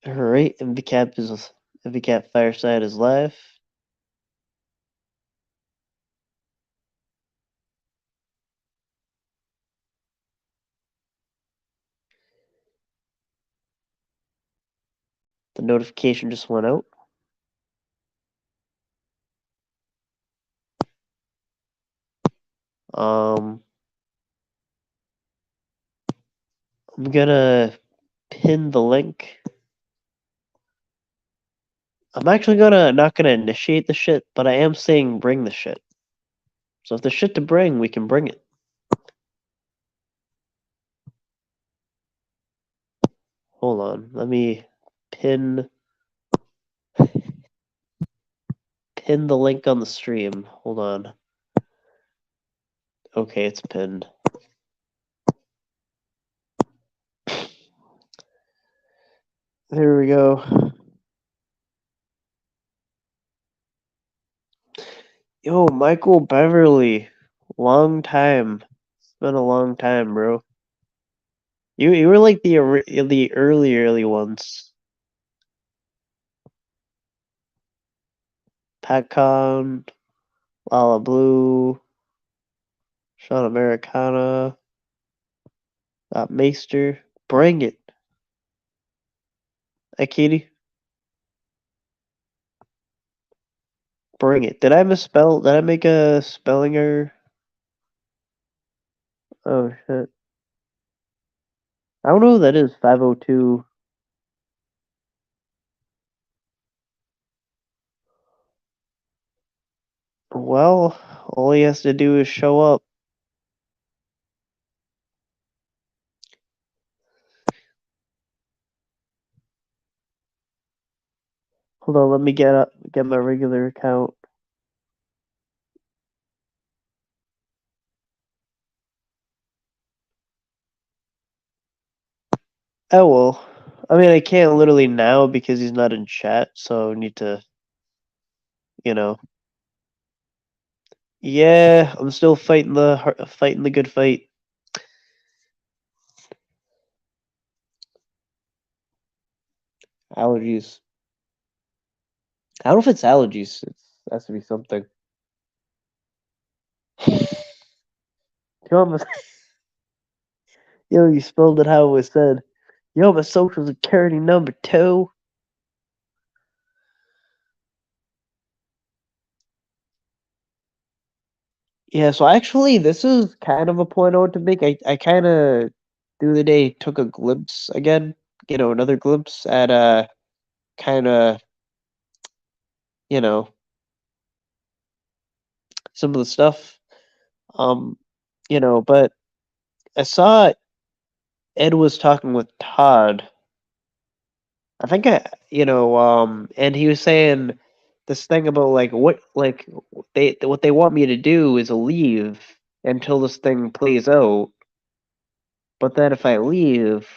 Alright, MVCap Fireside is live. The notification just went out. I'm gonna pin the link. I'm actually not gonna initiate the shit, but I am saying bring the shit. So if there's shit to bring, we can bring it. Hold on, let me pin the link on the stream. Hold on. Okay, it's pinned. There we go. Yo, Michael Beverly. Long time. It's been a long time, bro. You were like the early ones. Patcon, Lala Blue, Sean Americana, Maester. Bring it. Hey, Katie. Bring it. Did I misspell? Did I make a spelling error? Oh, shit. I don't know who that is. 502. Well, all he has to do is show up. Hold on, let me get my regular account. Oh well. I mean, I can't literally now because he's not in chat, so I need to, you know. Yeah, I'm still fighting the good fight. Allergies. I don't know if it's allergies. It has to be something. Yo, yo, you spelled it how it was said. Yo, my social security number 2. Yeah, so actually, this is kind of a point I want to make. I kind of, through the day, took a glimpse again, another glimpse at, kind of, you know, some of the stuff. Um, but I saw Ed was talking with Todd. I think and he was saying this thing about what they want me to do is leave until this thing plays out. But then if I leave,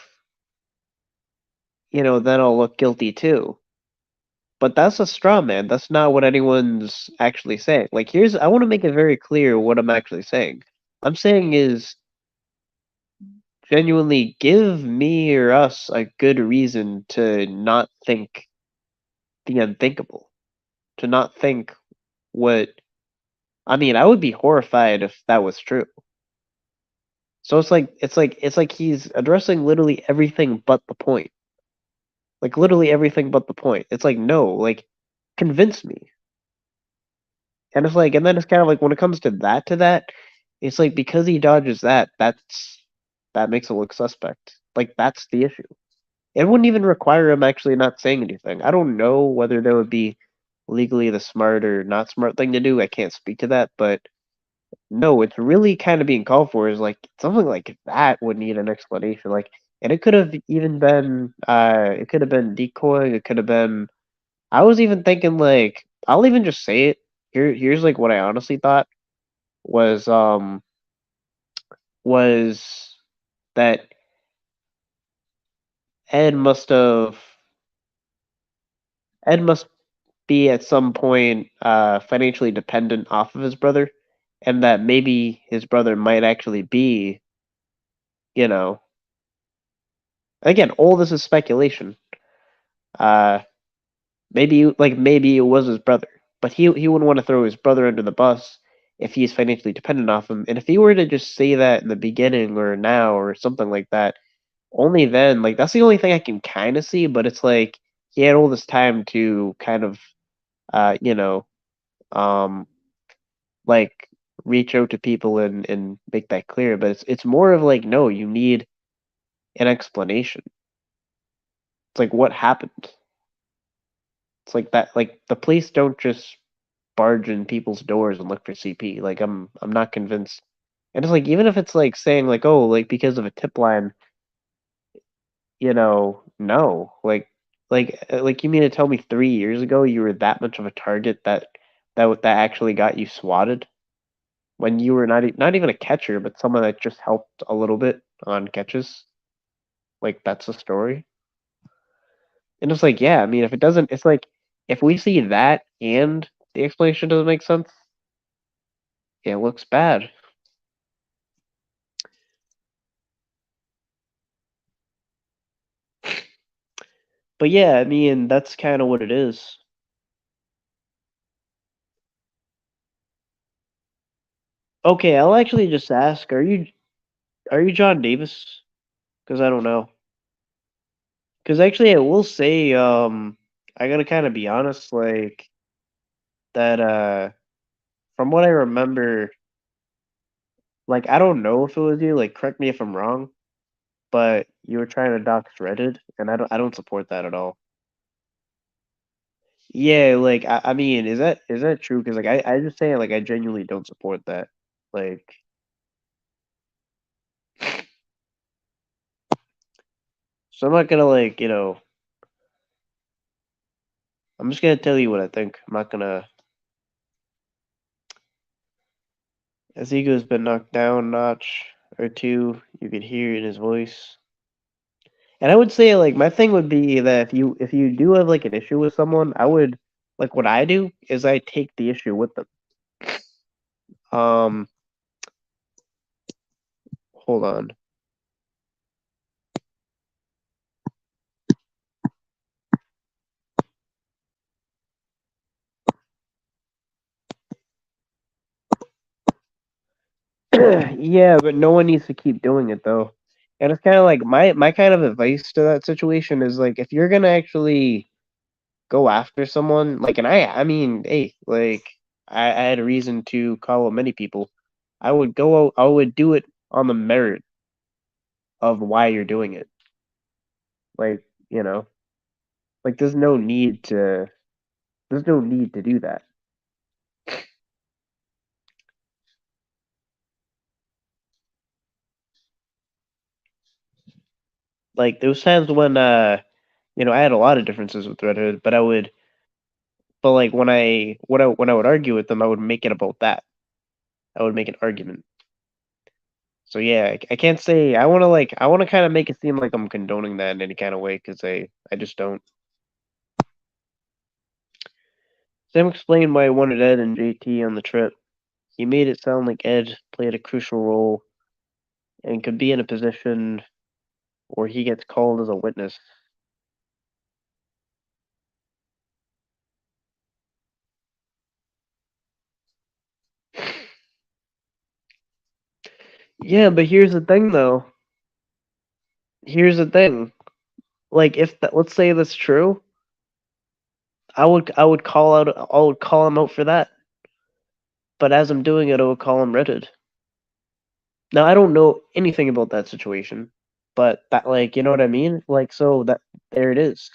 then I'll look guilty too. But that's a straw man. That's not what anyone's actually saying. Like I want to make it very clear what I'm actually saying. I'm saying is genuinely give me or us a good reason to not think the unthinkable. To not think what I mean, I would be horrified if that was true. So it's like he's addressing literally everything but the point. Like literally everything but the point. It's like no, like convince me. And it's like and then it's kind of like when it comes to that, it's like because he dodges that makes it look suspect. Like that's the issue. It wouldn't even require him actually not saying anything. I don't know whether there would be legally the smart or not smart thing to do. I can't speak to that, but no, it's really kind of being called for is like something like that would need an explanation. Like, and it could have even been, it could have been decoy. It could have been. I was even thinking like, I'll even just say it. Here's like what I honestly thought was, was that Ed must have, Ed must be at some point, financially dependent off of his brother, and that maybe his brother might actually be, you know, again, all this is speculation. uh, maybe it was his brother, but he wouldn't want to throw his brother under the bus if he's financially dependent off him. And if he were to just say that in the beginning or now or something like that, only then, like that's the only thing I can kind of see. But it's like he had all this time to kind of, you know, um, like reach out to people and make that clear. But it's more of like, no, you need an explanation. It's like what happened. It's like that. Like the police don't just barge in people's doors and look for CP. Like I'm not convinced. And it's like even if it's like saying like, oh, like because of a tip line, no. Like you mean to tell me 3 years ago you were that much of a target that actually got you swatted when you were not even a catcher, but someone that just helped a little bit on catches? Like that's the story. And it's like, yeah, I mean, if it doesn't, it's like if we see that and the explanation doesn't make sense, it looks bad. But yeah, I mean, that's kind of what it is. Okay, I'll actually just ask, are you John Davis? Because I don't know. Because actually, I will say, I gotta kind of be honest, like that. From what I remember, like I don't know if it was you. Like, correct me if I'm wrong, but you were trying to dox Reddit, and I don't support that at all. Yeah, like I mean, is that true? Because like I just saying like I genuinely don't support that. Like, so I'm not gonna like I'm just gonna tell you what I think. I'm not gonna. His ego's been knocked down a notch or two. You could hear it in his voice. And I would say like my thing would be that if you do have like an issue with someone, I would like what I do is I take the issue with them. Um, hold on. Yeah, but no one needs to keep doing it though. And it's kind of like my kind of advice to that situation is like if you're gonna actually go after someone, like, and I mean, hey, like I had a reason to call out many people. I would go out, I would do it on the merit of why you're doing it. Like, you know, like there's no need to do that. Like those times when I had a lot of differences with Red Hood, but like when I would argue with them, I would make it about that. I would make an argument. So yeah, I can't say I want to kind of make it seem like I'm condoning that in any kind of way because I just don't. Sam explained why he wanted Ed and JT on the trip. He made it sound like Ed played a crucial role and could be in a position where he gets called as a witness. Yeah, but here's the thing though. Here's the thing. Like if let's say that's true, I would call him out for that. But as I'm doing it, I would call him Reddit. Now I don't know anything about that situation, but that like you know what I mean? Like so that there it is.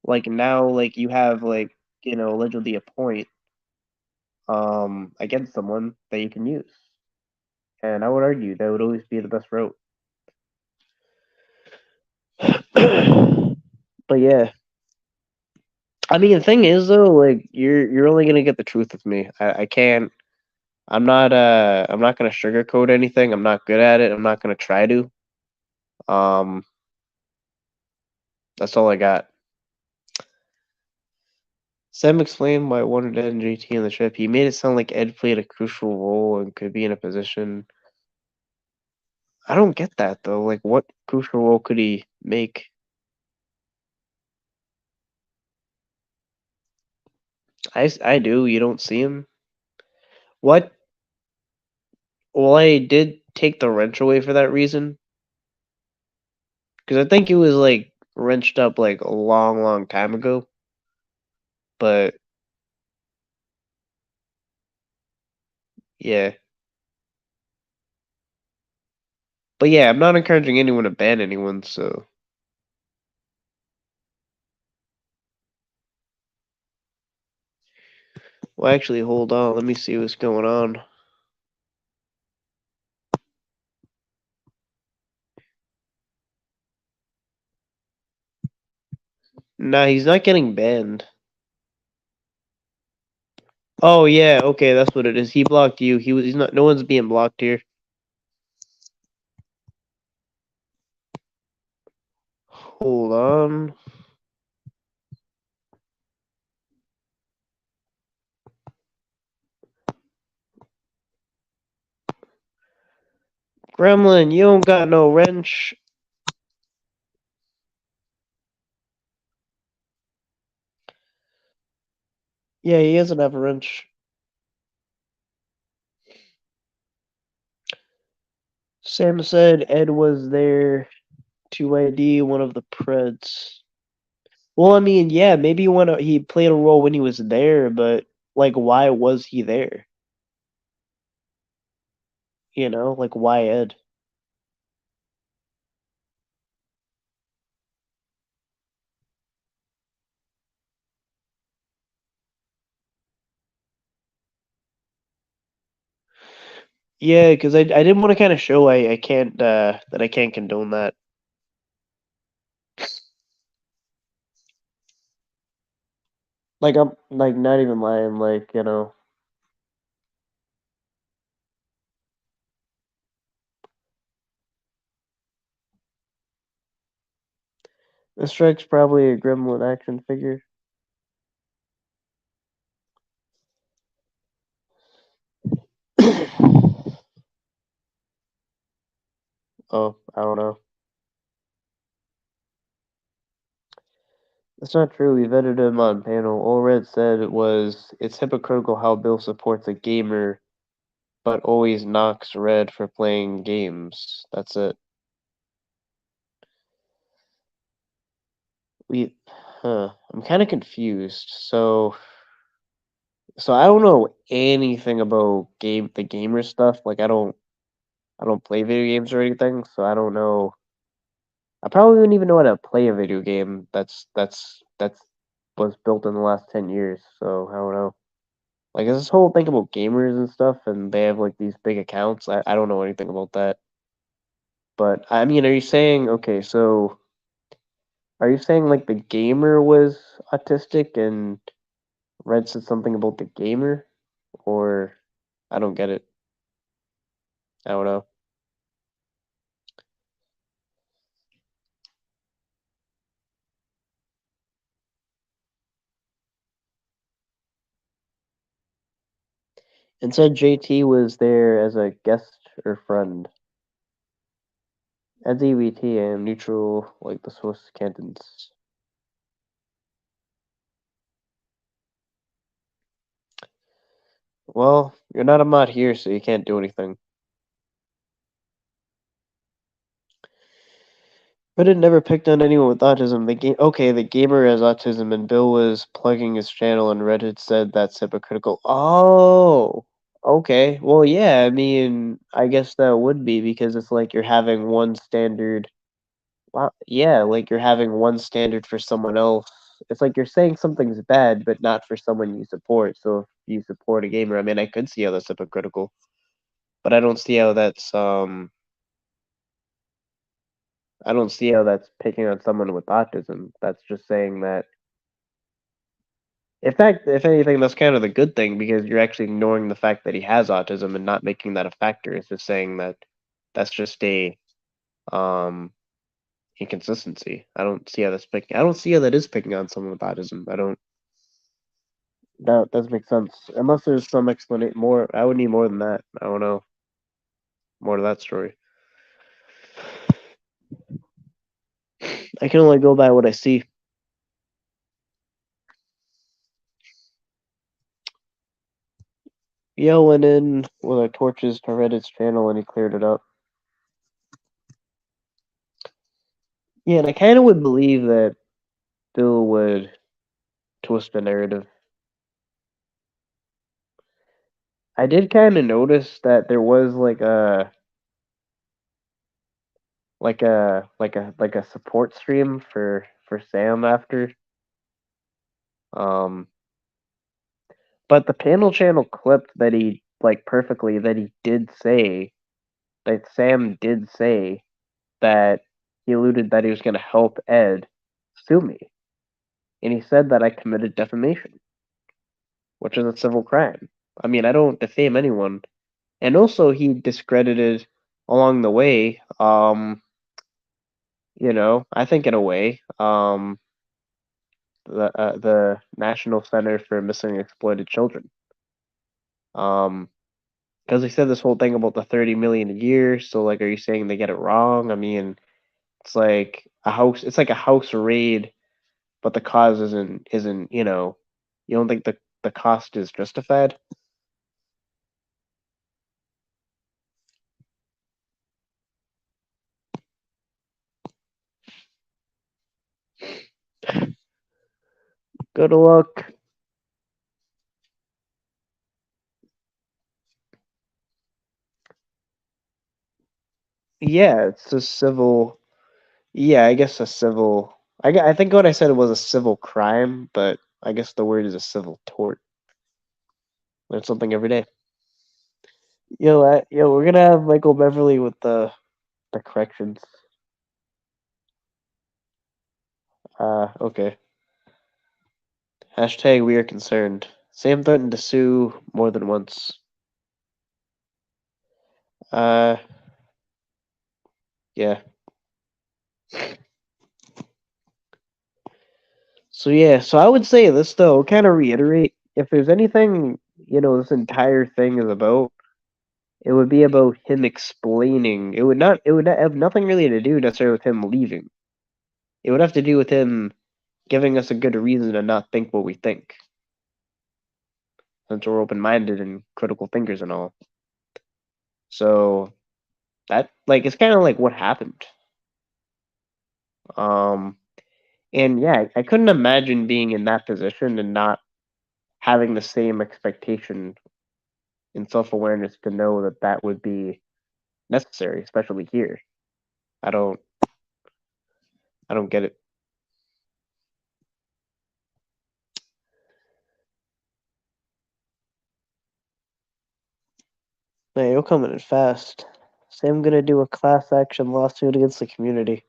Like now like you have like allegedly a point against someone that you can use. And I would argue that would always be the best route. But yeah. I mean the thing is though, like you're only gonna get the truth with me. I can't I'm not gonna sugarcoat anything. I'm not good at it. I'm not gonna try to. Um that's all I got. Sam explained why I wanted Ed and JT on the trip. He made it sound like Ed played a crucial role and could be in a position. I don't get that though. Like, what crucial role could he make? I do. You don't see him. What? Well, I did take the wrench away for that reason because I think it was like wrenched up like a long, long time ago. But yeah, but yeah, I'm not encouraging anyone to ban anyone. So, well, actually, hold on. Let me see what's going on. Nah, he's not getting banned. Oh yeah, okay, that's what it is. He blocked you. He's not. No one's being blocked here. Hold on. Gremlin, you don't got no wrench. Yeah, he doesn't have a wrench. Sam said Ed was there to ID one of the Preds. Well, I mean, yeah, maybe when he played a role when he was there, but like, why was he there? You know, like why Ed? Yeah, because I didn't want to kind of show I can't that I can't condone that. Like I'm like not even lying. Like the strike's probably a Gremlin action figure. Oh, I don't know. That's not true. We vetted him on panel. All Red said it's hypocritical how Bill supports a gamer but always knocks Red for playing games. That's it. We I'm kind of confused. So I don't know anything about the gamer stuff. Like I don't play video games or anything, so I don't know. I probably wouldn't even know how to play a video game that's was built in the last 10 years. So I don't know. Like, is this whole thing about gamers and stuff, and they have like these big accounts? I don't know anything about that. But I mean, are you saying okay? So are you saying like the gamer was autistic and Red said something about the gamer, or I don't get it. I don't know. And said JT was there as a guest or friend. As EVT, I am neutral, like the Swiss cantons. Well, you're not a mod here, so you can't do anything. But it never picked on anyone with autism. The gamer has autism, and Bill was plugging his channel, and Reddit said that's hypocritical. Oh, okay. Well, yeah. I mean, I guess that would be because it's like you're having one standard. Wow, yeah, like you're having one standard for someone else. It's like you're saying something's bad, but not for someone you support. So if you support a gamer, I mean, I could see how that's hypocritical, but I don't see how that's picking on someone with autism. That's just saying that. In fact, if anything, that's kind of the good thing because you're actually ignoring the fact that he has autism and not making that a factor. It's just saying that that's just a um inconsistency. I don't see how that's picking. I don't see how that is picking on someone with autism. I don't. That doesn't make sense. Unless there's some explanation more. I would need more than that. I don't know. More to that story. I can only go by what I see. yelling in with our torches to Reddit's channel, and he cleared it up. Yeah, and I kind of would believe that Bill would twist the narrative. I did kind of notice that there was like a support stream for Sam after. Um, but the panel channel clipped that he like perfectly that he did say that Sam did say that he alluded that he was going to help Ed sue me, and he said that I committed defamation, which is a civil crime. I mean, I don't defame anyone, and also he discredited along the way. I think in a way, the National Center for Missing and Exploited Children. Because he said this whole thing about the 30 million a year. So, like, are you saying they get it wrong? I mean, it's like a house. It's like a house raid, but the cause isn't. You don't think the cost is justified? Good luck. Yeah, it's a civil. Yeah, I guess a civil. I think what I said was a civil crime, but I guess the word is a civil tort. Learn something every day. Yo, we're gonna have Michael Beverly with the corrections. Okay. Hashtag we are concerned. Sam threatened to sue more than once. Uh, yeah. So I would say this though, kind of reiterate, if there's anything, this entire thing is about, it would be about him explaining. It would not have nothing really to do necessarily with him leaving. It would have to do with him giving us a good reason to not think what we think, since we're open-minded and critical thinkers and all. So that, like, it's kind of like what happened. Um, and yeah, I couldn't imagine being in that position and not having the same expectation and self-awareness to know that that would be necessary, especially here. I don't, I don't get it. Man, you're coming in fast. Sam gonna do a class action lawsuit against the community.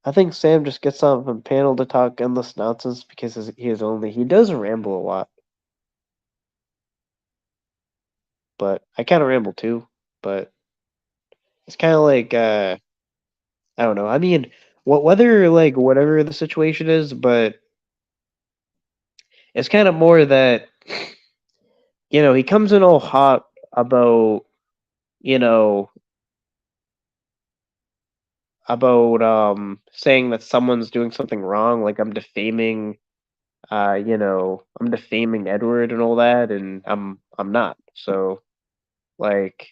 I think Sam just gets on a panel to talk endless nonsense because he does ramble a lot, but I kind of ramble too. But it's kind of like I don't know. I mean, whether like whatever the situation is, but it's kind of more that he comes in all hot about you know saying that someone's doing something wrong, like I'm defaming Edward and all that, and I'm not. So like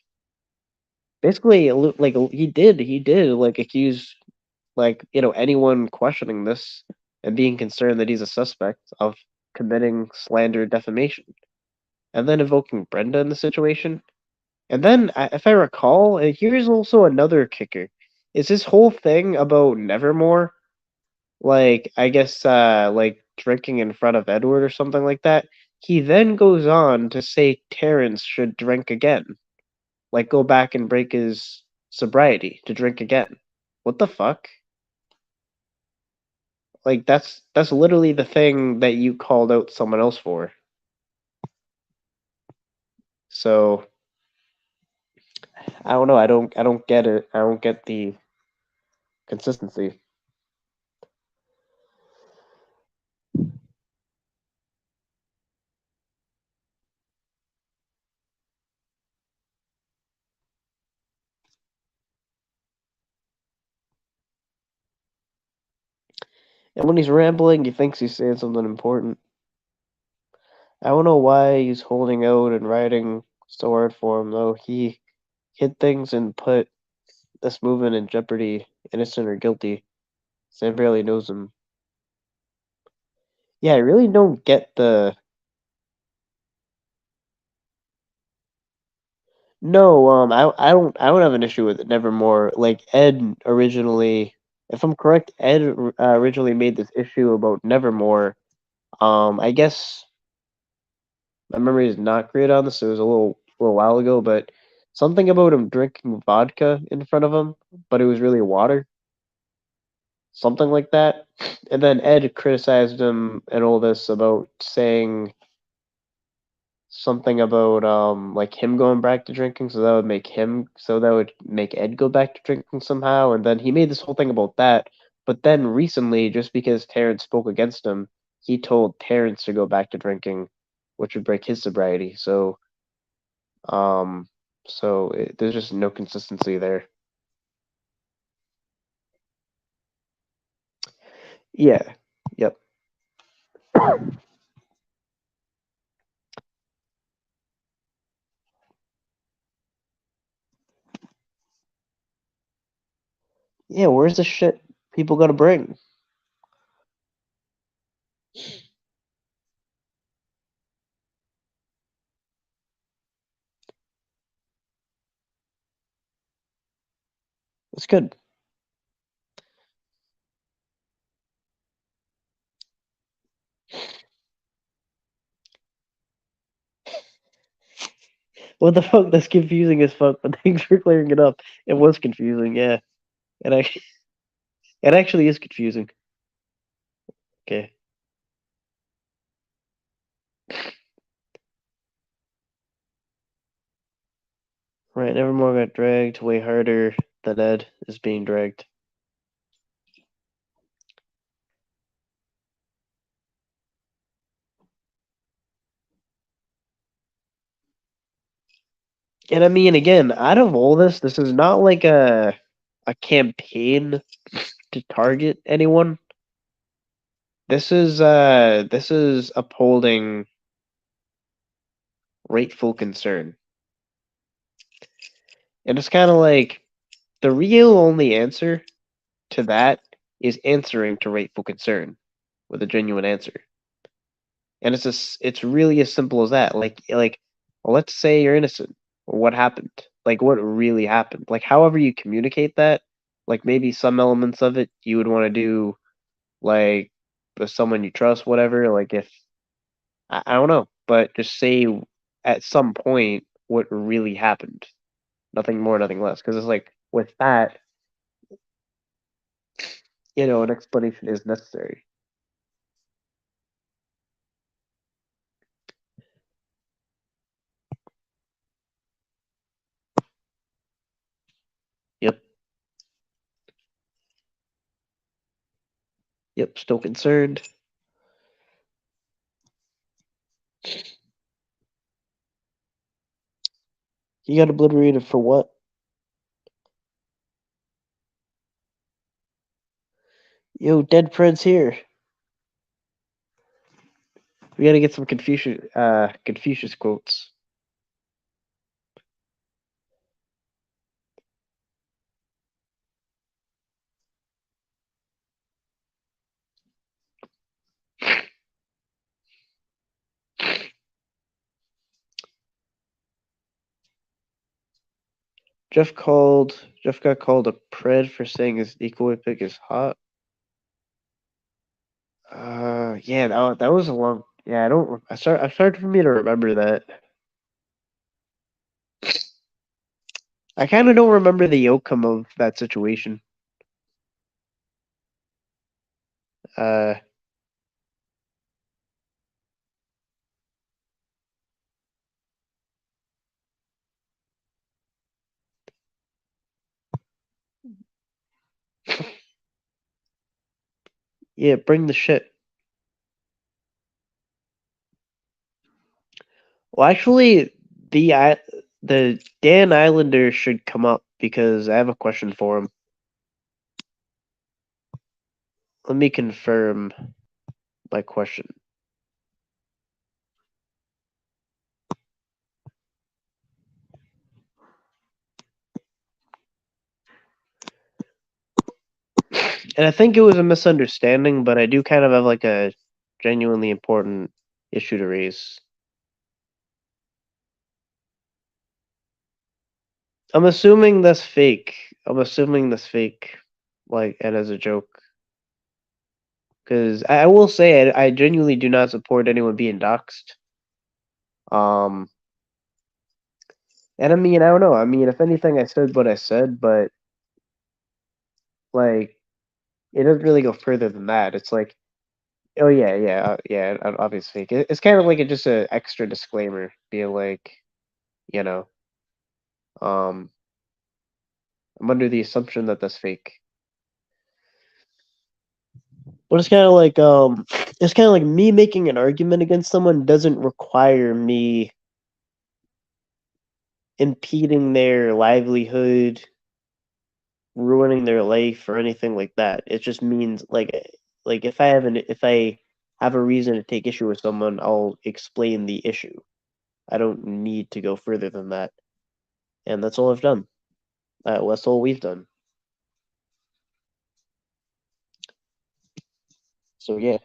basically like he did like accuse like anyone questioning this and being concerned that he's a suspect of committing slander defamation, and then invoking Brenda in the situation. And then, if I recall, here's also another kicker: is this whole thing about Nevermore, like I guess, like drinking in front of Edward or something like that. He then goes on to say Terrence should drink again, like go back and break his sobriety to drink again. What the fuck? Like that's literally the thing that you called out someone else for. So I don't know. I don't get it. I don't get the consistency. And when he's rambling, he thinks he's saying something important. I don't know why he's holding out and writing so hard for him, though. He hid things and put this movement in jeopardy, innocent or guilty. Sam barely knows him. Yeah, I really don't get the. No, I don't have an issue with it. Nevermore. Like Ed originally, if I'm correct, Ed originally made this issue about Nevermore. I guess my memory is not great on this. It was a little while ago, but something about him drinking vodka in front of him, but it was really water, something like that. And then Ed criticized him and all this about saying something about like him going back to drinking, so that would make Ed go back to drinking somehow. And then he made this whole thing about that. But then recently, just because Terrence spoke against him, he told Terrence to go back to drinking, which would break his sobriety. Um, there's just no consistency there. Yeah. Yep. Yeah, where's the shit people gotta bring? It's good. What the fuck? That's confusing as fuck, but thanks for clearing it up. It was confusing, yeah. It actually, it actually is confusing. Okay. Right, Nevermore got dragged way harder than Ed is being dragged. And I mean, again, out of all this is not like a campaign to target anyone. This is upholding rightful concern. And it's kind of like the real only answer to that is answering to rightful concern with a genuine answer. And it's really as simple as that. Well, let's say you're innocent. What happened? Like what really happened? Like however you communicate that, like maybe some elements of it you would want to do like with someone you trust, whatever. Like if I don't know, but just say at some point what really happened. Nothing more, nothing less. Because it's like with that, an explanation is necessary. Yep. Yep. Still concerned. You got obliterated for what? Yo, dead friends here. We gotta get some Confucius quotes. Jeff got called a pred for saying his decoy pick is hot. Yeah, that was a long. Yeah, I started for me to remember that. I kind of don't remember the outcome of that situation. Uh, yeah, bring the shit. Well, actually, the Dan Islander should come up because I have a question for him. let me confirm my question. And I think it was a misunderstanding, but I do kind of have like a genuinely important issue to raise. I'm assuming that's fake. Like, and as a joke. Because I will say I genuinely do not support anyone being doxxed. And I mean, I don't know. I mean, if anything, I said what I said, but like, it doesn't really go further than that. It's like, oh yeah, obviously fake. It's kind of like just a extra disclaimer, being like, you know, um, I'm under the assumption that that's fake. But it's kind of like me making an argument against someone doesn't require me impeding their livelihood, ruining their life, or anything like that. It just means like if I have a reason to take issue with someone, I'll explain the issue. I don't need to go further than that, and that's all I've done. That's all we've done. So yeah.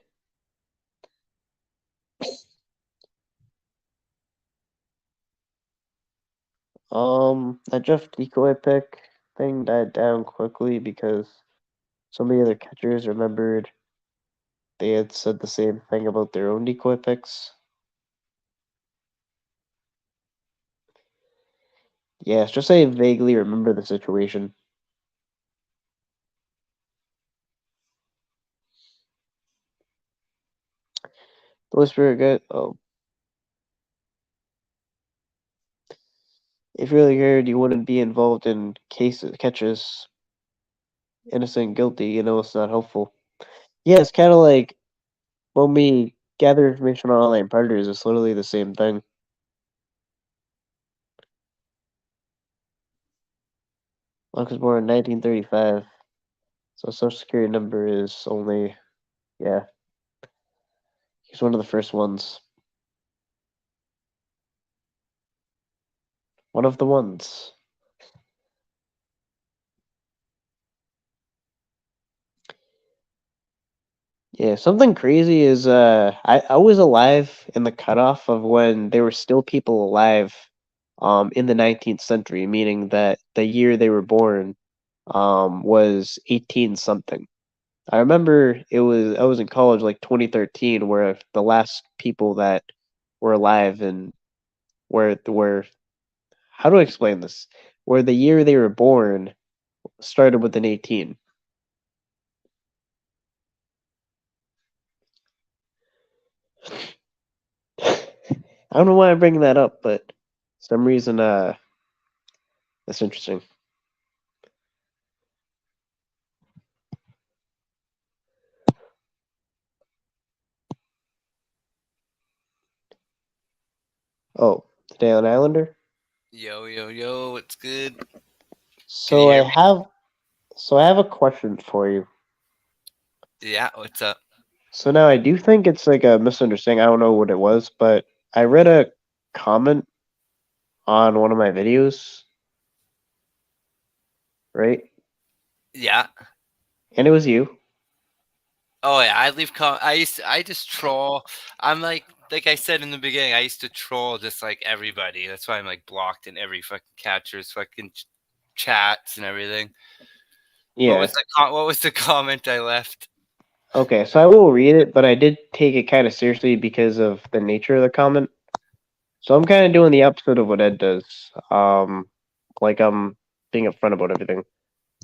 That Jeff decoy pick thing died down quickly because some of the other catchers remembered they had said the same thing about their own decoy picks. Yeah, just say vaguely remember the situation. The Whisperer good. Oh, if you really cared, you wouldn't be involved in catches. Innocent, guilty. You know, it's not helpful. Yeah, it's kind of like when we gather information on online predators. It's literally the same thing. Lux was born in 1935, so Social Security number is only yeah. He's one of the first ones. One of the ones. Yeah, something crazy is I was alive in the cutoff of when there were still people alive in the 19th century, meaning that the year they were born was 18 something. I remember I was in college like 2013 where the last people that were alive and where how do I explain this? Where the year they were born started with an 18. I don't know why I'm bringing that up, but for some reason, that's interesting. Oh, the Daily Islander. Yo, what's good? Can you So hear I me? have, so I have a question for you. Yeah, what's up? So now I do think it's like a misunderstanding. I don't know what it was, but I read a comment on one of my videos, right? Yeah. And it was you. Oh yeah, I just troll. I'm like I said in the beginning, I used to troll just like everybody. That's why I'm like blocked in every fucking catcher's fucking chats and everything. Yeah. What was the comment I left? Okay, so I will read it, but I did take it kind of seriously because of the nature of the comment. So I'm kind of doing the opposite of what Ed does. Like I'm being upfront about everything.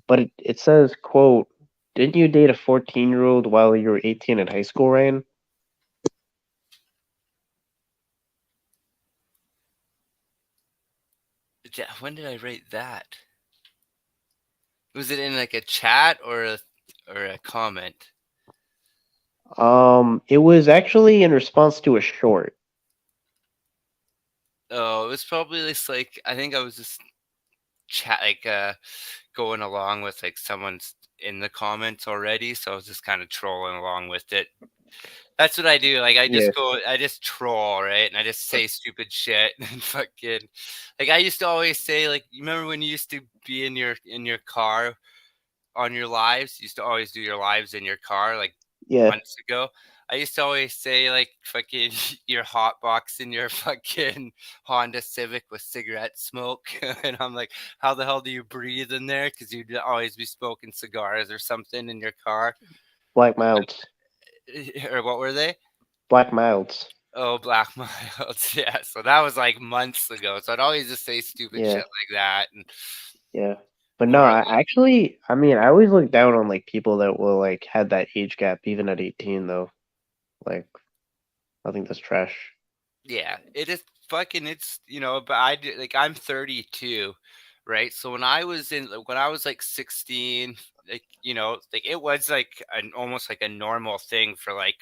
But it says, quote, didn't you date a 14-year-old while you were 18 in high school, Ryan? Yeah, when did I write that? Was it in like a chat or a comment? It was actually in response to a short. Oh, it was probably just like I think I was just chat going along with like someone's in the comments already, so I was just kind of trolling along with it. That's what I do. Like Yeah, I just troll, right? And I just say stupid shit and fucking like I used to always say like you remember when you used to be in your car on your lives? You used to always do your lives in your car like yeah. months ago. I used to always say like fucking your hot box in your fucking Honda Civic with cigarette smoke. And I'm like, how the hell do you breathe in there? Because you'd always be smoking cigars or something in your car. Black Milds. Or what were they? Black Milds. Oh, Black Miles. Yeah. So that was like months ago. So I'd always just say stupid Yeah, shit like that. And yeah. But no, more or I less, actually, I mean, I always look down on like people that will like had that age gap even at 18 though. Like, I think that's trash. yeah, it is fucking, but I do, like, I'm 32, right? So when I was like 16, like, like it was like almost like a normal thing for like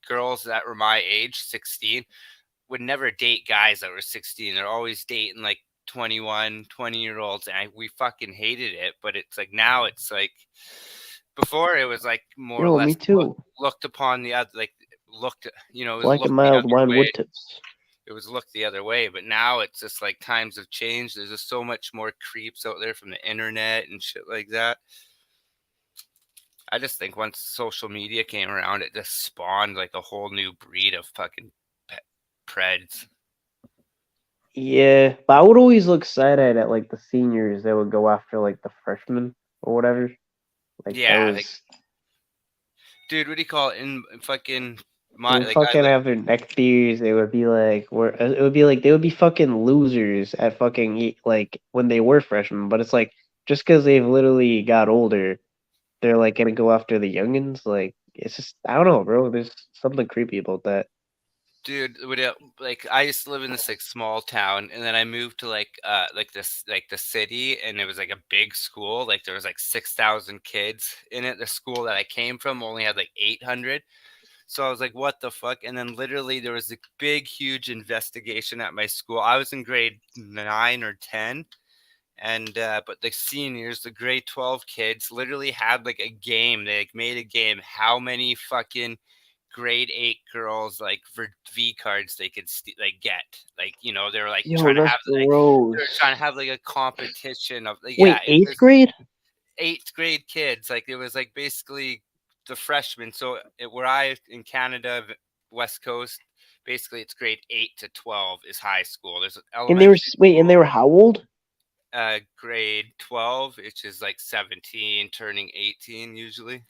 girls that were my age, 16, would never date guys that were 16. They're always dating like 21, 20-year olds. And we fucking hated it. But it's like now it's like before it was like more or Yo, me less too. looked upon the other, like it was Black and looked the mild other wine way. wood tips. It was looked the other way. But now it's just like times have changed. There's just so much more creeps out there from the internet and shit like that. I just think once social media came around, it just spawned like a whole new breed of fucking preds. Yeah, but I would always look side eyed at like the seniors that would go after like the freshmen or whatever. Like that Yeah, like was dude, what do you call it? In fucking they my would like I fucking like have their neck beards. They would be like, it would be like they would be fucking losers at fucking like when they were freshmen. But it's like just because they've literally got older, they're like gonna go after the youngins. Like it's just I don't know, bro. There's something creepy about that. dude, like I used to live in this like small town, and then I moved to like this like the city, and it was like a big school. Like there was like 6,000 kids in it. The school that I came from only had like 800. So I was like, what the fuck? And then literally there was a big, huge investigation at my school. I was in grade 9 or 10. And but the seniors, the grade 12 kids, literally had like a game. They like made a game. How many fucking grade 8 girls like for V cards they could like get? Like they were like Yo, trying to that's have like they were gross. trying to have like a competition of like yeah, Wait, it eighth was grade? eighth grade kids. Like it was like basically the freshmen. So where I in Canada, West Coast, basically it's grade 8 to 12 is high school. There's And they were elementary wait, and they school, were how old? grade 12, which is like 17, turning 18 usually.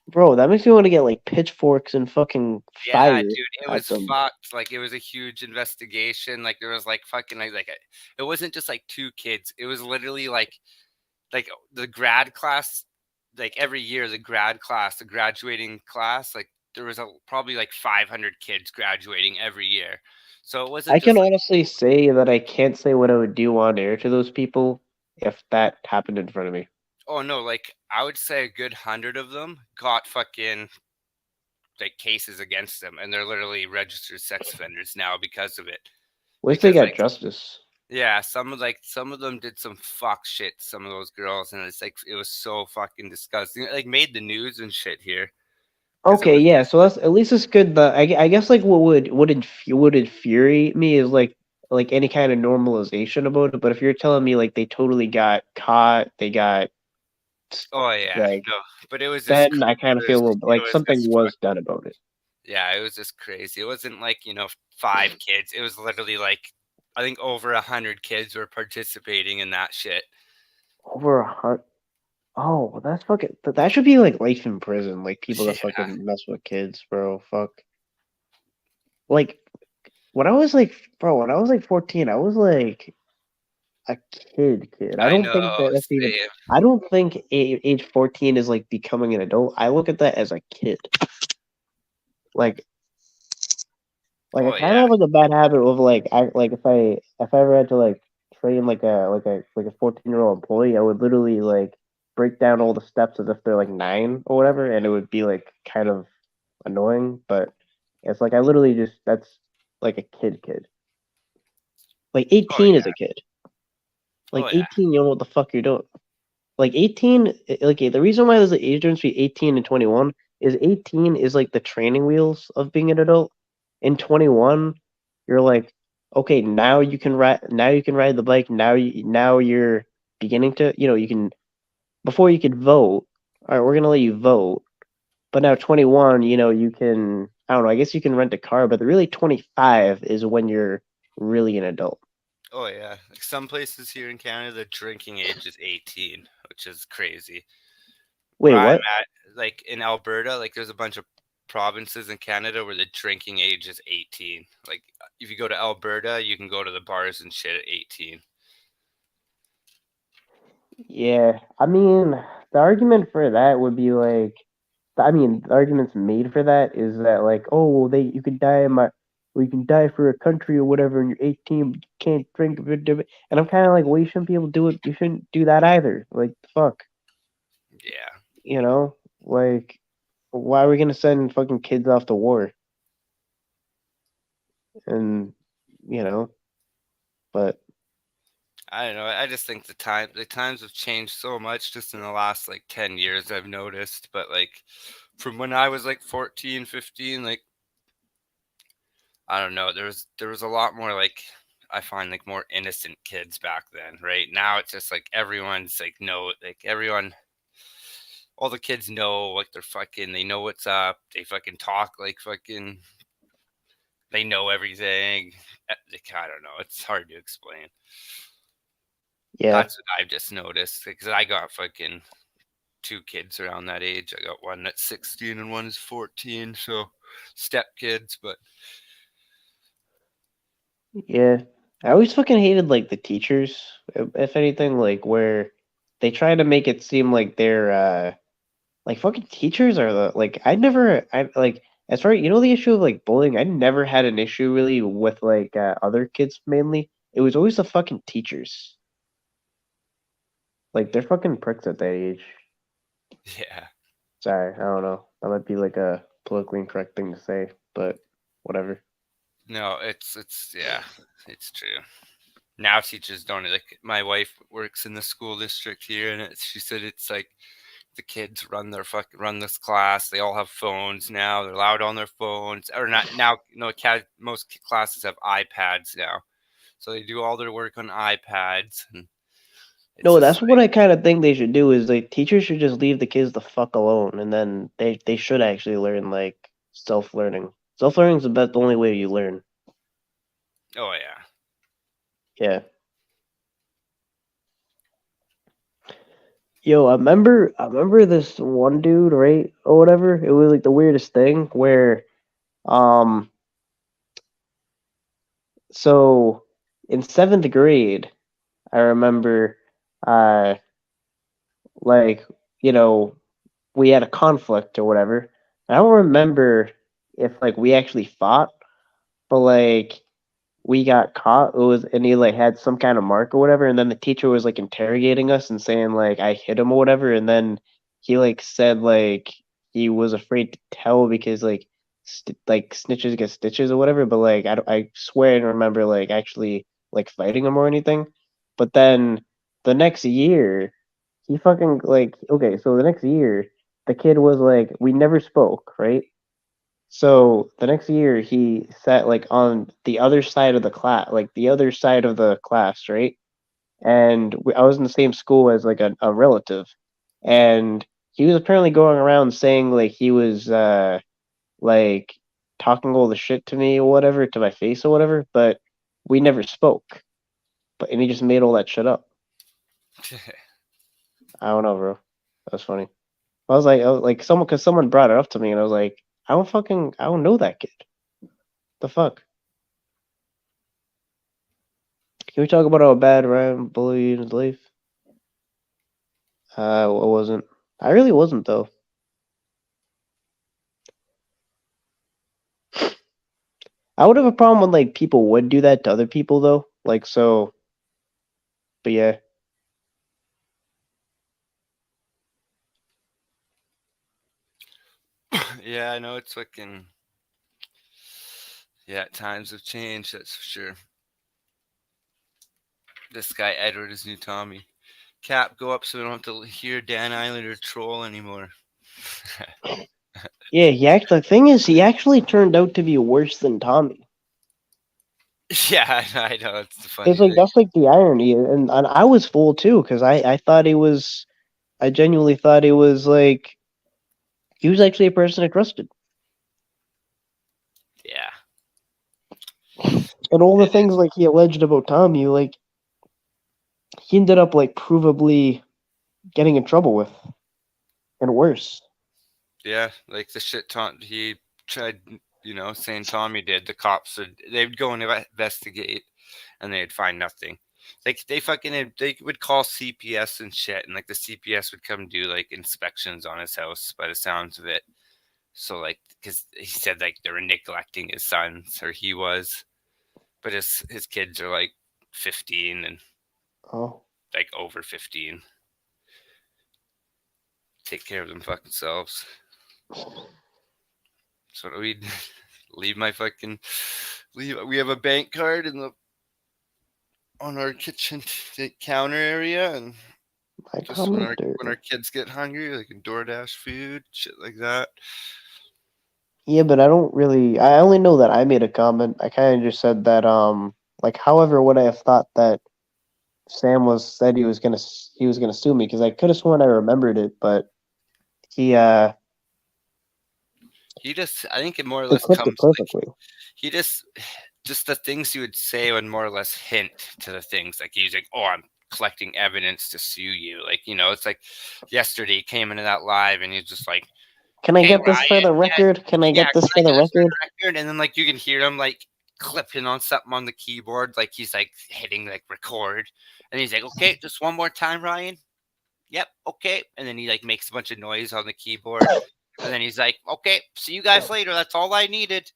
Bro, that makes me want to get like pitchforks and fucking Yeah, fire dude, it at was them. fucked. Like it was a huge investigation. Like there was like fucking like it wasn't just like two kids. It was literally like the grad class, like every year the grad class, the graduating class, like there was probably like 500 kids graduating every year. So it I wasn't can just like, honestly say that I can't say what I would do on air to those people if that happened in front of me. oh no, like I would say a good 100 of them got fucking like cases against them, and they're literally registered sex offenders now because of it. At least they Because got like justice. yeah, some of them did some fuck shit. Some of those girls, and it's like it was so fucking disgusting. It, like made the news and shit here because it Okay, was yeah, just so that's at least it's good. I guess like what would infuriate me is like any kind of normalization about it. But if you're telling me like they totally got caught, they got oh yeah, like no, but it was just then I kind of feel a little it like was something just was done about it. yeah, it was just crazy. It wasn't like five kids. It was literally like I think over 100 kids were participating in that shit. Over a hundred. Oh, well, that's fucking. That should be like life in prison. Like people that Yeah. fucking mess with kids, bro. Fuck. Like when I was like, bro, when I was like 14, I was like a kid. I I don't think know. that that's even. Same. I don't think age 14 is like becoming an adult. I look at that as a kid. Like, I Oh kind yeah. of have like a bad habit of like, I like if I ever had to like train like a 14-year-old employee, I would literally like break down all the steps as if they're like 9 or whatever, and it would be like kind of annoying. But it's like I literally just that's like a kid. Like Oh 18 is yeah. a kid. Like Oh yeah. 18, you know what the fuck you're doing. like 18, like the reason why there's an age difference between 18 and 21 is 18 is like the training wheels of being an adult. In 21, you're like, okay, now you can ride the bike. Now you're beginning to, you can before you could vote. All right, we're gonna let you vote. But now 21, you can, I don't know, I guess you can rent a car, but really 25 is when you're really an adult. Oh yeah, like some places here in Canada, the drinking age is 18, which is crazy. Where Wait, I'm what? at, like in Alberta, like there's a bunch of provinces in Canada where the drinking age is 18. Like if you go to Alberta, you can go to the bars and shit at 18. Yeah, I mean, the argument for that would be like, I mean, the arguments made for that is that like, oh, well, you could die in my, or you can die for a country or whatever, and you're 18, but you can't drink. And I'm kind of like, well, you shouldn't be able to do it. You shouldn't do that either. Like, fuck, Yeah, like, why are we gonna send fucking kids off to war? And you know, but I don't know. I just think the times have changed so much just in the last like 10 years I've noticed, but like from when I was like 14, 15, like I don't know, there was a lot more like I find like more innocent kids back then, right? Now it's just like everyone's like no, like everyone all the kids know like they're fucking they know what's up. They fucking talk like fucking they know everything. Like, I don't know. It's hard to explain. yeah, That's what I've just noticed because I got fucking two kids around that age. I got one that's 16 and one is 14, so step kids. But yeah. I always fucking hated like the teachers, if anything, like where they try to make it seem like they're like fucking teachers are the like I like as far the issue of like bullying, I never had an issue really with like other kids mainly. It was always the fucking teachers. Like they're fucking pricks at that age. yeah, Sorry, I don't know. That might be like a politically incorrect thing to say, but whatever. no, it's yeah, it's true. Now teachers don't like. My wife works in the school district here, and she said it's like the kids run this class. They all have phones now. They're allowed on their phones, or not now. No, most classes have iPads now, so they do all their work on iPads, and it's No, just that's what I kind of think they should do is like teachers should just leave the kids the fuck alone, and then they should actually learn like self-learning. Self-learning is the only way you learn. oh yeah. Yeah. Yo, I remember this one dude, right? Or whatever. It was like the weirdest thing where um so in seventh grade, I remember uh like, you know, we had a conflict or whatever. I don't remember if like we actually fought, but like we got caught. It was and he like had some kind of mark or whatever, and then the teacher was like interrogating us and saying like I hit him or whatever, and then he like said like he was afraid to tell because like snitches get stitches or whatever. But like I swear I don't remember like actually like fighting him or anything. But then the next year he fucking like okay, so the next year the kid was like we never spoke, right? So the next year he sat like on the other side of the class, like the other side of the class, right? And I was in the same school as like a relative, and he was apparently going around saying like he was like talking all the shit to me or whatever to my face or whatever, but we never spoke. But and he just made all that shit up. I don't know, bro. That was funny. I was like someone because someone brought it up to me, and I was like, I don't know that kid. The fuck. Can we talk about how bad Ryan bullied in his life? I wasn't. I really wasn't though. I would have a problem when like people would do that to other people though. Like so, but yeah, Yeah, I know it's fucking. Yeah, times have changed. That's for sure. This guy Edward is new Tommy. cap go up so we don't have to hear Dan Islander troll anymore. Yeah, the thing is, he actually turned out to be worse than Tommy. Yeah, I know. It's the It's funny like thing. that's like the irony, and I was fooled too because I thought he was, I genuinely thought he was actually a person I trusted, Yeah. and all the It things is. like he alleged about Tommy, like he ended up like provably getting in trouble with, and worse. Yeah, like the shit he tried, saying Tommy did. The cops they'd go and investigate, and they'd find nothing. Like they would call CPS and shit, and like the CPS would come do like inspections on his house by the sounds of it. So like, because he said like they were neglecting his sons, or he was, but his kids are like 15 and Oh, like over 15. Take care of them fucking selves. So we leave my fucking leave. We have a bank card in the on our kitchen counter area, and my just when our commenter. kids get hungry, they can DoorDash food, shit like that. Yeah, but I don't really. I only know that I made a comment. I kind of just said that like, however, would I have thought that Sam was said he was gonna sue me because I could have sworn I remembered it, but he He just, I think it more or it less clipped it comes like perfectly. he just the things he would say would more or less hint to the things like he's like, oh, I'm collecting evidence to sue you. Like, it's like yesterday he came into that live and he's just like, Can I hey get this for Ryan, the yeah, record? Can I yeah, get can this I for the get this for record? the record? And then like you can hear him like clipping on something on the keyboard, like he's like hitting like record, and he's like, okay, just one more time, Ryan. Yep, okay. And then he like makes a bunch of noise on the keyboard, and then he's like, okay, see you guys later. That's all I needed.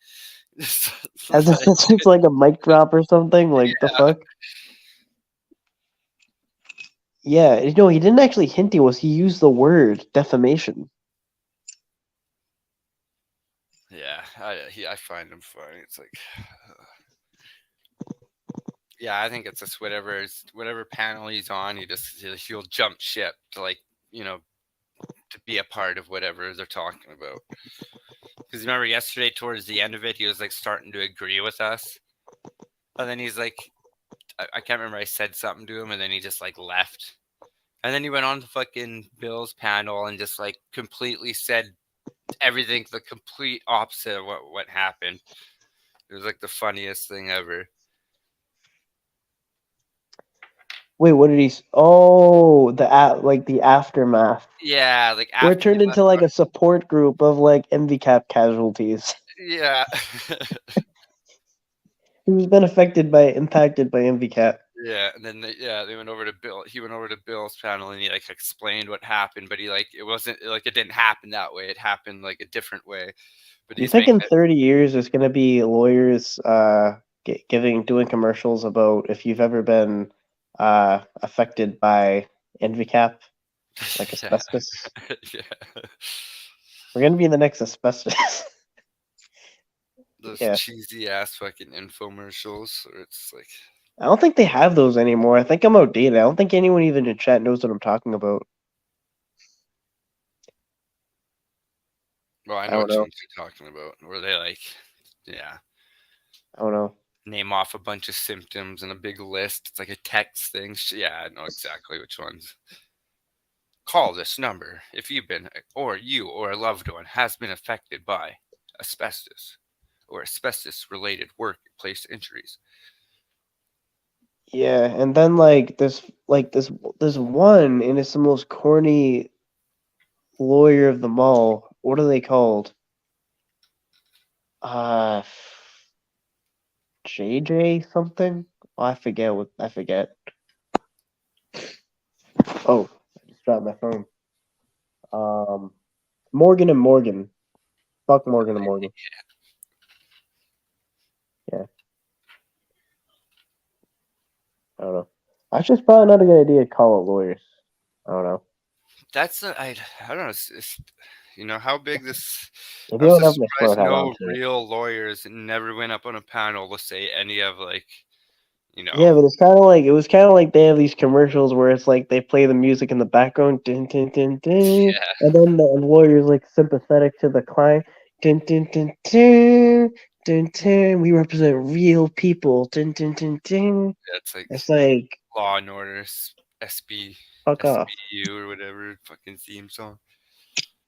As if this was like a mic drop or something. Like the Yeah, fuck? Yeah, no, he didn't actually hint. He used the word defamation. yeah. I find him funny. It's like, yeah, I think it's just whatever panel he's on, he'll jump ship to like you know to be a part of whatever they're talking about. Because remember yesterday towards the end of it, he was like starting to agree with us, and then he's like, I can't remember. I said something to him, and then he just like left. And then he went on to fucking Bill's panel and just like completely said everything the complete opposite of what happened. It was like the funniest thing ever. Wait, what did he? Oh, like the aftermath, Yeah, like where it after he turned into left. like a support group of like MVCap casualties. Yeah. Who's been impacted by MVCap? Yeah, and then they went over to Bill. He went over to Bill's panel and he like explained what happened, but he like it wasn't like it didn't happen that way. It happened like a different way. But You he's think making in 30 years there's gonna be lawyers doing commercials about if you've ever been affected by MVCap, like it. asbestos? Yeah, yeah. We're gonna be in the next asbestos. Those Yeah. cheesy ass fucking infomercials, or it's like, I don't think they have those anymore. I think I'm outdated. I don't think anyone even in chat knows what I'm talking about. well, I I know don't what know. ones you're talking about, where they like, yeah, I don't know. name off a bunch of symptoms and a big list. It's like a text thing. Yeah, I know exactly which ones. Call this number if you've been, or you or a loved one has been affected by asbestos or asbestos related workplace injuries. Yeah, and then like this one, and it's the most corny lawyer of them all. What are they called? Uh, JJ something? Oh, I forget. Oh, I just dropped my phone. Um, Morgan and Morgan. Fuck Morgan and Morgan. Yeah, I don't know. Actually, it's probably not a good idea to call it lawyers. I don't know. I don't know. How big this. Maybe I I was don't just have my smart surprised hat on no too. real lawyers never went up on a panel to say any of like You know. Yeah, but it's kind of like it was kind of like they have these commercials where it's like they play the music in the background, dun, dun, dun, dun, Yeah, and then the lawyer's like sympathetic to the client, dun, dun, dun, dun, dun, dun. We represent real people, dun, dun, dun, dun. that's like It's like Law and Order, SB, fuck off. SBU or whatever fucking theme song.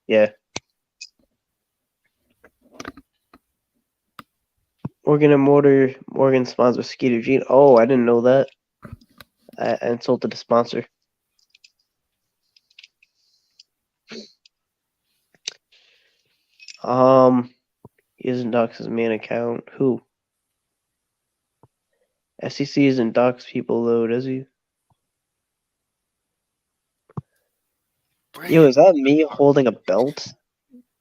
Yeah, Morgan and Morgan sponsor Skeeter Jean. Oh, I didn't know that. I insulted the sponsor. He isn't dox his main account. Who? SEC isn't dox people though, does he? Bring Yo, it, is that me holding a belt?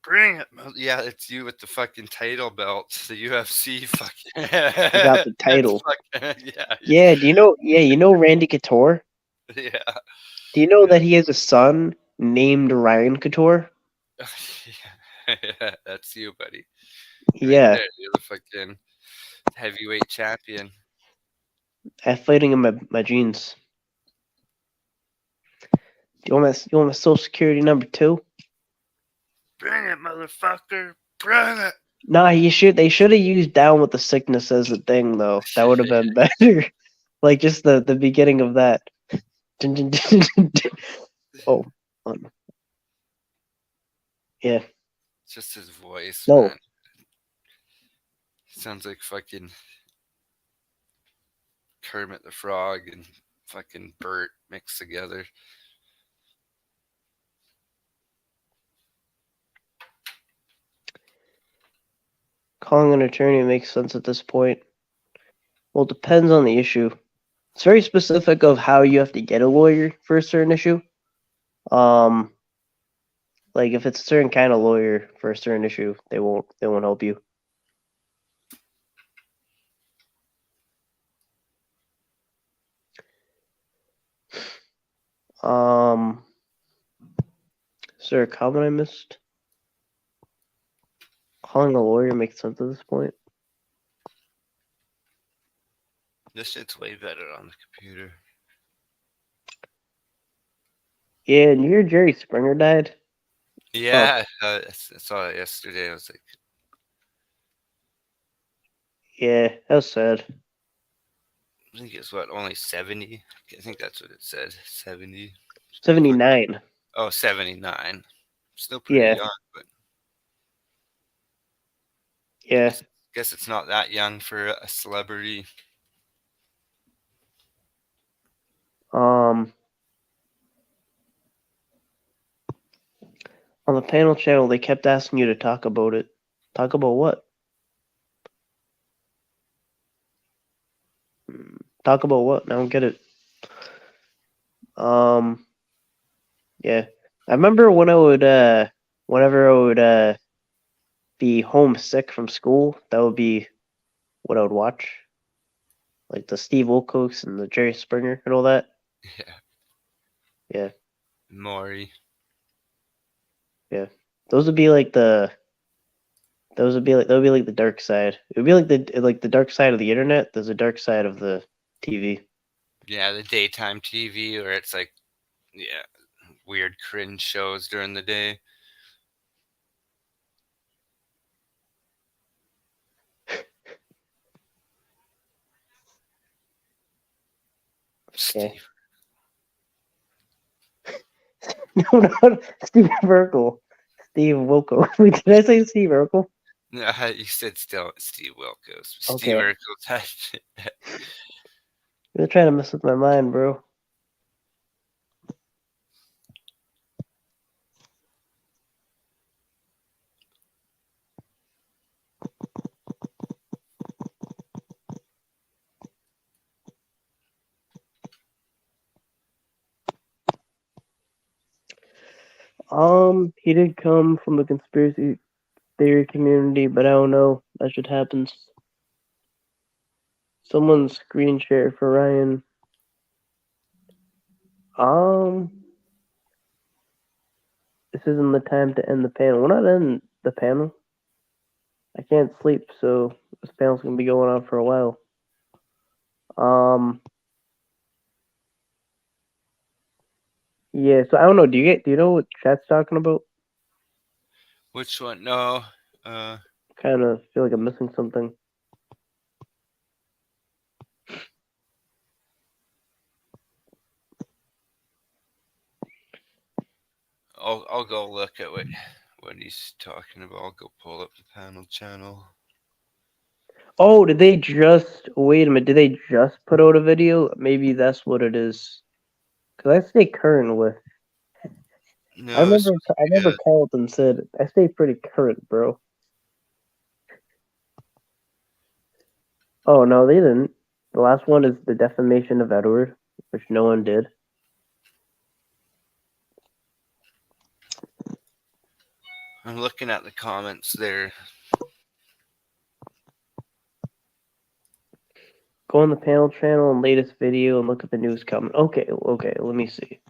bring it. Yeah, it's you with the fucking title belt, the UFC fucking. I got the That's title. fucking yeah, Yeah, do you know? Yeah, you know Randy Couture. yeah. Do you know that he has a son named Ryan Couture? Yeah, that's you, buddy. Right Yeah, there. You're the fucking heavyweight champion. I have fighting in my jeans. Do you want my social security number too? Bring it, motherfucker. Bring it. Nah, they should have used down with the sickness as the thing though. That would have been better. Like just the beginning of that. Dun, dun, dun, dun, dun. Oh, yeah. Just his voice, No, man. Sounds like fucking Kermit the Frog and fucking Bert mixed together. calling an attorney makes sense at this point. Well, it depends on the issue. It's very specific of how you have to get a lawyer for a certain issue. Um, like if it's a certain kind of lawyer for a certain issue, they won't help you. Um, is there a comment I missed? Calling a lawyer makes sense at this point. This shit's way better on the computer. Yeah, and you hear Jerry Springer died? Fuck. Yeah, I saw it yesterday. I was like, Yeah, that was sad. I think it's what, only 70? I think that's what it said. 70. Still 79. oh, 79. Still pretty Yeah, young, but yeah. guess it's not that young for a celebrity. Um, on the panel channel, they kept asking you to talk about it. Talk about what? Talk about what? I don't get it. Um, yeah. I remember when whenever I would be homesick from school, that would be what I would watch, like the Steve Wilkos and the Jerry Springer and all that. Yeah. Yeah, Maury. yeah. Those would be like the that would be like the dark side. It would be like the dark side of the internet. There's a dark side of the TV. Yeah, the daytime TV where it's like, yeah, weird cringe shows during the day. Okay. Steve. No, no, Steve Urkel. Steve Wilco. Wait, did I say Steve Urkel? No, you said still Steve Wilkos. Steve Okay. Urkel. You're trying to mess with my mind, bro. He did come from the conspiracy theory community, but I don't know. That shit happens. Someone screen share for Ryan. Um, this isn't the time to end the panel. We're not ending the panel. I can't sleep, so this panel's gonna be going on for a while. Um, yeah. So I don't know. Do you know what chat's talking about? Which one? No. Uh, Kind of feel like I'm missing something. I'll go look at what he's talking about. I'll go pull up the panel channel. Oh, did they just wait a minute? Did they just put out a video? Maybe that's what it is. Cause I stay current with. I No, it's remember. supposed I to be remember Carlton said I stay pretty current, bro. Oh no, they didn't. The last one is the defamation of Edward, which no one did. I'm looking at the comments there. Go on the panel channel and latest video and look at the news comment. Okay, let me see.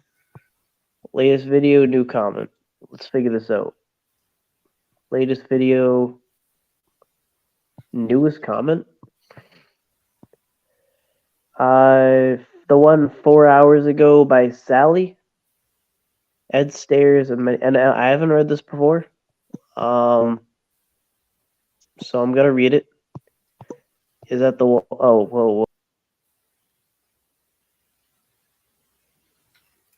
Latest video, new comment. Let's figure this out. Latest video, newest comment. The one 4 hours ago by Sally. Ed Stairs and I haven't read this before. So I'm gonna read it. Is that the whoa.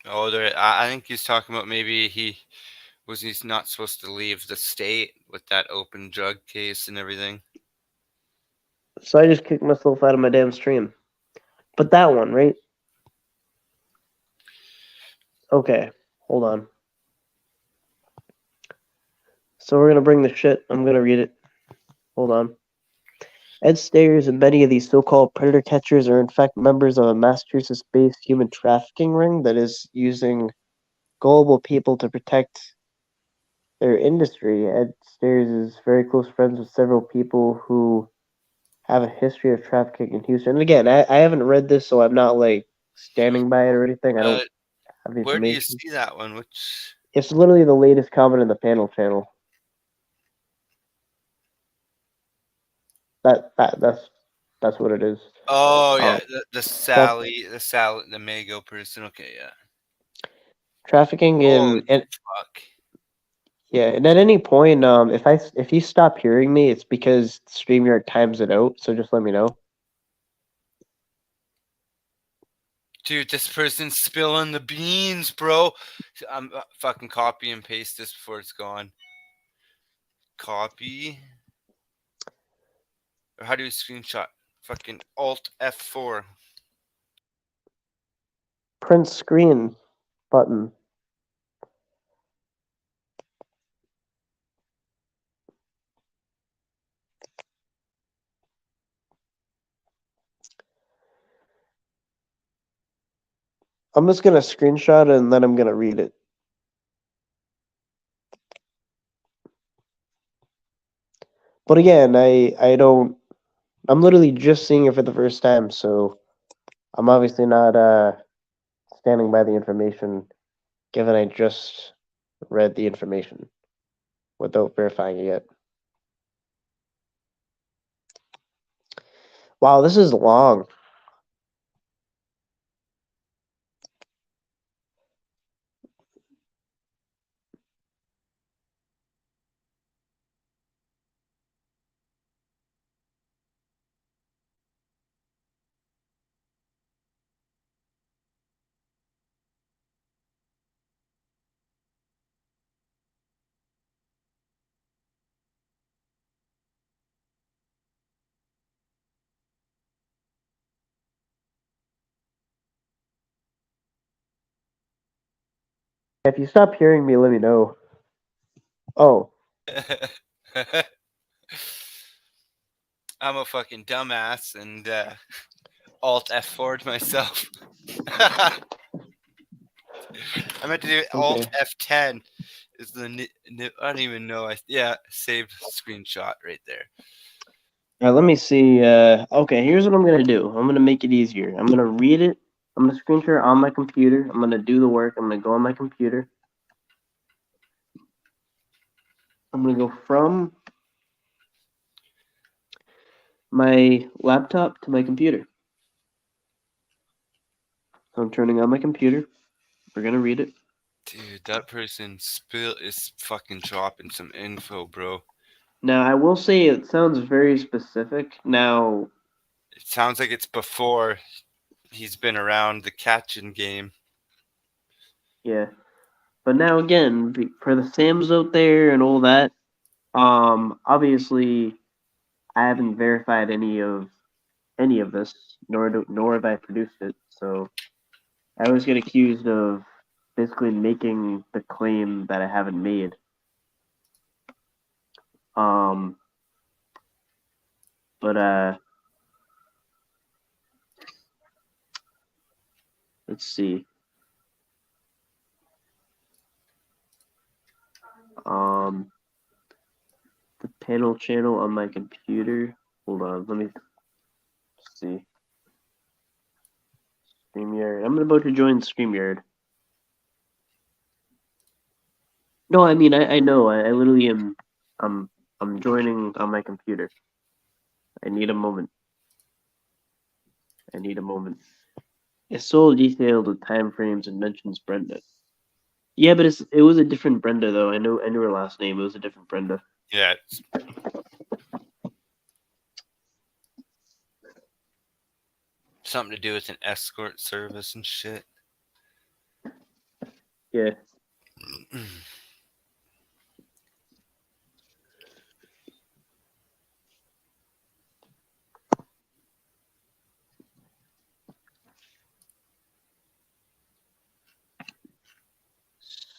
Oh, I think he's talking about maybe he's not supposed to leave the state with that open drug case and everything. So I just kicked myself out of my damn stream. But that one, right? Okay, hold on. So we're gonna bring the shit. I'm gonna read it. Hold on. Ed Stairs and many of these so-called predator catchers are in fact members of a Massachusetts-based human trafficking ring that is using gullible people to protect their industry. Ed Stairs is very close friends with several people who have a history of trafficking in Houston. And again, I haven't read this, so I'm not like standing by it or anything. I don't Uh, have the where do you information. see that one? Which? It's literally the latest comment in the panel channel. That's what it is. Oh Um, yeah, the traf- Sally, the Mago person. Okay, yeah. trafficking Holy and fuck, yeah, and at any point, if you stop hearing me, it's because StreamYard times it out. So just let me know. dude! This person's spilling the beans, bro. I'm fucking copy and paste this before it's gone. Copy. Or how do you screenshot? Fucking Alt F4. Print screen button. I'm just gonna screenshot it and then I'm gonna read it. But again, I don't. I'm literally just seeing it for the first time, so I'm obviously not standing by the information, given I just read the information without verifying it yet. Wow, this is long. If you stop hearing me, let me know. Oh, I'm a fucking dumbass and Alt F4'd myself. I meant to do Alt okay. F10. Is I don't even know. Yeah, saved screenshot right there. All right, let me see. Okay, here's what I'm gonna do. I'm gonna make it easier. I'm gonna read it. I'm gonna screen share on my computer. I'm gonna do the work. I'm gonna go on my computer. I'm gonna go from my laptop to my computer. So I'm turning on my computer. We're gonna read it. Dude, that person is fucking dropping some info, bro. Now, I will say it sounds very specific. Now, It sounds like it's before he's been around the catching game. yeah. But now again, for the Sams out there and all that, obviously I haven't verified any of this, nor have I produced it. So I always get accused of basically making the claim that I haven't made. Um, but let's see. Um, the panel channel on my computer. Hold on, let me see. StreamYard. I'm about to join StreamYard. No, I mean I know. I literally am. I'm I'm joining on my computer. I need a moment. I need a moment. It's so detailed with time frames and mentions Brenda. Yeah, but it was a different Brenda though. I knew her last name. It was a different Brenda. Yeah. Something to do with an escort service and shit. Yeah.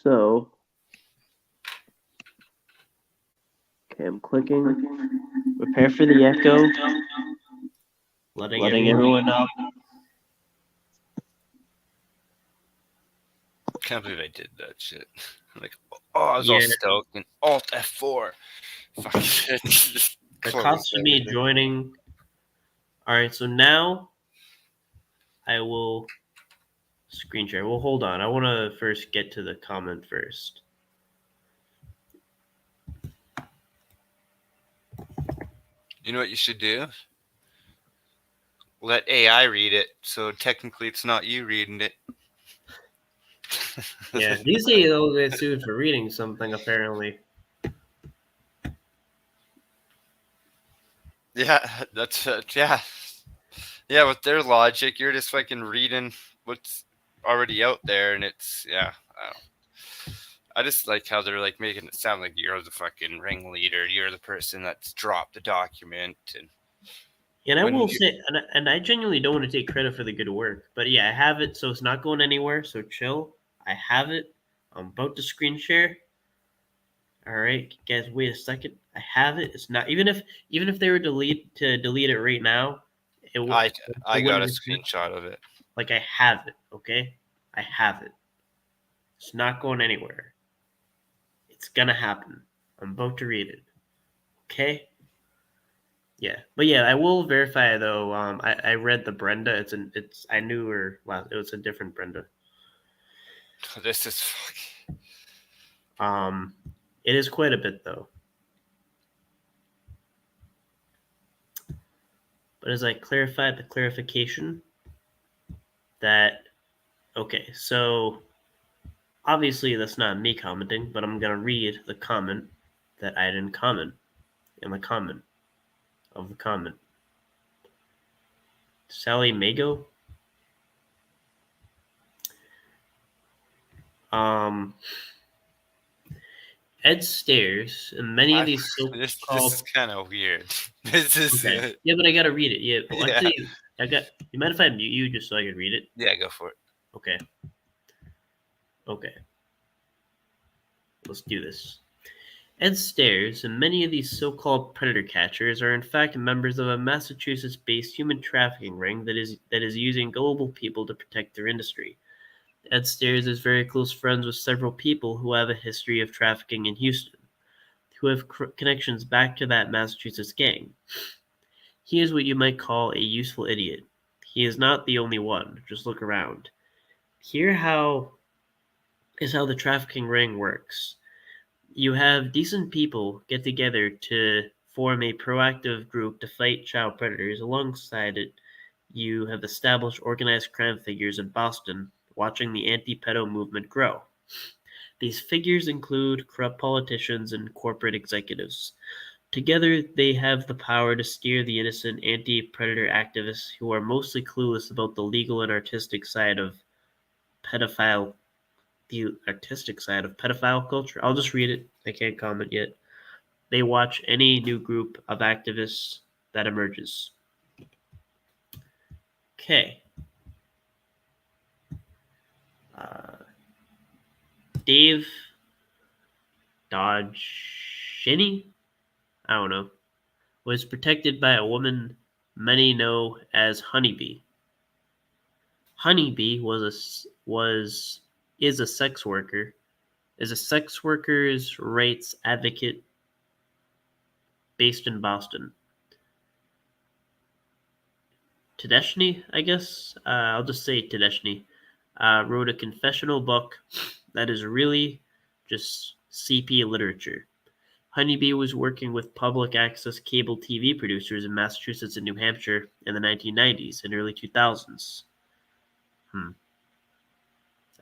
So okay, I'm clicking. Prepare for the echo. Letting everyone know. Can't believe I did that shit. Like, oh, I was all Yeah, stoked and Alt F4. Fuck shit. Just the close cost of me everything. joining. All right, so now I will screen share. Well, hold on. I want to first get to the comment first. You know what you should do? Let AI read it, so technically it's not you reading it. Yeah, these days they'll get sued for reading something. Apparently, Yeah, that's yeah. Yeah, with their logic, you're just fucking reading what's already out there, and it's yeah. I just like how they're like making it sound like you're the fucking ringleader. You're the person that's dropped the document, and and I when will you, say, and I genuinely don't want to take credit for the good work, but yeah, I have it, so it's not going anywhere. So chill. I have it. I'm about to screen share. All right, guys, wait a second. I have it. It's not even if they were delete it right now, I it I got wouldn't a reflect. screenshot of it. Like I have it. Okay, I have it. It's not going anywhere. It's gonna happen. I'm about to read it. Okay. Yeah, but yeah, I will verify though. I read the Brenda. It's I knew her last. It was a different Brenda. This is fuck. Um, it is quite a bit though. But as I clarified the clarification that okay, so obviously that's not me commenting, but I'm gonna read the comment that I didn't comment in the comment of the comment. Sally Mago. Um, Ed Stairs and many of these This is so-called kind of weird. This is okay, yeah, but I gotta read it. Yeah, well, yeah, actually, I got. You mind if I mute you just so I can read it? yeah. Go for it. Okay, okay, let's do this. Ed Stairs and many of these so-called predator catchers are in fact members of a Massachusetts-based human trafficking ring that is using gullible people to protect their industry. Ed Stairs is very close friends with several people who have a history of trafficking in Houston, who have connections back to that Massachusetts gang. He is what you might call a useful idiot. He is not the only one. Just look around. Here how the trafficking ring works. You have decent people get together to form a proactive group to fight child predators alongside it you have established organized crime figures in Boston watching the anti-pedo movement grow. These figures include corrupt politicians and corporate executives. Together, they have the power to steer the innocent anti-predator activists who are mostly clueless about the legal and artistic side of pedophile culture. I'll just read it. I can't comment yet. They watch any new group of activists that emerges. Okay. Dave Dodgini, I don't know, was protected by a woman many know as Honeybee. Honeybee is a sex worker, is a sex workers' rights advocate based in Boston. Tedeshny, I guess. I'll just say Tedeshny. Wrote a confessional book that is really just CP literature. Honeybee was working with public access cable TV producers in Massachusetts and New Hampshire in the 1990s and early 2000s,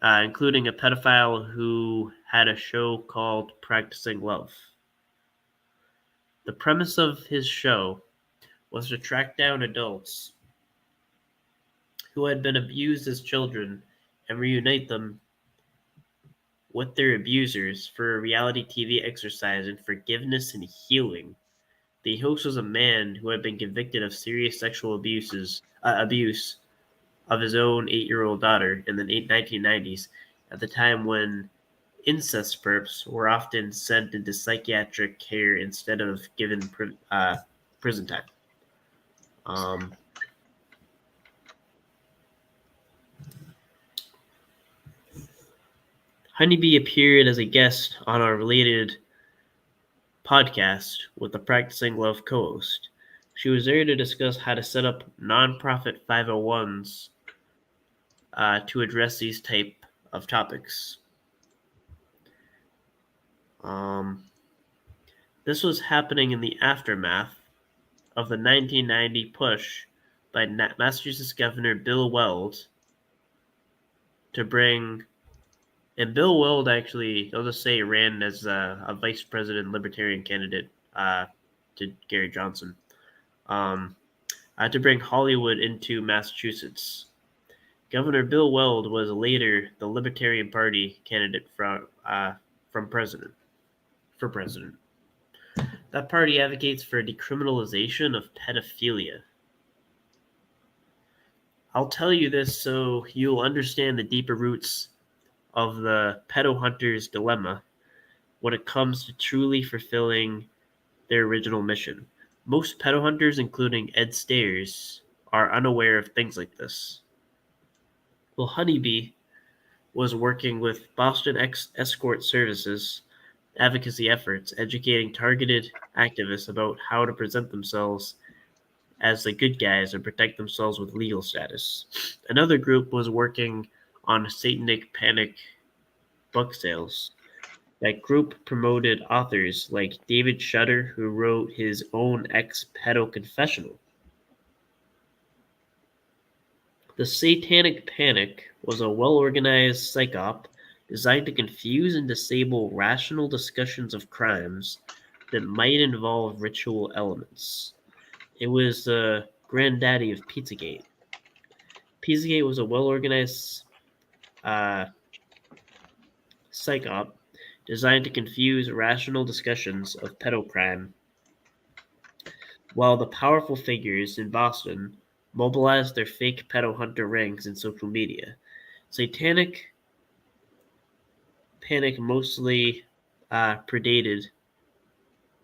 including a pedophile who had a show called Practicing Love. The premise of his show was to track down adults who had been abused as children and reunite them with their abusers for a reality TV exercise in forgiveness and healing. The host was a man who had been convicted of serious sexual abuse of his own 8-year-old daughter in the 1990s, at the time when incest perps were often sent into psychiatric care instead of given prison time. Honeybee appeared as a guest on our related podcast with the Practicing Love co-host. She was there to discuss how to set up nonprofit 501s to address these type of topics. This was happening in the aftermath of the 1990 push by Massachusetts Governor Bill Weld to bring, and Bill Weld actually, I'll just say, ran as a vice president libertarian candidate to Gary Johnson, to bring Hollywood into Massachusetts. Governor Bill Weld was later the Libertarian Party candidate for president. That party advocates for decriminalization of pedophilia. I'll tell you this so you'll understand the deeper roots of the pedo hunter's dilemma when it comes to truly fulfilling their original mission. Most pedo hunters, including Ed Stairs, are unaware of things like this. Well, Honeybee was working with Boston Escort Services advocacy efforts, educating targeted activists about how to present themselves as the good guys and protect themselves with legal status. Another group was working on Satanic Panic book sales. That group promoted authors like David Shutter, who wrote his own ex-pedo confessional. The Satanic Panic was a well-organized psyop designed to confuse and disable rational discussions of crimes that might involve ritual elements. It was the granddaddy of Pizzagate. Pizzagate was a well-organized psyop designed to confuse rational discussions of pedocrime, while the powerful figures in Boston mobilized their fake pedo hunter rings in social media. Satanic Panic mostly predated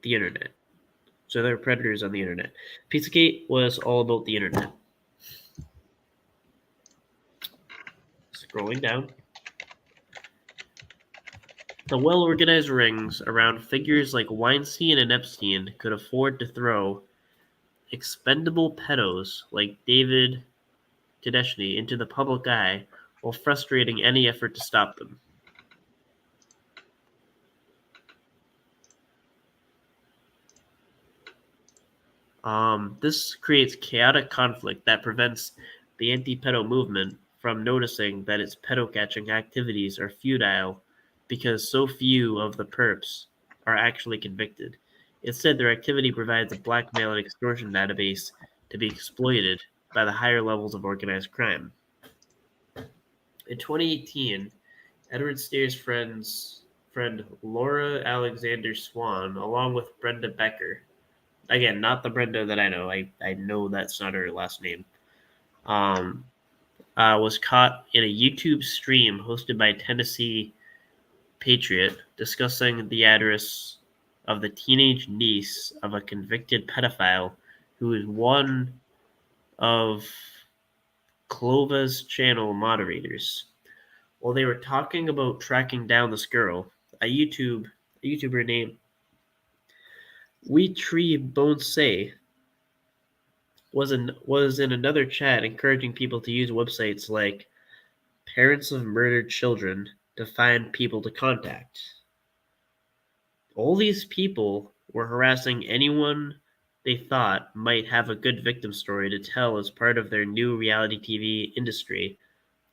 the internet. So they're predators on the internet. Pizzagate was all about the internet. Scrolling down. The well-organized rings around figures like Weinstein and Epstein could afford to throw expendable pedos like David Tedeshny into the public eye while frustrating any effort to stop them. This creates chaotic conflict that prevents the anti-pedo movement from noticing that its pedo-catching activities are futile because so few of the perps are actually convicted. Instead, their activity provides a blackmail and extortion database to be exploited by the higher levels of organized crime. In 2018, Edward Steer's friend Laura Alexander Swan, along with Brenda Becker, again, not the Brenda that I know. I know that's not her last name. Um, was caught in a YouTube stream hosted by Tennessee Patriot discussing the address of the teenage niece of a convicted pedophile who is one of Clova's channel moderators. While they were talking about tracking down this girl, a YouTuber named We Tree Bonsai was in another chat encouraging people to use websites like Parents of Murdered Children to find people to contact. All these people were harassing anyone they thought might have a good victim story to tell as part of their new reality TV industry,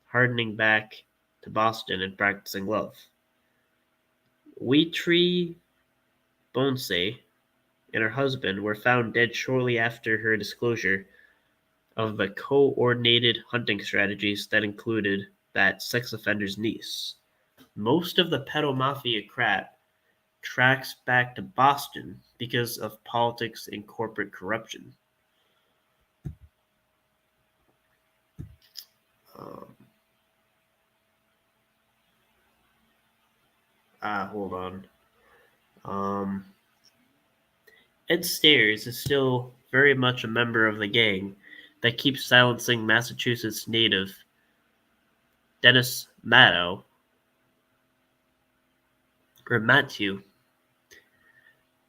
hardening back to Boston and practicing love. Wheat Tree Bonsai and her husband were found dead shortly after her disclosure of the coordinated hunting strategies that included that sex offender's niece. Most of the pedo mafia crap tracks back to Boston because of politics and corporate corruption. Um, Hold on. Ed Stairs is still very much a member of the gang that keeps silencing Massachusetts native Dennis Matthew,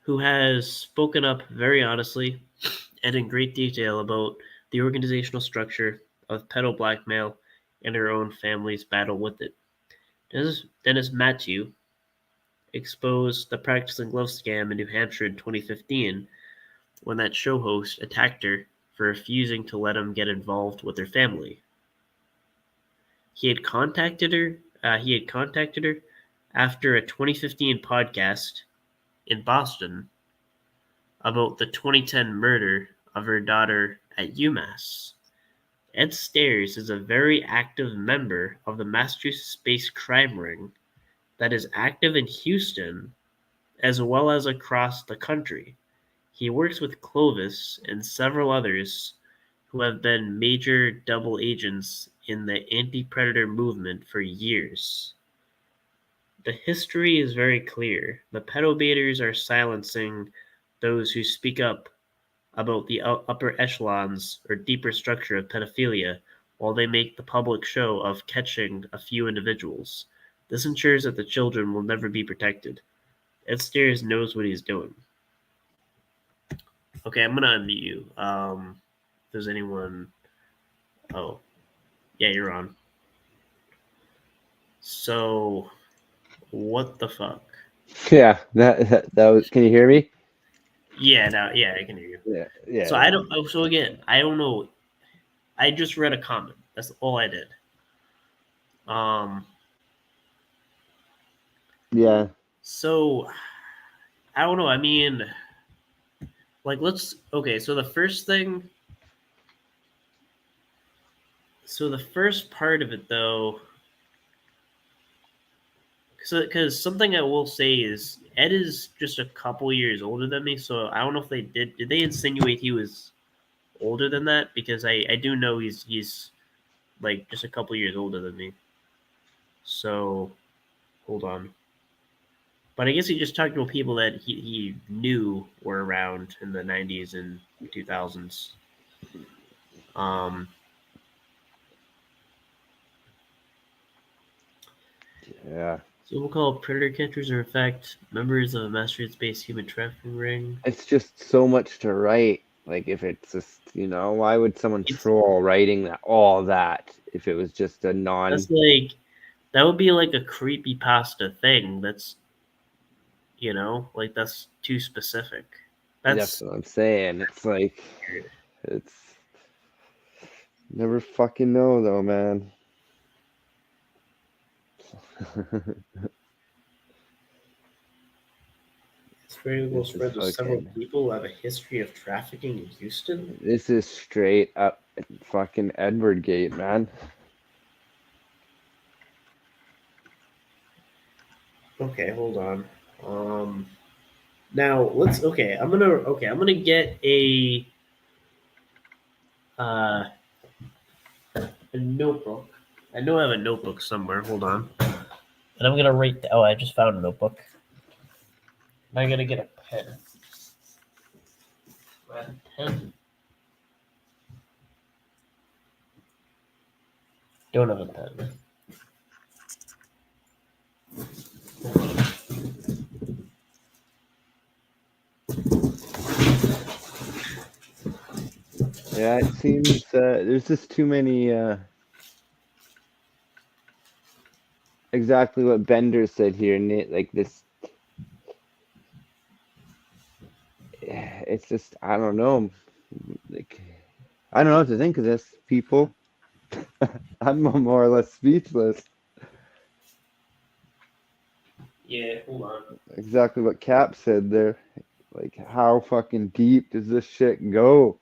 who has spoken up very honestly and in great detail about the organizational structure of pedo blackmail and her own family's battle with it. Dennis Matthew exposed the practicing glove scam in New Hampshire in 2015 when that show host attacked her for refusing to let him get involved with her family. He had contacted her after a 2015 podcast in Boston about the 2010 murder of her daughter at UMass. Ed Stairs is a very active member of the Massachusetts-based crime ring that is active in Houston as well as across the country. He works with Clovis and several others who have been major double agents in the anti-predator movement for years. The history is very clear. The pedobaiters are silencing those who speak up about the upper echelons or deeper structure of pedophilia while they make the public show of catching a few individuals. This ensures that the children will never be protected. Ed Stairs knows what he's doing. Okay, I'm gonna unmute you. If there's anyone. Oh, yeah, you're on. So, what the fuck? Yeah, that was. Can you hear me? Yeah, I can hear you. Yeah. So I don't. So again, I don't know. I just read a comment. That's all I did. Yeah. So I don't know. I mean, like, let's. Okay, so the first thing. So the first part of it, though. Because something I will say is Ed is just a couple years older than me, so I don't know if they did they insinuate he was older than that? Because I do know he's like just a couple years older than me. So hold on. But I guess he just talked about people that he knew were around in the 90s and 2000s. Yeah. So we'll call predator catchers are in fact members of a Massachusetts-based human trafficking ring. It's just so much to write. Like if it's just, why would someone troll writing all that if it was just a non? That's like that would be like a creepypasta thing. That's like that's too specific. That's what I'm saying. It's like, it's never fucking know though, man. Variable This is spreads with several fucking. people who have a history of trafficking in Houston. This is straight up fucking Edward Gate, man. Okay, hold on. Now let's. I'm gonna get a notebook. I know I have a notebook somewhere. Hold on. And I'm gonna write. Oh, I just found a notebook. And I'm gonna get a pen. Do I have a pen? Don't have a pen. Yeah, it seems there's just too many. Exactly what Bender said here, like this. It's just I don't know. Like I don't know what to think of this, people. I'm more or less speechless. Yeah, hold on. Exactly what Cap said there. Like, how fucking deep does this shit go?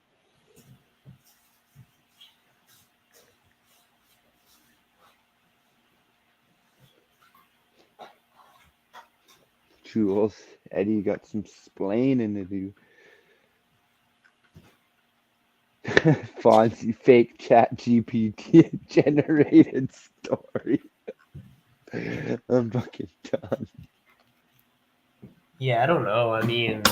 Jules, Eddie got some splaining to do. Fonzie fake chat GPT generated story. I'm fucking done. Yeah, I don't know. I mean,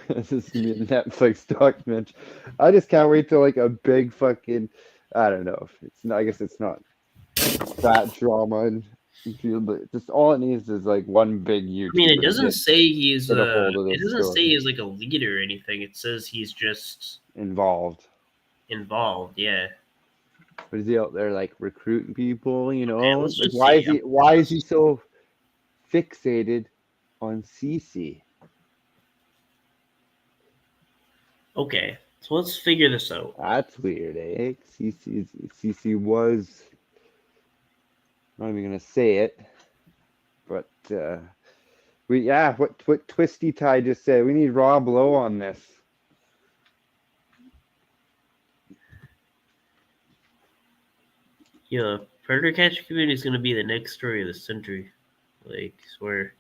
This is gonna be a Netflix documentary. I just can't wait till like a big fucking. I don't know if it's not. I guess it's not that drama and feel, but just all it needs is like one big I mean, it YouTuber doesn't say he's get a hold of it this doesn't say story. he's like a leader or anything. It says he's just Involved. involved. Yeah. But is he out there like recruiting people? You know, Okay, let's like just see. why is he so fixated on Cece? Okay, so let's figure this out. That's weird, eh? Cece was. I'm not even gonna say it, but what Twisty Tie just said. We need Rob Lowe on this. Yeah, predator catcher community is gonna be the next story of the century. Like, swear.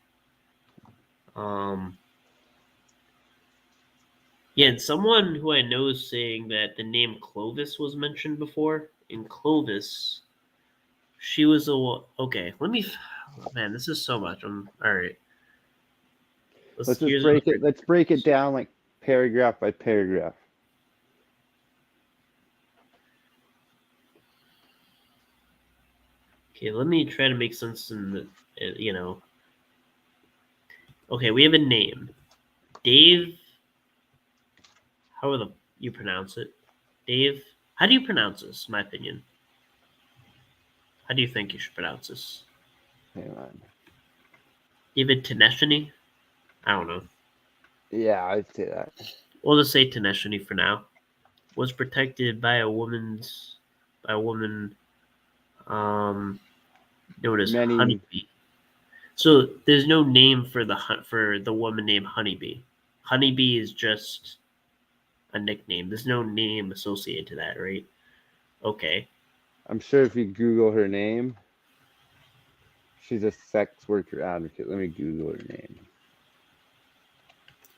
Yeah, and someone who I know is saying that the name Clovis was mentioned before. In Clovis, she was okay. Let me. Man, this is so much. All right. Let's just break it. Let's break it down like paragraph by paragraph. Okay, let me try to make sense in the. Okay, we have a name, Dave. How the you pronounce it, Dave? How do you pronounce this? In my opinion. How do you think you should pronounce this? Hang on. David Teneshini? I don't know. Yeah, I'd say that. We'll just say Teneshini for now. Was protected by a woman known as Honeybee. So there's no name for the woman named Honeybee. Honeybee is just a nickname. There's no name associated to that, right? Okay. I'm sure if you Google her name, she's a sex worker advocate. Let me Google her name.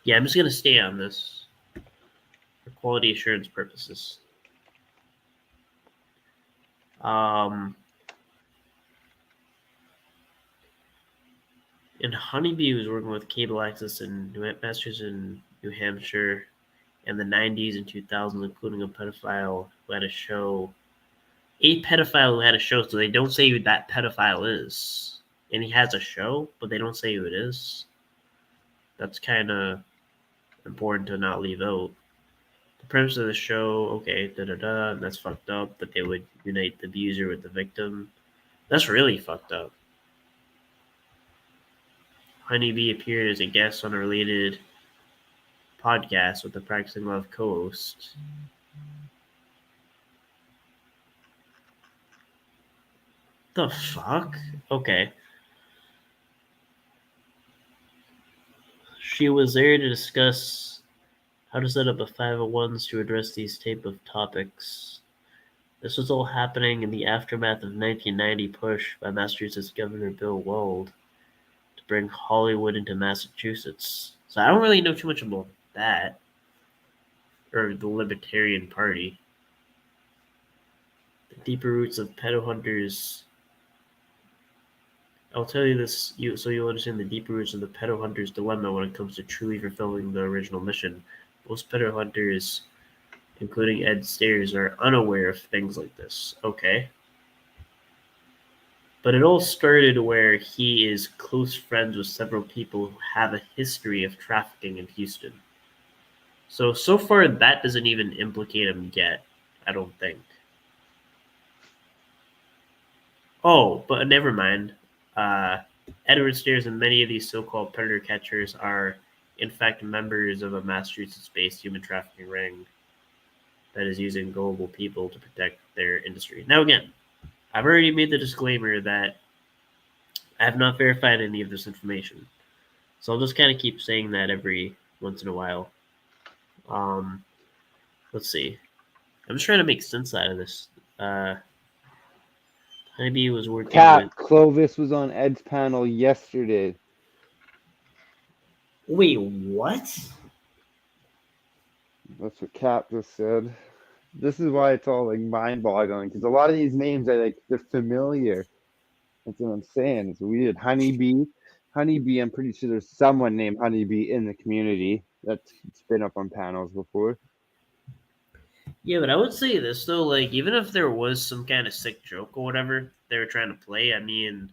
Yeah, I'm just gonna stay on this for quality assurance purposes. And Honeybee was working with cable access in New Masters in New Hampshire in the 90s and 2000s, including a pedophile who had a show. A pedophile who had a show, so they don't say who that pedophile is. And he has a show, but they don't say who it is. That's kind of important to not leave out. The premise of the show, okay, and that's fucked up, but they would unite the abuser with the victim. That's really fucked up. Honeybee appeared as a guest on a related podcast with the Practicing Love co-host. The fuck? Okay. She was there to discuss how to set up a 501s to address these type of topics. This was all happening in the aftermath of 1990 push by Massachusetts Governor Bill Weld to bring Hollywood into Massachusetts. So I don't really know too much about that, or the Libertarian Party. The deeper roots of pedo hunters. I'll tell you this so you'll understand the deeper roots of the pedo hunter's dilemma when it comes to truly fulfilling the original mission. Most pedo hunters, including Ed Stairs, are unaware of things like this. Okay. But it all started where he is close friends with several people who have a history of trafficking in Houston. So far, that doesn't even implicate him yet, I don't think. Oh, but never mind. Edward Stairs and many of these so-called predator catchers are, in fact, members of a Massachusetts-based human trafficking ring that is using gullible people to protect their industry. Now, again, I've already made the disclaimer that I have not verified any of this information. So I'll just kind of keep saying that every once in a while. Let's see. I'm just trying to make sense out of this. Honeybee was working with. Clovis was on Ed's panel yesterday. Wait, what? That's what Cap just said. This is why it's all like mind-boggling, because a lot of these names are like they're familiar. That's what I'm saying. It's weird. Honeybee. I'm pretty sure there's someone named Honeybee in the community that's been up on panels before. Yeah, but I would say this though, like even if there was some kind of sick joke or whatever they were trying to play, I mean,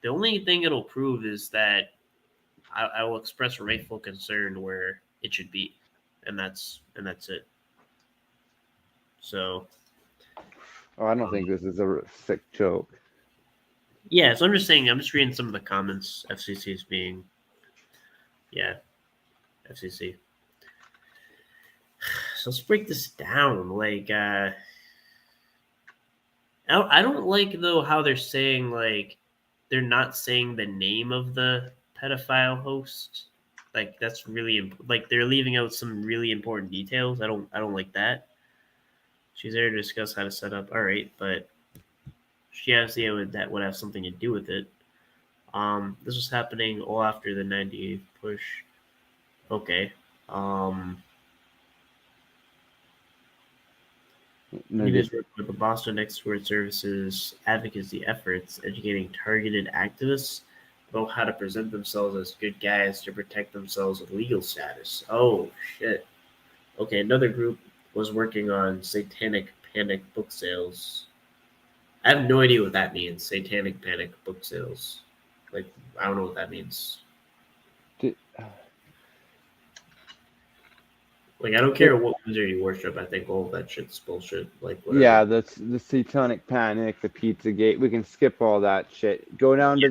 the only thing it'll prove is that I will express rightful concern where it should be, and that's it. So. Oh, I don't think this is a sick joke. Yeah, so I'm just saying, I'm just reading some of the comments FCC is being. Yeah, FCC. So let's break this down. Like, I don't like, though, how they're saying, like, they're not saying the name of the pedophile host. Like, that's really, like, they're leaving out some really important details. I don't like that. She's there to discuss how to set up. All right, but she obviously that would have something to do with it. This was happening all after the 98 push. Okay. News work with the Boston Export Services advocacy efforts, educating targeted activists about how to present themselves as good guys to protect themselves with legal status. Oh, shit. Okay, another group was working on satanic panic book sales. I have no idea what that means, satanic panic book sales. Like, I don't know what that means. Like, I don't care what wizard you worship. I think all of that shit's bullshit. Like, whatever. Yeah, that's the Satanic Panic, the Pizzagate. We can skip all that shit. Go down to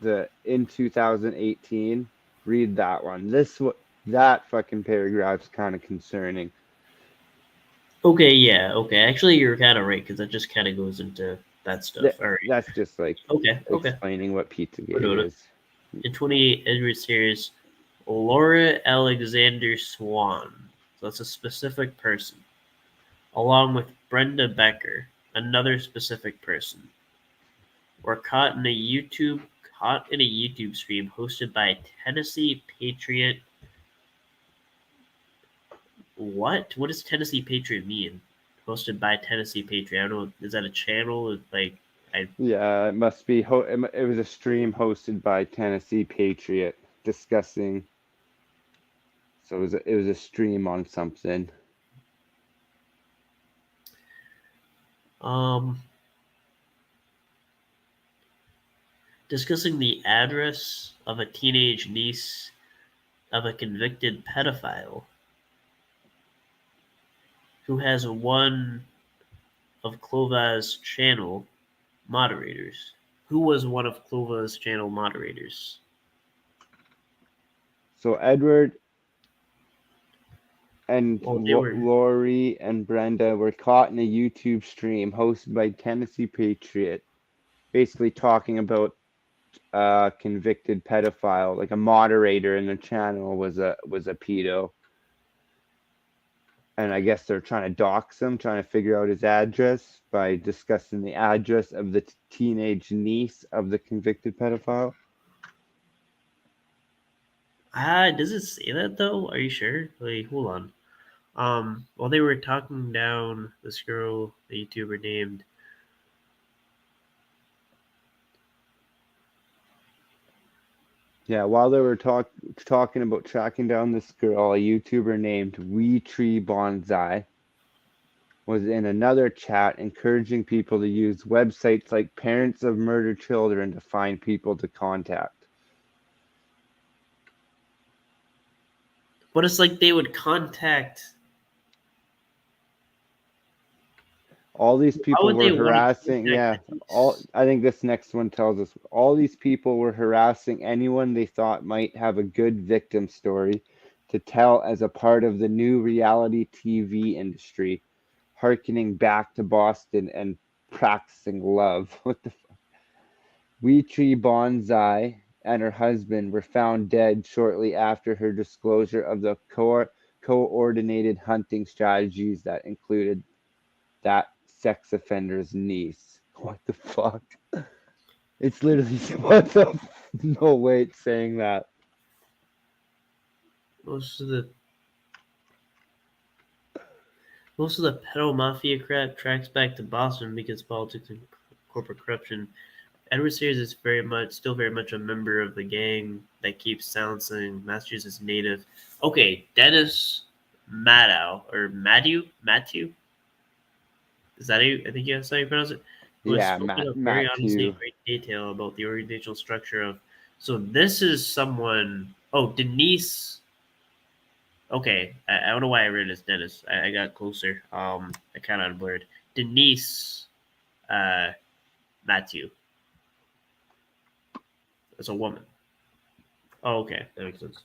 the in 2018. Read that one. That fucking paragraph's kind of concerning. Okay, yeah, okay. Actually, you're kind of right because that just kind of goes into that stuff. All right. That's just like explaining what Pizzagate is. In 28, Edward Series, Laura Alexander Swan. So that's a specific person. Along with Brenda Becker, another specific person. Were caught in a YouTube stream hosted by Tennessee Patriot. What? What does Tennessee Patriot mean? Hosted by Tennessee Patriot. I don't know. Is that a channel? Yeah, it must be. It was a stream hosted by Tennessee Patriot discussing. So it was a stream on something. Discussing the address of a teenage niece of a convicted pedophile who has one of Clova's channel moderators. Who was one of Clova's channel moderators? So Edward and Well, they were. Lori and Brenda were caught in a YouTube stream hosted by Tennessee Patriot, basically talking about a convicted pedophile. Like a moderator in the channel was a pedo. And I guess they're trying to dox him, trying to figure out his address by discussing the address of the teenage niece of the convicted pedophile. Does it say that though? Are you sure? Like, hold on. While they were talking down this girl, the YouTuber named. Yeah, while they were talking about tracking down this girl, a YouTuber named We Tree Bonsai was in another chat encouraging people to use websites like Parents of Murdered Children to find people to contact. But it's like they would contact. All these Why people would were they want to harassing, contact I think this next one tells us all these people were harassing anyone they thought might have a good victim story to tell as a part of the new reality TV industry, hearkening back to Boston and practicing love. What the fuck? Wee Tree Bonsai and her husband were found dead shortly after her disclosure of the coordinated hunting strategies that included that sex offender's niece. What the fuck? It's literally what the no way it's saying that. most of the Most of the pedo mafia crap tracks back to Boston because politics and corporate corruption. Edward Sears is still very much a member of the gang that keeps silencing Massachusetts native. Okay, Dennis Matthew. Is that how I think that's how you pronounce it? Who has Yeah, spoken up very honestly in Matthew. great detail about the organizational structure of. So this is someone. Oh, Denise. Okay, I don't know why I read it as Dennis. I got closer. I kind of blurred. Denise, uh, Matthew. It's a woman. Oh, okay, that makes sense.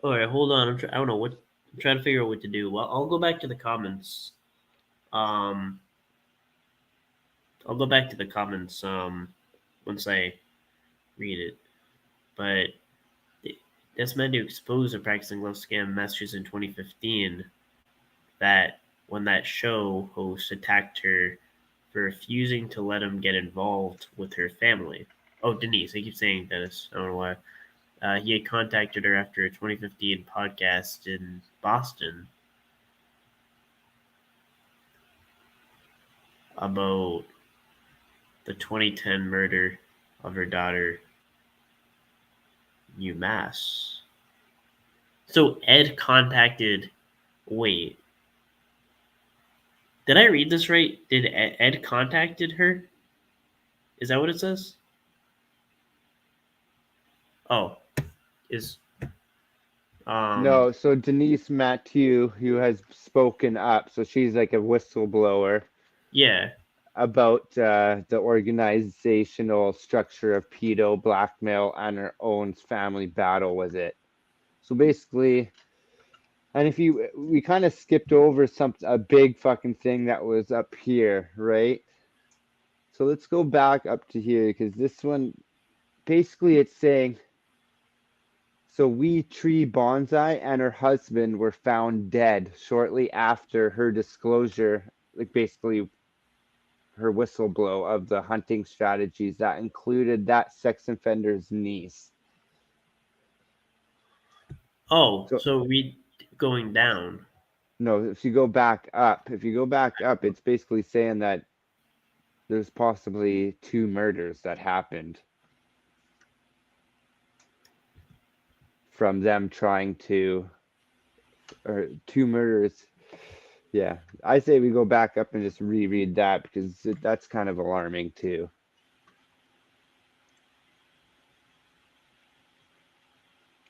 All right, hold on. I don't know what. I'm trying to figure out what to do. Well, I'll go back to the comments. Um, I'll go back to the comments. Once I read it. But this man to expose a practicing love scam in Massachusetts in 2015. That when that show host attacked her for refusing to let him get involved with her family. Oh, Denise. I keep saying Dennis. I don't know why. He had contacted her after a 2015 podcast in Boston about the 2010 murder of her daughter, UMass. So Ed contacted. Wait, did I read this right? Did Ed contacted her? Is that what it says? Oh, is No, so Denise Matthew, who has spoken up, so she's like a whistleblower yeah. about the organizational structure of pedo blackmail and her own family battle with it. So basically, and if we kind of skipped over a big fucking thing that was up here, right? So let's go back up to here because this one, basically, it's saying. So Wee Tree Bonsai and her husband were found dead shortly after her disclosure, like basically her whistleblow of the hunting strategies that included that sex offender's niece. Oh, So so we going down. no, if you go back up, it's basically saying that there's possibly two murders that happened from them trying to, or two murders. Yeah, I say we go back up and just reread that because that's kind of alarming too.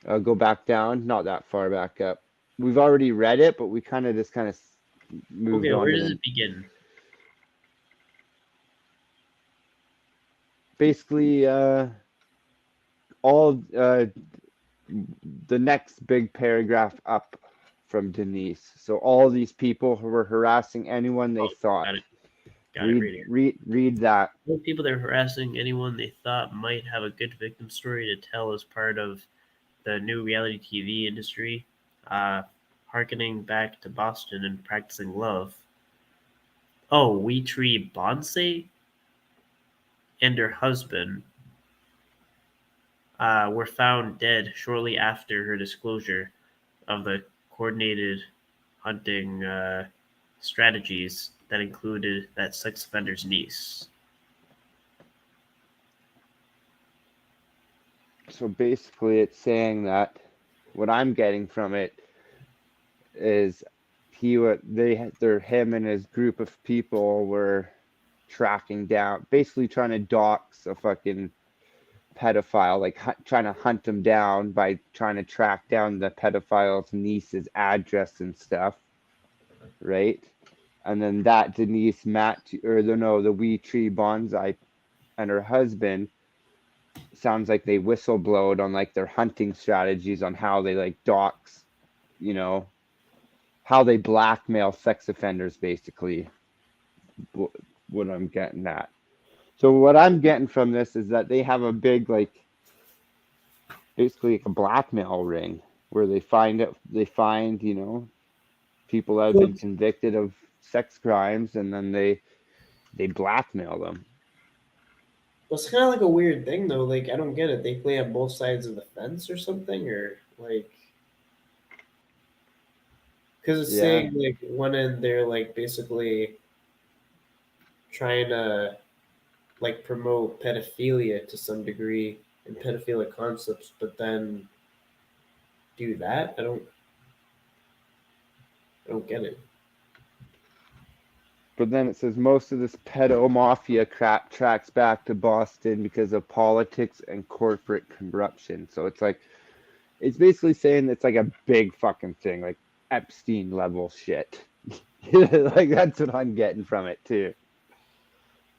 Go back down, not that far back up. We've already read it, but we kind of moved Okay, on where to does the it begin? basically all the next big paragraph up from Denise. So all these people who were harassing anyone they Oh, thought. got it. Got it right here. Read that. All people that are harassing anyone they thought might have a good victim story to tell as part of the new reality TV industry, harkening back to Boston and practicing love. Oh, Wee Tree Bonsai and her husband were found dead shortly after her disclosure of the coordinated hunting strategies that included that sex offender's niece. So basically, it's saying that what I'm getting from it is him and his group of people were tracking down, basically trying to dox a fucking pedophile, like trying to hunt him down by trying to track down the pedophile's niece's address and stuff, right? And then that Denise the Wee Tree Bonsai and her husband sounds like they whistleblowed on like their hunting strategies on how they like dox, you know, how they blackmail sex offenders, basically. What I'm getting at. So what I'm getting from this is that they have a big like basically like a blackmail ring where they find, people that have Well, been convicted of sex crimes and then they blackmail them. it's kind of like a weird thing, though. Like, I don't get it. They play on both sides of the fence or something, or like, because it's Yeah. saying like one end they're like basically trying to like promote pedophilia to some degree and pedophilic concepts, but then do that. I don't get it. But then it says most of this pedo mafia crap tracks back to Boston because of politics and corporate corruption. So it's basically saying it's like a big fucking thing, like Epstein level shit. Like that's what I'm getting from it too.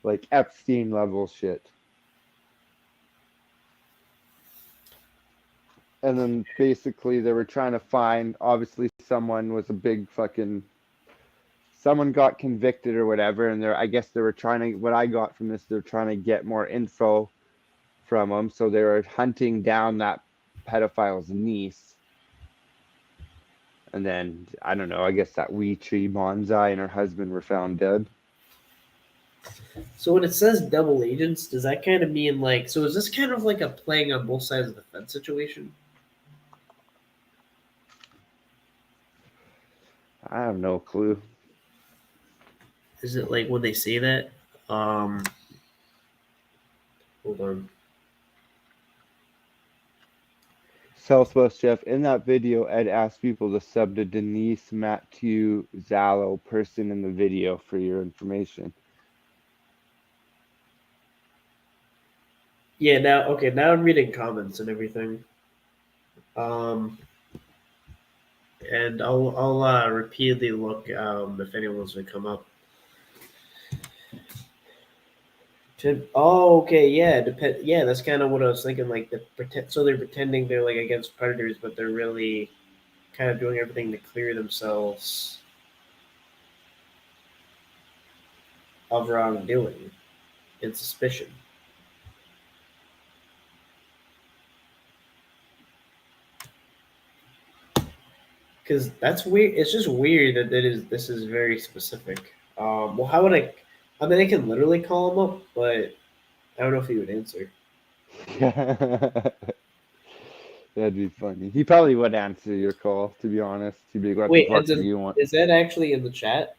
Like Epstein level shit. And then basically they were trying to find, obviously someone got convicted or whatever, and I guess they were trying to, what I got from this, they're trying to get more info from them, so they were hunting down that pedophile's niece. And then I don't know, I guess that Wee Tree Bonsai and her husband were found dead. So when it says double agents, does that kind of mean like? So is this kind of like a playing on both sides of the fence situation? I have no clue. Is it like when they say that? Um, Hold on. Southwest Jeff, in that video, Ed asked people to sub to Denise Matthew Zallo, person in the video, for your information. Yeah. Now, okay. Now I'm reading comments and everything. Um, and I'll repeatedly look if anyone's gonna come up. Oh, okay, yeah, yeah, that's kind of what I was thinking. Like so they're pretending they're like against predators, but they're really kind of doing everything to clear themselves of wrongdoing and suspicion. Because that's weird. It's just weird that this is very specific. Well, how would I? I mean, I can literally call him up, but I don't know if he would answer. Yeah. That'd be funny. He probably would answer your call, to be honest. He'd be like, what the Wait, fuck do you want? is that actually in the chat?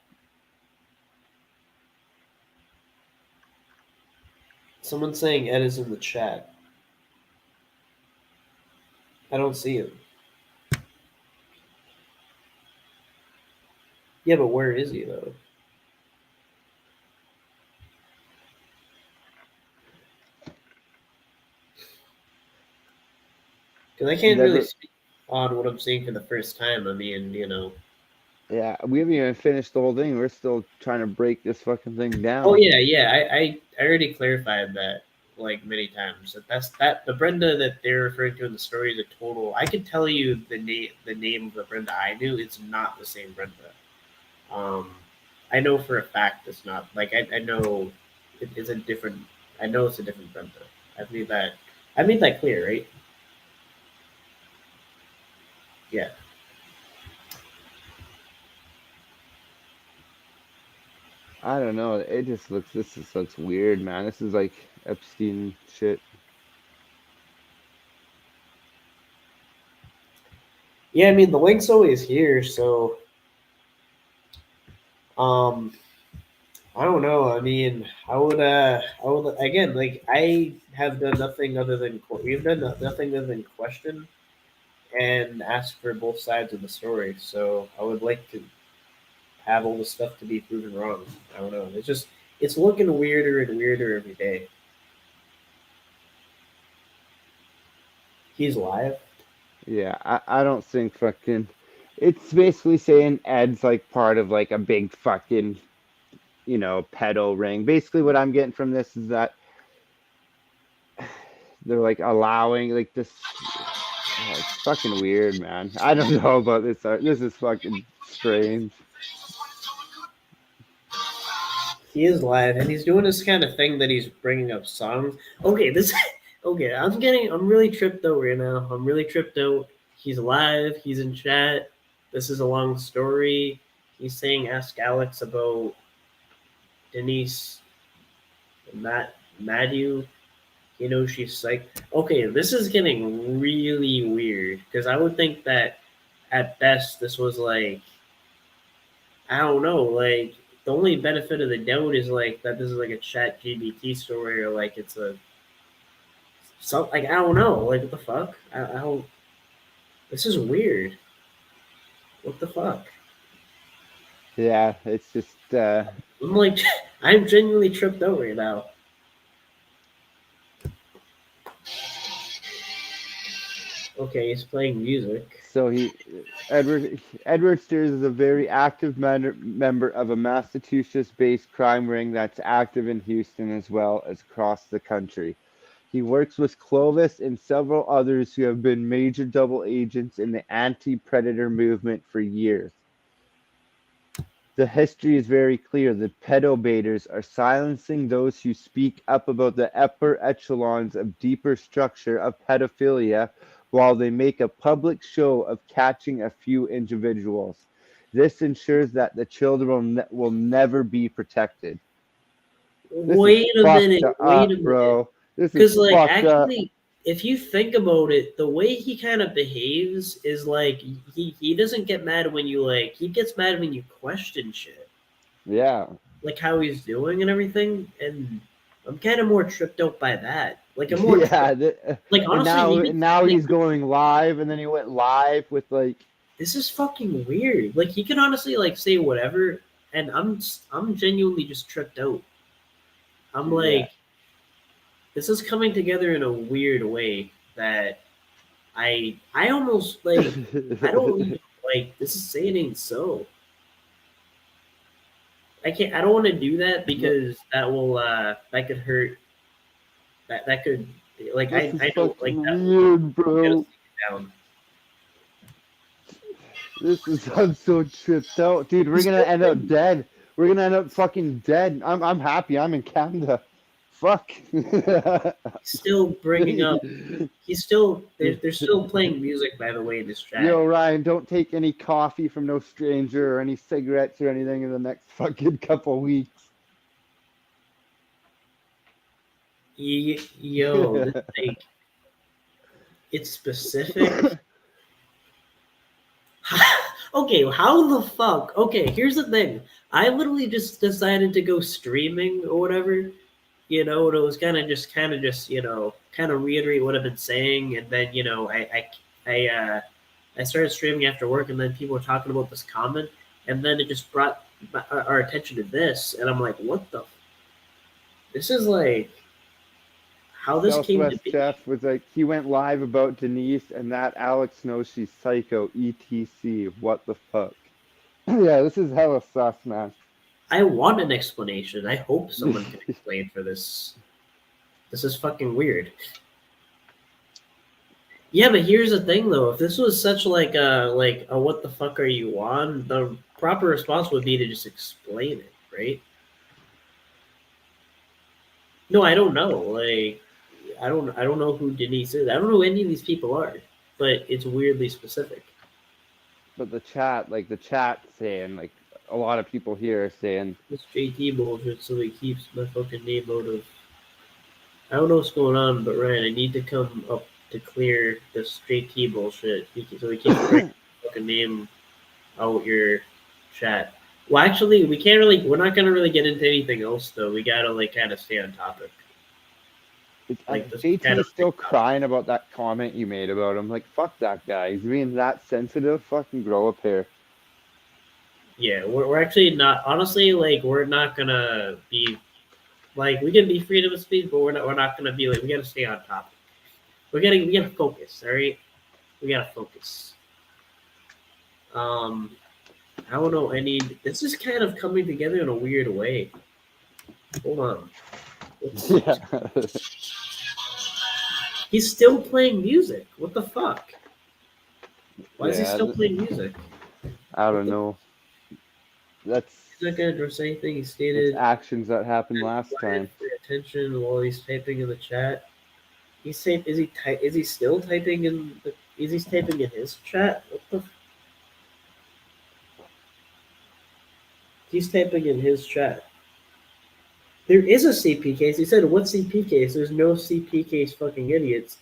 Someone's saying Ed is in the chat. I don't see him. Yeah, but where is he though? Because I can't really never. speak on what I'm seeing for the first time. I mean, Yeah, we haven't even finished the whole thing. We're still trying to break this fucking thing Oh down. yeah. I already clarified that like many times. That the Brenda that they're referring to in the story is a total. I can tell you the name of the Brenda I knew. It's not the same Brenda. Um, I know for a fact it's not. Like I know it's a different. I know it's a different Brenda. I made that. I made that clear, right? Yeah. I don't know. It just looks. This just looks weird, man. This is like Epstein shit. Yeah, I mean the link's always here, so um I don't know. I mean, I would again, like I have done nothing other than we've done nothing other than question and ask for both sides of the story. So I would like to have all the stuff to be proven wrong. I don't know. It's looking weirder and weirder every day. He's live. Yeah, I don't think fucking. It's basically saying Ed's like part of like a big fucking, pedo ring. Basically, what I'm getting from this is that they're like allowing like this. It's fucking weird, man. I don't know about this art. This is fucking strange. He is live, and he's doing this kind of thing that he's bringing up songs. Okay, this. Okay, I'm really tripped out right now. I'm really tripped out. He's live. He's in chat. This is a long story. He's saying, "Ask Alex about Denise, Madu. She's like, okay, this is getting really weird because I would think that at best this was like, I don't know, like the only benefit of the doubt is like that this is like a chat GBT story or like it's a some like I don't know, like what the fuck? I don't. This is weird. What the fuck? Yeah, it's just I'm like, I'm genuinely tripped out right now. Okay, he's playing music. so Edward Steers is a very active member of a Massachusetts-based crime ring that's active in Houston as well as across the country. He works with Clovis and several others who have been major double agents in the anti-predator movement for years. The history is very clear. The pedobaters are silencing those who speak up about the upper echelons of deeper structure of pedophilia while they make a public show of catching a few individuals. This ensures that the children will never be protected. This is Wait a fucked minute. Wait a up, minute. bro. This is Because, like, fucked up. actually, if you think about it, the way he kind of behaves is like he doesn't get mad when you like he gets mad when you question shit, Yeah. like how he's doing and everything. And I'm kind of more tripped out by that. Like I'm more Yeah, like and honestly, now maybe now like he's going live, and then he went live with like, this is fucking weird. Like he can honestly like say whatever, and I'm genuinely just tripped out. I'm yeah. like, this is coming together in a weird way that I almost like I don't even like this is saying ain't so. I don't want to do that because that could hurt that could like This is I know like fucking that will weird, get us bro. down. This is I'm so tripped out, dude. We're He's gonna still end up playing, dead. We're gonna end up fucking dead. I'm happy. I'm in Canada. Fuck. still bringing up he's still they're still playing music by the way in this chat. Yo, Ryan, don't take any coffee from no stranger or any cigarettes or anything in the next fucking couple weeks. Yo, this like it's specific. Okay, how the fuck? Okay, here's the thing. I literally just decided to go streaming or whatever, and it was kind of just, kind of reiterate what I've been saying, and then, I started streaming after work, and then people were talking about this comment, and then it just brought our attention to this, and I'm like, what the? This is like, how this came to Southwest be. Jeff was like, he went live about Denise, and that Alex knows she's psycho. ETC. What the fuck? Yeah, this is hella sus, man. I want an explanation. I hope someone can explain for this. This is fucking weird. Yeah, but here's the thing though. If this was such like a what the fuck are you on, the proper response would be to just explain it, right? No, I don't know. Like I don't know who Denise is. I don't know who any of these people are, but it's weirdly specific. But the chat saying, like, a lot of people here are saying, This JT bullshit, so he keeps my fucking name out of. I don't know what's going on, but Ryan, I need to come up to clear this JT bullshit. So he keeps trying to fucking name out your chat. Well, actually, we can't really. We're not gonna really get into anything else, though. We gotta like kind of stay on topic. Like this JT kind is of still crying about that comment you made about him. Like, fuck that guy. He's being that sensitive. Fucking grow up here. Yeah, we're actually not. Honestly, like we're not gonna be like we can be freedom of speech, but we're not gonna be like we gotta stay on topic. We gotta focus. All right, we gotta focus. I don't know any. This is kind of coming together in a weird way. Hold on. Yeah. He's still playing music. What the fuck? Why is he Yeah, still playing music? I don't know. That's He's not going to address anything. He that's stated actions that happened last time. for attention while he's typing in the chat. He's saying, is he still typing in the? Is he typing in his chat? What the? He's typing in his chat. There is a CP case. He said, "What CP case?" There's no CP case, fucking idiots.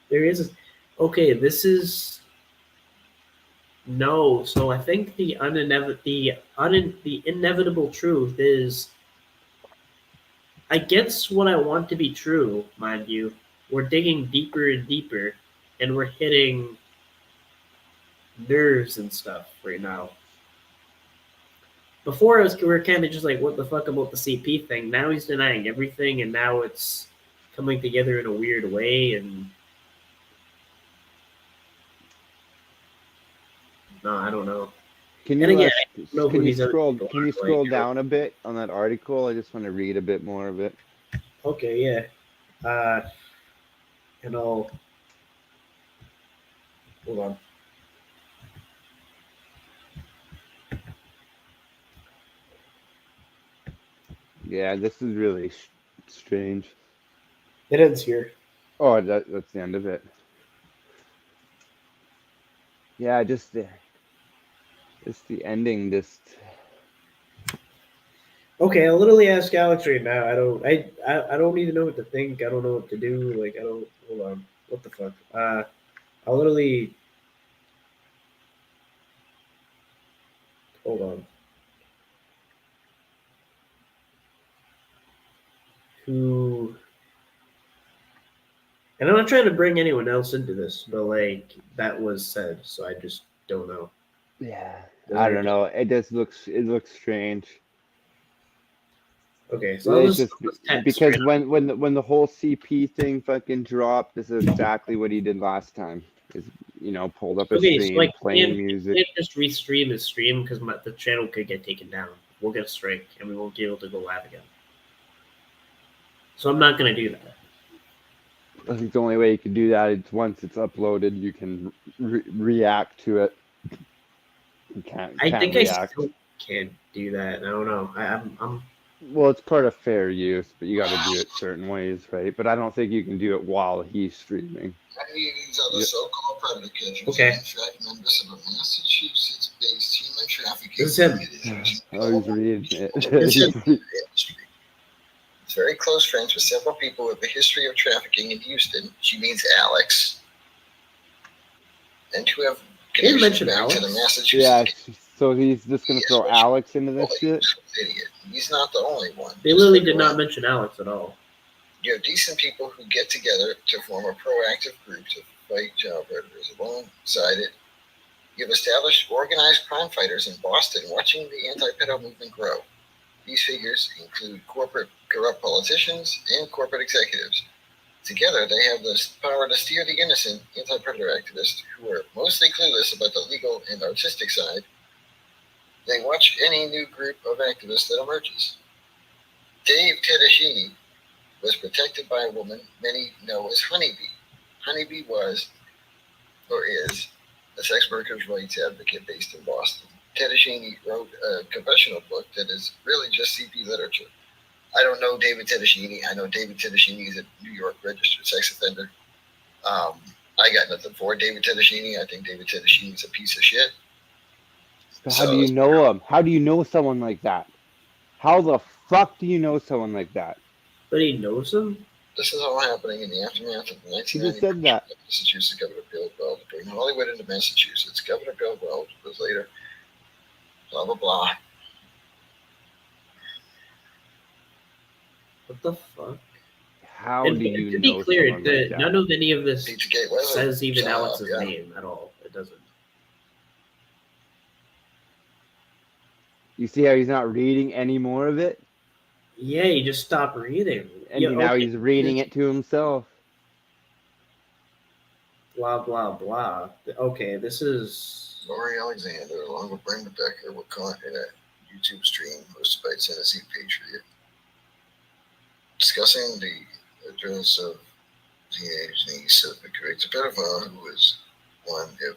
There is. Okay, this is. No, so I think the inevitable truth is against what I want to be true, mind you. We're digging deeper and deeper, and we're hitting nerves and stuff right now. Before we were kind of just like, what the fuck about the CP thing? Now he's denying everything, and now it's coming together in a weird way, and no, I don't know. Can And you again, I don't know who can you these other scroll people can are, you like, scroll down a bit on that article? I just want to read a bit more of it. Okay, yeah. And I'll hold on. Yeah, this is really strange. It ends here. Oh, that's the end of it. Yeah, just the ending. Just Okay, I'll literally ask Alex right now. I don't even know what to think. I don't know what to do. Like I don't hold on. What the fuck? I'll literally hold on. Who and I'm not trying to bring anyone else into this, but like that was said, so I just don't know. yeah, Doesn't I it don't know. It looks strange. Okay, so I'll It's just just text because straight up. when the whole CP thing fucking dropped, this is exactly what he did last time. Is pulled up a Okay, so stream, I playing can't, music. can't just restream his stream because the channel could get taken down. We'll get a strike and we won't be able to go live again. So I'm not gonna do that. I think the only way you can do that is once it's uploaded, you can react to it. You can't I think react. I still can't do that. I don't know. I'm Well, it's part of fair use, but you got to do it certain ways, right? But I don't think you can do it while he's streaming. Many of these other so-called predator catchers Okay. are in fact members of a Massachusetts-based human trafficking This is him. Oh, he's reading it. industry. He's very close friends with several people with a history of trafficking in Houston. She means Alex, and who have Didn't connections mention back to the Alex. Massachusetts. Yeah, so he's just gonna throw Alex into this shit. Idiot. He's not the only one. They literally did not mention Alex at all. You have decent people who get together to form a proactive group to fight child predators. Alongside it, you have established organized crime fighters in Boston watching the anti-pedo movement grow. These figures include corrupt politicians and corporate executives. Together, they have the power to steer the innocent anti-predator activists who are mostly clueless about the legal and artistic side. They watch any new group of activists that emerges. Dave Tedeschini was protected by a woman many know as Honeybee. Honeybee was, or is, a sex workers' rights advocate based in Boston. Tedeschini wrote a confessional book that is really just CP literature. I don't know David Tedeschini. I know David Tedeschini is a New York registered sex offender. I got nothing for David Tedeschini. I think David Tedeschini is a piece of shit. But how do you know him? How do you know someone like that? How the fuck do you know someone like that? But he knows him? This is all happening in the aftermath of the He just said that. Massachusetts Governor Bill Weld to bring Hollywood into Massachusetts. Governor Bill Weld was later, blah, blah, blah. What the fuck? How And do you to know be clear, someone like that? none of any of this Pizzagate Weather. says even Shut Alex's up, yeah. name at all. It doesn't. You see how he's not reading any more of it? Yeah, you just stop reading. And Yeah, now okay. he's reading it to himself. Blah, blah, blah. Okay, this is... Lori Alexander, along with Brenda Becker, were caught in a YouTube stream hosted by Tennessee Patriot, discussing the address of teenage niece of the convicted pedophile who was one. If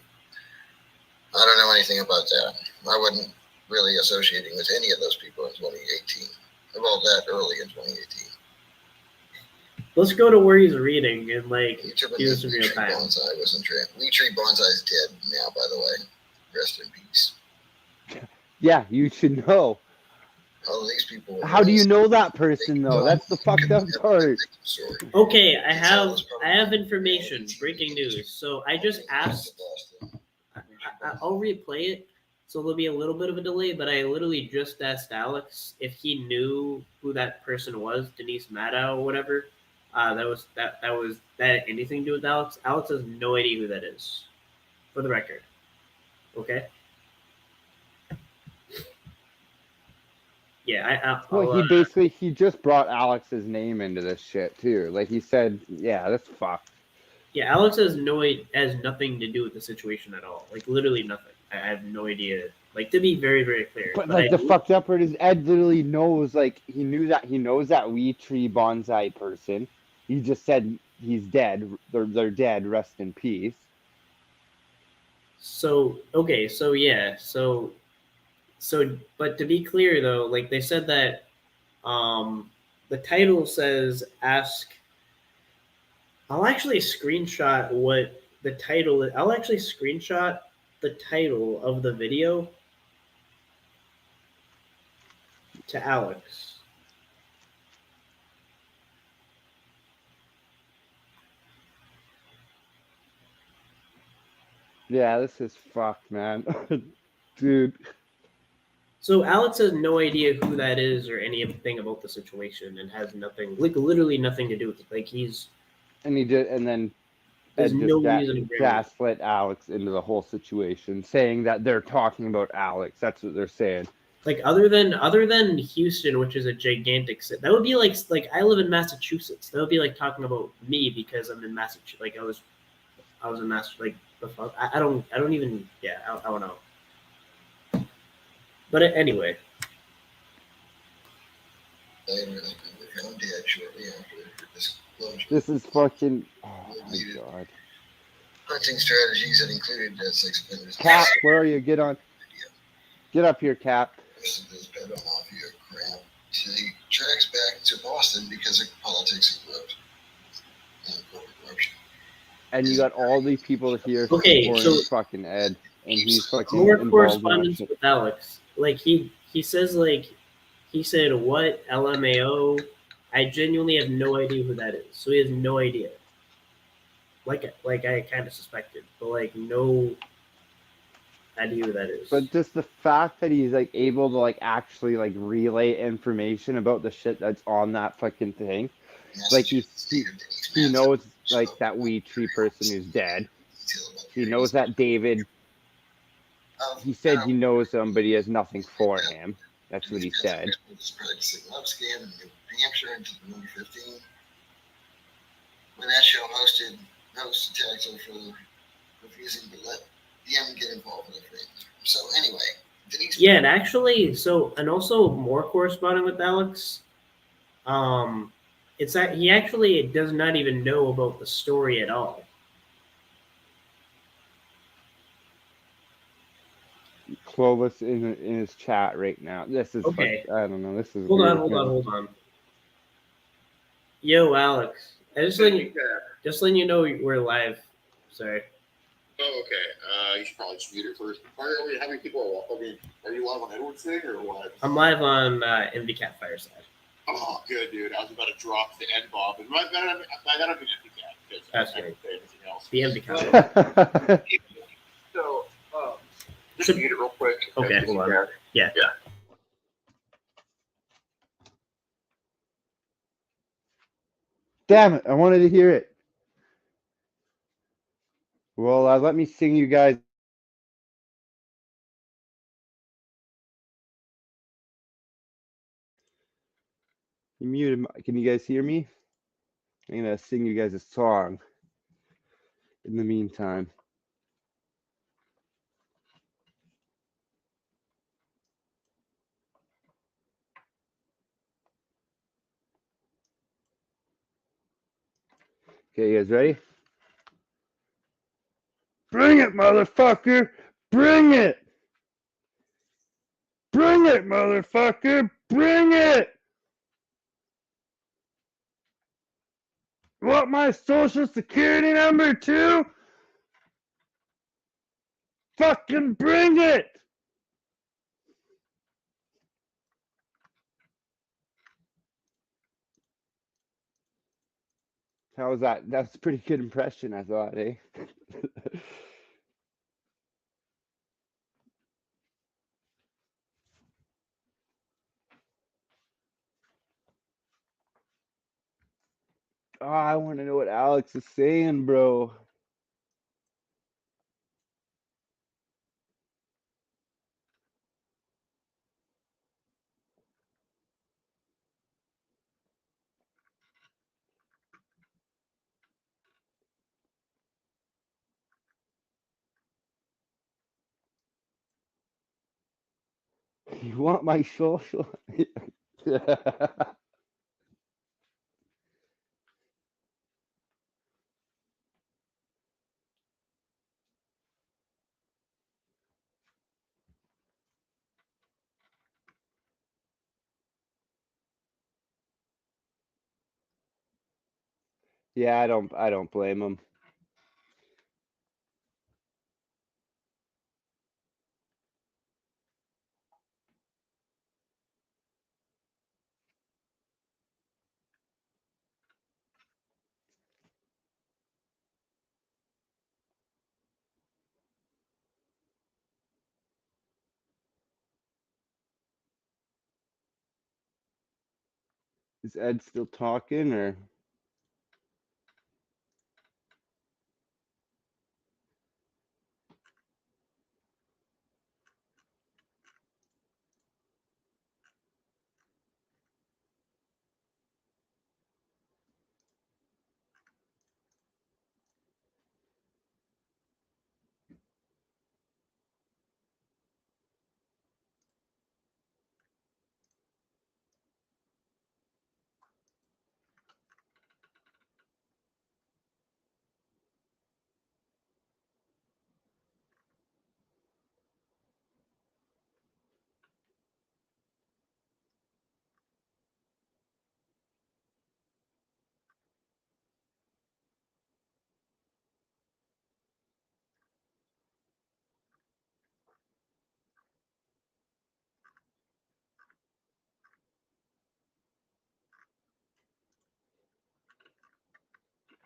I don't know anything about that, I wasn't really associating with any of those people in 2018. Well, that early in 2018. Let's go to where he's reading and, like, YouTuber give us some named real Tree time. Bonsai wasn't trans. Lee Tree Bonsai is dead now, by the way. Rest in peace. Yeah, you should know. All of these people. How do you know that person though? That's the fucked up part. Okay, I have information. Breaking news. So I just asked. I'll replay it. So there'll be a little bit of a delay, but I literally just asked Alex if he knew who that person was, Denise Maddow or whatever. That anything to do with Alex? Alex has no idea who that is, for the record. Okay. Yeah, Well, he just brought Alex's name into this shit too. Like he said, yeah, that's fucked. Yeah, Alex has nothing to do with the situation at all. Like literally nothing. I have no idea. Like to be very, very clear. But like the fucked up part is Ed literally knows. Like he knows that Wee Tree Bonsai person. He just said he's dead. They're dead. Rest in peace. So okay, so yeah, so but to be clear though, like they said that the title says ask. I'll actually screenshot what the title is. I'll actually screenshot the title of the video to Alex. Yeah, this is fucked, man. Dude. So Alex has no idea who that is or anything about the situation and has nothing, like literally nothing to do with it. Like he's... And he did, and then There's Ed no just reason to gaslit Alex into the whole situation, saying that they're talking about Alex. That's what they're saying. Like other than Houston, which is a gigantic city, that would be like I live in Massachusetts. That would be like talking about me because I'm in Massachusetts. Like I was in Massachusetts. Like the fuck, I don't even. Yeah, I don't know. But anyway. This is fucking. Oh my god. Hunting strategies that included sex offenders. Cap, where are you? Get on. Get up here, Cap. This pedomafia crap. He tracks back to Boston because of politics and corruption. And you got all these people here supporting fucking Ed, and he's fucking more involved correspondence in with Alex. Like he says, like he said, what LMAO? I genuinely have no idea who that is. So he has no idea. Like I kind of suspected, but like no idea who that is. But just the fact that he's like able to like actually like relay information about the shit that's on that fucking thing, like he knows like that Wee Tree person who's dead. He knows that David. He said he knows him, but he has nothing for him. That's what he said. when that show hosted attacks for refusing to let them get involved in the frame. So anyway, Denise. Yeah, and actually, and also more corresponding with Alex. It's that he actually does not even know about the story at all. Clovis in his chat right now. This is Okay. I don't know. This is Hold weird. Hold on. Yo, Alex. Just letting you know we're live. Sorry. Oh, okay. You should probably just mute it first. How many people are? I mean, are you live on Edward's thing or what? I'm live on MVCat Fireside. Oh, good, dude. I was about to drop the N Bob, and I gotta be MVCat because I don't say anything else. The MVCat. So, just mute it real quick. Okay, hold on. Yeah. Damn it! I wanted to hear it. Well, let me sing you guys. You muted. Can you guys hear me? I'm gonna sing you guys a song. In the meantime. Okay, you guys ready? Bring it, motherfucker! Bring it! Bring it, motherfucker! Bring it! Want my social security number too? Fucking bring it! How was that? That's a pretty good impression, I thought, eh? Oh, I want to know what Alex is saying, bro. You want my social? Yeah, I don't blame him. Is Ed still talking or?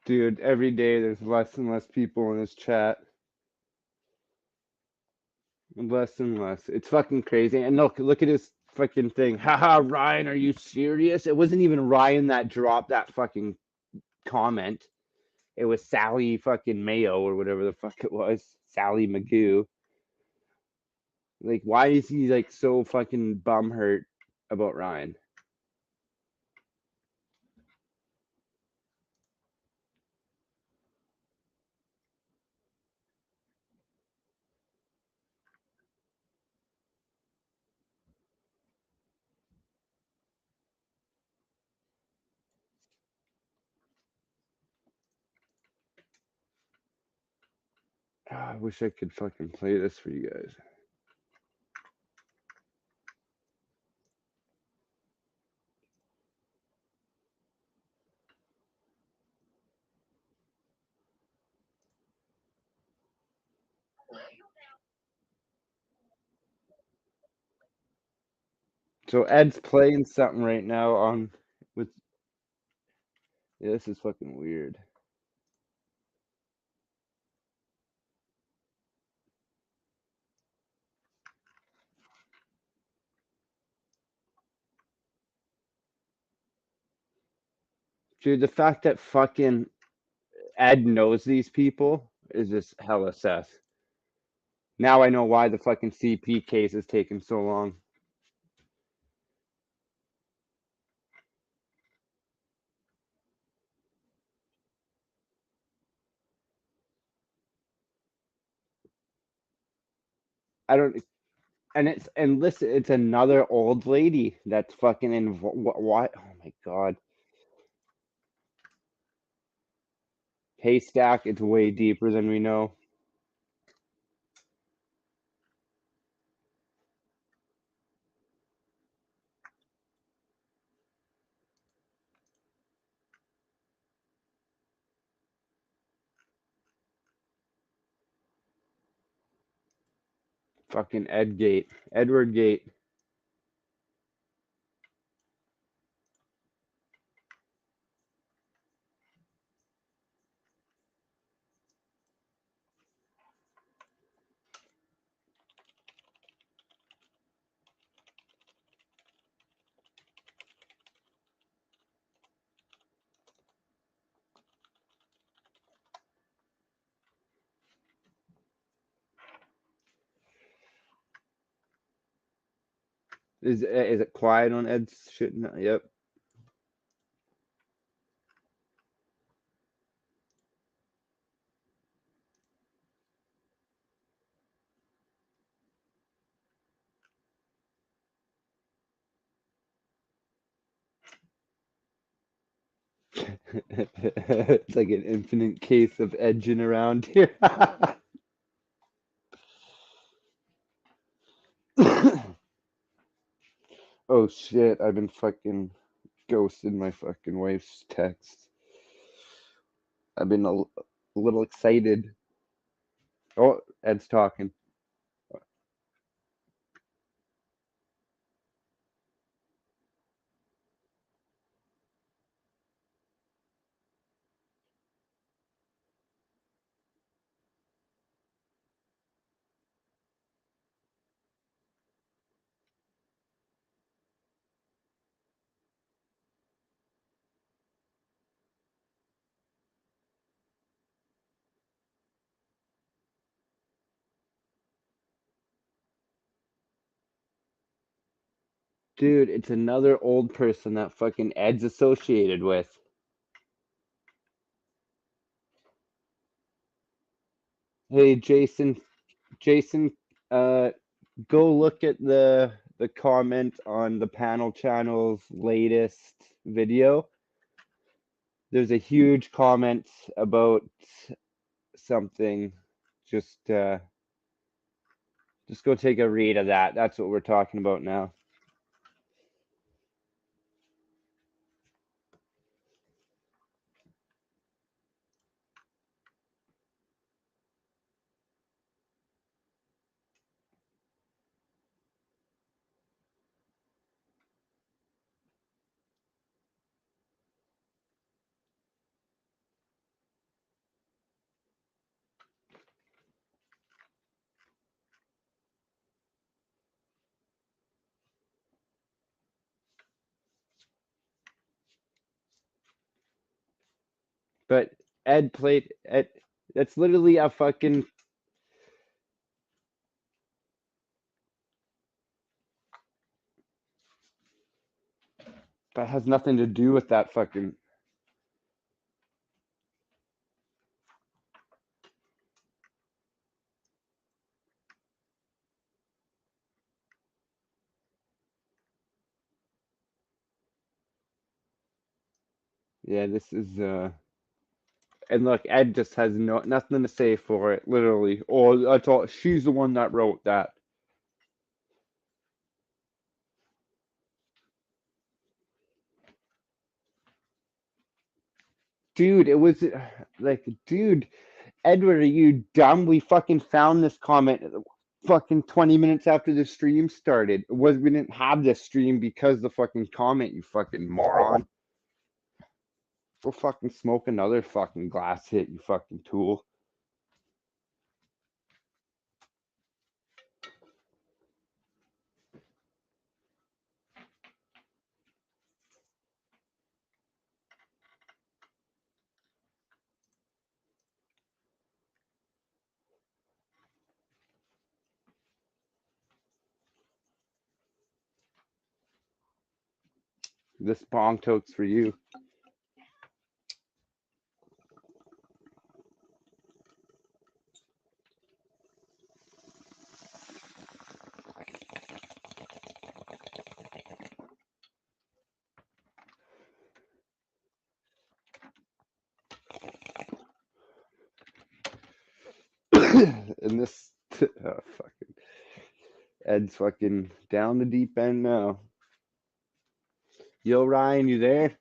Dude, every day there's less and less people in this chat. Less and less. It's fucking crazy. And look at his fucking thing. Haha, Ryan, are you serious? It wasn't even Ryan that dropped that fucking comment. It was Sally fucking Mayo or whatever the fuck it was. Sally Magoo. Like, why is he like so fucking bum hurt about Ryan? wish I could fucking play this for you guys. So Ed's playing something right now on with. Yeah, this is fucking weird. Dude, the fact that fucking Ed knows these people is just hella sus. Now I know why the fucking CP case is taking so long. I don't, and listen, it's another old lady that's fucking in. What? Oh my god, haystack. It's way deeper than we know. Fucking Ed Gate, Edward Gate. Is it quiet on Ed's shit? No, yep. It's like an infinite case of edging around here. Oh shit, I've been fucking ghosted my fucking wife's text. I've been a little excited. Oh, Ed's talking. Dude, it's another old person that fucking Ed's associated with. Hey, Jason, uh, go look at the comment on the panel channel's latest video. There's a huge comment about something. Just uh, just go take a read of that. That's what we're talking about now. But Ed played Ed. That's literally a fucking. That has nothing to do with that fucking. Yeah, this is And look, Ed just has nothing to say for it, literally. Oh, I thought she's the one that wrote that. Dude, it was like, dude, Edward, are you dumb? We fucking found this comment fucking 20 minutes after the stream started. We didn't have this stream because the fucking comment, you fucking moron. Go fucking smoke another fucking glass hit, you fucking tool. This bong toke's for you. And this fucking Ed's fucking down the deep end now. Yo, Ryan, you there?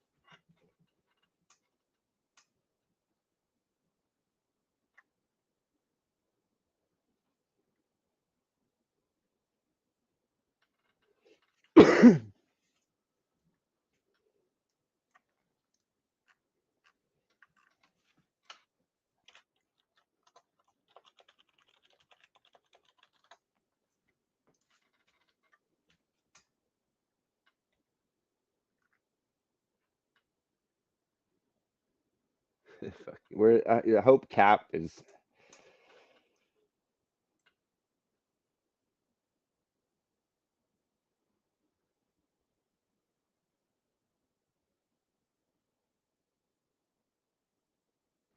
I hope Cap is.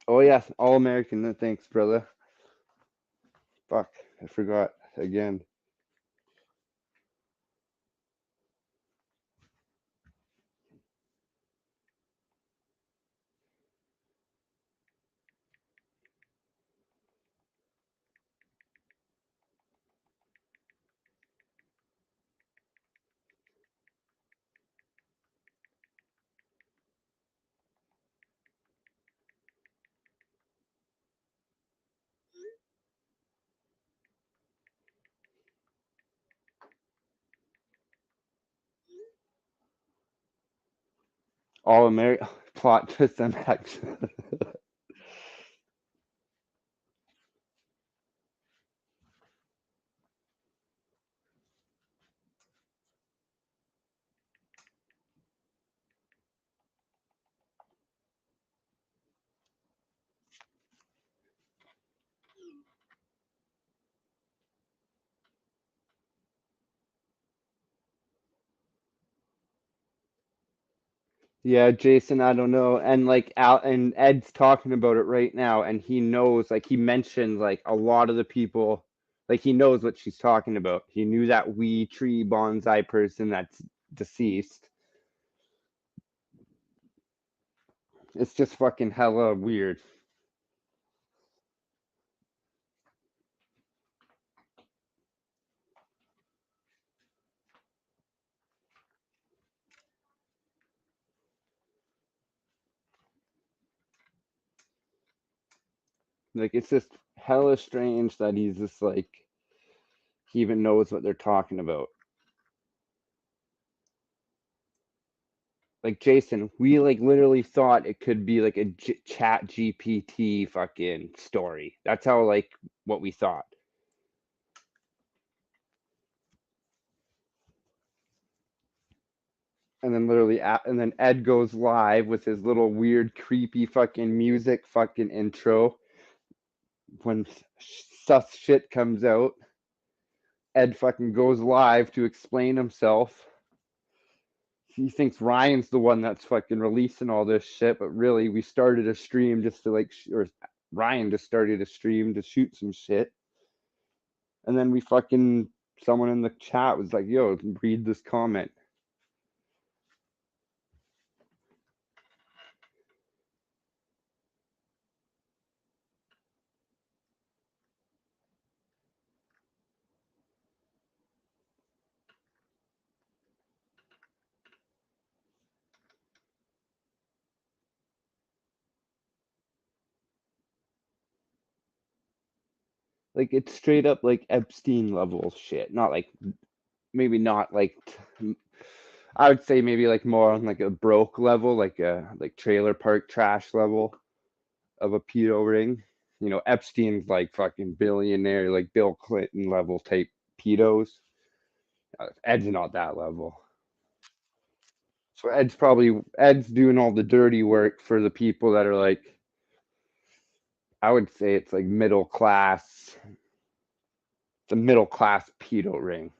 Oh yeah, All American. Thanks, brother. Fuck, I forgot again. All American plot twist MX. Yeah, Jason, I don't know. And like Al and Ed's talking about it right now, and he knows, like he mentioned like a lot of the people, like he knows what she's talking about. He knew that wee tree bonsai person that's deceased. It's just fucking hella weird. Like it's just hella strange that he's just like he even knows what they're talking about. Like Jason, we like literally thought it could be like a chat GPT fucking story. That's how like what we thought. And then literally, and then Ed goes live with his little weird, creepy fucking music fucking intro. When sus shit comes out, Ed fucking goes live to explain himself. He thinks Ryan's the one that's fucking releasing all this shit, but really we started a stream just to like, or Ryan just started a stream to shoot some shit. And then we fucking, someone in the chat was like, yo, read this comment. Like it's straight up like Epstein level shit. Not like maybe not like I would say maybe like more on like a broke level, like a like trailer park trash level of a pedo ring. You know, Epstein's like fucking billionaire, like Bill Clinton level type pedos. Ed's not that level. So Ed's doing all the dirty work for the people that are like, I would say it's like middle class, the middle class pedo ring.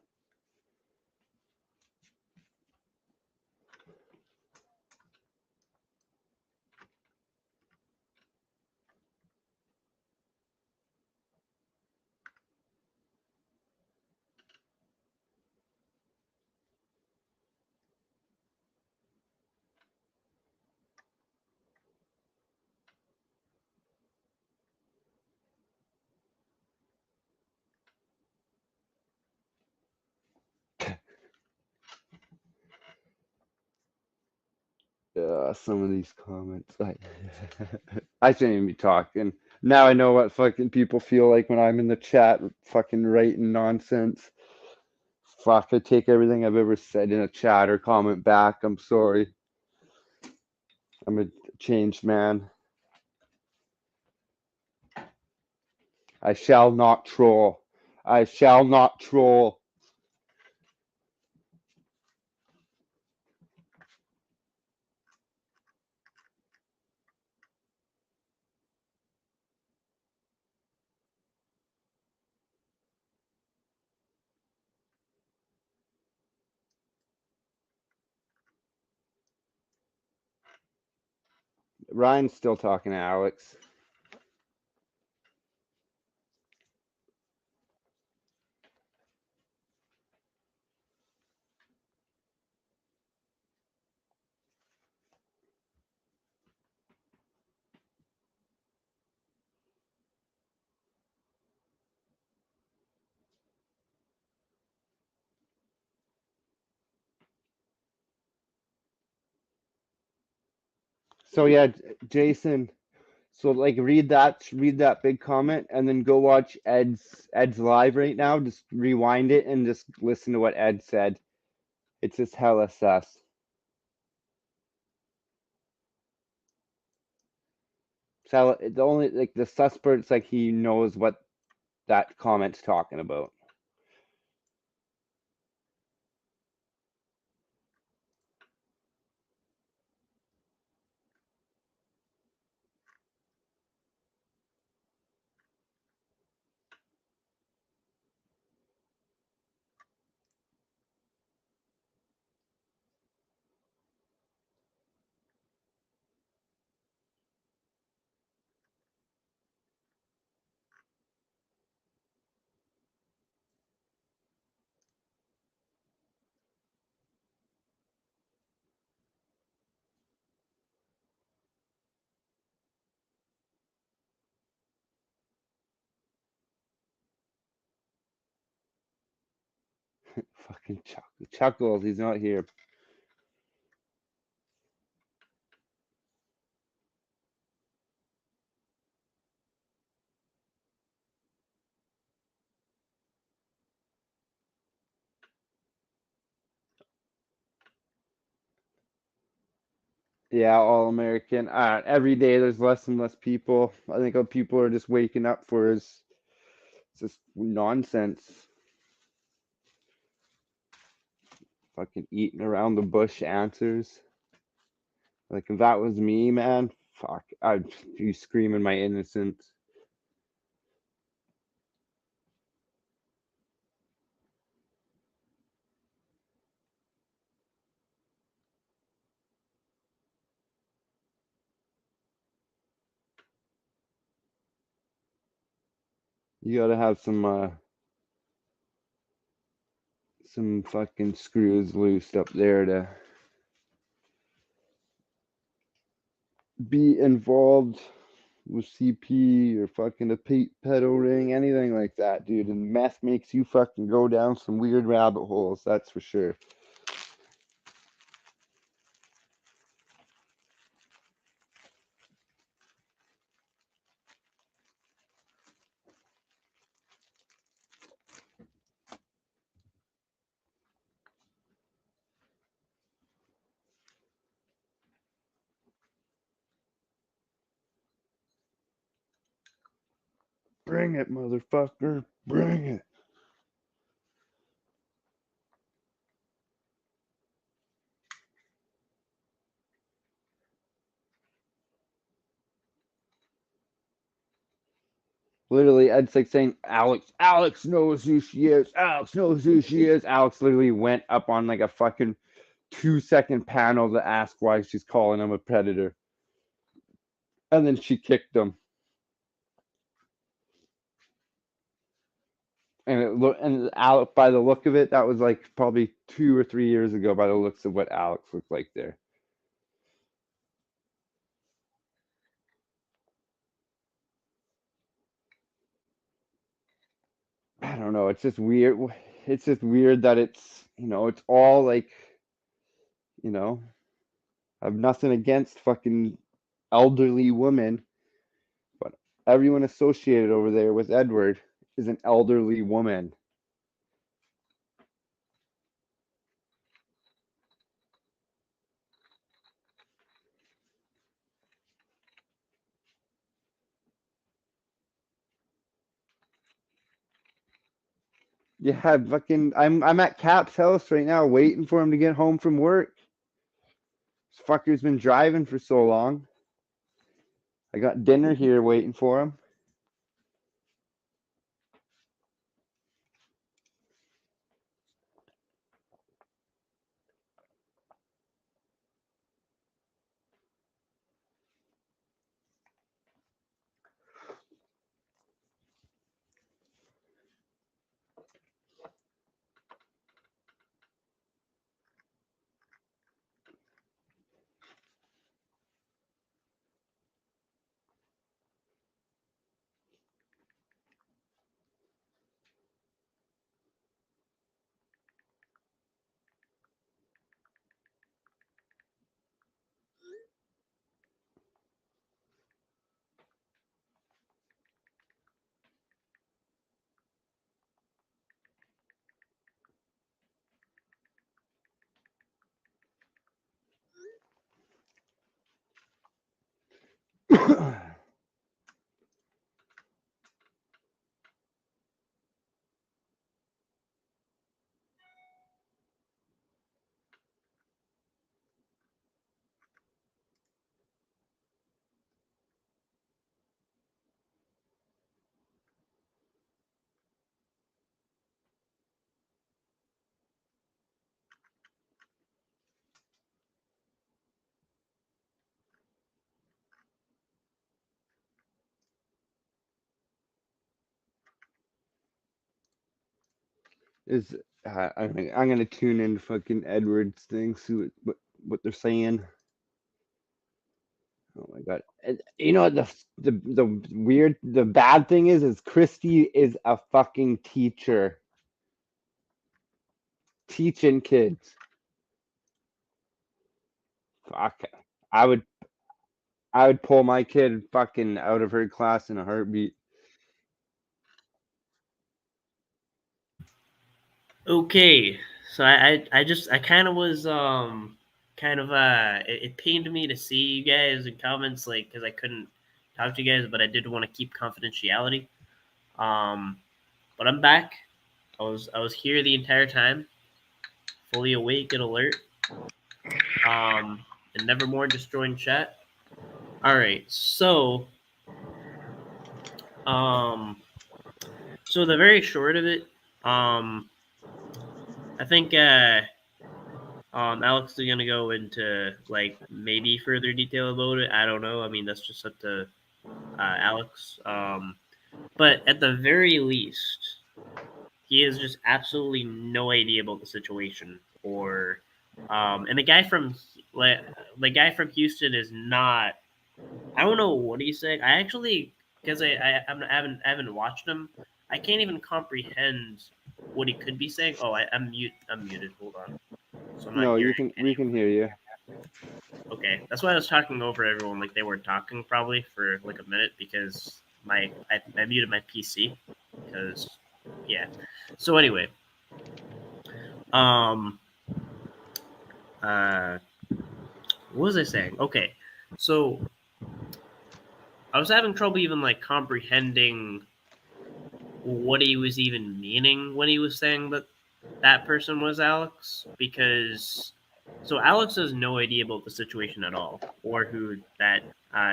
Some of these comments, I shouldn't even be talking. Now I know what fucking people feel like when I'm in the chat fucking writing nonsense. Fuck, I take everything I've ever said in a chat or comment back. I'm sorry. I'm a changed man. I shall not troll. I shall not troll. Ryan's still talking to Alex. So yeah, Jason. So like read that big comment, and then go watch Ed's live right now. Just rewind it and just listen to what Ed said. It's just hella sus. So the only like the sus part's like he knows what that comment's talking about. Fucking chuckles. He's not here. Yeah, all American. Every day there's less and less people. I think what people are just waking up for is just nonsense. Fucking eating around the bush answers. Like if that was me, man, fuck, I'd be screaming my innocence. You gotta have some fucking screws loosed up there to be involved with CP or fucking a pedo ring, anything like that, dude. And meth makes you fucking go down some weird rabbit holes, that's for sure. Bring it, motherfucker. Bring it. Literally, it's like saying, Alex knows who she is. Alex knows who she is. Alex literally went up on like a fucking 2-second panel to ask why she's calling him a predator. And then she kicked him. And Alex, by the look of it, that was like probably 2 or 3 years ago by the looks of what Alex looked like there. I don't know. It's just weird. It's just weird that it's, it's all like, I have nothing against fucking elderly women, but everyone associated over there with Edward is an elderly woman. Yeah, I'm at Cap's house right now waiting for him to get home from work. This fucker's been driving for so long. I got dinner here waiting for him. Is I'm gonna tune in fucking Edward's thing, see what they're saying. Oh my god! And, the bad thing is Christy is a fucking teacher, teaching kids. Fuck, I would I would pull my kid fucking out of her class in a heartbeat. Okay, so I kind of was it pained me to see you guys in comments, like, because I couldn't talk to you guys, but I did want to keep confidentiality. Um, but I'm back. I was here the entire time, fully awake and alert. And nevermore destroying chat. All right, um, so the very short of it, I think Alex is gonna go into like maybe further detail about it. I don't know. I mean, that's just up to Alex. But at the very least, he has just absolutely no idea about the situation. Or, and the guy from Houston is not. I don't know what he's saying. I actually, because I haven't watched him. I can't even comprehend what he could be saying. Oh, I'm muted. Hold on. So I'm not No, hearing we can hear you. Okay, that's why I was talking over everyone like they weren't talking probably for like a minute because I muted my PC because yeah. So anyway, um, uh, what was I saying? Okay, so I was having trouble even like comprehending what he was even meaning when he was saying that that person was Alex, because so Alex has no idea about the situation at all, or who that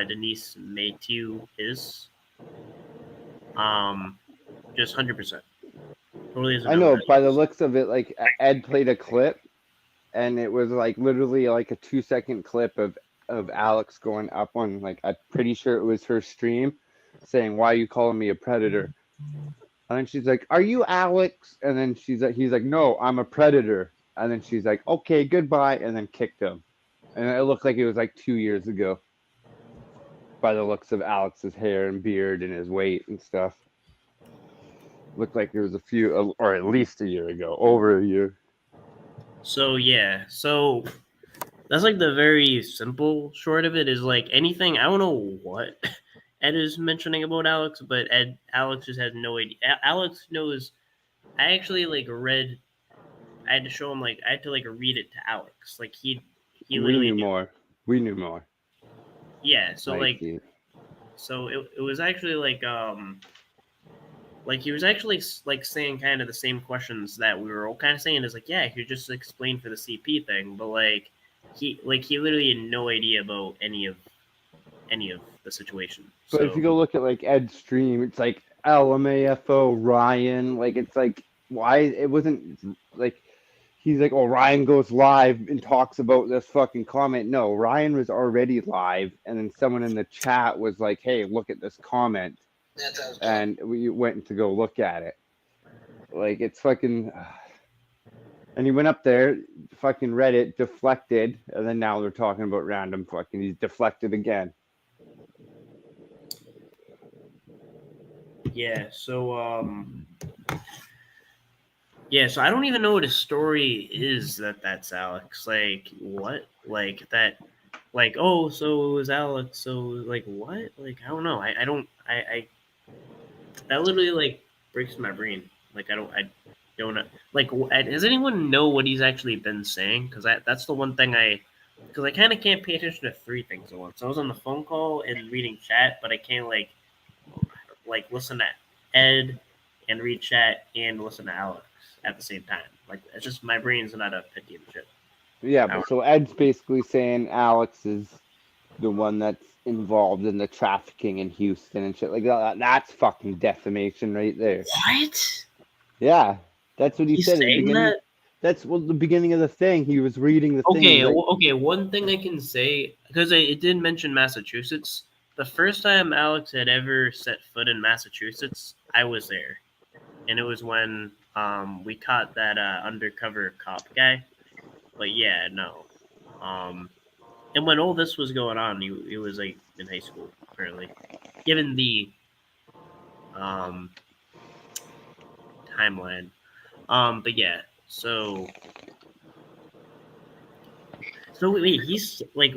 Denise Mayhew is. Just 100%. Totally doesn't I know who know that by the is. looks of it, like Ed played a clip, and it was like literally like a 2 second clip of Alex going up on, like, I'm pretty sure it was her stream, saying, "Why are you calling me a predator?" And then she's like, "Are you Alex?" And then he's like, "No, I'm a predator." And then she's like, "Okay, goodbye," and then kicked him. And it looked like it was like 2 years ago by the looks of Alex's hair and beard and his weight and stuff. Looked like it was a few, or at least a year ago, over a year. So yeah, so that's like the very simple short of it is like anything. I don't know what Ed is mentioning about Alex, but Alex just has no idea. Alex knows. I actually like read. I had to show him like I had to like read it to Alex. Like he We literally knew knew. more. We knew more. Yeah. So Mikey. it was actually like he was actually like saying kind of the same questions that we were all kind of saying is like, yeah, he just explained for the CP thing, but he literally had no idea about any of the situation. But if you So go look at like Ed's stream, it's like LMAFO Ryan. Like, it's like, why it wasn't like he's like, oh, Ryan goes live and talks about this fucking comment. No, Ryan was already live, and then someone in the chat was like, hey, look at this comment, That sounds dumb. and we went to go look at it. Like, it's fucking. And he went up there, fucking read it, deflected, and then now they're talking about random fucking. He's deflected again. yeah, so I don't even know what his story is that's Alex. Like what? Like that like oh so it was Alex, so like what? Like I don't know. I don't I that literally like breaks my brain. Like I don't know. Like does anyone know what he's actually been saying? Because that's the one thing because I kind of can't pay attention to three things at once. I was on the phone call and reading chat, but I can't like listen to Ed and read chat and listen to Alex at the same time. Like it's just my brain's not up to give a shit. Yeah, I but don't so Ed's basically saying Alex is the one that's involved in the trafficking in Houston and shit like that. That's fucking defamation right there. What? Yeah, that's what he He's said at the saying beginning. that? That's the beginning of the thing. He was reading the thing. Okay, He's like, okay. One thing I can say because it did mention Massachusetts. The first time Alex had ever set foot in Massachusetts, I was there, and it was when we caught that undercover cop guy. But yeah, no. And when all this was going on, he was like in high school apparently. Given the um timeline, but yeah. So wait, he's like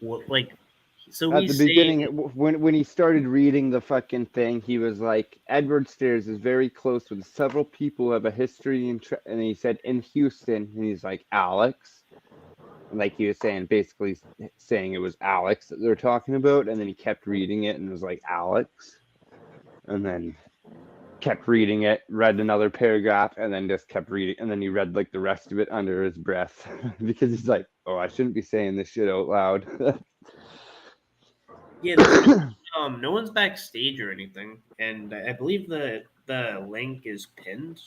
what like so at we the say beginning, when he started reading the fucking thing, he was like, Edward Stairs is very close with several people who have a history and he said in Houston, and he's like, Alex. And like he was saying, basically saying it was Alex that they're talking about, and then he kept reading it and was like, Alex. And then kept reading it, read another paragraph, and then just kept reading. And then he read like the rest of it under his breath because he's like, oh, I shouldn't be saying this shit out loud. yeah, there's no one's backstage or anything, and I believe the link is pinned.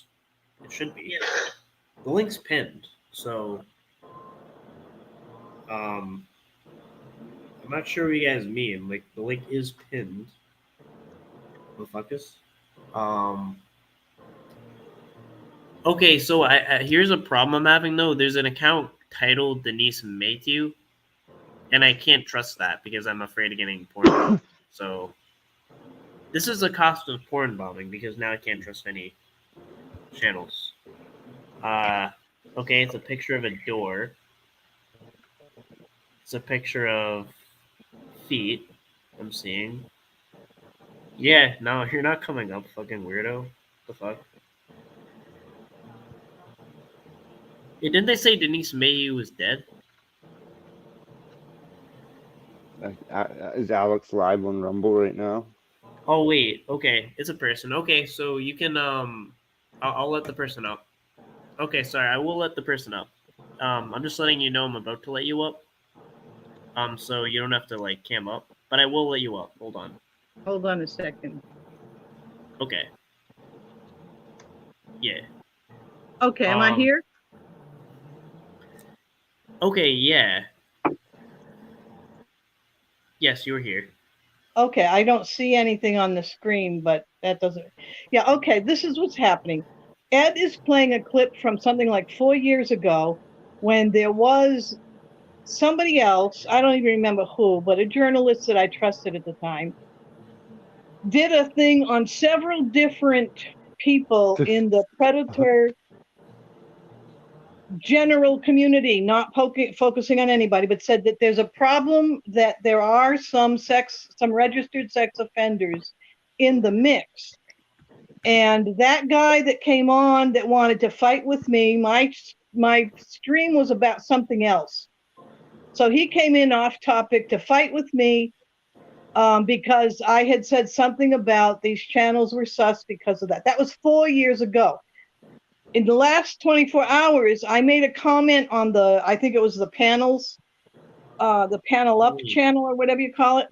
It should be. The link's pinned, so um I'm not sure what you guys mean. Like the link is pinned. Motherfuckers. Um Okay, so I here's a problem I'm having though. There's an account titled Denise Mayhew, and I can't trust that because I'm afraid of getting porn bombed. So this is the cost of porn bombing because now I can't trust any channels. Uh, okay, it's a picture of a door. It's a picture of feet. I'm seeing. Yeah, no, you're not coming up, fucking weirdo. The fuck? Yeah, didn't they say Denise Mayhew was dead? Is Alex live on Rumble right now? Oh wait, okay, it's a person. Okay, so you can I'll let the person up. Okay, sorry, I will let the person up. I'm just letting you know I'm about to let you up. So you don't have to like cam up, but I will let you up. Hold on. Hold on a second. Okay. Yeah. Okay, am I here? Okay, yeah. Yes, you're here. Okay, I don't see anything on the screen, but that doesn't. Yeah, okay, this is what's happening. Ed is playing a clip from something like 4 years ago when there was somebody else, I don't even remember who, but a journalist that I trusted at the time, did a thing on several different people in the predator general community, not focusing on anybody, but said that there's a problem that there are some registered sex offenders in the mix. And that guy that came on that wanted to fight with me, my stream was about something else. So he came in off topic to fight with me because I had said something about these channels were sus because of that. That was 4 years ago. In the last 24 hours, I made a comment on I think it was the panels, the panel up channel or whatever you call it.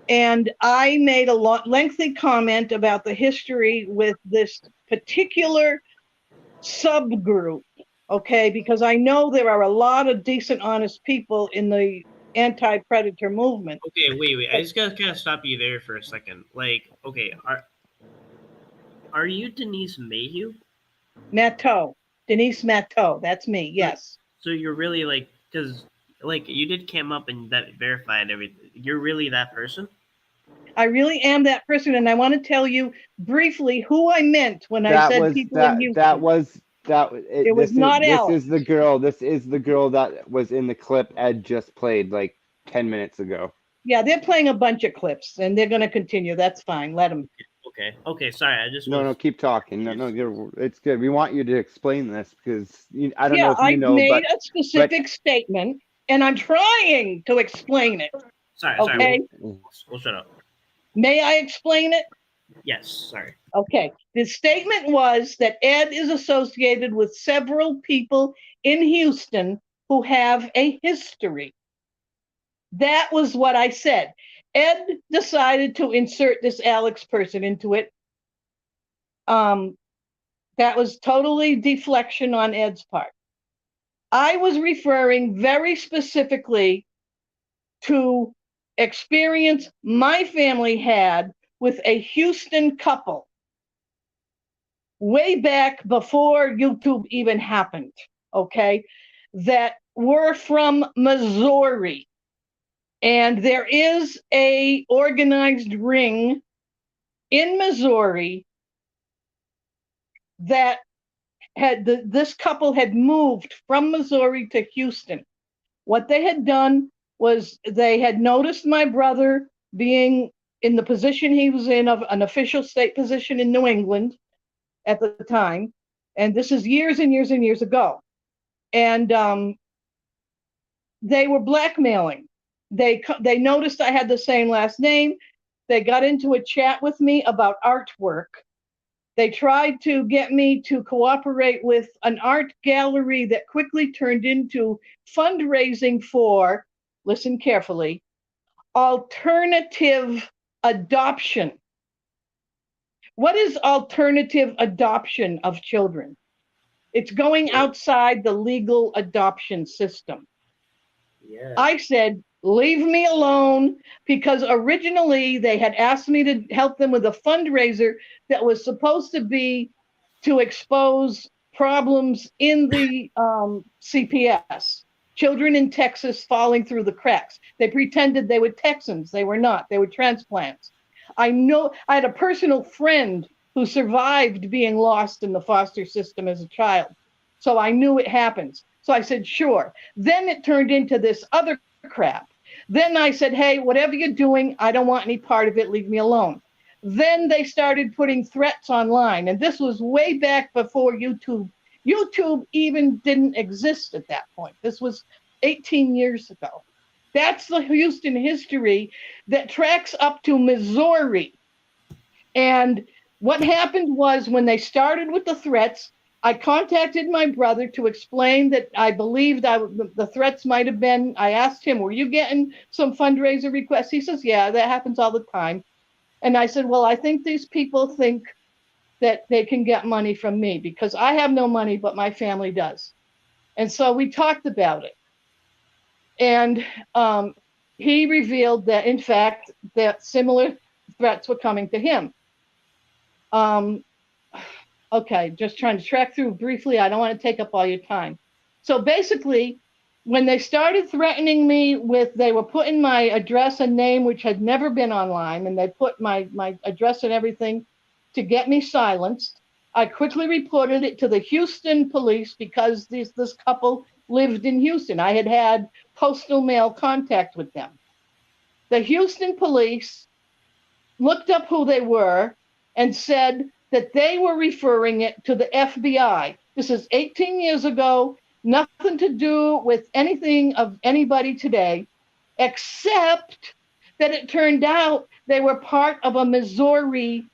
And I made a lengthy comment about the history with this particular subgroup, okay? Because I know there are a lot of decent, honest people in the anti-predator movement. Okay, wait. I just gotta kind of stop you there for a second. Like, okay, are you Denise Mayhew? Matteau, Denise Matteau, that's me. Yes. So you're really like, because like you did cam up and that verified everything. You're really that person? I really am that person, and I want to tell you briefly who I meant when I said people in Houston. It was not Alex. This is the girl. This is the girl that was in the clip Ed just played like 10 minutes ago. Yeah, they're playing a bunch of clips, and they're going to continue. That's fine. Let them. Okay. Sorry, I just no, keep talking. No, it's good. We want you to explain this because I don't know if you know, made a specific statement, and I'm trying to explain it. Sorry. We'll shut up. May I explain it? Yes. Sorry. Okay. The statement was that Ed is associated with several people in Houston who have a history. That was what I said. Ed decided to insert this Alex person into it. That was totally deflection on Ed's part. I was referring very specifically to experience my family had with a Houston couple way back before YouTube even happened, okay, that were from Missouri. And there is a organized ring in Missouri that this couple had moved from Missouri to Houston. What they had done was they had noticed my brother being in the position he was in, of an official state position in New England at the time. And this is years and years and years ago. And they were blackmailing. They noticed I had the same last name. They got into a chat with me about artwork. They tried to get me to cooperate with an art gallery that quickly turned into fundraising for, listen carefully, alternative adoption. What is alternative adoption of children? It's going outside the legal adoption system. Yeah. I said, leave me alone, because originally they had asked me to help them with a fundraiser that was supposed to be to expose problems in the CPS. Children in Texas falling through the cracks. They pretended they were Texans. They were not. They were transplants. I know I had a personal friend who survived being lost in the foster system as a child. So I knew it happens. So I said, sure. Then it turned into this other crap. Then I said, hey, whatever you're doing, I don't want any part of it. Leave me alone. Then they started putting threats online. And this was way back before YouTube. YouTube even didn't exist at that point. This was 18 years ago. That's the Houston history that tracks up to Missouri. And what happened was when they started with the threats, I contacted my brother to explain that I believed the threats might have been. I asked him, "Were you getting some fundraiser requests?" He says, "Yeah, that happens all the time." And I said, "Well, I think these people think that they can get money from me because I have no money, but my family does." And so we talked about it. And he revealed that, in fact, that similar threats were coming to him. Um, okay, just trying to track through briefly. I don't want to take up all your time. So basically, when they started threatening me with, they were putting my address and name, which had never been online, and they put my address and everything to get me silenced. I quickly reported it to the Houston police because this couple lived in Houston. I had had postal mail contact with them. The Houston police looked up who they were and said that they were referring it to the FBI. This is 18 years ago, nothing to do with anything of anybody today, except that it turned out they were part of a Missouri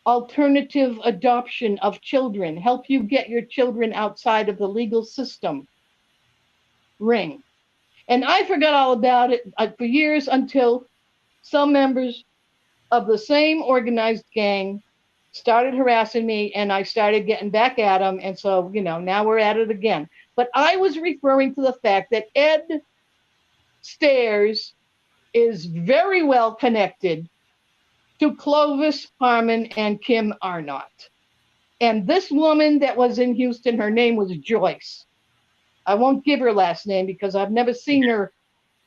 alternative adoption of children, help you get your children outside of the legal system ring. And I forgot all about it for years until some members of the same organized gang started harassing me and I started getting back at them. And so, now we're at it again. But I was referring to the fact that Ed Stairs is very well connected to Clovis Harmon and Kim Arnott. And this woman that was in Houston, her name was Joyce. I won't give her last name because I've never seen her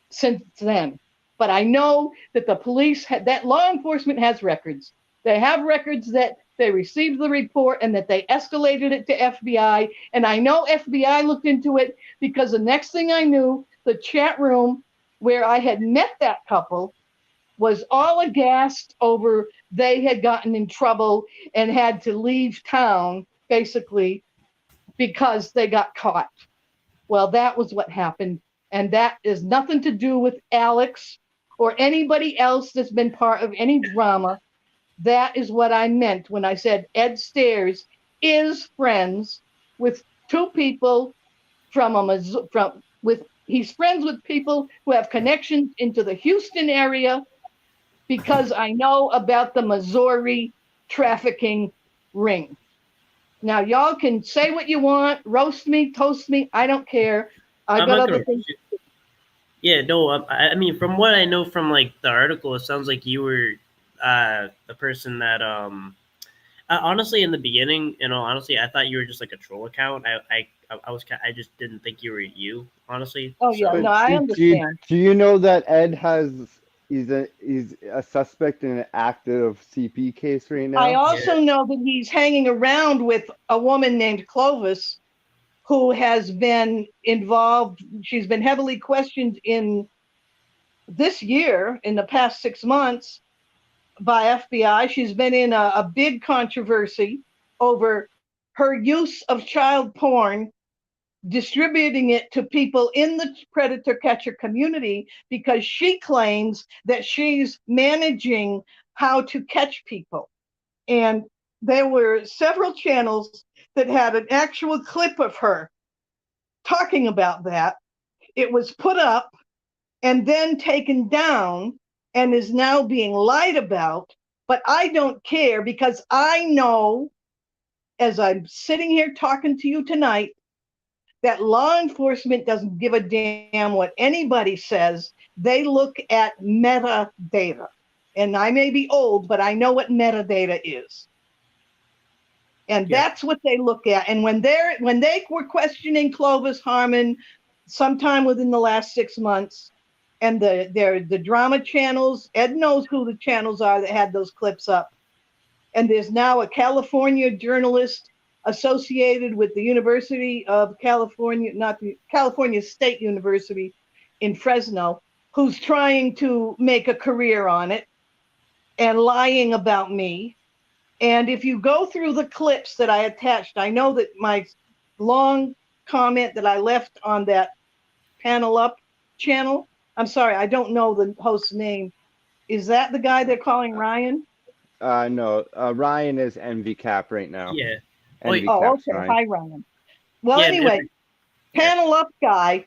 since then. But I know that the police, that law enforcement has records. They have records that they received the report and that they escalated it to FBI. And I know FBI looked into it because the next thing I knew, the chat room where I had met that couple was all aghast over they had gotten in trouble and had to leave town, basically, because they got caught. Well, that was what happened. And that is nothing to do with Alex or anybody else that's been part of any drama. That is what I meant when I said Ed Stairs is friends with two people he's friends with people who have connections into the Houston area because I know about the Missouri trafficking ring. Now, y'all can say what you want, roast me, toast me. I don't care. I I'm got not other gonna. things. Yeah, no. I mean, from what I know from like the article, it sounds like you were the person that honestly, in the beginning, honestly, I thought you were just like a troll account. I just didn't think you were you, honestly. Oh, yeah. So No, But I understand. do you know that Ed he's a suspect in an active CP case right I now? yeah, also know that he's hanging around with a woman named Clovis who has been involved. She's been heavily questioned in this year, in the past 6 months, by FBI. She's been in a big controversy over her use of child porn, distributing it to people in the predator catcher community because she claims that she's managing how to catch people. And there were several channels that had an actual clip of her talking about that. It was put up and then taken down and is now being lied about. But I don't care because I know, as I'm sitting here talking to you tonight, that law enforcement doesn't give a damn what anybody says. They look at metadata. And I may be old, but I know what metadata is. And yep, that's what they look at. And when they were questioning Clovis Harmon sometime within the last 6 months, and the drama channels, Ed knows who the channels are that had those clips up. And there's now a California journalist associated with the University of California, not the California State University in Fresno, who's trying to make a career on it and lying about me. And if you go through the clips that I attached, I know that my long comment that I left on that Panel Up channel, I'm sorry, I don't know the host's name. Is that the guy they're calling Ryan? No, Ryan is Envy Cap right now. Yeah. Envy Oh, Oh, Cap's okay. fine. Hi, Ryan. Well, Yeah, anyway, yeah. panel up guy.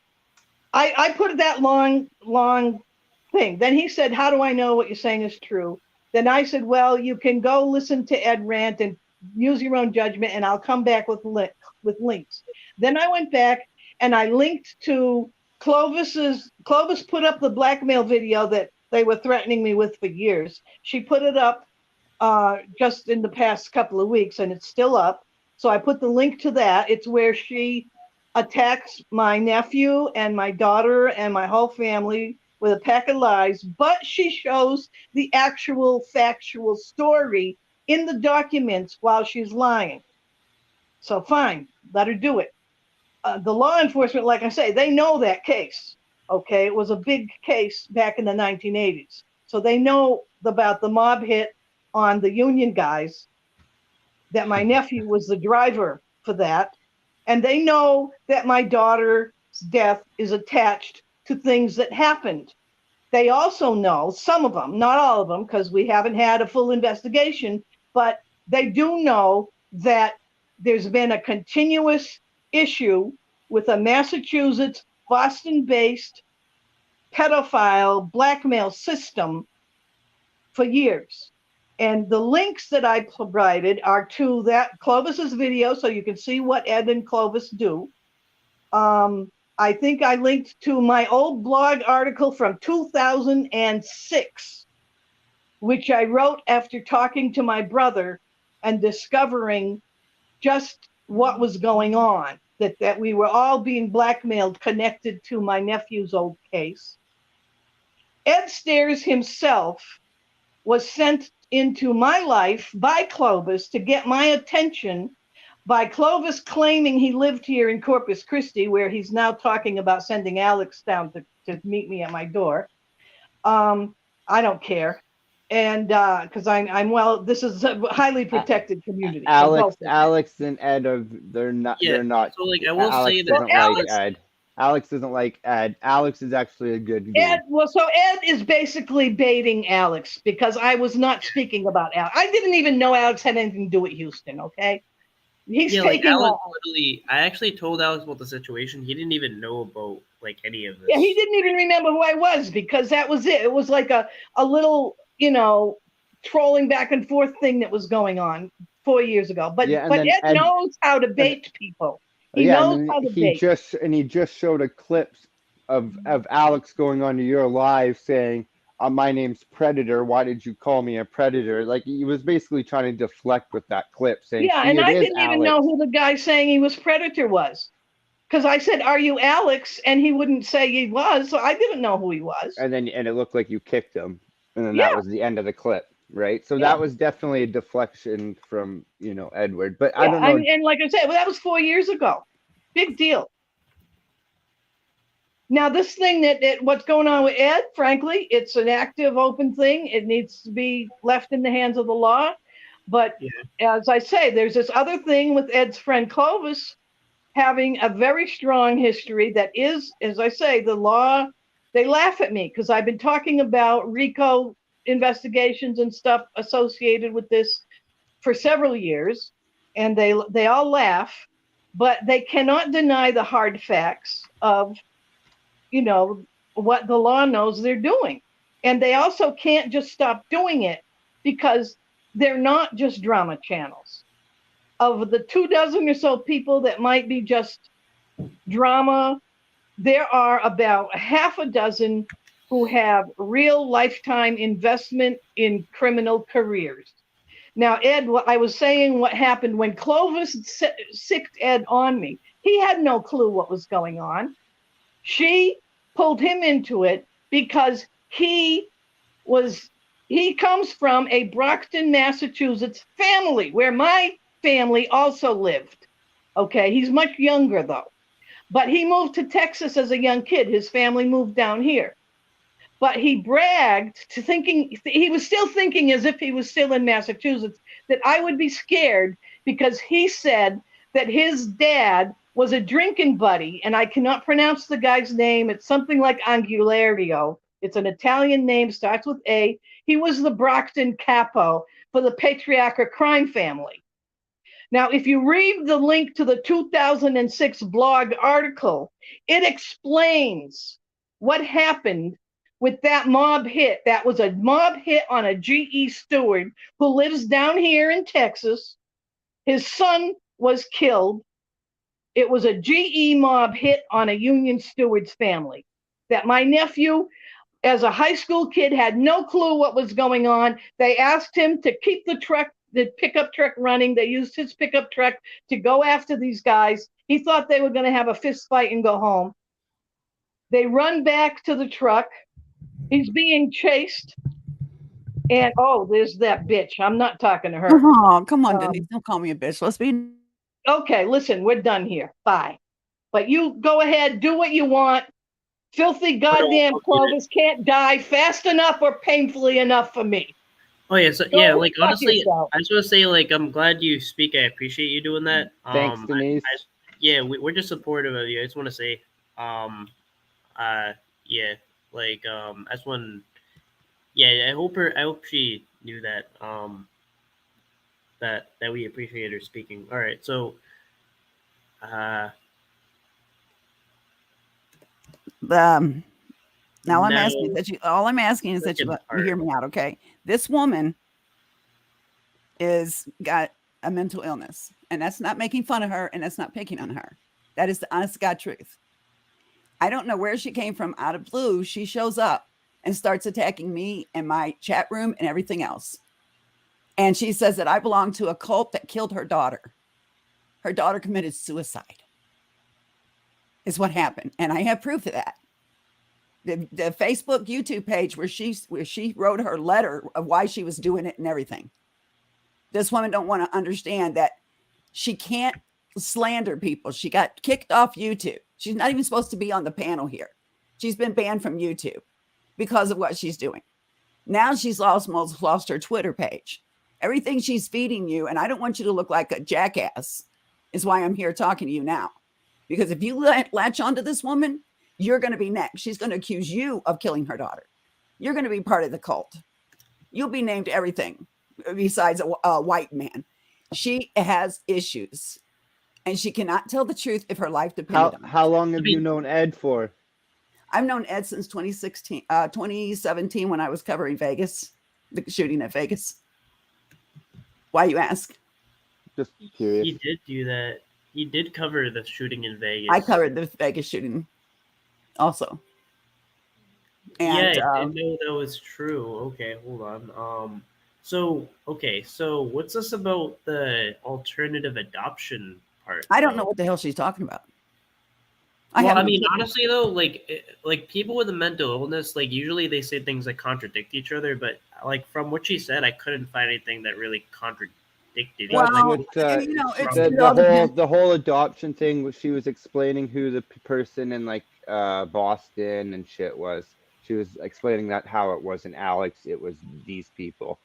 I put that long thing. Then he said, "How do I know what you're saying is true?" Then I said, "Well, you can go listen to Ed rant and use your own judgment, and I'll come back with links." Then I went back and I linked to Clovis put up the blackmail video that they were threatening me with for years. She put it up just in the past couple of weeks, and it's still up. So I put the link to that. It's where she attacks my nephew and my daughter and my whole family with a pack of lies, but she shows the actual factual story in the documents while she's lying. So fine, let her do it. The law enforcement, like I say, they know that case. Okay, it was a big case back in the 1980s. So they know about the mob hit on the union guys, that my nephew was the driver for that. And they know that my daughter's death is attached to things that happened. They also know, some of them, not all of them, because we haven't had a full investigation, but they do know that there's been a continuous issue with a Massachusetts, Boston based pedophile blackmail system for years. And the links that I provided are to that Clovis's video, so you can see what Ed and Clovis do. I think I linked to my old blog article from 2006, which I wrote after talking to my brother and discovering just what was going on, that we were all being blackmailed connected to my nephew's old case. Ed Stairs himself was sent into my life by Clovis to get my attention, by Clovis claiming he lived here in Corpus Christi, where he's now talking about sending Alex down to meet me at my door. I don't care. And because I'm well, this is a highly protected community. Alex and Ed they're not Yeah, they're not. so like I will Alex say that doesn't like Alex, Ed. Alex doesn't like Ed. Alex is actually a good dude. Ed, well, so Ed is basically baiting Alex because I was not speaking about Alex. I didn't even know Alex had anything to do with Houston. Okay, he's yeah, like taking. Alex literally. I actually told Alex about the situation. He didn't even know about like any of this. Yeah, he didn't even remember who I was because that was it. It was like a little, trolling back and forth thing that was going on 4 years ago. But Yeah, and but then Ed knows how to bait people. He yeah, knows and how then to bait. he just showed a clip of Alex going onto your live saying, "My name's Predator. Why did you call me a predator?" Like he was basically trying to deflect with that clip, saying, Yeah, "See, and it I is didn't even know Alex." who the guy saying he was Predator was. Because I said, "Are you Alex?" And he wouldn't say he was, so I didn't know who he was. And it looked like you kicked him, and then Yeah. that was the end of the clip, right? So Yeah. that was definitely a deflection from Edward. But Yeah, I don't know. and like I said, well, that was 4 years ago. Big deal. Now, this thing that what's going on with Ed, frankly, it's an active, open thing. It needs to be left in the hands of the law. But as I say, there's this other thing with Ed's friend Clovis having a very strong history that is, as I say, the law. They laugh at me because I've been talking about RICO investigations and stuff associated with this for several years, and they all laugh, but they cannot deny the hard facts of what the law knows they're doing. And they also can't just stop doing it because they're not just drama channels. Of the 24 or so people that might be just drama, there are about half a dozen who have real lifetime investment in criminal careers. Now, Ed, what I was saying, what happened when Clovis sicked Ed on me, he had no clue what was going on. She pulled him into it because he comes from a Brockton, Massachusetts family where my family also lived. Okay, he's much younger though, but he moved to Texas as a young kid. His family moved down here, but he bragged to thinking he was still thinking as if he was still in Massachusetts that I would be scared because he said that his dad was a drinking buddy, and I cannot pronounce the guy's name. It's something like Angulario. It's an Italian name, starts with A. He was the Brockton capo, for the patriarchal crime family. Now, if you read the link to the 2006 blog article, it explains what happened with that mob hit. That was a mob hit on a GE steward who lives down here in Texas. His son was killed. It was a GE mob hit on a union steward's family. That my nephew, as a high school kid, had no clue what was going on. They asked him to keep the pickup truck running. They used his pickup truck to go after these guys. He thought they were going to have a fist fight and go home. They run back to the truck. He's being chased. And oh, there's that bitch. I'm not talking to her. Oh, come on, Denise. Don't call me a bitch. Let's be. Okay, listen, we're done here. Bye. But you go ahead, do what you want. Filthy goddamn Clovis can't die fast enough or painfully enough for me. Oh yeah, so Go yeah, like fuck honestly, yourself. I just want to say like I'm glad you speak. I appreciate you doing that. Thanks, Denise. Yeah, we're just supportive of you. I just want to say, yeah, like I just want, yeah, I hope she knew that, that we appreciate her speaking. All right, so, Now I'm now asking that you. All I'm asking is that you second hear part. me out, okay? This woman is got a mental illness, and that's not making fun of her, and that's not picking on her. That is the honest to God truth. I don't know where she came from. Out of blue, she shows up and starts attacking me and my chat room and everything else. And she says that I belong to a cult that killed her daughter. Her daughter committed suicide. Is what happened, and I have proof of that. The Facebook YouTube page where she wrote her letter of why she was doing it and everything. This woman don't want to understand that she can't slander people. She got kicked off YouTube. She's not even supposed to be on the panel here. She's been banned from YouTube because of what she's doing. Now she's almost lost her Twitter page. Everything she's feeding you, and I don't want you to look like a jackass, is why I'm here talking to you now. Because if you latch onto this woman, you're going to be next. She's going to accuse you of killing her daughter. You're going to be part of the cult. You'll be named everything besides a white man. She has issues, and she cannot tell the truth if her life depended on it. How long have you known Ed for? I've known Ed since 2017 when I was covering Vegas, the shooting at Vegas. Why you ask? Just curious. He did do that. He did cover the shooting in Vegas. I covered the Vegas shooting also. And, yeah, I didn't know that was true. Okay, hold on. So what's this about the alternative adoption part? I don't know what the hell she's talking about. I mean, honestly though, like people with a mental illness, like usually they say things that contradict each other, but like from what she said, I couldn't find anything that really contradicted. Well, the whole adoption thing. She was explaining who the person in like Boston and shit was. She was explaining that how it wasn't Alex, it was these people.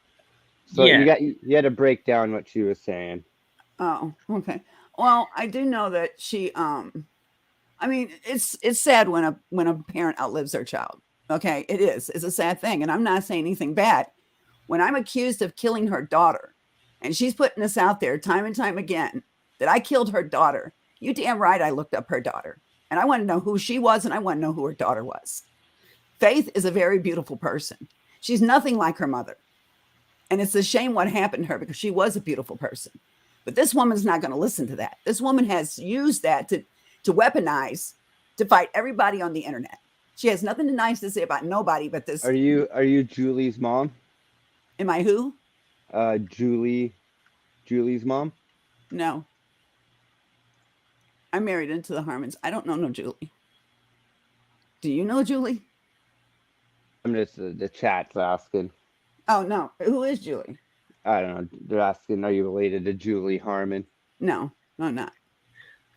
So yeah. you had to break down what she was saying. Oh, okay. Well, I do know that she I mean, it's sad when a parent outlives their child. Okay, it is. It's a sad thing, and I'm not saying anything bad. When I'm accused of killing her daughter, and she's putting this out there time and time again that I killed her daughter, you damn right I looked up her daughter, and I want to know who she was, and I want to know who her daughter was. Faith is a very beautiful person. She's nothing like her mother, and it's a shame what happened to her because she was a beautiful person. But this woman's not going to listen to that. This woman has used that to weaponize, to fight everybody on the internet. She has nothing nice to say about nobody but this. Are you Julie's mom? Am I who? Julie's mom? No. I'm married into the Harmons. I don't know no Julie. Do you know Julie? I'm just the chat's asking. Oh no. Who is Julie? I don't know. They're asking, are you related to Julie Harmon? No, I'm not.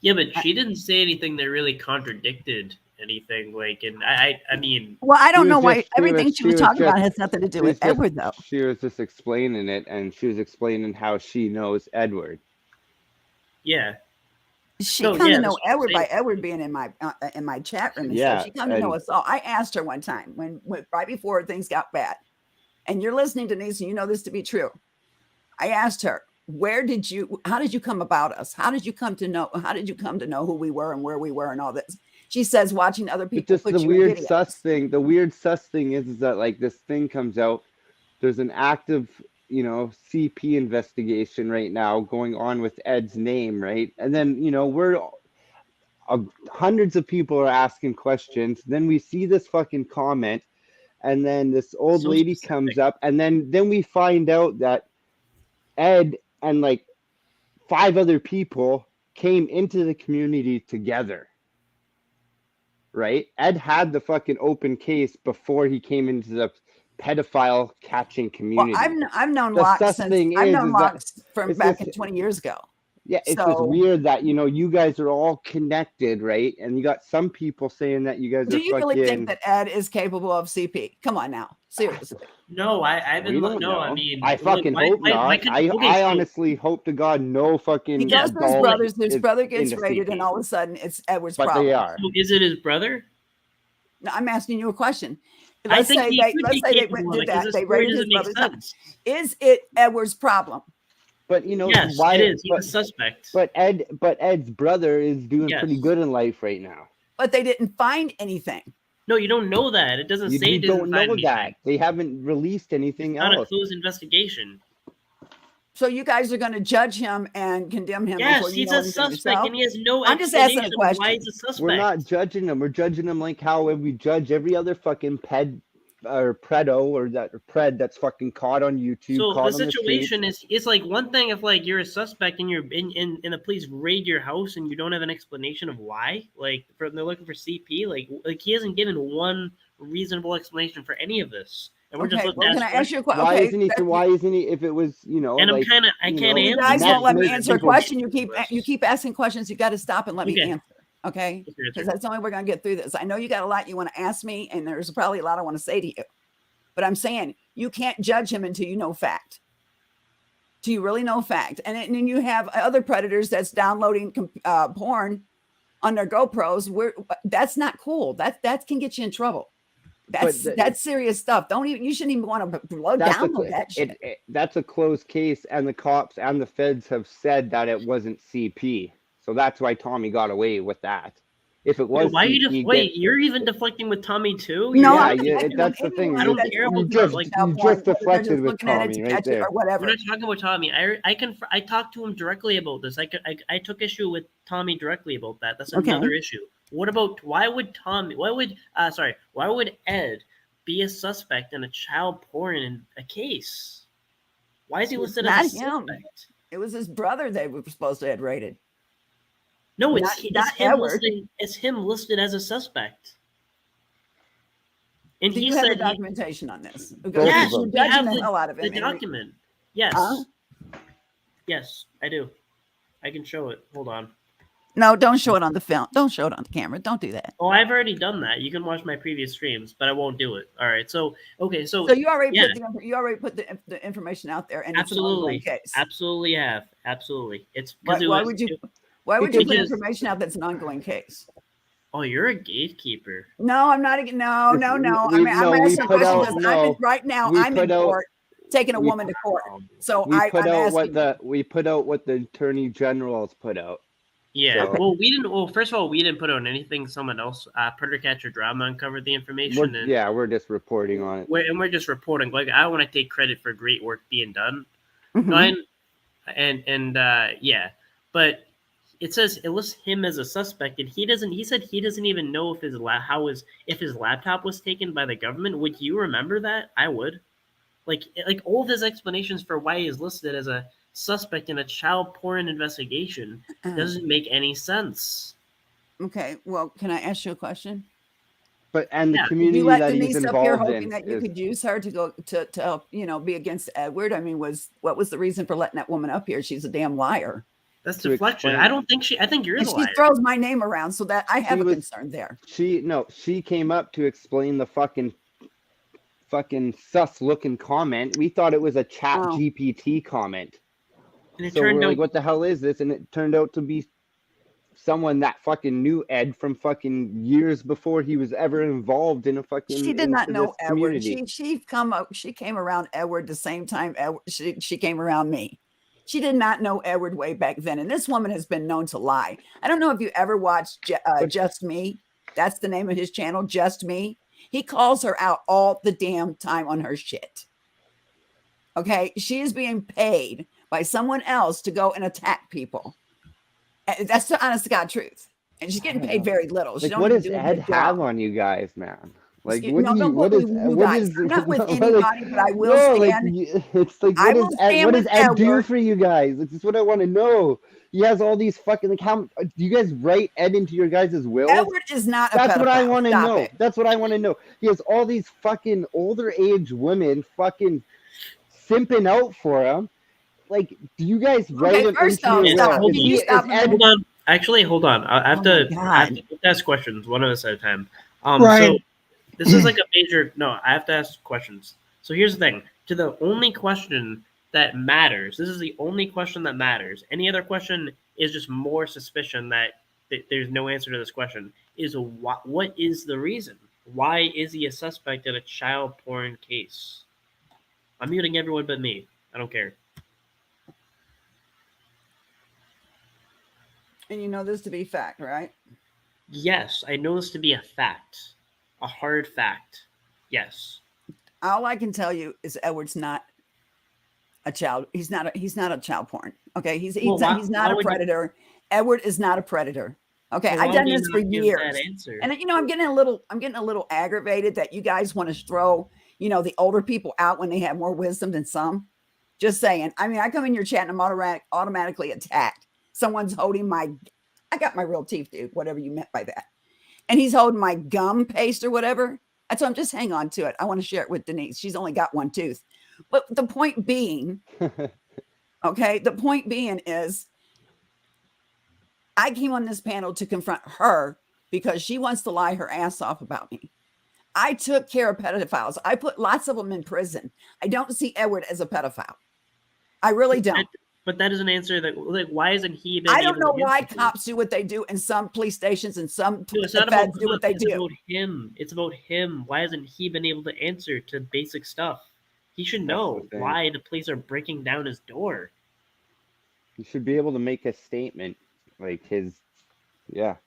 Yeah, but she didn't say anything that really contradicted anything. Like, and I mean, well, I don't know why she everything she was talking just- about has nothing to do with Edward, though. She was just explaining it, and she was explaining how she knows Edward. Yeah, she No, kind yeah, of know that's what I'm Edward by saying. Edward being in my chat room. And Yeah, stuff. She kind of know and- us all. I asked her one time when right before things got bad, and you're listening, Denise, and you know this to be true. I asked her, how did you come about us? How did you come to know who we were and where we were and all this? She says, watching other But people just put the you in weird videos. sus thing. The weird sus thing is that like this thing comes out. There's an active, CP investigation right now going on with Ed's name, right? And then we're hundreds of people are asking questions. Then we see this fucking comment, and then this old So lady specific. comes up, and then we find out that Ed and like 5 other people came into the community together. Right? Ed had the fucking open case before he came into the pedophile catching Well, community. I've known The Locke sus since thing I've is known that Locke from it's back just- in 20 years ago. Yeah, it's just So- weird that you guys are all connected, right? And you got some people saying that you guys Do are you really think that Ed is capable of CP? Come on now, seriously. No, I We haven't. don't No, know. I mean, I fucking hope not. I so- honestly hope to God no fucking He goes to his adult brothers. His is brother gets into raided, CP. and all of a sudden it's Edward's But problem. they are. So is it his brother? No, I'm asking you a question. I Let's think say he they could let's be say they capable went and of did it, 'cause that. this They story raided his doesn't make brother's house. sense. Is it Edward's problem? But Yes, why? it is. He's But, a suspect. but Ed's brother is doing Yes. pretty good in life right now. But they didn't find anything. No, you don't know that. It doesn't say You it doesn't don't find know anything. that. They haven't released anything It's not a else. closed investigation. So you guys are going to judge him and condemn him Yes, before you he's know a anything suspect, yourself? and he has no I'm just asking a explanation why question. he's a suspect. We're not judging them. We're judging them like how we judge every other fucking ped or predo or pred that's fucking caught on YouTube. So caught the on situation is, it's like one thing if like you're a suspect and you're in the police raid your house and you don't have an explanation of why, like they're looking for CP, like he hasn't given one reasonable explanation for any of this, and we're just Okay, looking well, at can I ask you a question? Why Okay, isn't he? that's- Why isn't he? If it was, And I'm like, kind of I can't you answer. guys won't let me Netflix answer a people- question. You keep asking questions. You got to stop and let me Okay. answer. Okay, What's your answer? because that's the only way we're going to get through this. I know you got a lot you want to ask me, and there's probably a lot I want to say to you. But I'm saying you can't judge him until you know fact. Do you really know fact? And then you have other predators that's downloading porn on their GoPros. That's not cool. That can get you in trouble. That's serious stuff. You shouldn't even want to download that shit. That's a closed case, and the cops and the feds have said that it wasn't CP. So that's why Tommy got away with that. If it was Why are CP, you you're even deflecting with Tommy too? No, Yeah, I'm yeah, deflecting that's on the thing. anyone I don't that's care looking about at that, like, child you porn, just whether they're deflected just with looking at it Tommy to right catch it there. or whatever. We're not talking about Tommy. I talked to him directly about this. I took issue with Tommy directly about that. That's Okay. another issue. What about why would Ed be a suspect in a child porn in a case? Why is he listed Not as a him. suspect? It was his brother they were supposed to have raided. No, Not Edward. it's him listed as a suspect. And Do he you have the said documentation on this? yes, You're we judging have the hell out of him. the document. Yes. Huh? Yes, I do. I can show it. Hold on. No, don't show it on the film. Don't show it on the camera. Don't do that. Oh, I've already done that. You can watch my previous streams, but I won't do it. All right. So So you already put the information out there, and absolutely, it's an ongoing case. absolutely have, absolutely. It's Why because would you put because- information out that's an ongoing case? Oh, you're a gatekeeper. No, I'm not. No. We- I mean, we- I'm no, we asking a put question out- because no, right now we I'm in put out- court taking a we- woman to court. So We put I'm out asking. we put out what the attorney general's put out. Yeah. So- Well, we didn't. Well, first of all, we didn't put on anything. Someone else, Predator Catcher Drama, uncovered the information. We're just reporting on it. We're just reporting. Like, I want to take credit for great work being done. Mhm. Yeah, but it says it lists him as a suspect, and he doesn't. He said he doesn't even know if his laptop was taken by the government. Would you remember that? I would. Like all of his explanations for why he's listed as a suspect in a child porn investigation doesn't make any sense. Okay. Well, can I ask you a question? But the Yeah. Did community you let that he's Denise up here involved hoping in that you is could use her to go to help, be against Edward? I mean, what was the reason for letting that woman up here? She's a damn liar. That's To deflection. explain- I don't think I think you're And the she liar. throws my name around, so that I have She a was- concern there. she came up to explain the fucking sus looking comment. We thought it was a chat Oh. GPT comment. And it So turned we're out like, what the hell is this? And it turned out to be someone that fucking knew Ed from fucking years before he was ever involved in a fucking She did not into know this Edward. community. She came around Edward the same time she came around me. She did not know Edward way back then. And this woman has been known to lie. I don't know if you ever watched Just Me. That's the name of his channel, Just Me. He calls her out all the damn time on her shit. Okay. She is being paid by someone else to go and attack people. And that's the honest to God truth. And she's getting paid very little. She Like, don't what even does do a Ed good have job. on you guys, man? Like, You- what no, do you? don't What put is? me with you What guys. is? I'm not with like, anybody, but I will no, like stand. it's like, I what will is Ed? stand What does with Ed do Edward. for you guys? Like, this is what I want to know. He has all these fucking like. How do you guys write Ed into your guys' wills? Edward is not a That's what I pedophile. want to Stop know. it. That's what I want to know. He has all these fucking older age women fucking simping out for him. Like, do you guys write Okay, him first into off, your stop. will? Can you stop Is a Ed? minute? Hold on. Actually, hold on. I have Oh to. my I have God. to ask questions one of us at a time. Ryan. So this is like a major. No, I have to ask questions. So here's the thing. To the only question that matters. This is the only question that matters. Any other question is just more suspicion that there's no answer to this question. Is what is the reason? Why is he a suspect in a child porn case? I'm muting everyone but me. I don't care. And you know this to be fact, right? Yes, I know this to be a fact, a hard fact. Yes. All I can tell you is Edward's not a child. He's not a child porn. Okay, he's Well, why- he's not why a would you- predator. Edward is not a predator. Okay, Well, I've why done would you this for not give years. that answer? And I'm getting a little aggravated that you guys want to throw, the older people out when they have more wisdom than some. Just saying. I mean, I come in your chat and I'm automatically attacked. Someone's holding I got my real teeth, dude, whatever you meant by that. And he's holding my gum paste or whatever. So I'm just hang on to it. I want to share it with Denise. She's only got one tooth. But the point being, okay, the point being is I came on this panel to confront her because she wants to lie her ass off about me. I took care of pedophiles. I put lots of them in prison. I don't see Edward as a pedophile. I really don't. But that is an answer that, like, why isn't he? I don't know why cops do what they do and some police stations and some It's not about feds do what they it's do. about him. It's about him. Why hasn't he been able to answer to basic stuff? He should know the thing. why the police are breaking down his door. You should be able to make a statement like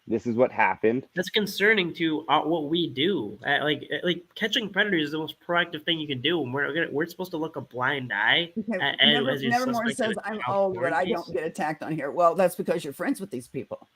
this is what happened. That's concerning to what we do. Like catching predators is the most proactive thing you can do. And we're supposed to look a blind eye at Ed as your Nevermore suspect in says a I'm child old, porn but I case. don't get attacked on here. Well, that's because you're friends with these people.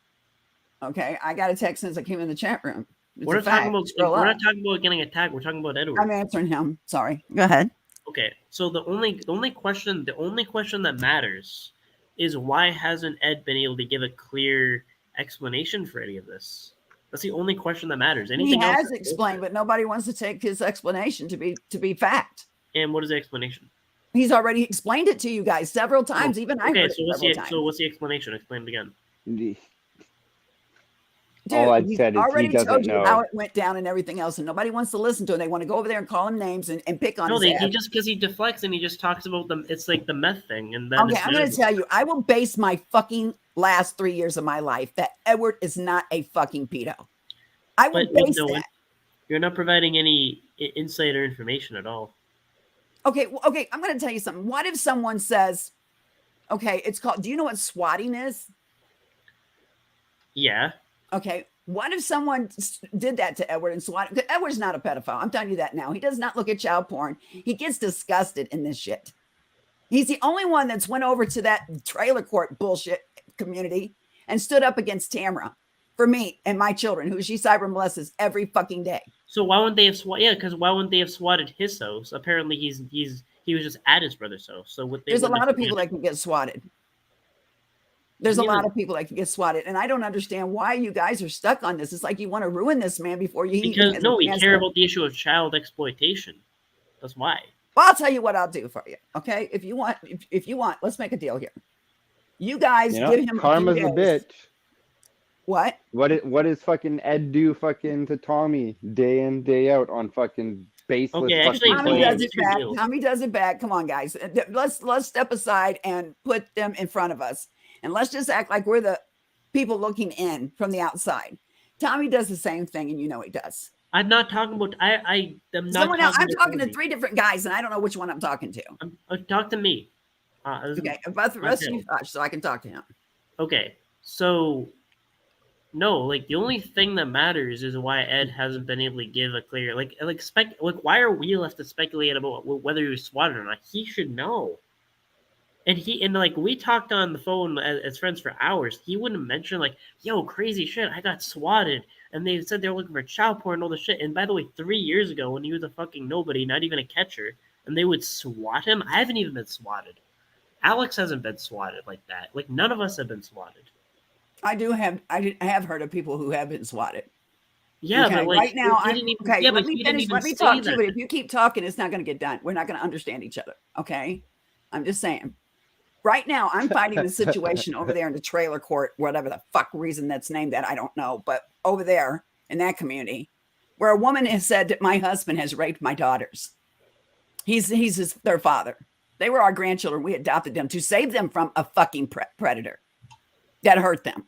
Okay, I got a text since I came in the chat room. It's We're a not talking fact. about. We're not talking about getting attacked. We're talking about Edward. I'm answering him. Sorry. Go ahead. Okay, so the only question that matters is why hasn't Ed been able to give a clear explanation for any of this? That's the only question that matters. Anything He else has is explained, bullshit. but nobody wants to take his explanation to be fact. And what is the explanation? He's already explained it to you guys several times. Even I Okay, heard so it several times. what's the explanation? Explain it again. Dude, All I'd he's said is he already doesn't told you know. how it went down and everything else, and nobody wants to listen to it. They want to go over there and call him names and pick on No, his ass. he just because he deflects and he just talks about them. It's like the meth thing, and then Okay, I'm going to tell you, I will base my fucking last 3 years of my life that Edward is not a fucking pedo. I will base that. You're not providing any insider information at all. Okay, I'm going to tell you something. What if someone says, okay, it's called, do you know what swatting is? Yeah. Okay, what if someone did that to Edward and swatted? Edward's not a pedophile. I'm telling you that now. He does not look at child porn. He gets disgusted in this shit. He's the only one that's went over to that trailer court bullshit community and stood up against Tamara for me and my children, who she cyber molests every fucking day. So why wouldn't they have swatted? Yeah, because why wouldn't they have swatted his house? Apparently, he was just at his brother's house. So what? There's a lot of people that can get swatted. There's a lot of people that can get swatted, and I don't understand why you guys are stuck on this. It's like you want to ruin this man before you. Because we care about the issue of child exploitation. That's why. Well, I'll tell you what I'll do for you. Okay, if you want, let's make a deal here. You guys give him karma's a bitch. What? What is fucking Ed do fucking to Tommy day in day out on fucking baseless? Okay, actually, Tommy does it back. Tommy does it back. Come on, guys. Let's step aside and put them in front of us, and let's just act like we're the people looking in from the outside. Tommy does the same thing, and you know he does. I'm not talking about. I am not Someone else. I'm talking talking to Tommy. 3 different guys, and I don't know which one I'm talking to. Talk to me. Okay, about the rest of you, so I can talk to him. Okay, so no, like the only thing that matters is why Ed hasn't been able to give a clear, like why are we left to speculate about whether he was swatted or not? He should know. And like we talked on the phone as friends for hours. He wouldn't mention like, yo, crazy shit, I got swatted, and they said they were looking for child porn and all this shit. And by the way, 3 years ago when he was a fucking nobody, not even a catcher, and they would swat him. I haven't even been swatted. Alex hasn't been swatted like that. Like none of us have been swatted. I have heard of people who have been swatted. Yeah, okay, but like right now, he I'm didn't even, okay. yeah, let but me he didn't finish. even Let me say talk to that. you. But if you keep talking, it's not going to get done. We're not going to understand each other. Okay, I'm just saying. Right now, I'm fighting the situation over there in the trailer court, whatever the fuck reason that's named that, I don't know. But over there in that community, where a woman has said that my husband has raped my daughters. He's their father. They were our grandchildren. We adopted them to save them from a fucking predator that hurt them.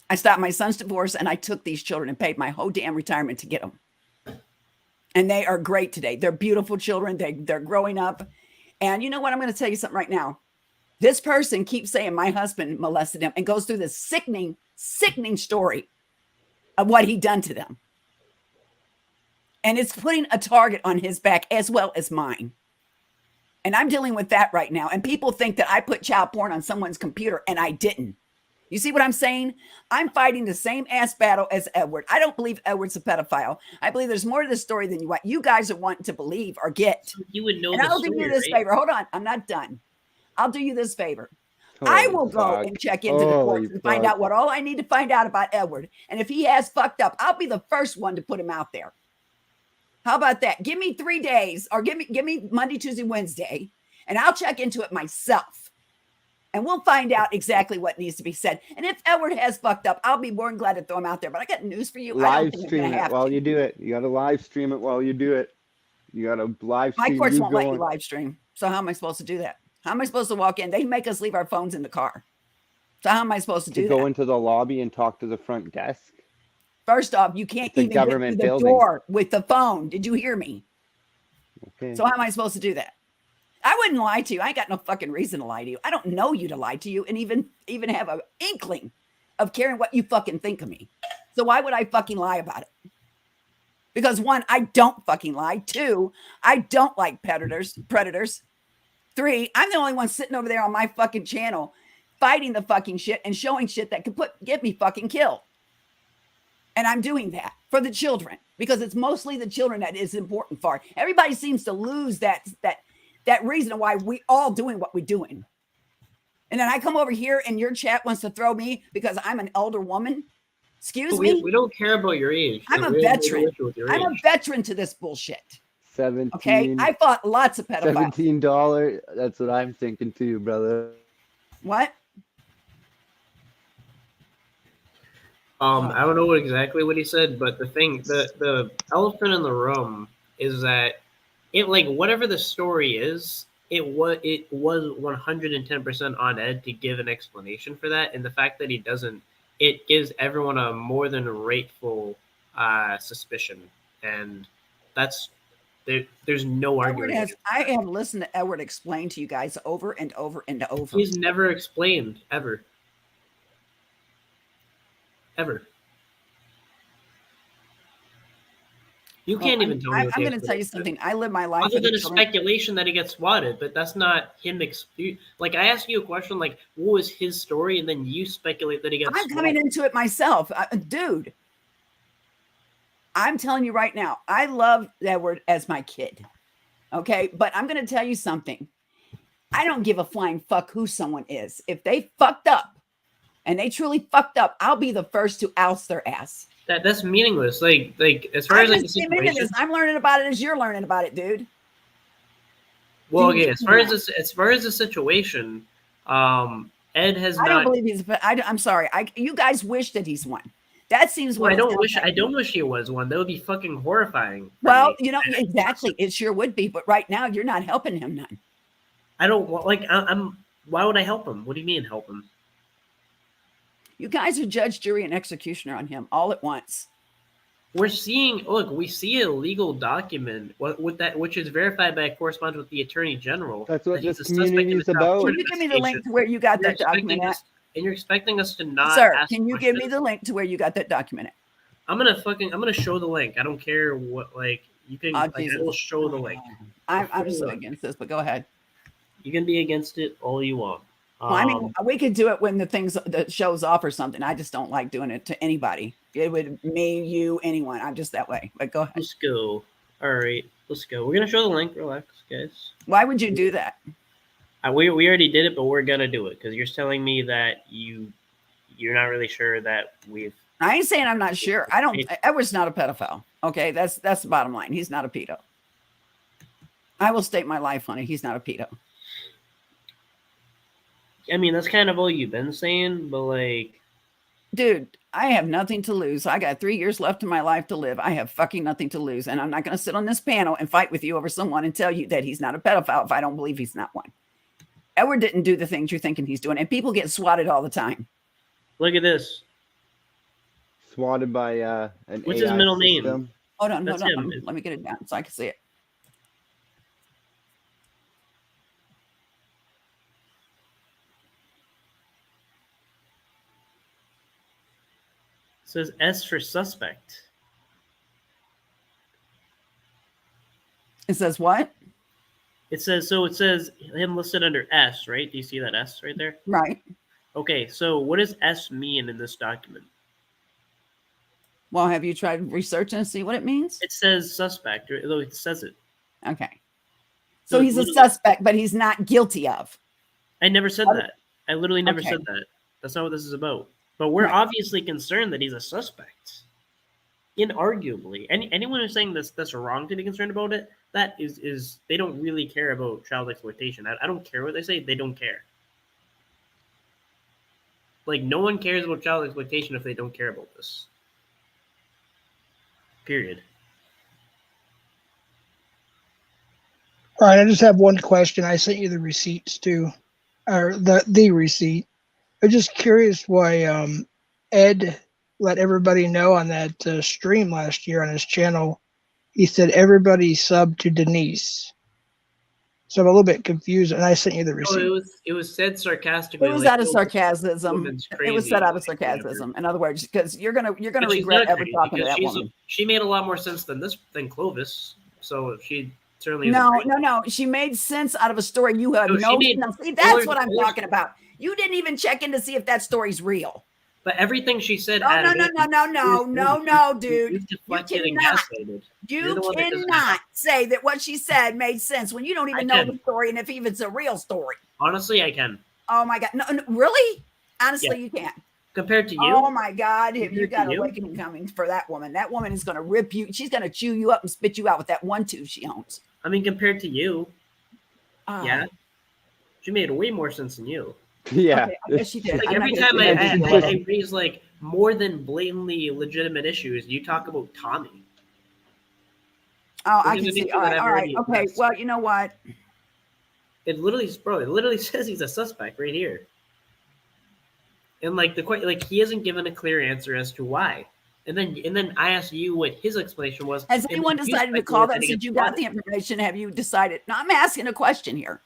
I stopped my son's divorce and I took these children and paid my whole damn retirement to get them. And they are great today. They're beautiful children. They're growing up. And you know what? I'm going to tell you something right now. This person keeps saying my husband molested them and goes through this sickening, sickening story of what he done to them. And it's putting a target on his back as well as mine. And I'm dealing with that right now. And people think that I put child porn on someone's computer, and I didn't. You see what I'm saying? I'm fighting the same ass battle as Edward. I don't believe Edward's a pedophile. I believe there's more to the story than what you guys are wanting to believe or get. You would know. And the I'll story, do you this right? favor. Hold on. I'm not done. I'll do you this favor. I will go and check into the courts and find out what all I need to find out about Edward. And if he has fucked up, I'll be the first one to put him out there. How about that? Give me 3 days, or give me Monday, Tuesday, Wednesday, and I'll check into it myself. And we'll find out exactly what needs to be said. And if Edward has fucked up, I'll be more than glad to throw him out there. But I got news for you. Live stream it while you do it. You got to live stream it while you do it. You got to live stream. My courts won't let you live stream. So how am I supposed to do that? How am I supposed to walk in? They make us leave our phones in the car. So how am I supposed to do that? Go into the lobby and talk to the front desk. First off, you can't even get through the door with the phone. Did you hear me? Okay. So how am I supposed to do that? I wouldn't lie to you. I got no fucking reason to lie to you. I don't know you to lie to you and even have an inkling of caring what you fucking think of me. So why would I fucking lie about it? Because 1, I don't fucking lie. 2, I don't like predators. 3, I'm the only one sitting over there on my fucking channel fighting the fucking shit and showing shit that could get me fucking killed. And I'm doing that for the children because it's mostly the children that is important for. Everybody seems to lose that reason why we all doing what we're doing. And then I come over here and your chat wants to throw me because I'm an elder woman. Excuse me? We don't care about your age. I'm a veteran. I'm a veteran to this bullshit. 17. Okay? I fought lots of pedophiles. $17. That's what I'm thinking too, brother. What? I don't know exactly what he said, but the elephant in the room is that it, like, whatever the story is, it was 110% on Ed to give an explanation for that, and the fact that he doesn't, it gives everyone a more than rightful suspicion, and that's there's no argument. I have listened to Edward explain to you guys over and over and over. He's never explained ever. Ever. You can't even tell me. I'm going to tell you something. I live my life other than a speculation that he gets swatted, but that's not him. Like, I asked you a question, like, what was his story, and then you speculate that he gets swatted. I'm coming into it myself, dude. I'm telling you right now, I love Edward as my kid. Okay, but I'm going to tell you something. I don't give a flying fuck who someone is. If they fucked up, and they truly fucked up, I'll be the first to oust their ass. That's meaningless. Like as far as like the situation, I'm learning about it as you're learning about it, dude. Well, okay. As far as the situation, Ed has not. I don't believe he's. I'm sorry. You guys wish that he's one. That seems what I don't wish he was one. That would be fucking horrifying. Well, you know exactly. It sure would be. But right now, you're not helping him none. I don't like. I'm. Why would I help him? What do you mean help him? You guys are judge, jury, and executioner on him all at once. We're seeing, look, we see a legal document with that, which is verified by a correspondent with the Attorney General. That's what that he's this a suspect community in is the about. Can you give me the link to where you got that document at? And you're expecting us to not Sir, ask can you give me questions? the link to where you got that document at? I'm gonna show the link. I don't care what, like, you can, I will show the link. I'm so against this, but go ahead. You can be against it all you want. Well, I mean, we could do it when the show's off or something. I just don't like doing it to anybody. It would me, you, anyone. I'm just that way. But go ahead. Let's go. All right, let's go. We're gonna show the link. Relax, guys. Why would you do that? We already did it, but we're gonna do it because you're telling me that you're not really sure that we've. I ain't saying I'm not sure. I don't. Edward's not a pedophile. Okay, that's the bottom line. He's not a pedo. I will state my life on it. He's not a pedo. I mean, that's kind of all you've been saying, but like, dude, I have nothing to lose. I got 3 years left in my life to live. I have fucking nothing to lose. And I'm not going to sit on this panel and fight with you over someone and tell you that he's not a pedophile if I don't believe he's not one. Edward didn't do the things you're thinking he's doing. And people get swatted all the time. Look at this. Swatted by an What's AI his middle system. name? Hold on. That's Let him. me get it down so I can see it. It says S for suspect. It says what? It says him listed under S, right? Do you see that S right there? Right. Okay, so what does S mean in this document? Well, have you tried researching to see what it means? It says suspect, though it says it. Okay. So he's a suspect, but he's not guilty of. I never said that. I literally never said that. That's not what this is about. But we're obviously concerned that he's a suspect. Inarguably. Anyone who's saying that's wrong to be concerned about it, that is they don't really care about child exploitation. I don't care what they say, they don't care. Like, no one cares about child exploitation if they don't care about this. Period. All right, I just have one question. I sent you the receipts too, or the receipt. I'm just curious why Ed let everybody know on that stream last year on his channel. He said everybody sub to Denise. So I'm a little bit confused, and I sent you the receipt. Oh, it was said sarcastically. It was out of sarcasm. It was said out of sarcasm. In other words, because you're gonna regret ever talking to that woman. She made a lot more sense than Clovis. So she certainly no. She made sense out of a story you have see, that's what I'm talking about. You didn't even check in to see if that story's real. But everything she said. No, dude. You cannot say that what she said made sense when you don't even know the story and if even it's a real story. Honestly, I can. Oh my God. No, really? Honestly, you can't. Compared to you? Oh my God. Have you got awakening coming for that woman? That woman is going to rip you. She's going to chew you up and spit you out with that 1 tooth she owns. I mean, compared to you. Yeah. She made way more sense than you. Yeah. Okay, I guess she did. Like, every time I raise like more than blatantly legitimate issues, you talk about Tommy. Oh, I can see. All right. Okay. Well, you know what? It literally says he's a suspect right here. And like he hasn't given a clear answer as to why. And then I asked you what his explanation was. Has anyone decided to call that since you got the information? Have you decided? No, I'm asking a question here.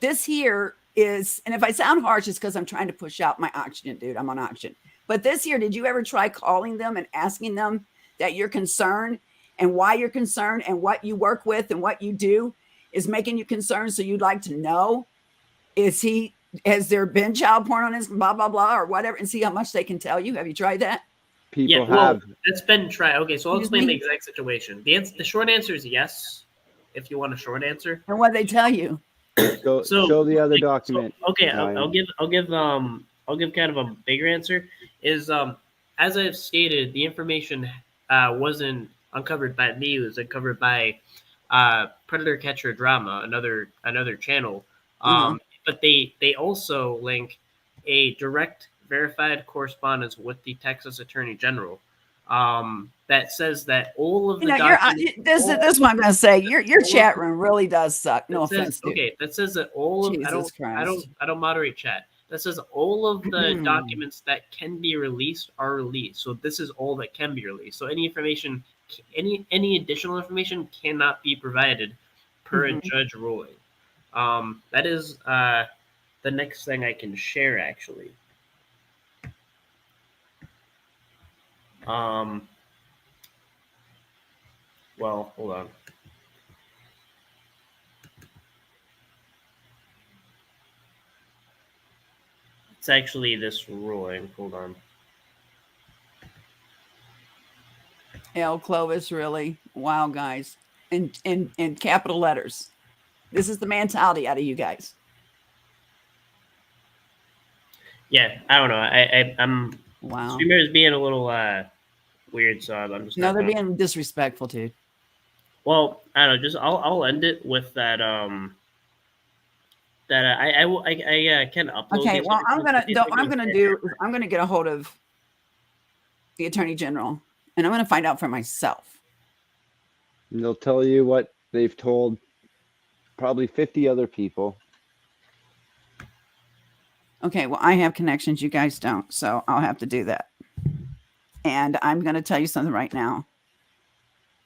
This here is, and if I sound harsh, it's because I'm trying to push out my oxygen, dude. I'm on oxygen. But this here, did you ever try calling them and asking them that you're concerned and why you're concerned and what you work with and what you do is making you concerned? So you'd like to know, has there been child porn on his blah, blah, blah, or whatever, and see how much they can tell you? Have you tried that? People have. That's been tried. Okay, so I'll explain the exact situation. The short answer is yes, if you want a short answer. And what they tell you? Show the other document. So, okay, I'll give kind of a bigger answer. Is as I've stated, the information wasn't uncovered by me. It was uncovered by Predator Catcher Drama, another channel. But they also link a direct verified correspondence with the Texas Attorney General that says that all of the this is what I'm going to say. Your chat room really does suck. No offense, dude. Okay, that says that all of I don't moderate chat. that says all of the documents that can be released are released. So this is all that can be released. So any information, any additional information cannot be provided per a judge ruling. That is the next thing I can share, actually. Well, hold on. It's actually this ruling. Hold on. L. Clovis, really? Wow, guys. In capital letters. This is the mentality out of you guys. Yeah, I don't know. I'm Wow. Streamer is being a little weird, so I'm just No, not they're gonna... being disrespectful, dude. Well, I don't know. Just I'll end it with that. That I can upload. Okay. These Well, I'm documents, gonna get a hold of the Attorney General, and I'm gonna find out for myself. And they'll tell you what they've told probably 50 other people. Okay. Well, I have connections. You guys don't, so I'll have to do that. And I'm gonna tell you something right now.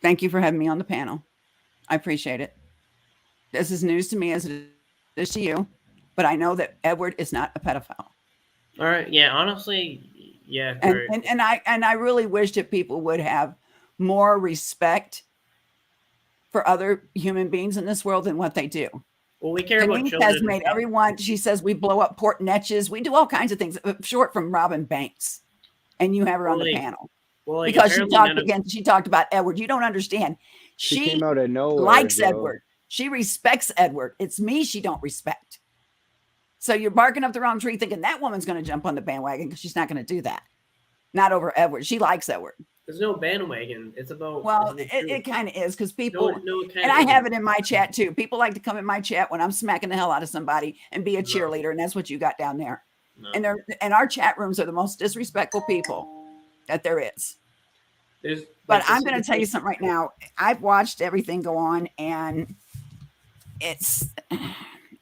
Thank you for having me on the panel. I appreciate it. This is news to me as it is to you, but I know that Edward is not a pedophile. All right. Yeah. Honestly. Yeah. And I really wish that people would have more respect for other human beings in this world than what they do. Well, we care about Denise children. has made everyone. She says we blow up port netches. We do all kinds of things, short from Robin Banks, and you have her on the panel. Well, because she talked about Edward. You don't understand. She came out of nowhere. Likes Edward. She respects Edward. It's me she don't respect. So you're barking up the wrong tree thinking that woman's going to jump on the bandwagon because she's not going to do that. Not over Edward. She likes Edward. There's no bandwagon. It's about... Well, it kind of is because people... and I have it in my chat too. People like to come in my chat when I'm smacking the hell out of somebody and be a cheerleader. And that's what you got down there. No. And our chat rooms are the most disrespectful people that there is. But I'm going to tell you something right now. I've watched everything go on, and it's,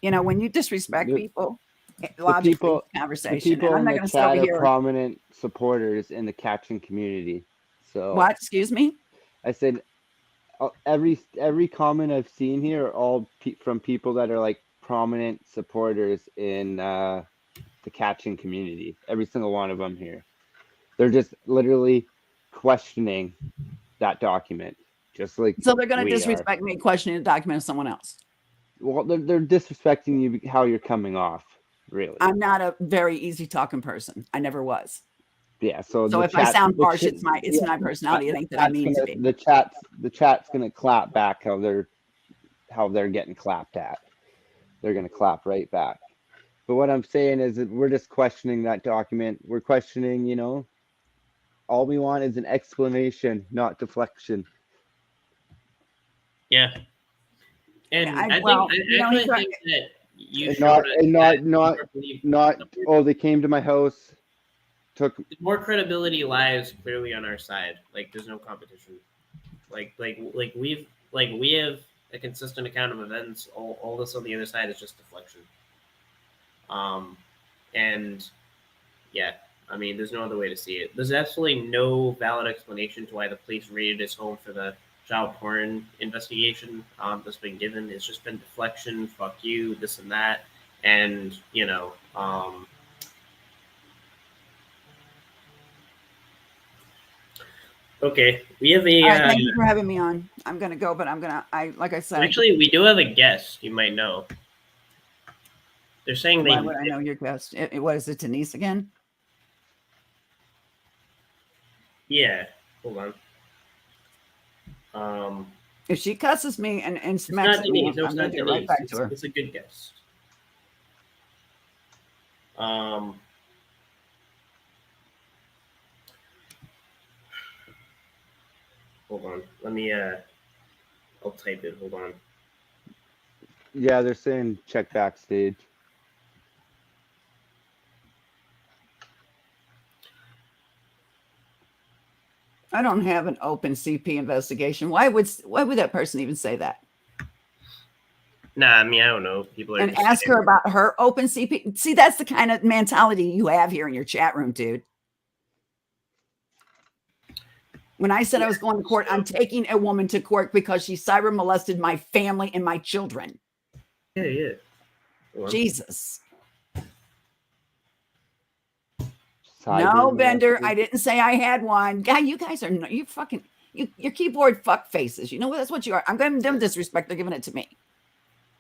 when you disrespect people, logically conversation. The people and I'm not in going the to over chat here. are prominent supporters in the catching community. So what? Excuse me? I said every comment I've seen here are all from people that are like prominent supporters in the catching community. Every single one of them here. They're just literally questioning that document, just like so they're going to disrespect me questioning the document of someone else. Well, they're disrespecting you how you're coming off. Really, I'm not a very easy talking person. I never was. Yeah. So if I sound harsh, it's my personality. It ain't that I mean to be. The chat's gonna clap back how they're getting clapped at. They're gonna clap right back. But what I'm saying is that we're just questioning that document. We're questioning, all we want is an explanation, not deflection. Yeah. And I think that you not oh, they came to my house, took more credibility lies clearly on our side. Like there's no competition. Like we have a consistent account of events. All this on the other side is just deflection. And yeah, I mean, there's no other way to see it. There's absolutely no valid explanation to why the police raided his home for the child porn investigation that's been given. It's just been deflection, fuck you, this and that. And, okay, we have a... thank you for having me on. I'm going to go, but like I said... Actually, we do have a guest, you might know. They're saying Why would I know your guest? What is it, Denise again? Yeah, hold on. If she cusses me and smacks me, I'm going to do it right back to her. It's a good guess. Hold on. Let me, I'll type it. Hold on. Yeah, they're saying check backstage. I don't have an open CP investigation. Why would that person even say that? Nah, I mean, I don't know. People are And just ask her about her open CP. See, that's the kind of mentality you have here in your chat room, dude. When I said I was going to court, I'm taking a woman to court because she cyber molested my family and my children. Yeah. Well, Jesus. Cyber No, Bender, molested. I didn't say I had one. Guy, you guys are you fucking your keyboard fuck faces. You know that's what you are. I'm giving them disrespect. They're giving it to me.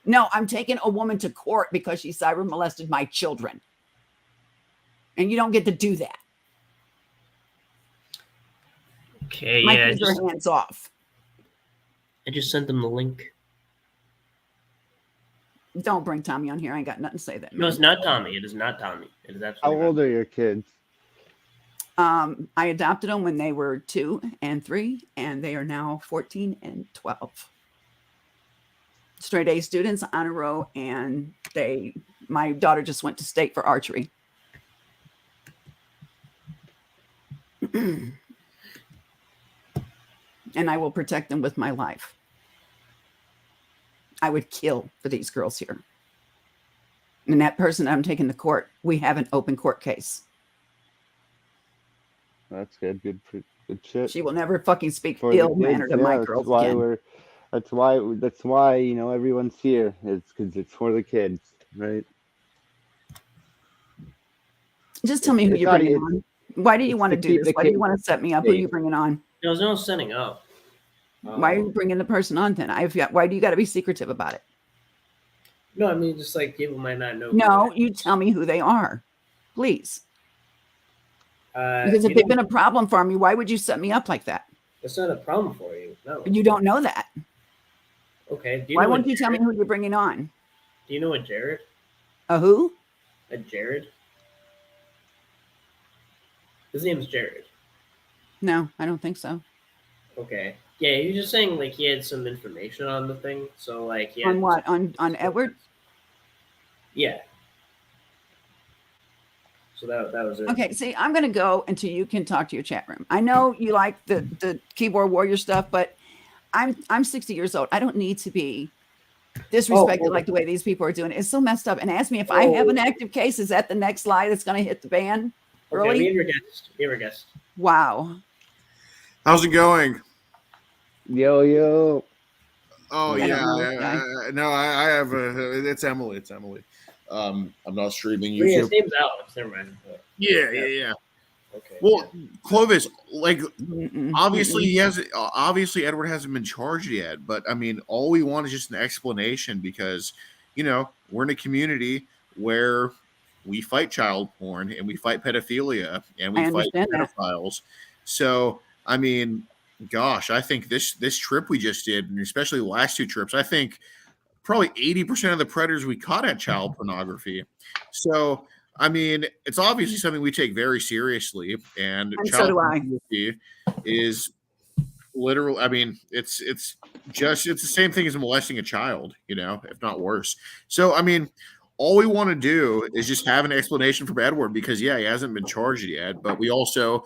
No, I'm taking a woman to court because she cyber molested my children. And you don't get to do that. okay, My yeah. kids are hands off. I just sent them the link. Don't bring Tommy on here. I ain't got nothing to say that. No, it's not Tommy. It is not Tommy. It is How absolutely old are your kids? I adopted them when they were 2 and 3, and they are now 14 and 12. Straight A students, honor row, and my daughter just went to state for archery. And I will protect them with my life. I would kill for these girls here. And that person that I'm taking to court, we have an open court case. That's good. Good shit. She will never fucking speak For the ill kids, mannered to yeah, my that's girls why again. that's why you know everyone's here. It's because it's for the kids, right? Just tell me who It's you're not bringing it's- on. Why do you it's want to to do keep this? the Why do you kids want to set me up? Who are you safe. bringing on? There's no setting up. Why are you bringing the person on then? Why do you got to be secretive about it? No, I mean, just like people might not know. who No, they you tell me who they are, please. are. Because if You they've know, been a problem for me, why would you set me up like that? it's not a problem for you. No. You don't know that. Okay. Do you Why know won't a you tell me Jared? who you're bringing on? Do you know a Jared? A who? A Jared? His name's Jared. No, I don't think so. Okay. Yeah, he was just saying like he had some information on the thing. So like he had On what? On Edward? Yeah. So that was it. Okay, see, I'm going to go until you can talk to your chat room. I know you like the keyboard warrior stuff, but I'm 60 years old. I don't need to be disrespected like the way these people are doing. It's so messed up. And ask me if I have an active case. Is that the next lie that's going to hit the ban Okay, early? we have a guest. Wow. How's it going? Yo. Oh I don't yeah, know this guy. no, I have a. It's Emily. It's Emily. I'm not streaming Yeah, his YouTube. name's Alex. Never mind. Yeah. Okay. Well, Clovis, like Mm-mm, obviously mm-mm. obviously Edward hasn't been charged yet, but I mean, all we want is just an explanation because we're in a community where we fight child porn and we fight pedophilia and we I fight understand that. pedophiles. So I mean, gosh, I think this trip we just did, and especially the last 2 trips, I think probably 80% of the predators we caught had child pornography. So I mean, it's obviously something we take very seriously, and And so child do I. pornography is literal. I mean, it's the same thing as molesting a child, if not worse. So I mean, all we want to do is just have an explanation from Edward because he hasn't been charged yet, but we also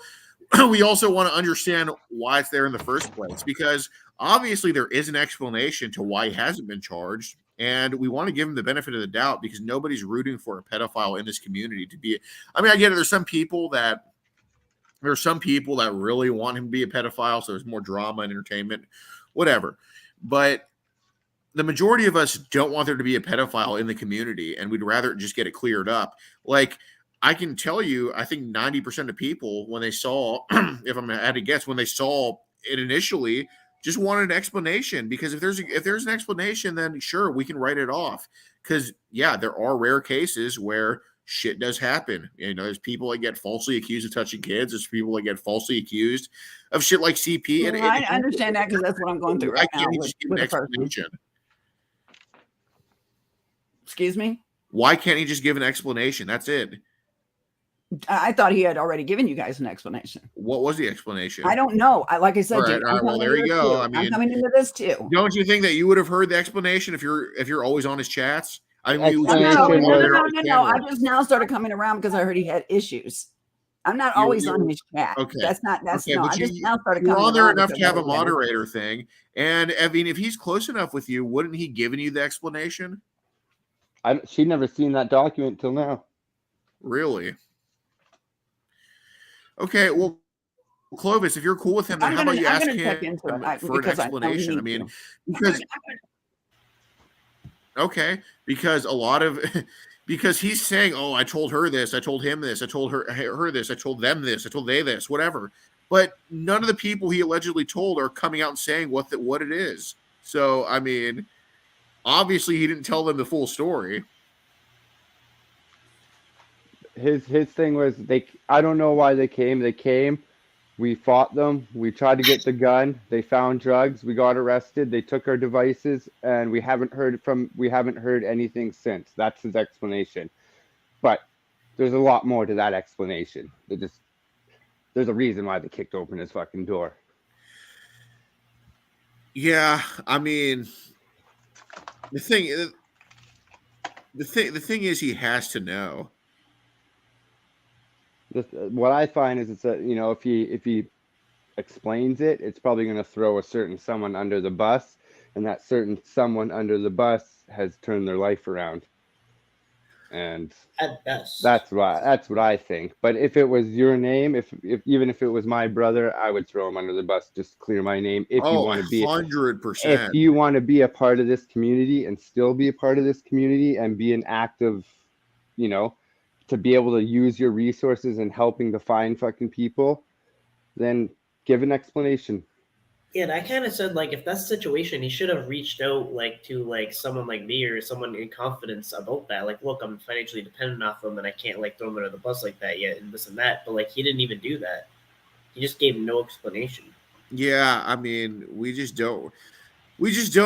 want to understand why it's there in the first place because obviously there is an explanation to why he hasn't been charged. And we want to give him the benefit of the doubt because nobody's rooting for a pedophile in this community to be. I mean, I get it. There's some people that really want him to be a pedophile. So there's more drama and entertainment, whatever. But the majority of us don't want there to be a pedophile in the community. And we'd rather just get it cleared up. Like I can tell you, I think 90% of people when they saw, if I'm had to guess, when they saw it initially, just wanted an explanation because if there's an explanation, then sure, we can write it off. Because there are rare cases where shit does happen. There's people that get falsely accused of touching kids. There's people that get falsely accused of shit like CP. Well, I understand that because that's what I'm going through right now with a person. Excuse me? Why can't he just give an explanation? That's it. I thought he had already given you guys an explanation. What was the explanation? I don't know. Like I said, all right, well, there you go. I mean, I'm coming into this too. Don't you think that you would have heard the explanation if you're always on his chats? I mean, no. I just now started coming around because I heard he had issues. I'm not You- always you- on his chat. Okay. That's Okay, no. but I just now started you're coming on there around enough because to have a everybody- moderator thing. And I mean, if he's close enough with you, wouldn't he given you the explanation? She'd never seen that document till now. Really? Okay, well, Clovis, if you're cool with him, then how about you ask check him into it for an because I explanation? I need mean, to. because okay, because a lot of because he's saying, "Oh, I told her this, I told him this, I told her this, I told them this, I told they this, whatever." But none of the people he allegedly told are coming out and saying what it is. So, I mean, obviously he didn't tell them the full story. His thing was I don't know why they came. They came. We fought them. We tried to get the gun. They found drugs. We got arrested. They took our devices, and we haven't heard anything since. That's his explanation. But there's a lot more to that explanation. There's a reason why they kicked open his fucking door. Yeah, I mean, the thing is, he has to know. What I find is it's if he explains it, it's probably going to throw a certain someone under the bus, and that certain someone under the bus has turned their life around. And At best, that's what I think. But if it was your name, if even if it was my brother, I would throw him under the bus. Just clear my name. If you want to be 100%. If you want to be a part of this community and still be a part of this community and be an active, to be able to use your resources and helping to find fucking people, then give an explanation. Yeah, and I kind of said, like, if that's the situation, he should have reached out, like, to, like, someone like me or someone in confidence about that. Like, look, I'm financially dependent off them, and I can't, like, throw them under the bus like that yet, and this and that. But, like, he didn't even do that. He just gave no explanation. Yeah, I mean, we just don't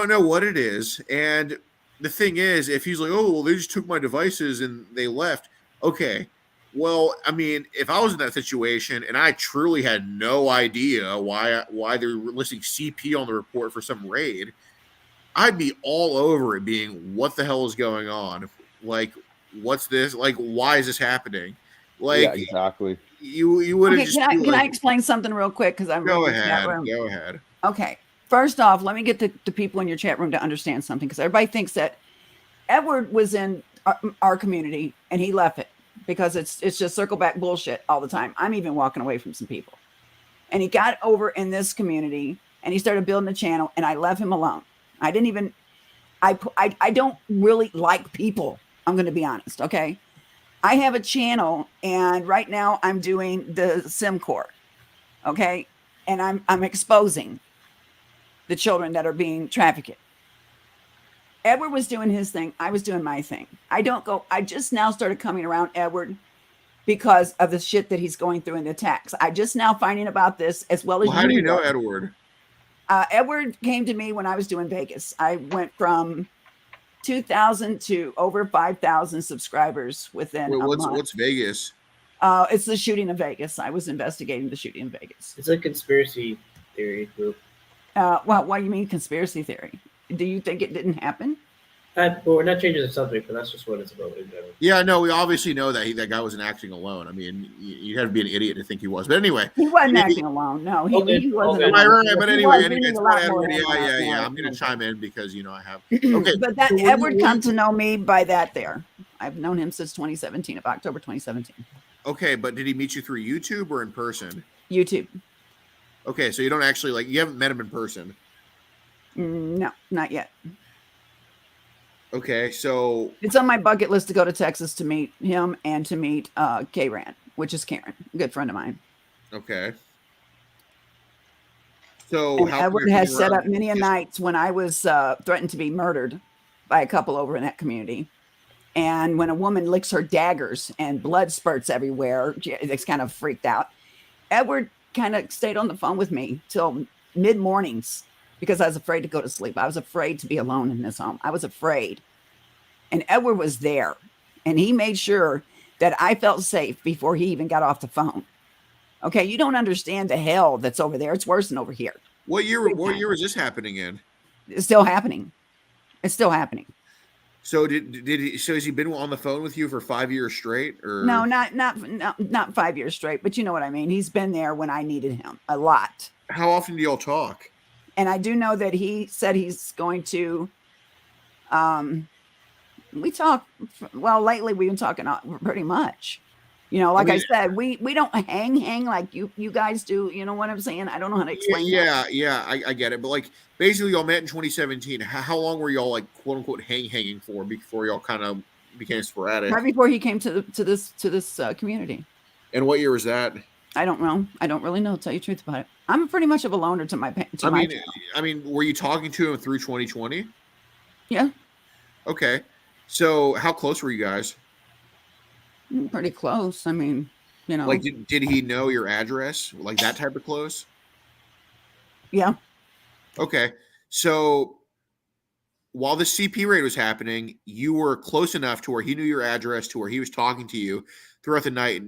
know what it is. And the thing is, if he's like, oh, well, they just took my devices and they left. Okay. Well, I mean, if I was in that situation and I truly had no idea why they were listing CP on the report for some raid, I'd be all over it being, what the hell is going on? Like, what's this? Like, why is this happening? Like, yeah, exactly. You would have Okay, just can I explain something real quick? Because I'm go reading the chat ahead. room. Go ahead. Okay. First off, let me get the people in your chat room to understand something, because everybody thinks that Edward was in our community and he left it because it's just circle back bullshit all the time. I'm even walking away from some people. And he got over in this community and he started building a channel, and I left him alone. I didn't even I don't really like people. I'm going to be honest, okay? I have a channel, and right now I'm doing the SimCore, okay? And I'm exposing the children that are being trafficked. Edward was doing his thing. I was doing my thing. I just now started coming around Edward because of the shit that he's going through in the attacks. I just now finding about this, as well as How do you know are. Edward? Edward came to me when I was doing Vegas. I went from 2,000 to over 5,000 subscribers within a month. What's Vegas? It's the shooting in Vegas. I was investigating the shooting in Vegas. It's a conspiracy theory group. Well, what do you mean conspiracy theory? Do you think it didn't happen? Well, we're not changing the subject, but that's just what it's about in general. Yeah, no, we obviously know that that guy wasn't acting alone. I mean, you had to be an idiot to think he was. But anyway, he wasn't acting alone. No, he wasn't. Right, but anyway, it's Edward. Yeah. I'm going to chime in because I have. Okay, but that Edward come to know me by that. There, I've known him since 2017, of October 2017. Okay, but did he meet you through YouTube or in person? YouTube. Okay, so you don't actually you haven't met him in person. No, not yet. Okay, so it's on my bucket list to go to Texas to meet him and to meet K-Ran, which is Karen, a good friend of mine. Okay. So Edward has set up many a nights when I was threatened to be murdered by a couple over in that community. And when a woman licks her daggers and blood spurts everywhere, it's kind of freaked out. Edward kind of stayed on the phone with me till mid-mornings because I was afraid to go to sleep. I was afraid to be alone in this home. I was afraid. And Edward was there, and he made sure that I felt safe before he even got off the phone. Okay, you don't understand the hell that's over there. It's worse than over here. What year was this happening in? It's still happening. It's still happening. So did he? So has he been on the phone with you for 5 years straight? Or No, not 5 years straight, but you know what I mean. He's been there when I needed him a lot. how often do y'all talk? And I do know that he said he's going to. We talk. Well, lately we've been talking pretty much. You know, like I said, we don't hang like you guys do. You know what I'm saying? I don't know how to explain that. Yeah, I get it. But like, basically, y'all met in 2017. How long were y'all like quote unquote hanging for before y'all kind of became sporadic? Right before he came to this community. And what year was that? I don't know. I don't really know. To tell you the truth about it, I'm pretty much of a loner to my. I mean, were you talking to him through 2020? Yeah. Okay. So how close were you guys? Pretty close. I mean, you know. Like, did he know your address? Like that type of close? Yeah. Okay. So while the CP raid was happening, you were close enough to where he knew your address, to where he was talking to you throughout the night.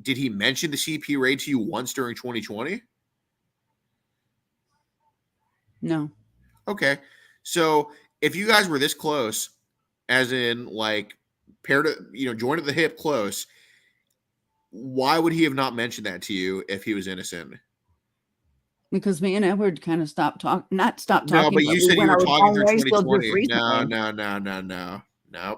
Did he mention the CP raid to you once during 2020? No. Okay. So if you guys were this close, as in like paired, joined at the hip close, why would he have not mentioned that to you if he was innocent? Because me and Edward kind of stopped talking. Not stopped No, talking. but you said you were talking through Still 2020. just recently. No.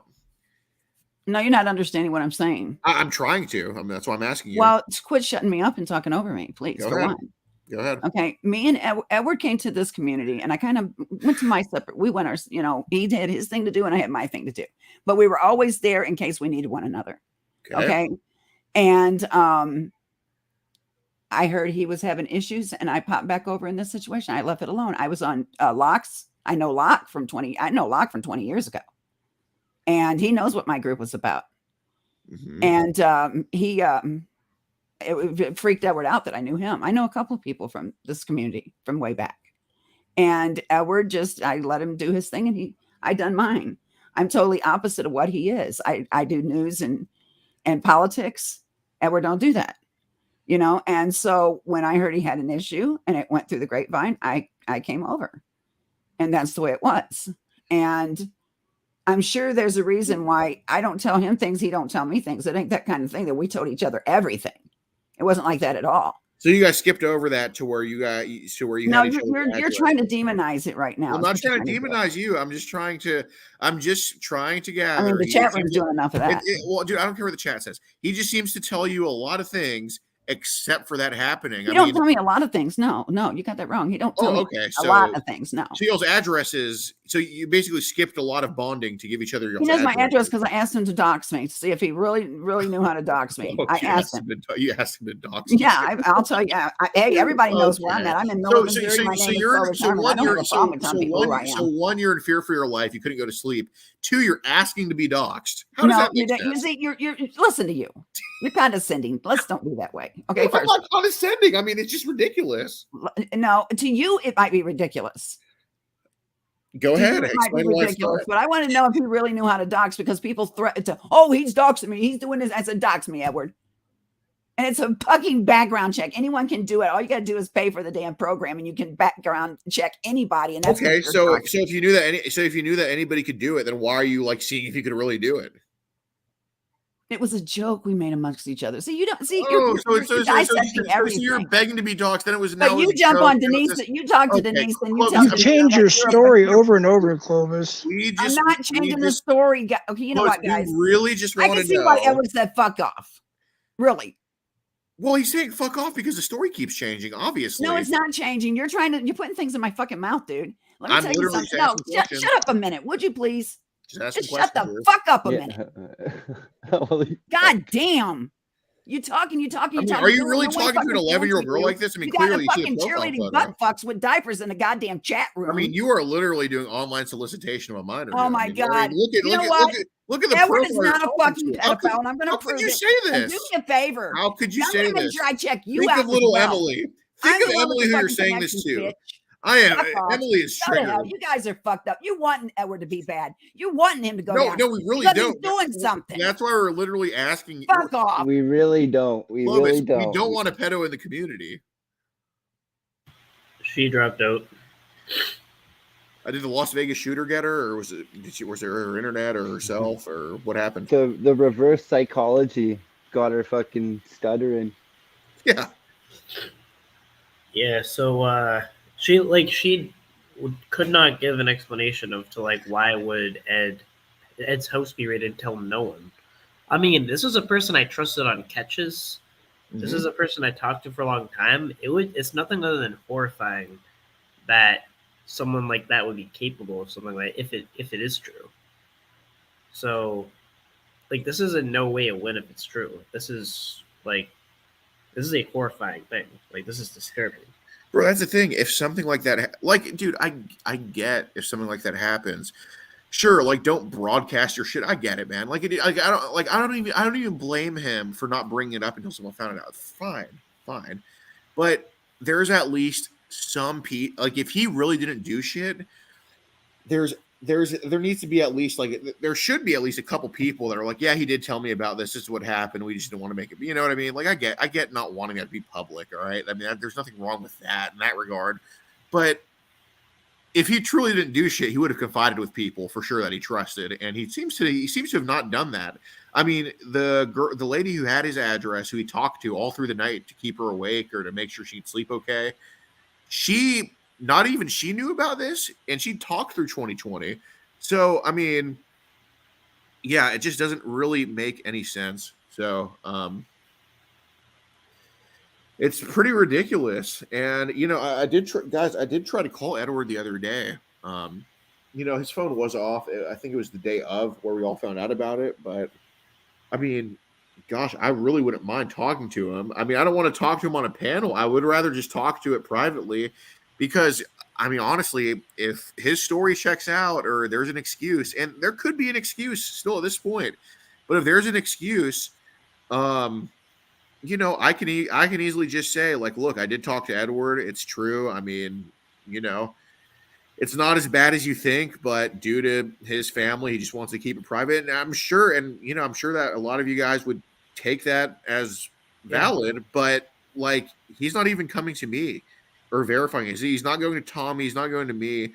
No, you're not understanding what I'm saying. I'm trying to. I mean, that's why I'm asking you. Well, quit shutting me up and talking over me, please. Go For ahead. one. Go ahead. Okay. Me and Edward came to this community, and I kind of went to my separate. We went our, he did his thing to do, and I had my thing to do. But we were always there in case we needed one another. Okay. And I heard he was having issues, and I popped back over in this situation. I left it alone. I was on Locks. I know Locke from 20 years ago. And he knows what my group was about. Mm-hmm. And it freaked Edward out that I knew him. I know a couple of people from this community from way back. And Edward I let him do his thing, and I done mine. I'm totally opposite of what he is. I do news and politics. Edward don't do that. And so when I heard he had an issue and it went through the grapevine, I came over, and that's the way it was. And I'm sure there's a reason why I don't tell him things. He don't tell me things. It ain't that kind of thing that we told each other everything. It wasn't like that at all. So you guys skipped over that to where you got you're trying to demonize it right now. I'm not trying to demonize you. I'm just trying to gather. I mean, the chat room's doing enough of that. Well, dude, I don't care what the chat says. He just seems to tell you a lot of things, except for that happening. He don't tell me a lot of things. No, you got that wrong. He don't tell me a lot of things. No. So y'all's addresses. So you basically skipped a lot of bonding to give each other your. He knows my address because I asked him to dox me to see if he really knew how to dox me. I asked him. You asked him to dox me. Yeah, I'll tell you. Hey, everybody knows where I'm at. I'm in Northern Missouri. So 1 year in fear for your life. You couldn't go to sleep. 2, you're asking to be doxed. How does that make sense? You're listen to you. You're condescending. Let's don't be that way. Okay, I'm not condescending. I mean, it's just ridiculous. No, to you, it might be ridiculous. Go ahead. It might be ridiculous, but I want to know if he really knew how to dox, because people threaten to, he's doxing me. He's doing this. I said, dox me, Edward. And it's a fucking background check. Anyone can do it. All you got to do is pay for the damn program, and you can background check anybody. And that's okay. So if you knew that anybody could do it, then why are you like seeing if you could really do it? It was a joke we made amongst each other. So you don't see. So you're begging to be doxxed. Then it was. But you jump on Denise. You talk to Denise, and you tell you change your story over and over, Clovis. I'm not changing the story. Okay, you know what, guys? You really just want to know. I can see why Edward said "fuck off." Really. Well, he's saying "fuck off" because the story keeps changing. Obviously, no, it's not changing. You're putting things in my fucking mouth, dude. Let me tell you something. No, shut up a minute, would you please? Just shut the fuck up a minute. God damn. You talking. Are you really talking to an 11-year-old girl like this? I mean, clearly you fucking cheerleading butt fucks with diapers in the goddamn chat room. I mean, you are literally doing online solicitation of a minor. Oh my God. Look at the Edward is not a fucking pedophile, and I'm going to prove it. How could you say this? Do me a favor. How could you say this? I'm going to make sure I check you out. Think of little Emily. Think of Emily who you're saying this to. Bitch. I am. Emily is triggered. You guys are fucked up. You want Edward to be bad. You want him to go down. No, we really don't. He's doing something. That's why we're literally asking. Fuck off. We really don't. We really don't. We don't want a pedo in the community. She dropped out. Did the Las Vegas shooter get her, or was there her internet or herself, or what happened? The reverse psychology got her fucking stuttering. Yeah. Yeah, so she could not give an explanation of to like why would Ed's house be raided and tell no one. I mean, this is a person I trusted on catches. This is a person I talked to for a long time. It's nothing other than horrifying that someone like that would be capable of something like if it is true. So, like, this is in no way a win if it's true. This is a horrifying thing. Like, this is disturbing. Bro, that's the thing. If something like that, like, dude, I get if something like that happens. Sure, like, don't broadcast your shit. I get it, man. Like, I don't even blame him for not bringing it up until someone found it out. Fine. But there's at least some like, if he really didn't do shit, there needs to be at least there should be at least a couple people that are like, yeah, he did tell me about this. This is what happened. We just didn't want to make it. You know what I mean? Like, I get not wanting that to be public. All right. I mean, there's nothing wrong with that in that regard. But if he truly didn't do shit, he would have confided with people for sure that he trusted, and he seems to have not done that. I mean, the lady who had his address, who he talked to all through the night to keep her awake or to make sure she'd sleep okay, she knew about this, and she talked through 2020. So, I mean, yeah, it just doesn't really make any sense. So, it's pretty ridiculous. And, you know, I did try to call Edward the other day. You know, his phone was off. I think it was the day of where we all found out about it. But, I mean, gosh, I really wouldn't mind talking to him. I mean, I don't want to talk to him on a panel. I would rather just talk to it privately because, I mean, honestly, if his story checks out or there's an excuse, and there could be an excuse still at this point, but if there's an excuse, you know, I can easily just say, like, look, I did talk to Edward. It's true. I mean, you know, it's not as bad as you think, but due to his family, he just wants to keep it private. And I'm sure that a lot of you guys would take that as valid, but like, he's not even coming to me or verifying it. He's not going to Tommy. He's not going to me.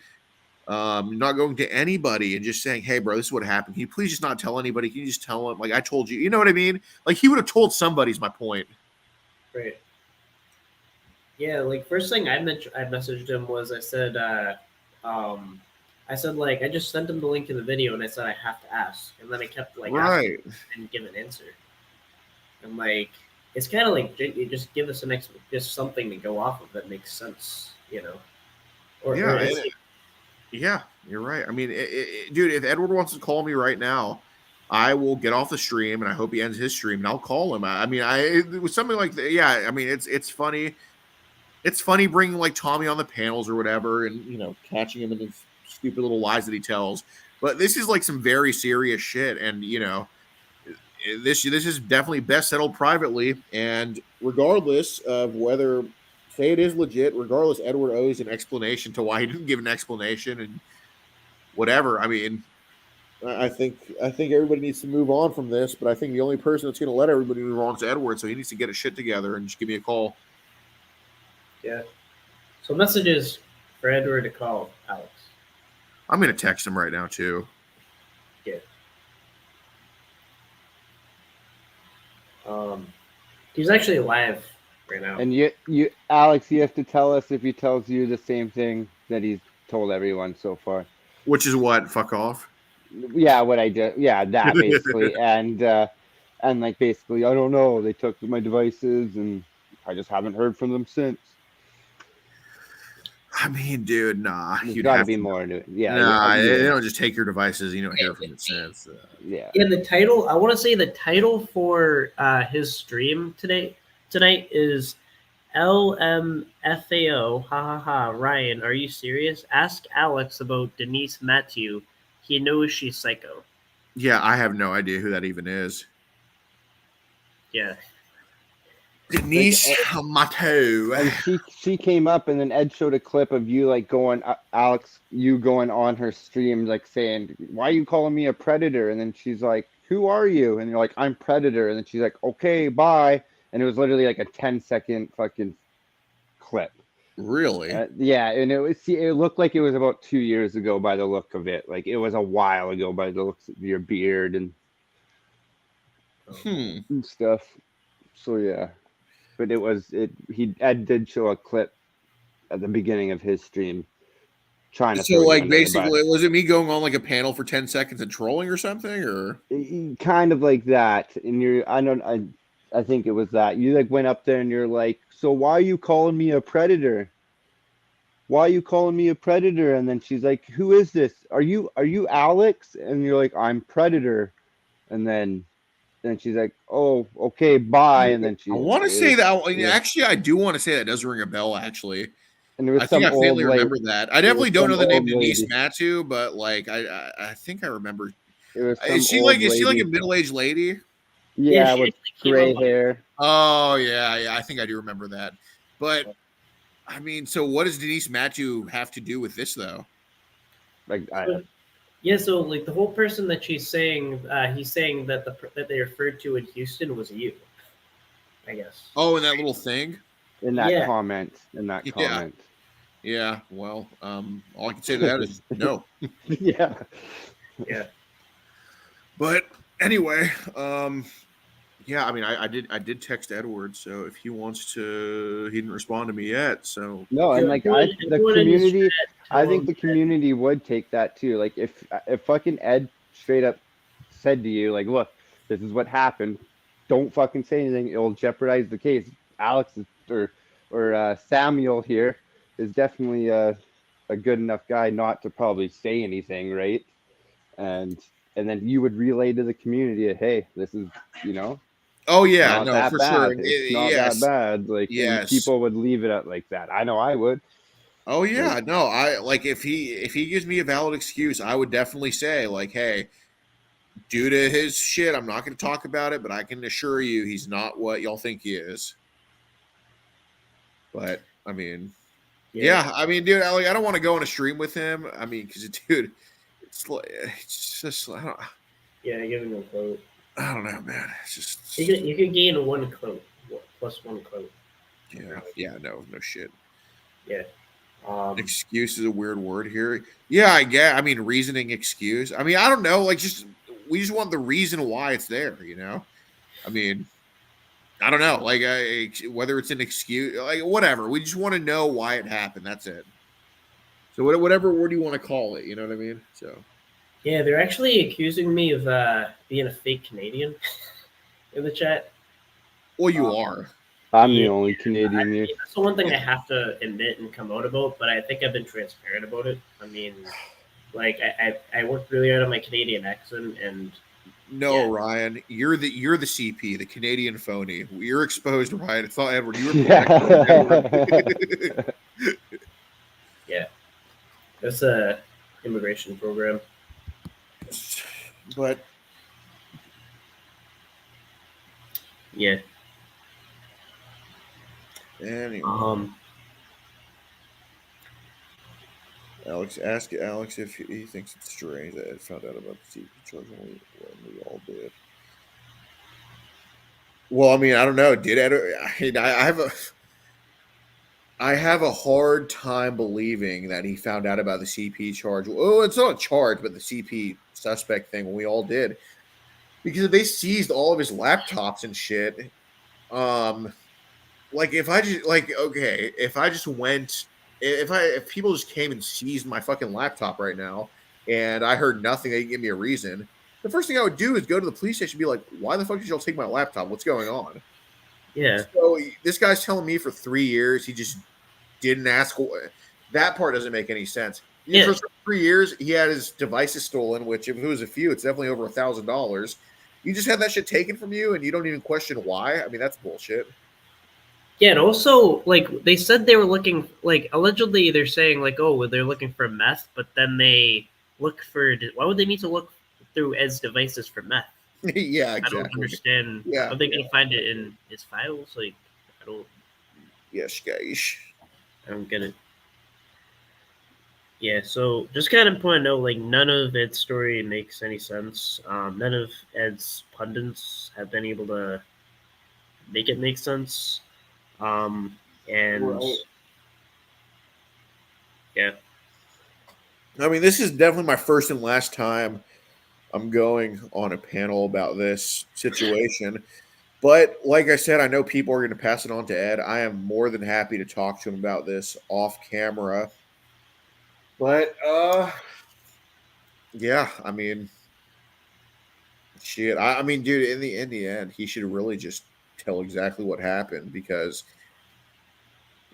Not going to anybody and just saying, hey, bro, this is what happened. Can you please just not tell anybody? Can you just tell him, like, I told you? You know what I mean? Like, he would have told somebody is my point. Right. Yeah, like, first thing I messaged him was I said, like, I just sent him the link to the video and I said I have to ask. And then I kept, like, asking him and give an answer. And, like, it's kind of like, you just give us just something to go off of that makes sense, you know? Yeah, you're right. I mean, dude, if Edward wants to call me right now, I will get off the stream, and I hope he ends his stream, and I'll call him. I mean, it was something like that. Yeah, I mean, it's funny. It's funny bringing like Tommy on the panels or whatever, and you know, catching him in the stupid little lies that he tells. But this is like some very serious shit, and you know, this is definitely best settled privately. And regardless of whether, say it is legit, regardless, Edward owes an explanation to why he didn't give an explanation and whatever. I mean, I think everybody needs to move on from this, but I think the only person that's going to let everybody move on is Edward, so he needs to get his shit together and just give me a call. Yeah. So messages for Edward to call Alex. I'm going to text him right now too. Yeah. He's actually live right now. And you, Alex, you have to tell us if he tells you the same thing that he's told everyone so far. Which is what? Fuck off. Yeah, what I did. Yeah, that basically, and like basically, I don't know. They took my devices, and I just haven't heard from them since. I mean, dude, nah. There's got to be more to it. Yeah. Nah, they don't just take your devices. You don't hear from it since. Yeah. Yeah, the title. I want to say the title for his stream tonight is LMFAO. Ha ha ha. Ryan, are you serious? Ask Alex about Denise Matthew. He knows she's psycho. Yeah, I have no idea who that even is. Yeah. Denise Matthew. And she came up, and then Ed showed a clip of you like going, Alex, you going on her stream, like saying, "Why are you calling me a predator?" And then she's like, "Who are you?" And you're like, "I'm Predator." And then she's like, "Okay, bye." And it was literally like a 10-second fucking clip. Really? Yeah, and it looked like it was about 2 years ago by the look of it. Like it was a while ago by the looks of your beard and stuff. So yeah, but Ed did show a clip at the beginning of his stream trying to So, throw you like, under the basically, bus. was it me going on like a panel for 10 seconds and trolling or something, or? Kind of like that. And I think it was that. You like went up there and you're like, so why are you calling me a predator? Why are you calling me a predator? And then she's like, who is this? Are you Alex? And you're like, I'm Predator. And then she's like, oh, okay, bye. And then I want to it say was, that. yeah. Actually, I do want to say that does ring a bell. Actually, And there I was think some I old faintly lady. remember that. I There was definitely don't know some the name old Denise lady. Matthew, but like I think I remember. It was Is some she old like a lady. middle-aged lady? Yeah, she with actually came gray up. hair. Oh yeah, I think I do remember that. But I mean, so what does Denise Matthew have to do with this though? Like Yeah, so like the whole person that she's saying, he's saying that that they referred to in Houston was you, I guess. Oh, and that little thing. in that Yeah. comment. Yeah. Yeah. Well, all I can say to that is no. Yeah. Yeah. But anyway, yeah, I mean, I did text Edward, so if he wants to, he didn't respond to me yet. So No, and Yeah, like everyone- the everyone in his community, chat I tell think him the that- community would take that too. Like if fucking Ed straight up said to you, like, look, this is what happened. Don't fucking say anything. It'll jeopardize the case. Alex or Samuel here is definitely a good enough guy not to probably say anything, right? And and then you would relay to the community, hey, this is, oh it's yeah, not no, that for sure. bad. It's not that Yes, bad. Like, and yes. people would leave it at like that. I know I would. Oh yeah, Like, no, I like if he gives me a valid excuse, I would definitely say like, hey, due to his shit, I'm not going to talk about it, but I can assure you he's not what y'all think he is. But I mean, yeah, I mean, dude, I don't want to go on a stream with him. I mean, because dude, it's just Yeah, give him a quote. I don't know, man. It's just You can gain one quote, plus one quote. yeah, no shit. Yeah. Excuse is a weird word here. Yeah, I get. I mean, reasoning excuse. I mean, I don't know. Like, we just want the reason why it's there. I mean, I don't know. Like, whether it's an excuse, like whatever. We just want to know why it happened. That's it. So whatever word you want to call it, you know what I mean? So Yeah, they're actually accusing me of being a fake Canadian in the chat. well, you are. I'm the Yeah, only Canadian here. That's the one thing I have to admit and come out about, but I think I've been transparent about it. I mean, like I worked really hard on my Canadian accent, and No, Ryan, you're the CP, the Canadian phony. You're exposed, Ryan. I thought Edward, you were yeah, that's a immigration program. But yeah. Anyway. Ask Alex if he thinks it's strange that I found out about the CP charge when we all did. Well, I mean, I don't know. Did I have a hard time believing that he found out about the CP charge. Well, it's not a charge, but the CP suspect thing when we all did, because if they seized all of his laptops and shit, like if I just if people just came and seized my fucking laptop right now and I heard nothing, they didn't give me a reason. The first thing I would do is go to the police station and be like, why the fuck did y'all take my laptop? What's going on? Yeah. So this guy's telling me for 3 years he just didn't ask. That part doesn't make any sense. Yeah. For 3 years, he had his devices stolen, which if it was a few, it's definitely over $1,000. You just had that shit taken from you and you don't even question why. I mean, that's bullshit. Yeah, and also, like, they said they were looking, like, allegedly they're saying, like, oh, well, they're looking for meth, but then they look for, why would they need to look through Ed's devices for meth? Yeah, exactly. I don't understand. Yeah. Are they going to find it in his files? Like, I don't. Yes, guys. I don't get it. Yeah, so just kind of point to note, like, none of Ed's story makes any sense. None of Ed's pundits have been able to make it make sense. And right. Yeah. I mean, this is definitely my first and last time I'm going on a panel about this situation. But like I said, I know people are going to pass it on to Ed. I am more than happy to talk to him about this off camera. But yeah, I mean, shit. I mean, dude, in the end, he should really just tell exactly what happened because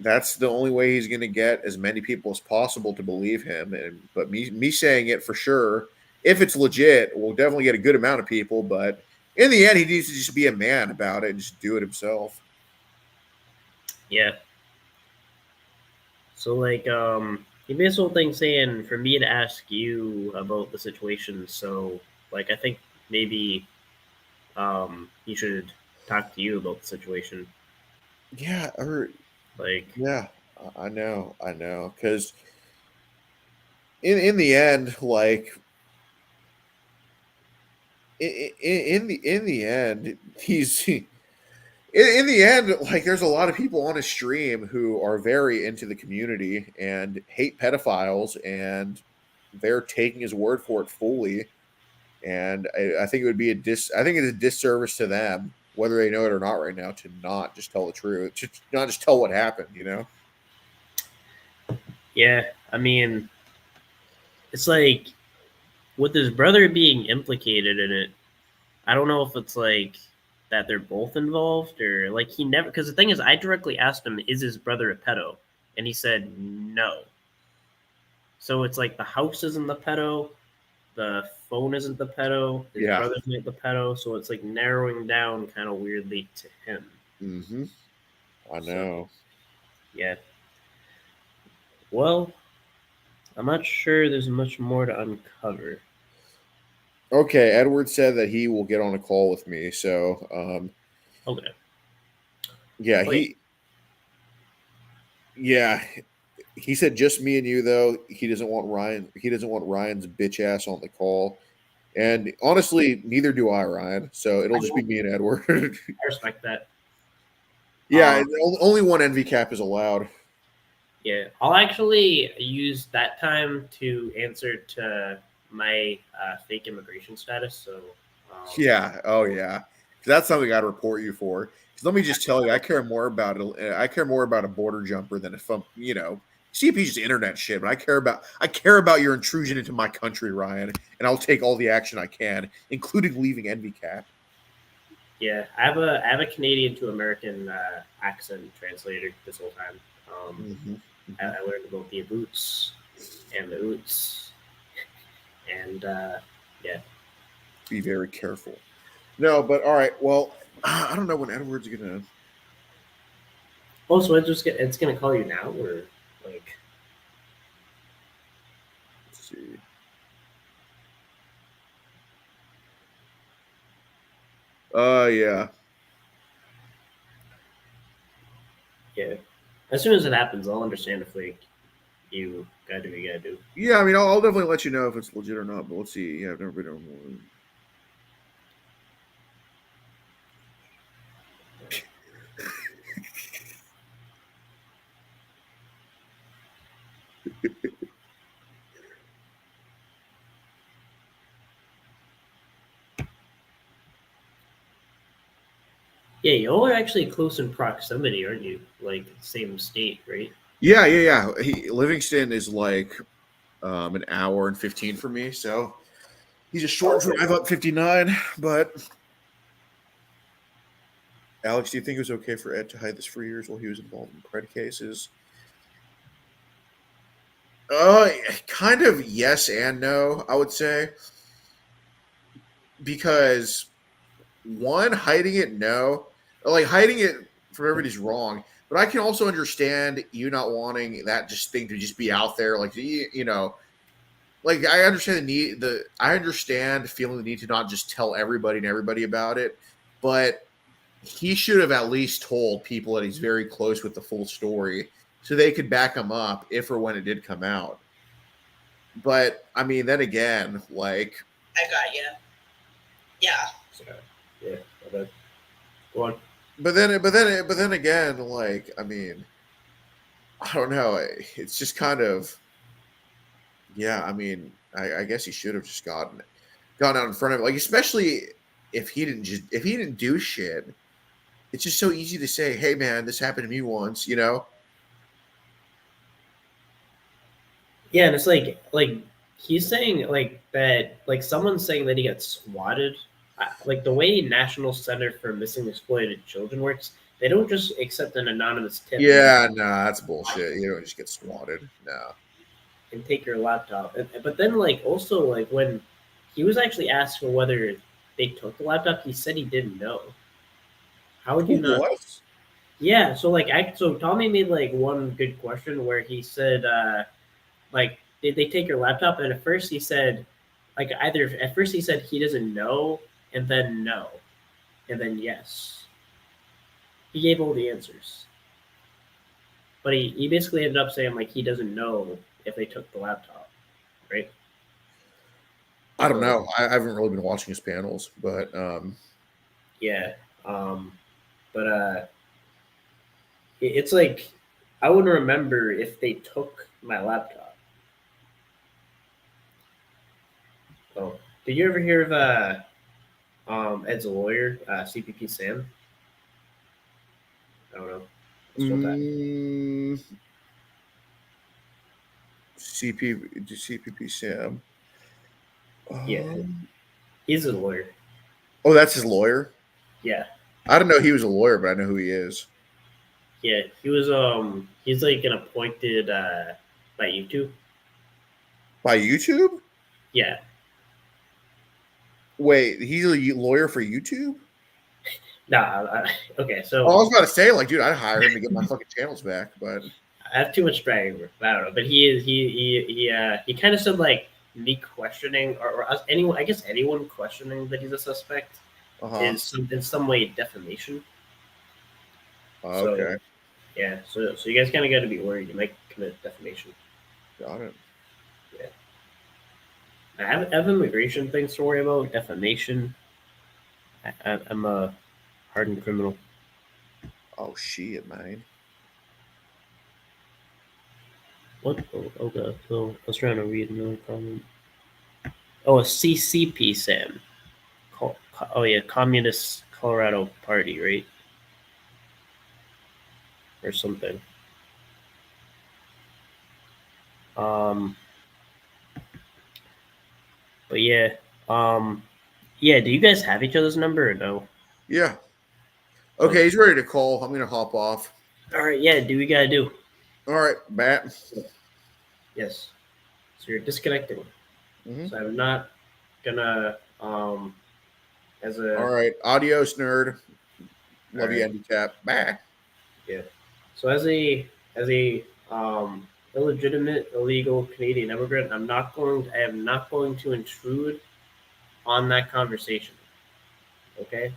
that's the only way he's going to get as many people as possible to believe him. And but me saying it for sure, if it's legit, will definitely get a good amount of people. But in the end, he needs to just be a man about it and just do it himself. Yeah. So like he made this whole thing saying for me to ask you about the situation. So like I think maybe he should talk to you about the situation. Yeah, Like yeah, I know, because in the end, like in the end, he's in the end, like there's a lot of people on his stream who are very into the community and hate pedophiles, and they're taking his word for it fully. And I think it would be I think it's a disservice to them, whether they know it or not right now, to not just tell the truth, to not just tell what happened. You know? yeah, I mean it's like with his brother being implicated in it, I don't know if it's like that they're both involved or like he never because the thing is I directly asked him, is his brother a pedo? And he said no. So it's like the house isn't the pedo, the phone isn't the pedo, his Yeah. brother's not the pedo, so it's like narrowing down kind of weirdly to him. Mm-hmm. I So, know. yeah. Well, I'm not sure there's much more to uncover. Okay, Edward said that he will get on a call with me. So, Okay. yeah, Wait. yeah, he said just me and you though. He doesn't want Ryan. He doesn't want Ryan's bitch ass on the call. And honestly, neither do I, Ryan. So it'll just be me and Edward. I respect that. Yeah, only one envy cap is allowed. Yeah, I'll actually use that time to answer to my fake immigration status. So, Yeah. Oh yeah. That's something I'd report you for. 'Cause let me just tell you, I care more about it. I care more about a border jumper than if I'm, CP is just internet shit. But I care about your intrusion into my country, Ryan, and I'll take all the action I can, including leaving envy cap. yeah, I have a Canadian to American accent translator this whole time. Mm-hmm. I learned about the boots and the oots, and yeah. Be very careful. No, but all right. Well, I don't know when Edward's gonna. Oh, so it's gonna call you now, or like? Let's see. Yeah. Yeah. As soon as it happens, I'll understand if like you gotta do what you gotta do. Yeah, I mean, I'll definitely let you know if it's legit or not. But let's see. Yeah, I've never been on one. Yeah, y'all are actually close in proximity, aren't you? Like same state, right? Yeah. Livingston is like an hour and 15 for me, so he's a short drive up 59. But Alex, do you think it was okay for Ed to hide this for years while he was involved in credit cases? Kind of yes and no, I would say, because one, hiding it, no, like hiding it from everybody's wrong. But I can also understand you not wanting that just thing to just be out there, like like I understand I understand feeling the need to not just tell everybody and everybody about it, but he should have at least told people that he's very close with the full story so they could back him up if or when it did come out. But I mean, then again, like I got you. Yeah. Yeah. Okay. Go on. but then again, like I mean, I don't know. It's just kind of Yeah, I mean, I guess he should have just gone out in front of it. Like, especially if he didn't do shit. It's just so easy to say, "Hey, man, this happened to me once," you know? Yeah, and it's like he's saying like that, like someone's saying that he got swatted. Like the way National Center for Missing and Exploited Children works, they don't just accept an anonymous tip Yeah, nah, that's bullshit. You don't just get swatted. No. and take your laptop. But then like also like when he was actually asked for whether they took the laptop, he said he didn't know. How would Who you not? was? Yeah, so like so Tommy made like one good question where he said like did they take your laptop? And at first he said like either at first he said he doesn't know and then no and then yes. He gave all the answers. But he basically ended up saying like he doesn't know if they took the laptop, right? I don't So know. I haven't really been watching his panels, but yeah. But it's like I wouldn't remember if they took my laptop. Oh, did you ever hear of Ed's lawyer, CPP Sam? I don't know. Let's go back. CPP Sam. Yeah, he's a lawyer. Oh, that's his lawyer. Yeah, I didn't know he was a lawyer, but I know who he is. yeah. He was he's like an appointed by YouTube. By YouTube? Yeah. Wait, he's a lawyer for YouTube? Nah. Okay, Oh, I so was about to say, like, dude, I'd hire him to get my fucking channels back, but I have too much bragging. I don't know, but he kind of said like me questioning or us, anyone. I guess anyone questioning that he's a suspect is in some way defamation. Okay, So yeah, so you guys kind of got to be worried. You might commit defamation. got it. Yeah, I have immigration things to worry about. Defamation. I'm a hardened criminal. Oh shit, man. What? Oh, okay. So I was trying to read another comment. Oh, a CCP, Sam. Oh yeah, Communist Colorado Party, right? Or something. Um, but yeah, yeah. Do you guys have each other's number or no? Yeah. Okay, he's ready to call. I'm gonna hop off. All right, yeah. Do we gotta do? All right, Matt. Yes. So you're disconnecting. Mm-hmm. So I'm not gonna as a All right, adios, nerd. Love you, right. handicap. Bye. Yeah. So as a illegitimate illegal Canadian immigrant, I am not going to intrude on that conversation. Okay?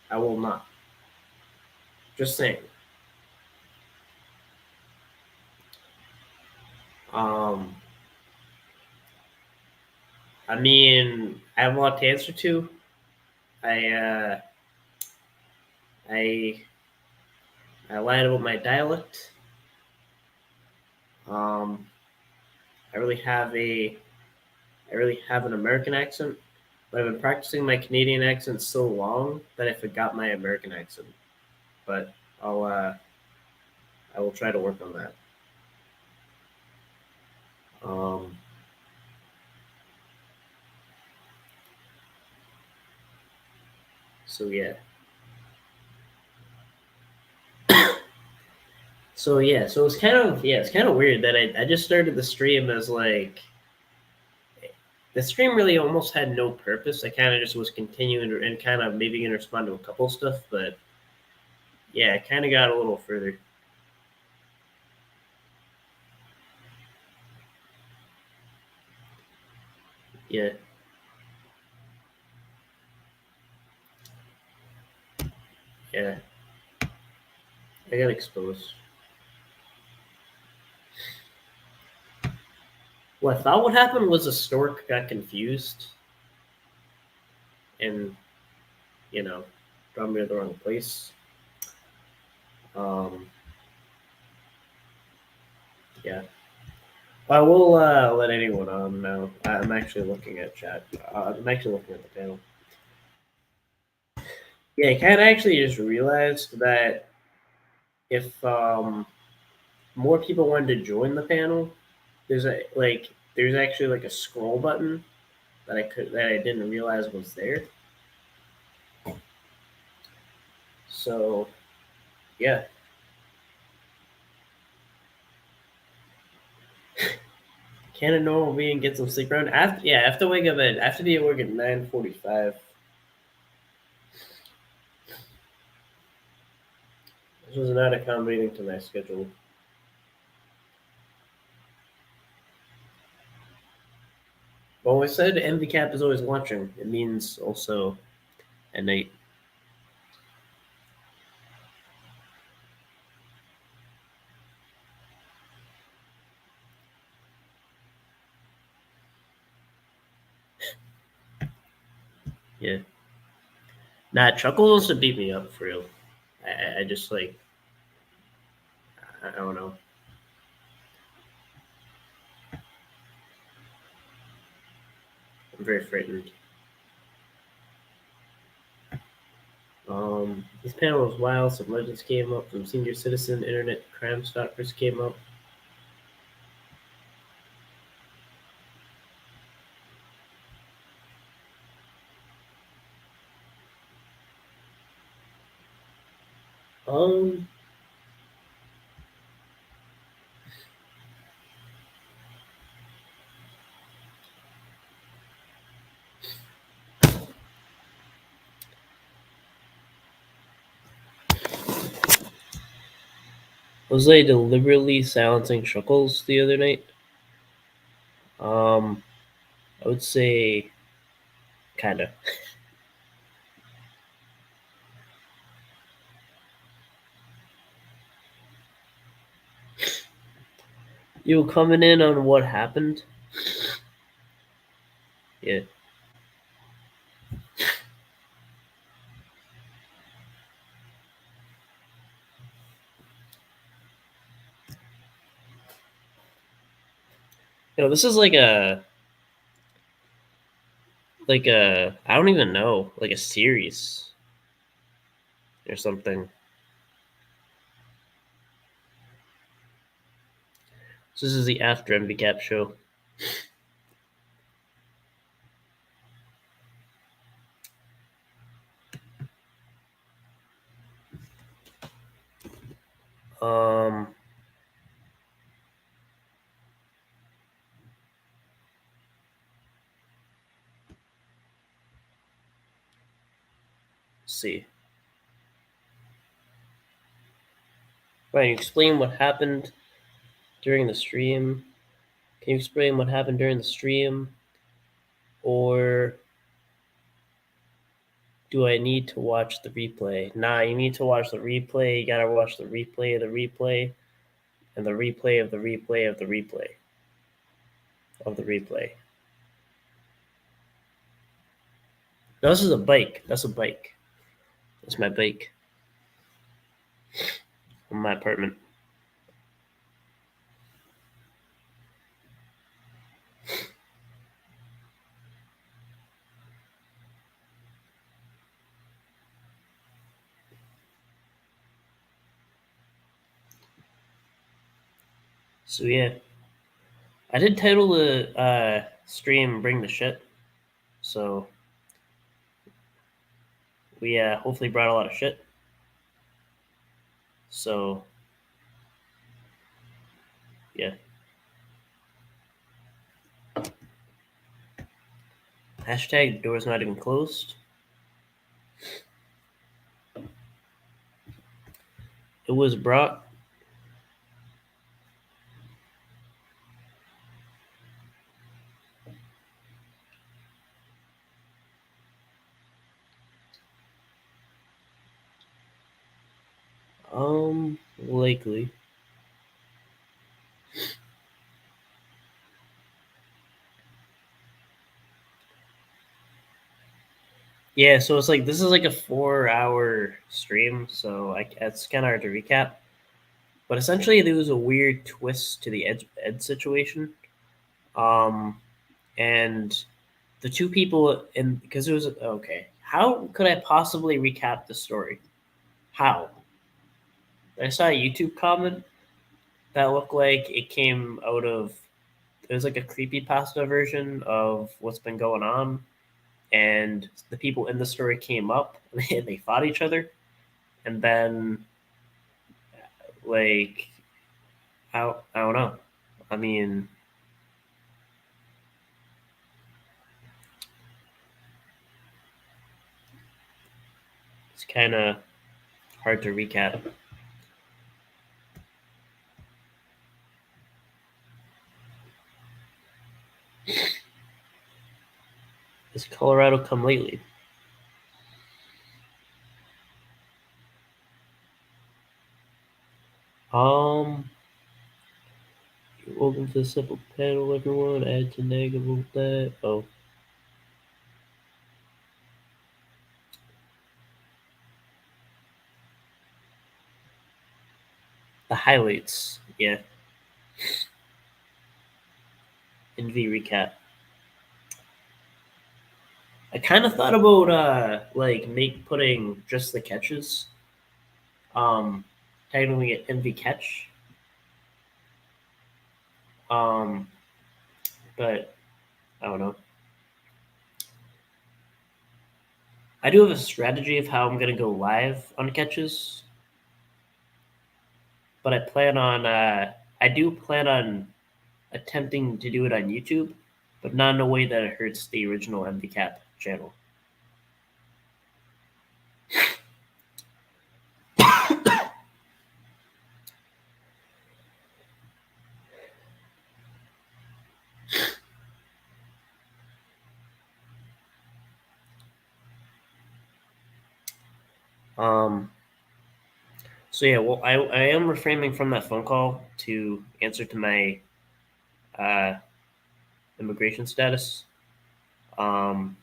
I will not. Just saying. Um I mean, I have a lot to answer to. I I I lied about my dialect. Um I really have a I really have an American accent, but I've been practicing my Canadian accent so long that I forgot my American accent. But I'll I will try to work on that. Um, so yeah. So yeah, so it's kind of weird that I just started the stream as like the stream really almost had no purpose. I kind of just was continuing and kind of maybe gonna respond to a couple stuff, but yeah, it kind of got a little further. Yeah, yeah, I got exposed. Well, I thought what happened was a stork got confused and brought me to the wrong place. Um, yeah. I will let anyone on know. I'm actually looking at chat. I'm actually looking at the panel. Yeah, Kat actually just realized that if more people wanted to join the panel, there's actually like a scroll button that I didn't realize was there. So yeah. Can a normal being get some sleep around? After wake up at after be at work at 9:45. This was not accommodating to my schedule. But when I said MV Cap is always watching, it means also at night. Yeah. Nah, Chuckle wants to beat me up for real. I just like I don't know. I'm very frightened. This panel was wild. Some legends came up. Some senior citizen internet crime stoppers came up. Um, was I deliberately silencing Chuckles the other night? I would say kinda. You coming in on what happened? Yeah. This is like a I don't even know, like a series or something. So this is the After MB Cap show. Um, let's see. Ryan, explain what happened during the stream. Can you explain what happened during the stream? Or do I need to watch the replay? Nah, you need to watch the replay. You gotta watch the replay of the replay and the replay of the replay of the replay of the replay. No, this is a bike. That's a bike. That's my bike. From my apartment. So yeah. I did title the stream Bring the Shit. So we hopefully brought a lot of shit. So yeah. Hashtag the door's not even closed. It was brought. Likely. Yeah, so it's like this is like a 4-hour stream, so it's kind of hard to recap. But essentially, there was a weird twist to the Ed situation And the two people in because it was okay. How could I possibly recap the story? How? I saw a YouTube comment that looked like it came out of it was like a creepy pasta version of what's been going on, and the people in the story came up and they fought each other, and then like I don't know. I mean, it's kind of hard to recap. Has Colorado come lately? Um, Welcome to the simple panel, everyone. Add to negative that. Oh, the highlights. Yeah, NV recap. I kind of thought about like putting just the catches. Um, Titling it NV catch. Um, but I don't know. I do have a strategy of how I'm gonna go live on catches, but I do plan on attempting to do it on YouTube, but not in a way that it hurts the original MV Cap channel. Um, so yeah, well, I am refraining from that phone call to answer to my uh, immigration status. Um,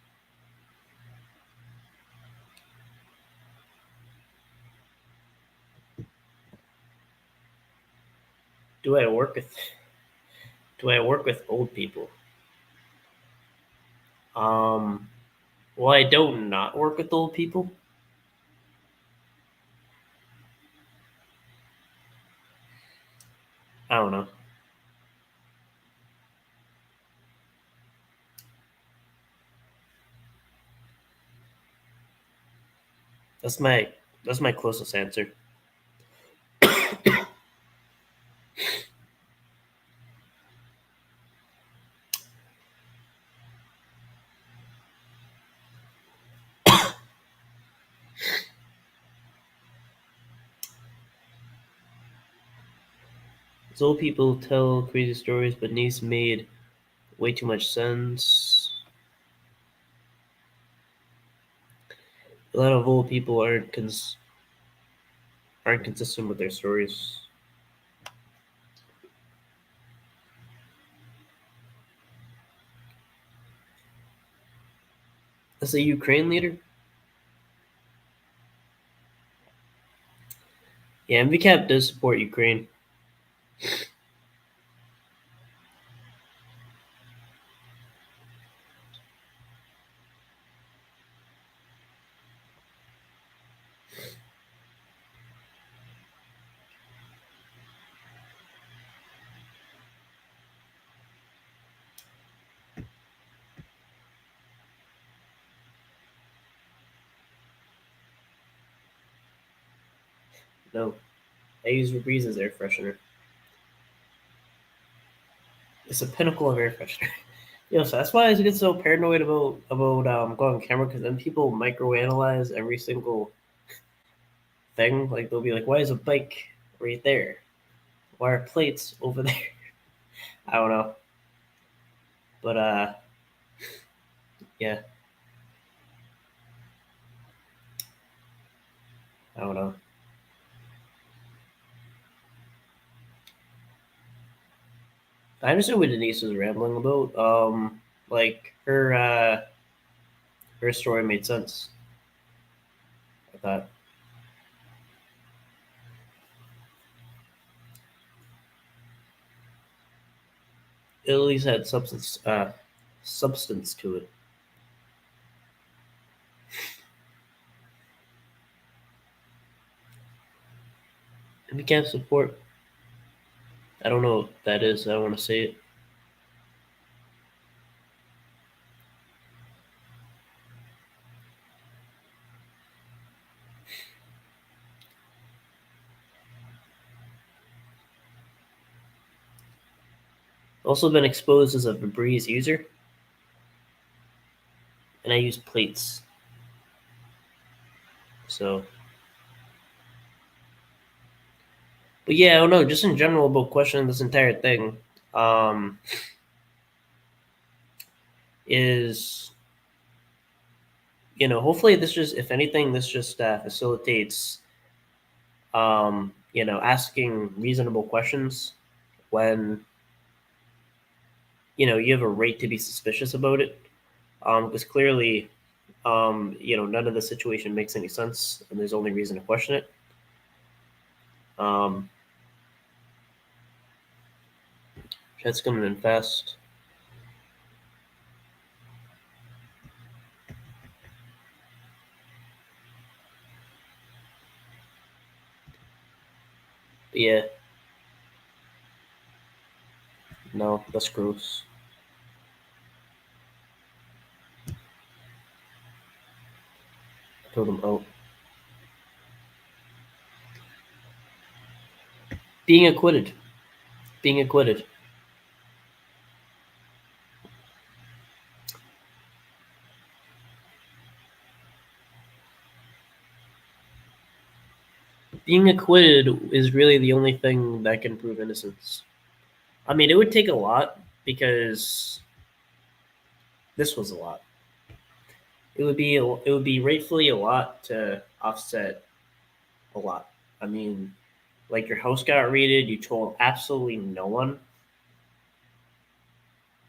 do I work with Do I work with old people? Um, well, I don't not work with old people. I don't know. That's my that's my closest answer. These old people tell crazy stories, but Nice made way too much sense. A lot of old people aren't consistent with their stories. As a Ukraine leader, yeah, MVCap does support Ukraine. No, I use Febreze as air freshener. It's a pinnacle of air freshener. So that's why I get so paranoid about going on camera because then people microanalyze every single thing. Like they'll be like, "Why is a bike right there? Why are plates over there?" I don't know, but yeah, I don't know. I understand what Denise was rambling about. Like her story made sense. I thought. It at least had substance to it. And we can't support. I don't know what that is. I don't want to say it. Also been exposed as a Febreze user, and I use plates. So, but yeah, I don't know. Just in general about questioning this entire thing, is, hopefully this just, if anything, this just facilitates, asking reasonable questions when you have a right to be suspicious about it, because clearly, none of the situation makes any sense, and there's only reason to question it. Chat's coming in fast. But yeah. No, that's gross. I told him out. Being acquitted. Being acquitted. Being acquitted is really the only thing that can prove innocence. I mean, it would take a lot, because this was a lot. It would be rightfully a lot to offset a lot. I mean, like, your house got raided, you told absolutely no one.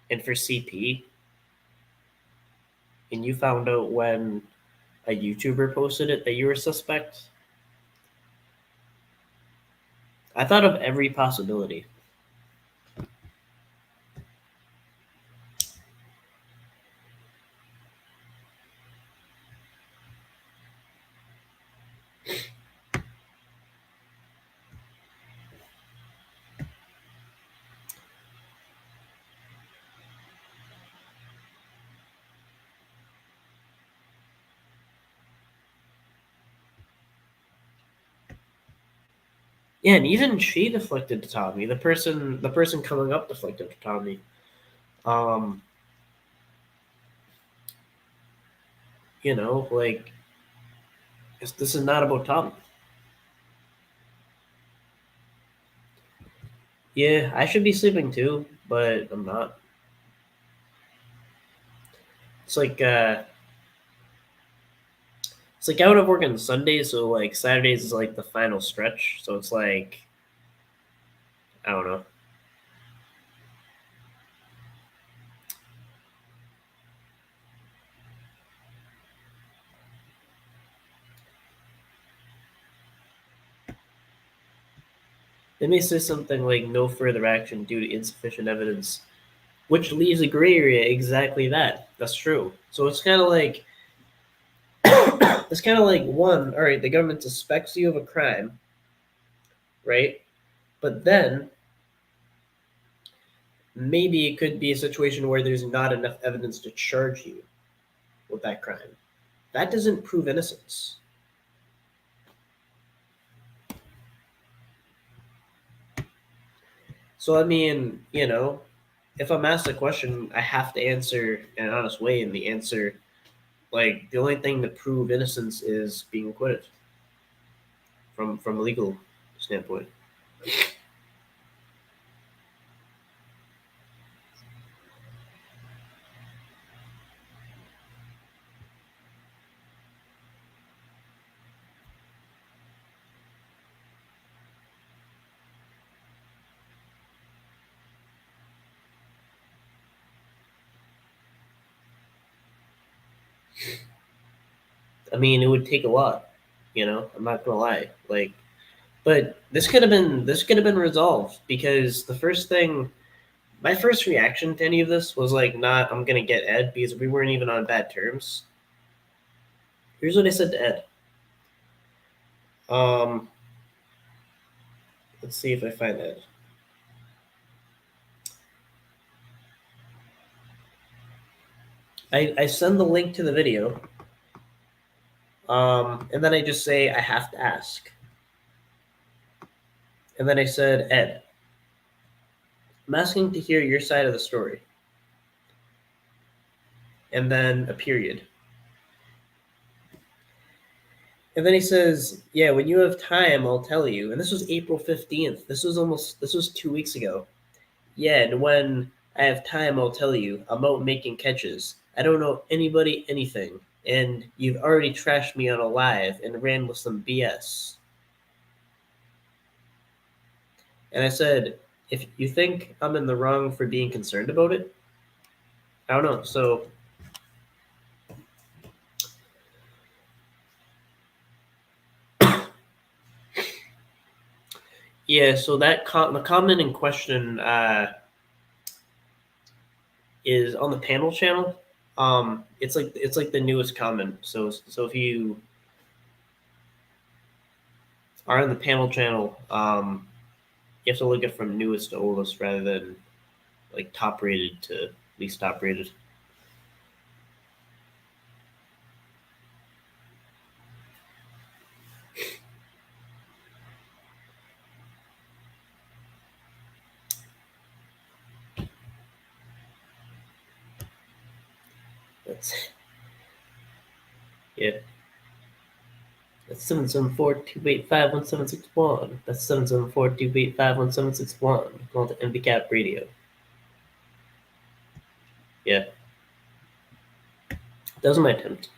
And for CP, and you found out when a YouTuber posted it that you were a suspect. I thought of every possibility. Yeah, and even she deflected to Tommy. The person coming up deflected to Tommy. Like, this is not about Tommy. Yeah, I should be sleeping too, but I'm not. It's like I would have work on Sundays, so like Saturdays is like the final stretch. So it's like, I don't know. They may say something like no further action due to insufficient evidence, which leaves a gray area. Exactly that. That's true. So it's kind of like one, all right, the government suspects you of a crime, right? But then maybe it could be a situation where there's not enough evidence to charge you with that crime. That doesn't prove innocence. So I mean, if I'm asked a question, I have to answer in an honest way, and the answer, like, the only thing to prove innocence is being acquitted from a legal standpoint. I mean, it would take a lot, I'm not gonna lie. But this could have been resolved, because the first thing My first reaction to any of this was like, not I'm gonna get Ed, because we weren't even on bad terms. Here's what I said to Ed. Let's see if I find Ed. I send the link to the video, and then I just say I have to ask. And then I said, Ed, I'm asking to hear your side of the story. And then a period. And then he says, yeah, when you have time, I'll tell you. And this was April 15th. This was 2 weeks ago. Yeah, and when I have time, I'll tell you. I'm out making catches. I don't know anybody anything. And you've already trashed me on a live and ran with some BS. And I said, if you think I'm in the wrong for being concerned about it, I don't know. So yeah, so that the comment in question is on the panel channel. It's like the newest comment. So if you are on the panel channel, you have to look at from newest to oldest rather than like top rated to least top rated. That's yeah. That's 774-285-1761. That's 774-285-1761. Call to MVCAP Radio. Yeah. That was my attempt.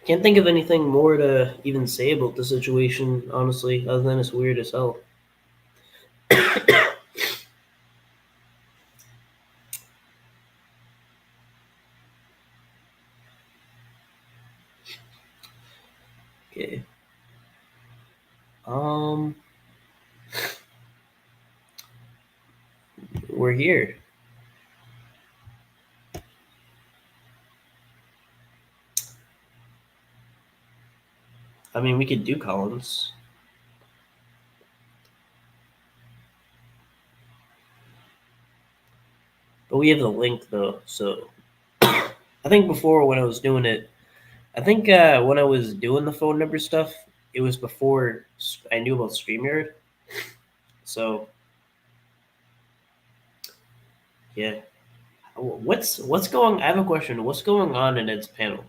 Can't think of anything more to even say about the situation, honestly, other than it's weird as hell. Okay. We're here. I mean, we could do Collins. But we have the link, though, so... I think before, when I was doing it... I think when I was doing the phone number stuff, it was before I knew about StreamYard. So... yeah. What's going... I have a question. What's going on in Ed's panel?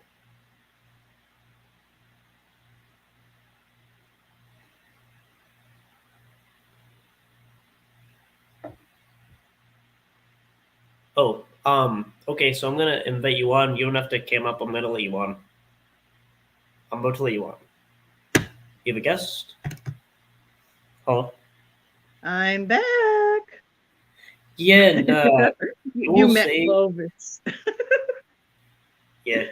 Oh, okay, so I'm gonna invite you on. You don't have to come up. I'm gonna let you on. I'm about to let you on. You have a guest? Hello? I'm back. Yeah, and You met Clovis. Yeah.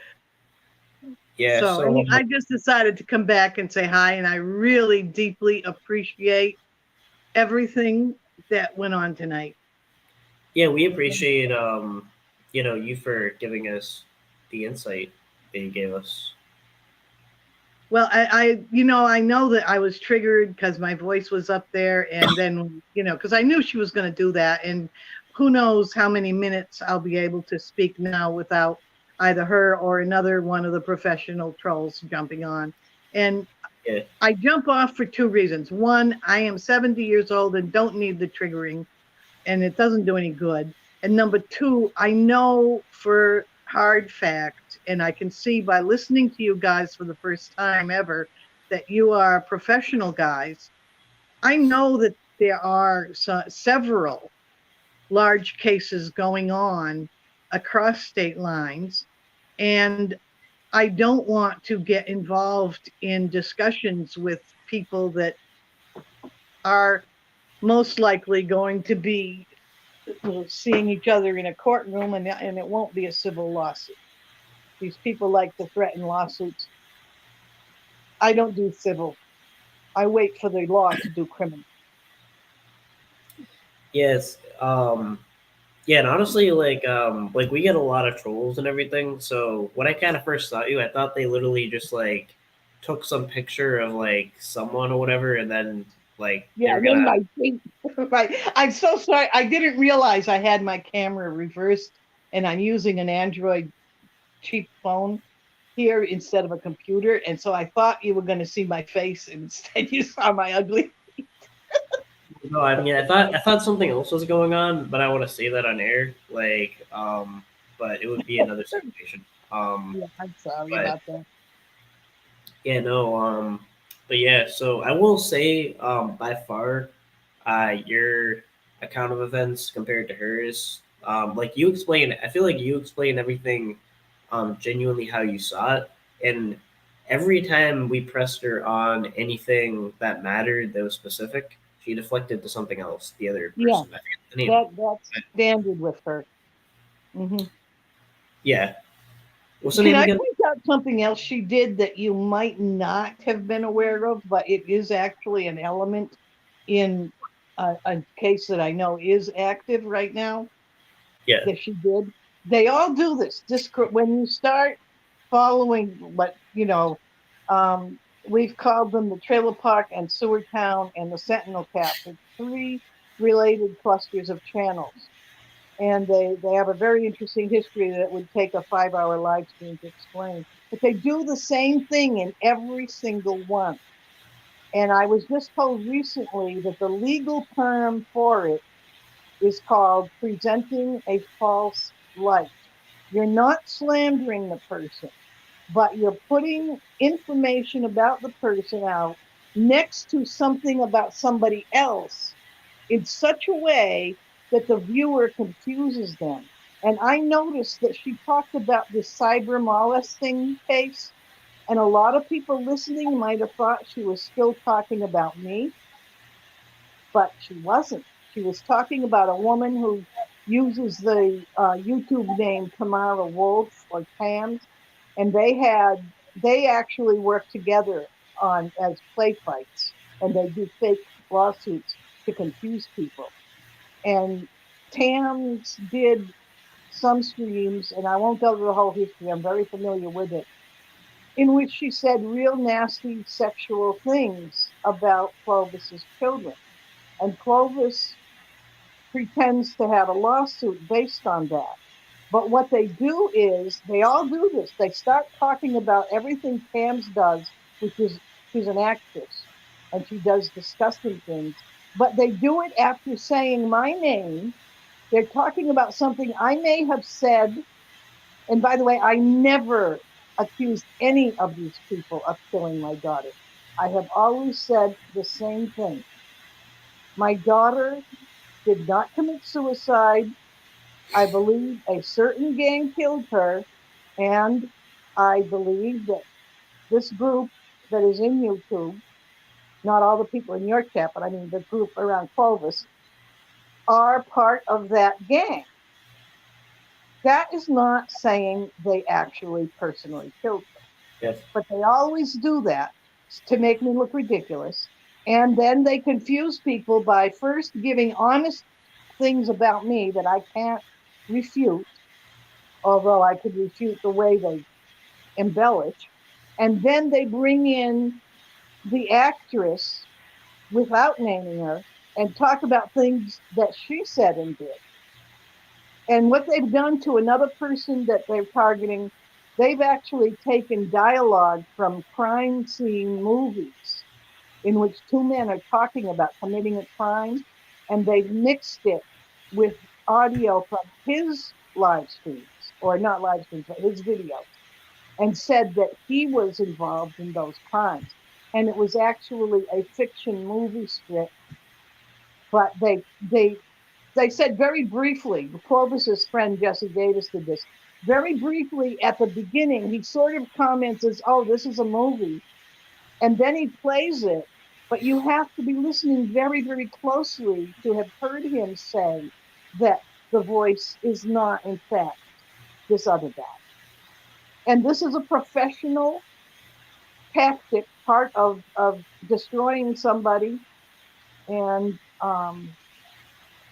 Yeah, So I just decided to come back and say hi, and I really deeply appreciate everything that went on tonight. Yeah, we appreciate you for giving us the insight that you gave us. Well, I know that I was triggered because my voice was up there, and then because I knew she was going to do that, and who knows how many minutes I'll be able to speak now without either her or another one of the professional trolls jumping on. And yeah. I jump off for two reasons. One, I am 70 years old and don't need the triggering, and it doesn't do any good. And number two, I know for hard fact, and I can see by listening to you guys for the first time ever, that you are professional guys. I know that there are several large cases going on across state lines, and I don't want to get involved in discussions with people that are most likely going to be seeing each other in a courtroom, and it won't be a civil lawsuit. These people like to threaten lawsuits. I don't do civil. I wait for the law to do criminal. Yes. Yeah, and honestly, like we get a lot of trolls and everything. So when I kind of first saw you, I thought they literally just like took some picture of like someone or whatever, and then like they Yeah, were and then gonna. my thing, right. I'm so sorry. I didn't realize I had my camera reversed, and I'm using an Android cheap phone here instead of a computer, and so I thought you were going to see my face, and instead you saw my ugly. No, I mean, I thought something else was going on, but I want to say that on air, like but it would be another situation. Yeah, I'm sorry But about that. yeah, no, but yeah, so I will say, by far, your account of events compared to hers, like you explain, I feel like you explain everything, genuinely how you saw it, and every time we pressed her on anything that mattered that was specific, she deflected to something else. The other Yeah, person, I forget the name. that's But standard with her. Hmm. yeah, what's the Can name I again? point out something else she did that you might not have been aware of, but it is actually an element in a case that I know is active right now Yeah, that she did? They all do this. When you start following what, we've called them the Trailer Park and Sewer Town and the Sentinel Cap. It's three related clusters of channels. And they have a very interesting history that would take a 5-hour live stream to explain. But they do the same thing in every single one. And I was just told recently that the legal term for it is called presenting a false light. You're not slandering the person, but you're putting information about the person out next to something about somebody else in such a way that the viewer confuses them. And I noticed that she talked about this cyber molesting case, and a lot of people listening might have thought she was still talking about me, but she wasn't. She was talking about a woman who uses the YouTube name Tamara Wolf or Tams, and they actually work together on as play fights, and they do fake lawsuits to confuse people. And Tams did some streams, and I won't go through the whole history. I'm very familiar with it, in which she said real nasty sexual things about Clovis's children. And Clovis pretends to have a lawsuit based on that. But what they do is they all do this. They start talking about everything Tams does, which is she's an actress and she does disgusting things. But they do it after saying my name. They're talking about something I may have said. And by the way, I never accused any of these people of killing my daughter. I have always said the same thing. My daughter did not commit suicide. I believe a certain gang killed her, and I believe that this group that is in YouTube, not all the people in your chat, but I mean the group around Clovis, are part of that gang. That is not saying they actually personally killed her, yes. but they always do that to make me look ridiculous. And then they confuse people by first giving honest things about me that I can't refute, although I could refute the way they embellish. And then they bring in the actress without naming her and talk about things that she said and did. And what they've done to another person that they're targeting, they've actually taken dialogue from crime scene movies in which two men are talking about committing a crime, and they've mixed it with audio from his live streams, or not live streams, but his videos, and said that he was involved in those crimes. And it was actually a fiction movie script, but they said very briefly, Clovis's friend Jesse Davis did this, very briefly at the beginning, he sort of comments as, oh, this is a movie. And then he plays it, but you have to be listening very, very closely to have heard him say that the voice is not, in fact, this other guy. And this is a professional tactic, part of destroying somebody. And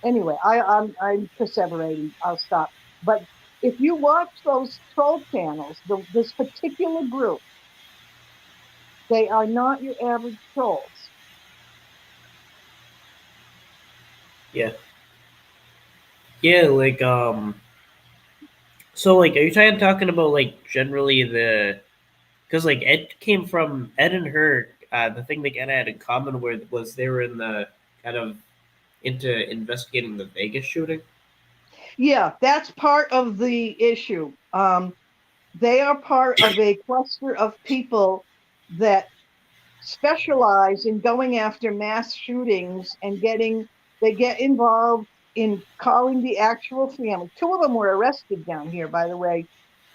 anyway, I'm perseverating. I'll stop. But if you watch those troll channels, this particular group, they are not your average trolls. Yeah. Yeah, like so like are you talking about like generally the because like Ed and her the thing they kind of had in common was they were in the kind of into investigating the Vegas shooting. Yeah, that's part of the issue. They are part of a cluster of people that specialize in going after mass shootings and they get involved in calling the actual family. Two of them were arrested down here, by the way,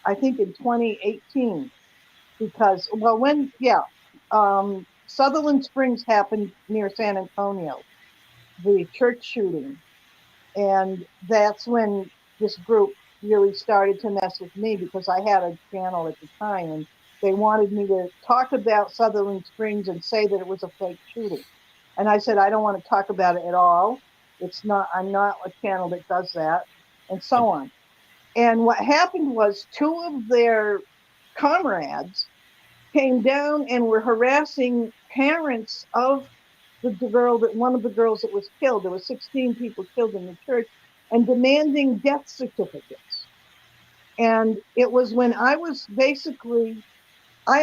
I think in 2018, because, well, Sutherland Springs happened near San Antonio, the church shooting. And that's when this group really started to mess with me, because I had a channel at the time and they wanted me to talk about Sutherland Springs and say that it was a fake shooting. And I said, I don't want to talk about it at all. I'm not a channel that does that, and so on. And what happened was two of their comrades came down and were harassing parents of one of the girls that was killed. There were 16 people killed in the church, and demanding death certificates. And it was when I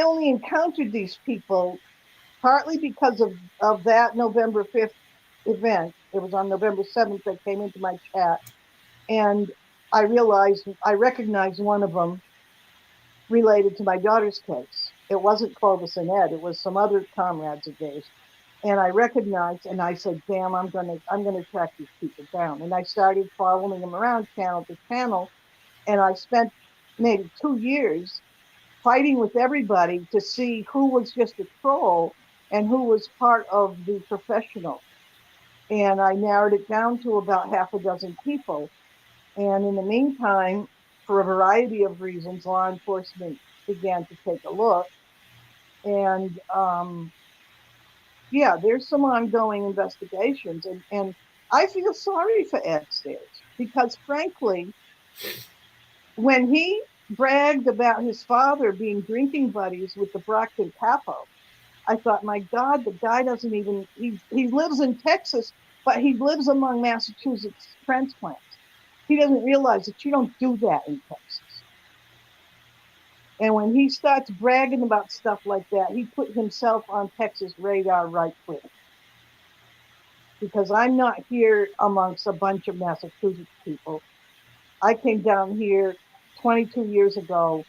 only encountered these people partly because of that November 5th event. It was on November 7th that came into my chat. And I recognized one of them related to my daughter's case. It wasn't Clovis and Ed, it was some other comrades of theirs. And I recognized, and I said, damn, I'm gonna track these people down. And I started following them around channel to channel. And I spent maybe 2 years fighting with everybody to see who was just a troll and who was part of the professional. And I narrowed it down to about half a dozen people. And in the meantime, for a variety of reasons, law enforcement began to take a look. And yeah, there's some ongoing investigations. And I feel sorry for Ed Stairs, because frankly, when he bragged about his father being drinking buddies with the Brockton Capo, I thought, my God, the guy doesn't even, he lives in Texas, but he lives among Massachusetts transplants. He doesn't realize that you don't do that in Texas. And when he starts bragging about stuff like that, he put himself on Texas radar right quick. Because I'm not here amongst a bunch of Massachusetts people. I came down here 22 years ago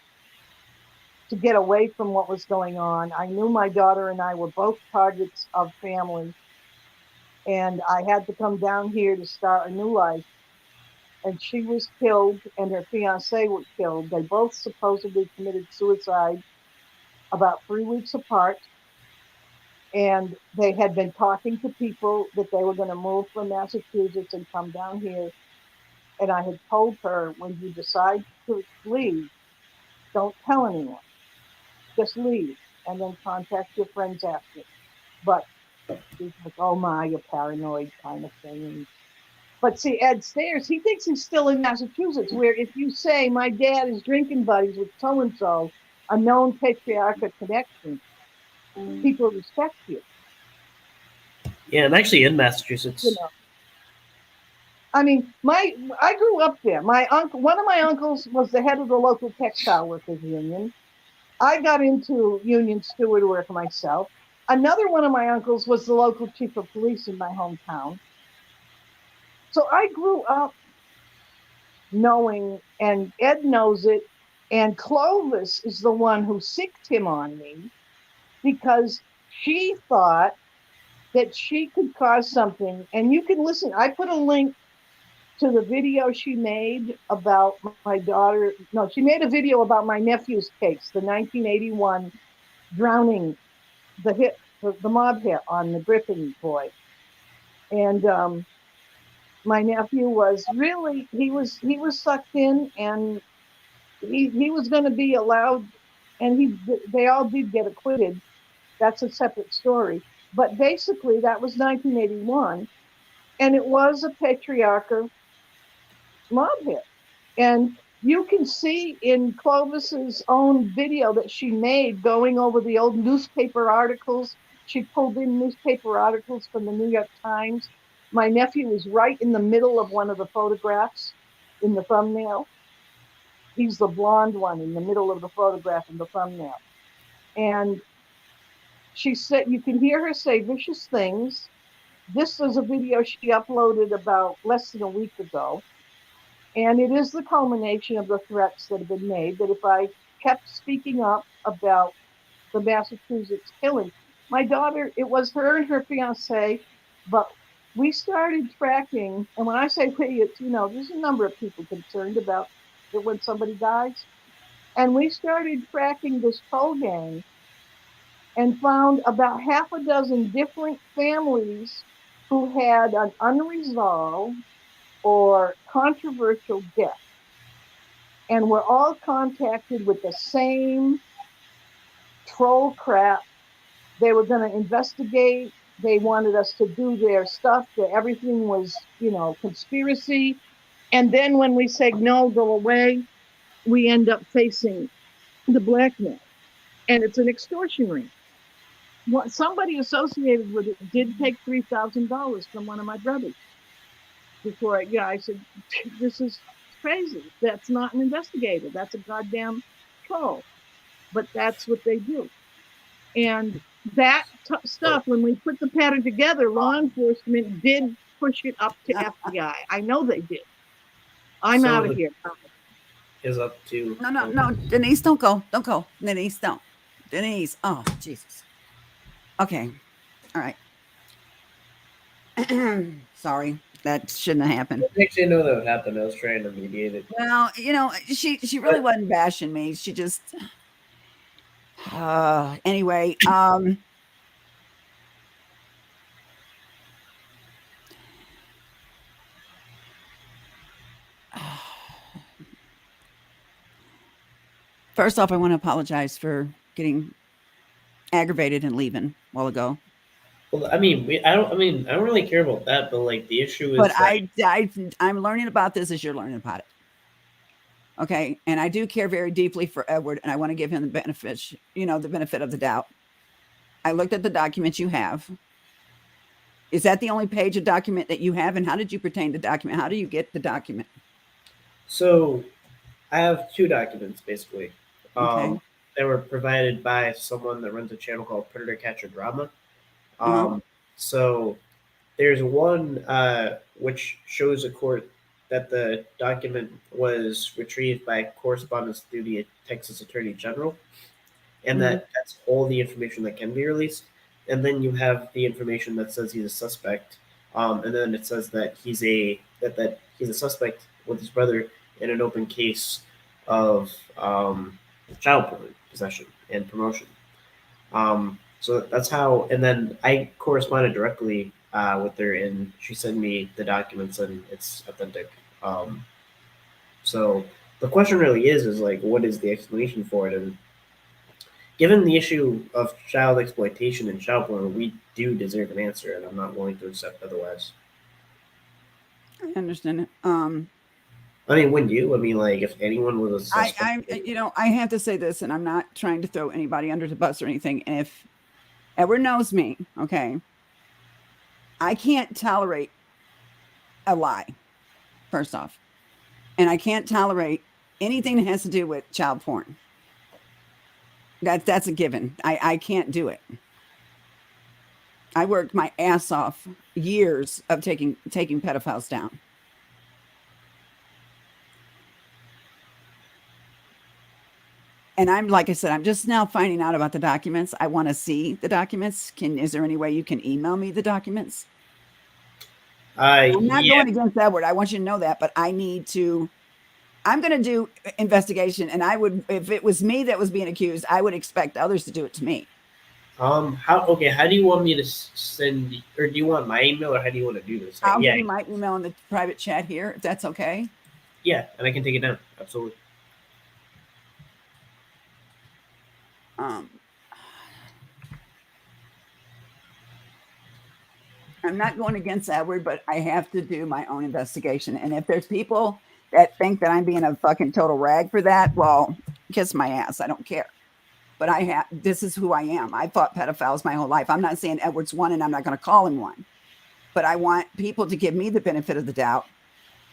to get away from what was going on. I knew my daughter and I were both targets of family, and I had to come down here to start a new life. And she was killed, and her fiance was killed. They both supposedly committed suicide about 3 weeks apart. And they had been talking to people that they were going to move from Massachusetts and come down here. And I had told her, when you decide to leave, don't tell anyone. Just leave and then contact your friends after. But she's like, oh my, you're paranoid kind of thing. But see, Ed Stairs, he thinks he's still in Massachusetts, where if you say my dad is drinking buddies with so-and-so, a known patriarchal connection, people respect you. Yeah, I'm actually in Massachusetts. You know, I mean, I grew up there. One of my uncles was the head of the local textile workers union. I got into union steward work myself. Another one of my uncles was the local chief of police in my hometown. So I grew up knowing, and Ed knows it, and Clovis is the one who sicked him on me, because she thought that she could cause something. And you can listen, I put a link to the video she made about my daughter. No, she made a video about my nephew's case, the 1981 drowning, the mob hit on the Griffin boy. And my nephew was really, he was sucked in, and he was going to be allowed and they all did get acquitted. That's a separate story. But basically, that was 1981, and it was a patriarchal mob hit. And you can see in Clovis's own video that she made going over the old newspaper articles. She pulled in newspaper articles from the New York Times. My nephew was right in the middle of one of the photographs in the thumbnail. He's the blonde one in the middle of the photograph in the thumbnail. And she said, you can hear her say vicious things. This is a video she uploaded about less than a week ago. And it is the culmination of the threats that have been made that if I kept speaking up about the Massachusetts killing, my daughter, it was her and her fiance, but we started tracking. And when I say we, it's, there's a number of people concerned about it when somebody dies. And we started tracking this troll gang and found about half a dozen different families who had an unresolved or controversial death. And were all contacted with the same troll crap. They were going to investigate. They wanted us to do their stuff. That everything was, conspiracy. And then when we said no, go away, we end up facing the blackmail. And it's an extortion ring. Somebody associated with it did take $3,000 from one of my brothers. Before I said, this is crazy. That's not an investigator. That's a goddamn troll. But that's what they do. And that stuff, when we put the pattern together, law enforcement did push it up to FBI. I know they did. I'm out of here. Is up to No, Denise, don't go. Don't go. Denise, don't. Denise, oh, Jesus. Okay. All right. Sorry. That shouldn't have happened. What makes you know that would happen? I was trying to mediate it. Well, she really wasn't bashing me. She just anyway, first off, I want to apologize for getting aggravated and leaving a while ago. Well, I don't really care about that, but like the issue is. But I'm learning about this as you're learning about it. Okay, and I do care very deeply for Edward, and I want to give him the benefit of the doubt. I looked at the documents you have. Is that the only page of document that you have? And how did you pertain the document? How do you get the document? So I have two documents, basically. Okay. They were provided by someone that runs a channel called Predator Catcher Drama. So there's one which shows a court that the document was retrieved by correspondence through the Texas Attorney General, and that's all the information that can be released. And then you have the information that says he's a suspect, and then it says that he's a suspect with his brother in an open case of child porn possession and promotion. So that's how. And then I corresponded directly with her, and she sent me the documents, and it's authentic. So the question really is like, what is the explanation for it? And given the issue of child exploitation and child porn, we do deserve an answer, and I'm not willing to accept otherwise. I understand it. I mean, wouldn't you? I mean, like, if anyone was a suspect, I have to say this, and I'm not trying to throw anybody under the bus or anything. And if Edward knows me, okay, I can't tolerate a lie, first off. And I can't tolerate anything that has to do with child porn. That's a given. I can't do it. I worked my ass off years of taking pedophiles down. And I'm, like I said, I'm just now finding out about the documents. I want to see the documents. Is there any way you can email me the documents? I'm not going against Edward. I want you to know that, but I'm going to do investigation. And if it was me that was being accused, I would expect others to do it to me. How do you want me to send, or do you want my email, or how do you want to do this? I'll give you my email in the private chat here, if that's okay. Yeah, and I can take it down. Absolutely. I'm not going against Edward, but I have to do my own investigation. And if there's people that think that I'm being a fucking total rag for that, well, kiss my ass. I don't care. But this is who I am. I fought pedophiles my whole life. I'm not saying Edward's one and I'm not going to call him one, but I want people to give me the benefit of the doubt.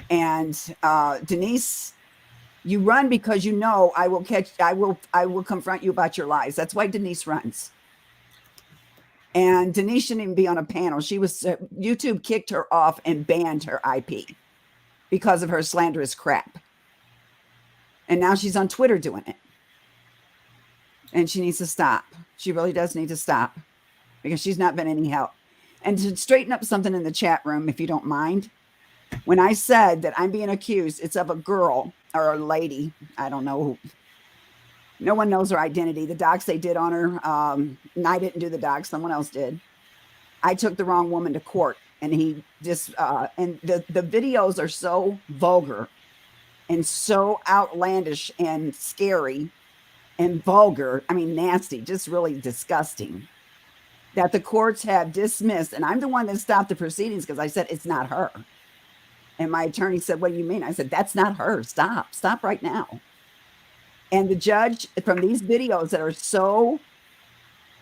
And Denise, you run because you know I will confront you about your lies. That's why Denise runs. And Denise shouldn't even be on a panel. YouTube kicked her off and banned her IP because of her slanderous crap. And now she's on Twitter doing it. And she needs to stop. She really does need to stop because she's not been any help. And to straighten up something in the chat room, if you don't mind, when I said that I'm being accused, it's of a girl or a lady. I don't know who. No one knows her identity. The docs they did on her, and I didn't do the docs. Someone else did. I took the wrong woman to court, and and the videos are so vulgar and so outlandish and scary and vulgar. I mean, nasty, just really disgusting, that the courts have dismissed. And I'm the one that stopped the proceedings because I said, it's not her. And my attorney said, what do you mean? I said, that's not her. Stop right now. And the judge, from these videos that are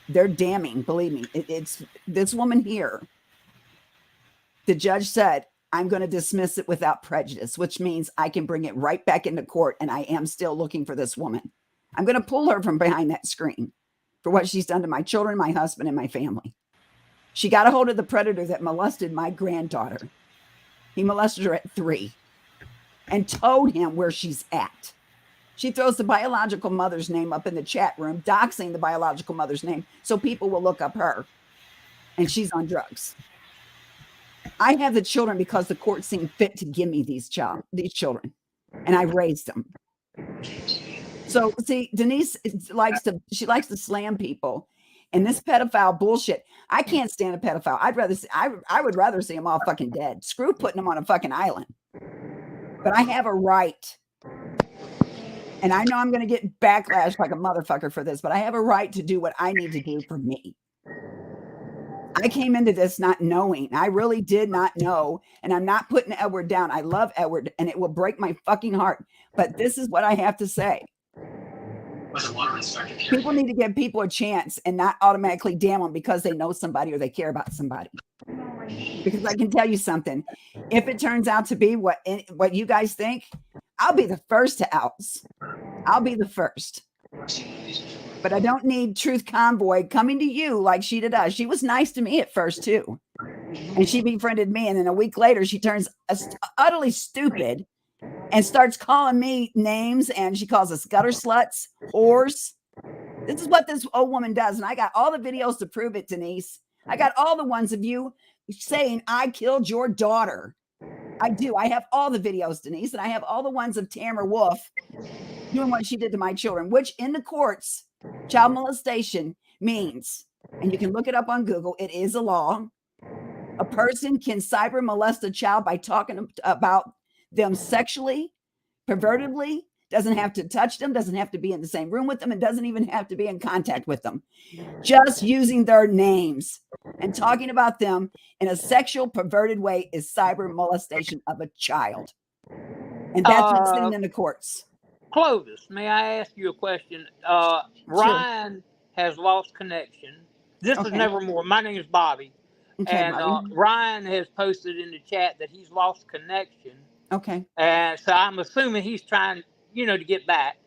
they're damning, believe me, it's this woman here. The judge said, I'm going to dismiss it without prejudice, which means I can bring it right back into court. And I am still looking for this woman. I'm going to pull her from behind that screen for what she's done to my children, my husband, and my family. She got a hold of the predator that molested my granddaughter. He molested her at 3 and told him where she's at. She throws the biological mother's name up in the chat room, doxing the biological mother's name so people will look up her. And she's on drugs. I have the children because the court seemed fit to give me these children. And I raised them. So see, Denise likes to slam people. And this pedophile bullshit, I can't stand a pedophile. I would rather see them all fucking dead. Screw putting them on a fucking island. But I have a right. And I know I'm going to get backlash like a motherfucker for this, but I have a right to do what I need to do for me. I came into this not knowing. I really did not know. And I'm not putting Edward down. I love Edward and it will break my fucking heart. But this is what I have to say. People need to give people a chance and not automatically damn them because they know somebody or they care about somebody. Because I can tell you something. If it turns out to be what you guys think, I'll be the first to oust. I'll be the first. But I don't need Truth Convoy coming to you like she did us. She was nice to me at first, too. And she befriended me. And then a week later, she turns utterly stupid and starts calling me names. And she calls us gutter sluts, whores. This is what this old woman does. And I got all the videos to prove it, Denise. I got all the ones of you saying I killed your daughter. I do. I have all the videos, Denise, and I have all the ones of Tamara Wolf doing what she did to my children, which in the courts, child molestation means, and you can look it up on Google, it is a law. A person can cyber molest a child by talking about them sexually, pervertedly, doesn't have to touch them, doesn't have to be in the same room with them, and doesn't even have to be in contact with them. Just using their names and talking about them in a sexual, perverted way is cyber molestation of a child. And that's what's sitting in the courts. Clovis, may I ask you a question? Ryan has lost connection. This is Nevermore. My name is Bobby. Okay, and Bobby. Ryan has posted in the chat that he's lost connection. Okay. And so I'm assuming he's trying, to get back.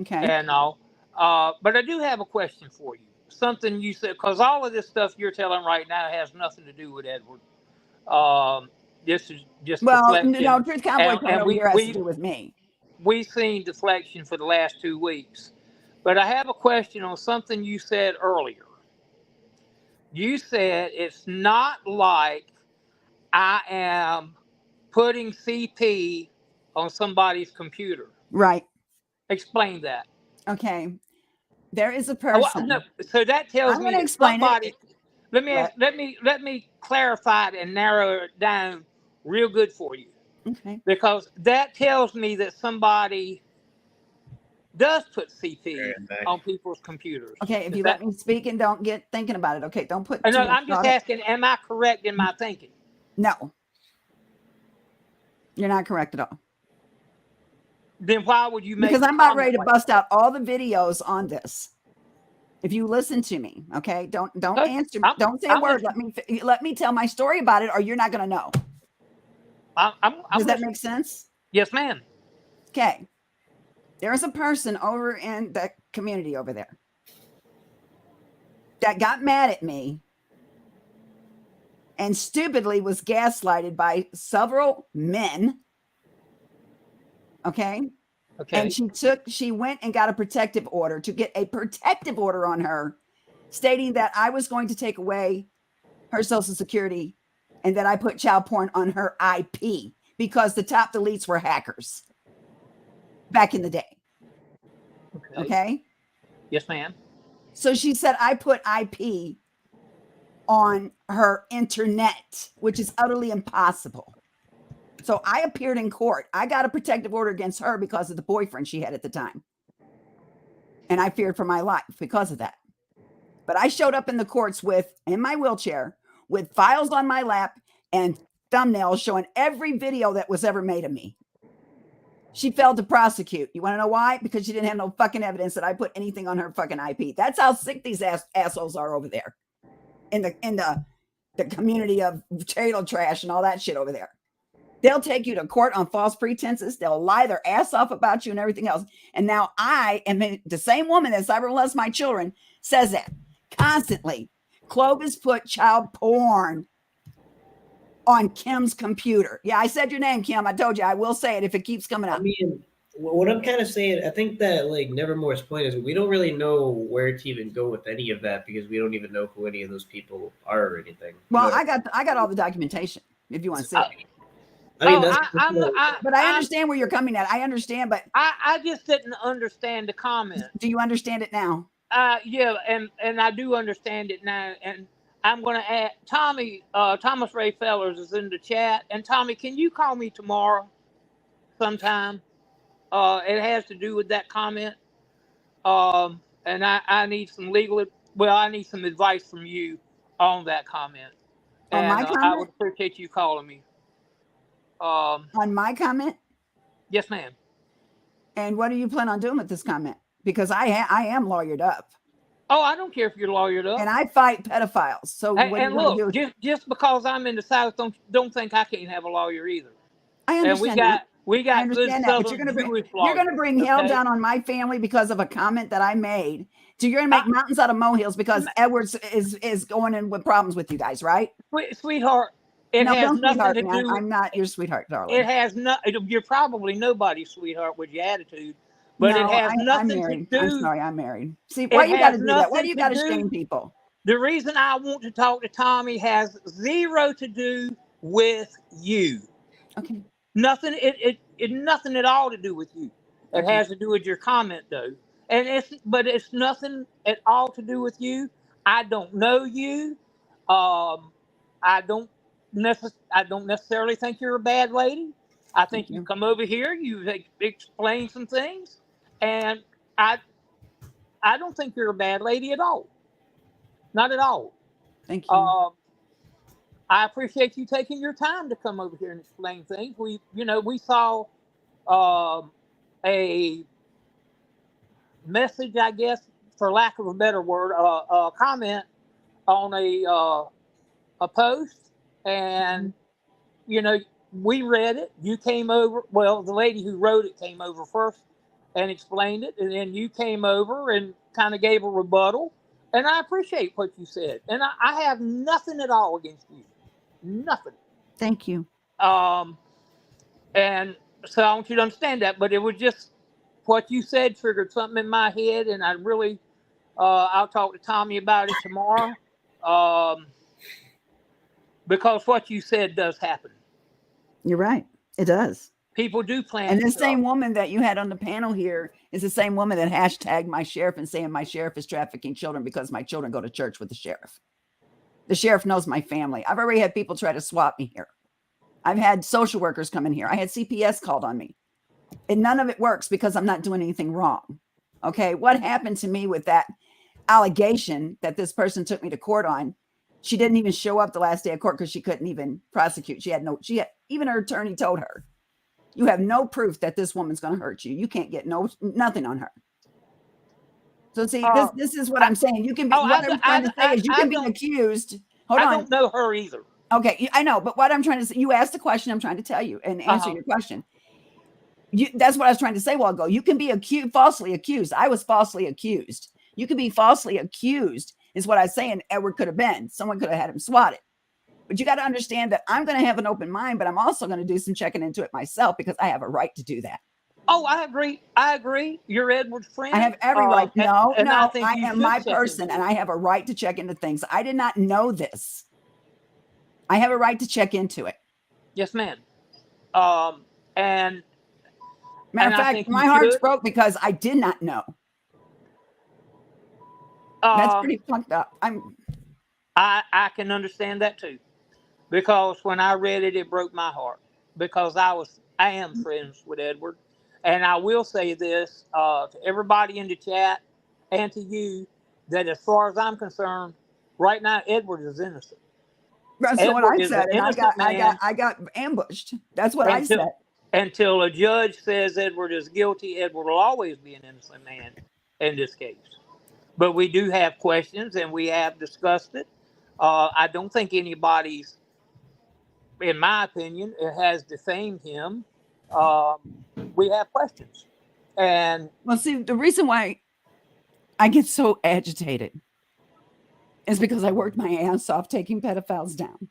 Okay. And all. But I do have a question for you. Something you said, because all of this stuff you're telling right now has nothing to do with Edward. This is just deflection. No, Truth Convoy coming over here has to do with me. We've seen deflection for the last 2 weeks. But I have a question on something you said earlier. You said it's not like I am putting CP on somebody's computer. Right. Explain that. Okay. There is a person. No, so that tells me that somebody. Let me clarify it and narrow it down real good for you. Okay. Because that tells me that somebody does put CP And back. on people's computers. Okay, if Is you that, let me speak and don't get thinking about it. Okay, don't put and too much I'm just thought. asking, am I correct in my thinking? No, you're not correct at all. Then why would you make Because a I'm about comment ready to like bust out all the videos on this. If you listen to me, okay, don't Okay, answer. I'm- Don't say a I'm word. listening. Let me tell my story about it, or you're not going to know. I'm Does that listening. make sense? Yes, ma'am. Okay. There's a person over in the community over there that got mad at me and stupidly was gaslighted by several men. Okay. Okay. And she went and got a protective order to get a protective order on her, stating that I was going to take away her social security and that I put child porn on her IP because the top deletes were hackers back in the day. Okay. Yes, ma'am. So she said I put IP on her internet, which is utterly impossible. So I appeared in court. I got a protective order against her because of the boyfriend she had at the time. And I feared for my life because of that. But I showed up in the courts in my wheelchair with files on my lap and thumbnails showing every video that was ever made of me. She failed to prosecute. You want to know why? Because she didn't have no fucking evidence that I put anything on her fucking IP. That's how sick these assholes are over there in the community of trailer trash and all that shit over there. They'll take you to court on false pretenses. They'll lie their ass off about you and everything else. And now I am the same woman that cyber molests my children says that constantly. Clovis put child porn on Kim's computer. Yeah, I said your name, Kim. I told you I will say it if it keeps coming up. I mean, what I'm kind of saying, I think that like Nevermore's point is we don't really know where to even go with any of that because we don't even know who any of those people are or anything. Well, I got all the documentation if you want to see it. I mean, but I understand where you're coming at. I understand, but I just didn't understand the comment. Do you understand it now? Yeah, and I do understand it now. And I'm going to add Tommy. Thomas Ray Fellers is in the chat. And Tommy, can you call me tomorrow sometime? It has to do with that comment. And I need some I need some advice from you on that comment. On my comment? I would appreciate you calling me. On my comment? Yes, ma'am. And what do you plan on doing with this comment? Because I am lawyered up. Oh, I don't care if you're lawyered up. And I fight pedophiles. So Hey, what and are you look, do? just because I'm in the South, don't think I can't have a lawyer either. I understand that. We got I understand good that, but you're going to bring hell down on my family because of a comment that I made. So you're going to make mountains out of molehills because Edwards is going in with problems with you guys, right? Sweetheart, it has nothing to do. I'm not your sweetheart, darling. It has not. You're probably nobody's sweetheart with your attitude, but it has nothing to do. I'm sorry, I'm married. See, why you got to do that? Why do you got to shame people? The reason I want to talk to Tommy has zero to do with you. Okay. Nothing. It nothing at all to do with you. It has to do with your comment, though, and it's nothing at all to do with you. I don't know you. I don't necessarily think you're a bad lady. I think you come over here, you explain some things, and I don't think you're a bad lady at all. Not at all. Thank you. I appreciate you taking your time to come over here and explain things. We saw a message, I guess, for lack of a better word, a comment on a post, and we read it. You came over. Well, the lady who wrote it came over first and explained it, and then you came over and kind of gave a rebuttal. And I appreciate what you said, and I have nothing at all against you. Nothing. Thank you. And so I want you to understand that, but it was just what you said triggered something in my head, and I really, I'll talk to Tommy about it tomorrow, because what you said does happen. You're right. It does. People do plan. And the same woman that you had on the panel here is the same woman that hashtagged my sheriff and saying my sheriff is trafficking children because my children go to church with the sheriff. The sheriff knows my family. I've already had people try to swap me here. I've had social workers come in here. I had CPS called on me. And none of it works because I'm not doing anything wrong. Okay, what happened to me with that allegation that this person took me to court on? She didn't even show up the last day of court because she couldn't even prosecute. Even her attorney told her, you have no proof that this woman's going to hurt you. You can't get nothing on her. So see, this is what I'm saying. You can be, what I'm trying to say is you can be accused. Hold on. I don't know her either. Okay, I know, but what I'm trying to say, you asked a question, I'm trying to tell you and answer your question. That's what I was trying to say a while ago. You can be falsely accused. I was falsely accused. You can be falsely accused, is what I was saying. Edward could have been. Someone could have had him swatted. But you got to understand that I'm going to have an open mind, but I'm also going to do some checking into it myself because I have a right to do that. Oh, I agree. You're Edward's friend. I have every right. No, I am my person, and I I have a right to check into things. I did not know this. I have a right to check into it. Yes, ma'am. Matter of fact, my heart's broke because I did not know. That's pretty fucked up. I can understand that too, because when I read it, it broke my heart because I am friends with Edward, and I will say this to everybody in the chat and to you that as far as I'm concerned, right now Edward is innocent. That's what I said, and I got ambushed. That's what I said. Until a judge says Edward is guilty, Edward will always be an innocent man in this case. But we do have questions, and we have discussed it. I don't think anybody's, in my opinion, it has defamed him. We have questions. And well, see, the reason why I get so agitated is because I worked my ass off taking pedophiles down.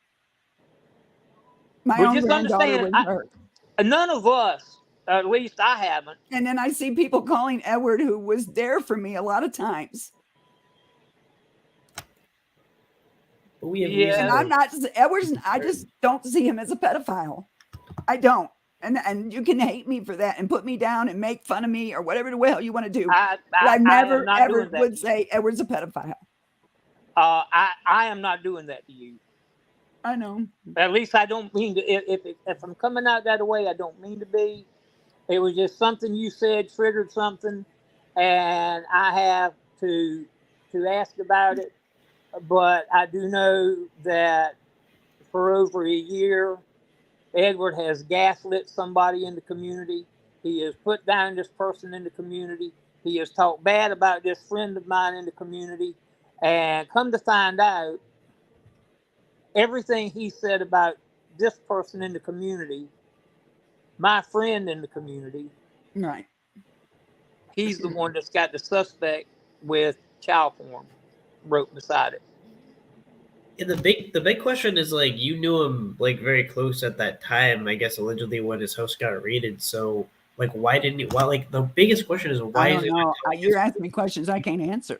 My own granddaughter was hurt. None of us, at least I haven't. And then I see people calling Edward, who was there for me a lot of times. Yeah. And I'm not Edward's. I just don't see him as a pedophile. I don't. And you can hate me for that and put me down and make fun of me or whatever the hell you want to do. I never ever would say Edward's a pedophile. I am not doing that to you. I know. At least I don't mean to. If I'm coming out that way, I don't mean to be. It was just something you said triggered something, and I have to ask about it. But I do know that for over a year, Edward has gaslit somebody in the community. He has put down this person in the community. He has talked bad about this friend of mine in the community. And come to find out, everything he said about this person in the community, my friend in the community, right? He's the one that's got the suspect with child porn wrote beside it. And the big question is, like, you knew him like very close at that time, I guess, allegedly when his house got raided. So like, why didn't he? Why, like, the biggest question is why? I don't know. You're asking me questions I can't answer.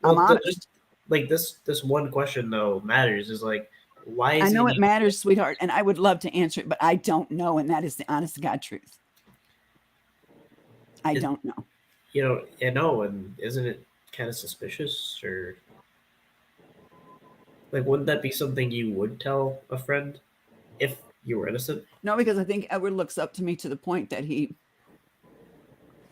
I'm honest. This one question though matters. Is like, why? Is I know it matters, sweetheart, and I would love to answer it, but I don't know, and that is the honest to God truth. I don't know. You know, I know, and isn't it kind of suspicious, or like, wouldn't that be something you would tell a friend if you were innocent? No, because I think Edward looks up to me to the point that he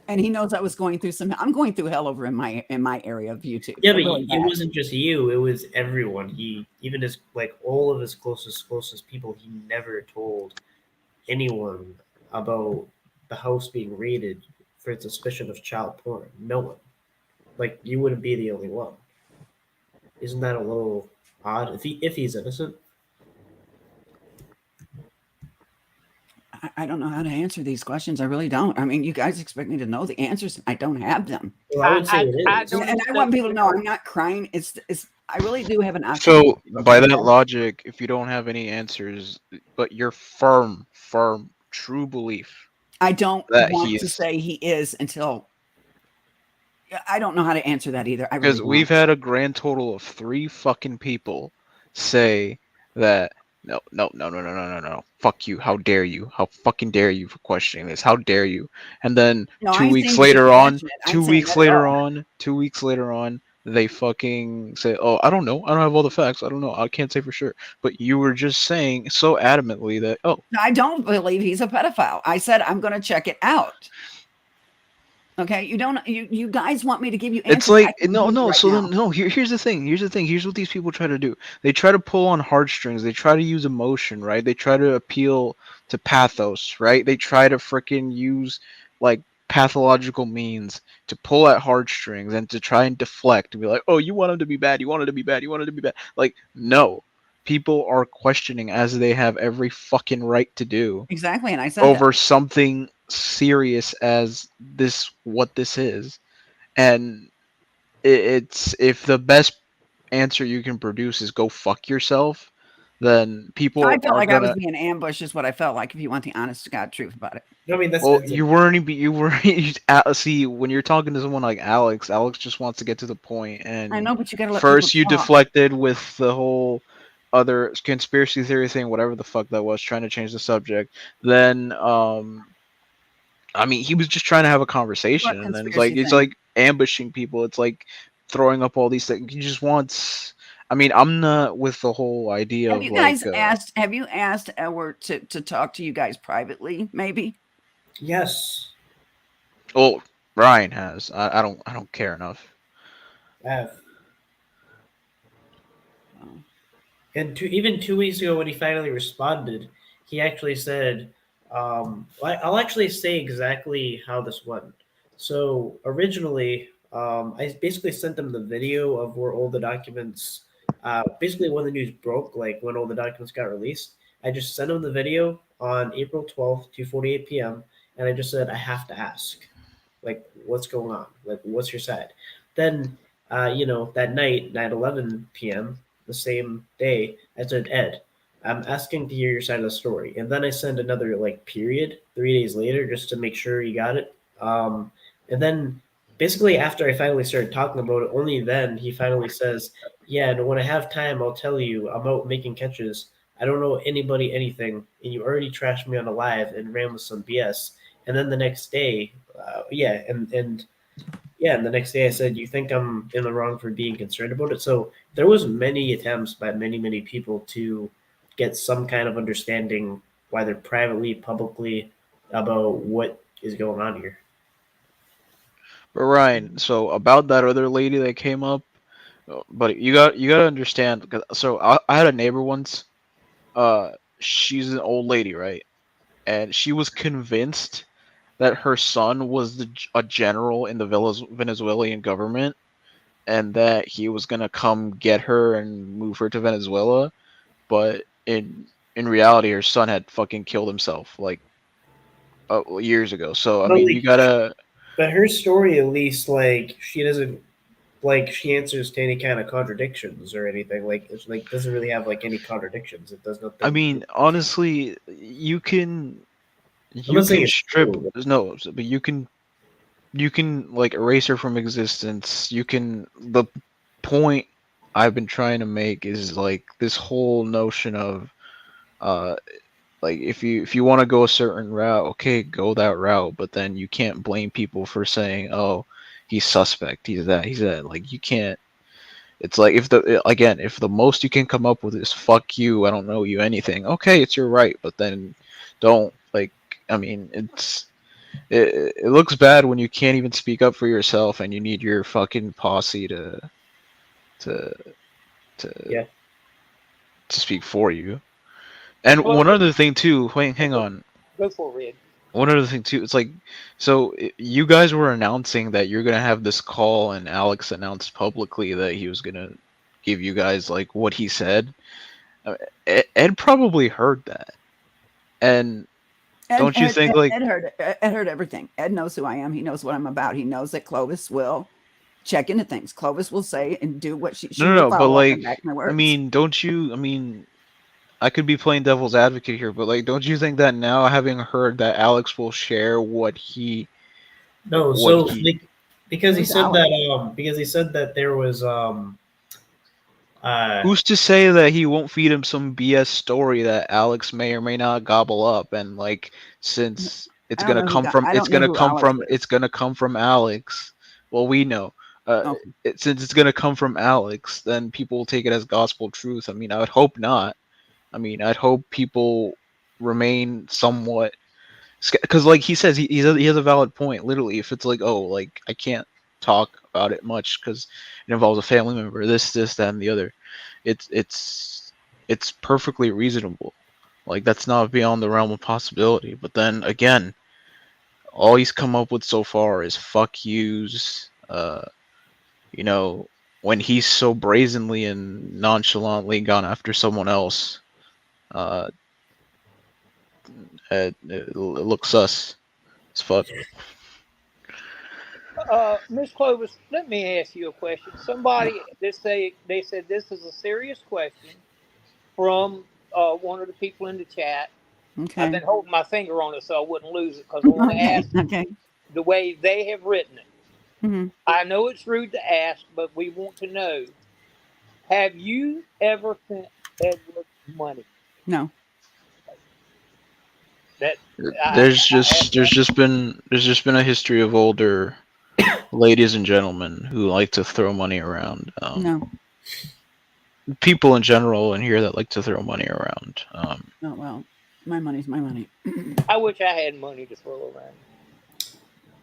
knows I was going through I'm going through hell over in my area of YouTube. Yeah, but it wasn't just you; it was everyone. Even his, like, all of his closest people. He never told anyone about the house being raided for suspicion of child porn. No one. Like, you wouldn't be the only one. Isn't that a little odd? If he's innocent? I don't know how to answer these questions. I really don't. I mean, you guys expect me to know the answers. I don't have them. Well, I would say it is. And I want people to know I'm not crying. It's I really do have an option. So by that logic, if you don't have any answers, but you're firm, true belief. I don't want to say he is until I don't know how to answer that either. Because we've had a grand total of 3 fucking people say that no. Fuck you. How dare you? How fucking dare you for questioning this? How dare you? And then 2 weeks later on, 2 weeks later on, they fucking say, oh, I don't know. I don't have all the facts. I don't know. I can't say for sure. But you were just saying so adamantly that, oh. I don't believe he's a pedophile. I said I'm going to check it out. Okay, you don't. You guys want me to give you It's answers. I like can no, give no. right So now. then no. Here's the thing. Here's the thing. Here's what these people try to do. They try to pull on heartstrings. They try to use emotion, right? They try to appeal to pathos, right? They try to freaking use like pathological means to pull at heartstrings and to try and deflect and be like, oh, you want him to be bad. You want him to be bad. You want him to be bad. Like no, people are questioning as they have every fucking right to do Exactly, and I said that. over something serious as this. What this is. And it's if the best answer you can produce is go fuck yourself, then I people felt are like I was gonna. being ambushed. Is what I felt like. If you want the honest to God truth about it. I mean, that's Well, you weren't. You were. See, when you're talking to someone like Alex, Alex just wants to get to the point. I And know, but you got to let people first, you talk. deflected with the whole other conspiracy theory thing, whatever the fuck that was, trying to change the subject. Then, I mean, he was just trying to have a What conversation, and then conspiracy it's thing? like ambushing people. It's like throwing up all these things. He just wants. I mean, I'm not with the whole idea Have of you like. guys asked? Have you asked Edward to talk to you guys privately? Maybe. Yes. Well, Ryan has. I don't. I don't care enough. I have. Oh. And even 2 weeks ago, when he finally responded, he actually said, I'll actually say exactly how this went. So originally, I basically sent him the video of where all the documents, basically when the news broke, like when all the documents got released. I just sent him the video on April 12th, 2:48 p.m., and I just said, I have to ask, like, what's going on? Like, what's your side? Then, that night, 9:11 p.m., the same day, I said, Ed, I'm asking to hear your side of the story. And then I send another like period 3 days later just to make sure he got it. And then basically after I finally started talking about it, only then he finally says, yeah, and when I have time, I'll tell you I'm out making catches. I don't know anybody anything, and you already trashed me on a live and ran with some BS. And then the next day, and the next day I said, "You think I'm in the wrong for being concerned about it?" So there was many attempts by many people to get some kind of understanding, whether privately, publicly, about what is going on here. But Ryan, so about that other lady that came up, but you got to understand. So I had a neighbor once. Uh, she's an old lady, right? And she was convinced that her son was a general in the Venezuelan government, and that he was gonna come get her and move her to Venezuela. But in reality, her son had fucking killed himself like years ago. So I But mean, like, you gotta. but her story, at least, like she doesn't like she answers to any kind of contradictions or anything. Like it's like doesn't really have like any contradictions. It does I nothing. mean, honestly, I'm you not saying can it's strip true. no, but you can like erase her from existence. You can the point I've been trying to make is like this whole notion of uh like if you want to go a certain route, okay, go that route, but then you can't blame people for saying, "Oh, he's suspect, he's that, he's that." Like you can't. It's like if the again, if the most you can come up with is "fuck you, I don't know you anything." Okay, it's your right, but then don't like. I mean, it looks bad when you can't even speak up for yourself and you need your fucking posse to to Yeah. to speak for you. And Well, one other thing too. Wait, hang on. go for it, Red. One other thing too. It's like, so you guys were announcing that you're gonna have this call, and Alex announced publicly that he was gonna give you guys like what he said. Ed probably heard that, and Ed, don't you Ed, think Ed, like Ed heard Ed heard everything. Ed knows who I am. He knows what I'm about. He knows that Clovis will check into things. Clovis will say and do what she will no, but follow up and like, back my I words. mean, don't you? I mean, I could be playing devil's advocate here, but like, don't you think that now having heard that Alex will share No, what so he because he Who's said Alex? that there was uh who's to say that he won't feed him some BS story that Alex may or may not gobble up, and like since I don't know who Alex it's is. gonna come from Alex. Well, we know. Okay. Since it's gonna come from Alex, then people will take it as gospel truth. I mean, I would hope not. I mean, I'd hope people remain somewhat because like he says, he has a valid point. Literally, if it's like, oh, like I can't talk about it much because it involves a family member, this, that, and the other. It's perfectly reasonable. Like that's not beyond the realm of possibility. But then again, all he's come up with so far is fuck yous. You know, when he's so brazenly and nonchalantly gone after someone else, uh, it looks sus as fuck. Miss Clovis, let me ask you a question. Somebody they said this is a serious question from one of the people in the chat. I've Okay. been holding my finger on it so I wouldn't lose it because I want to Okay. ask Okay. the way they have written it. Hmm. I know it's rude to ask, but we want to know: have you ever sent Edward money? No. That There's I just asked that. there's just been a history of older ladies and gentlemen who like to throw money around. No. People in general in here that like to throw money around. Oh well. My money's my money. I wish I had money to throw around.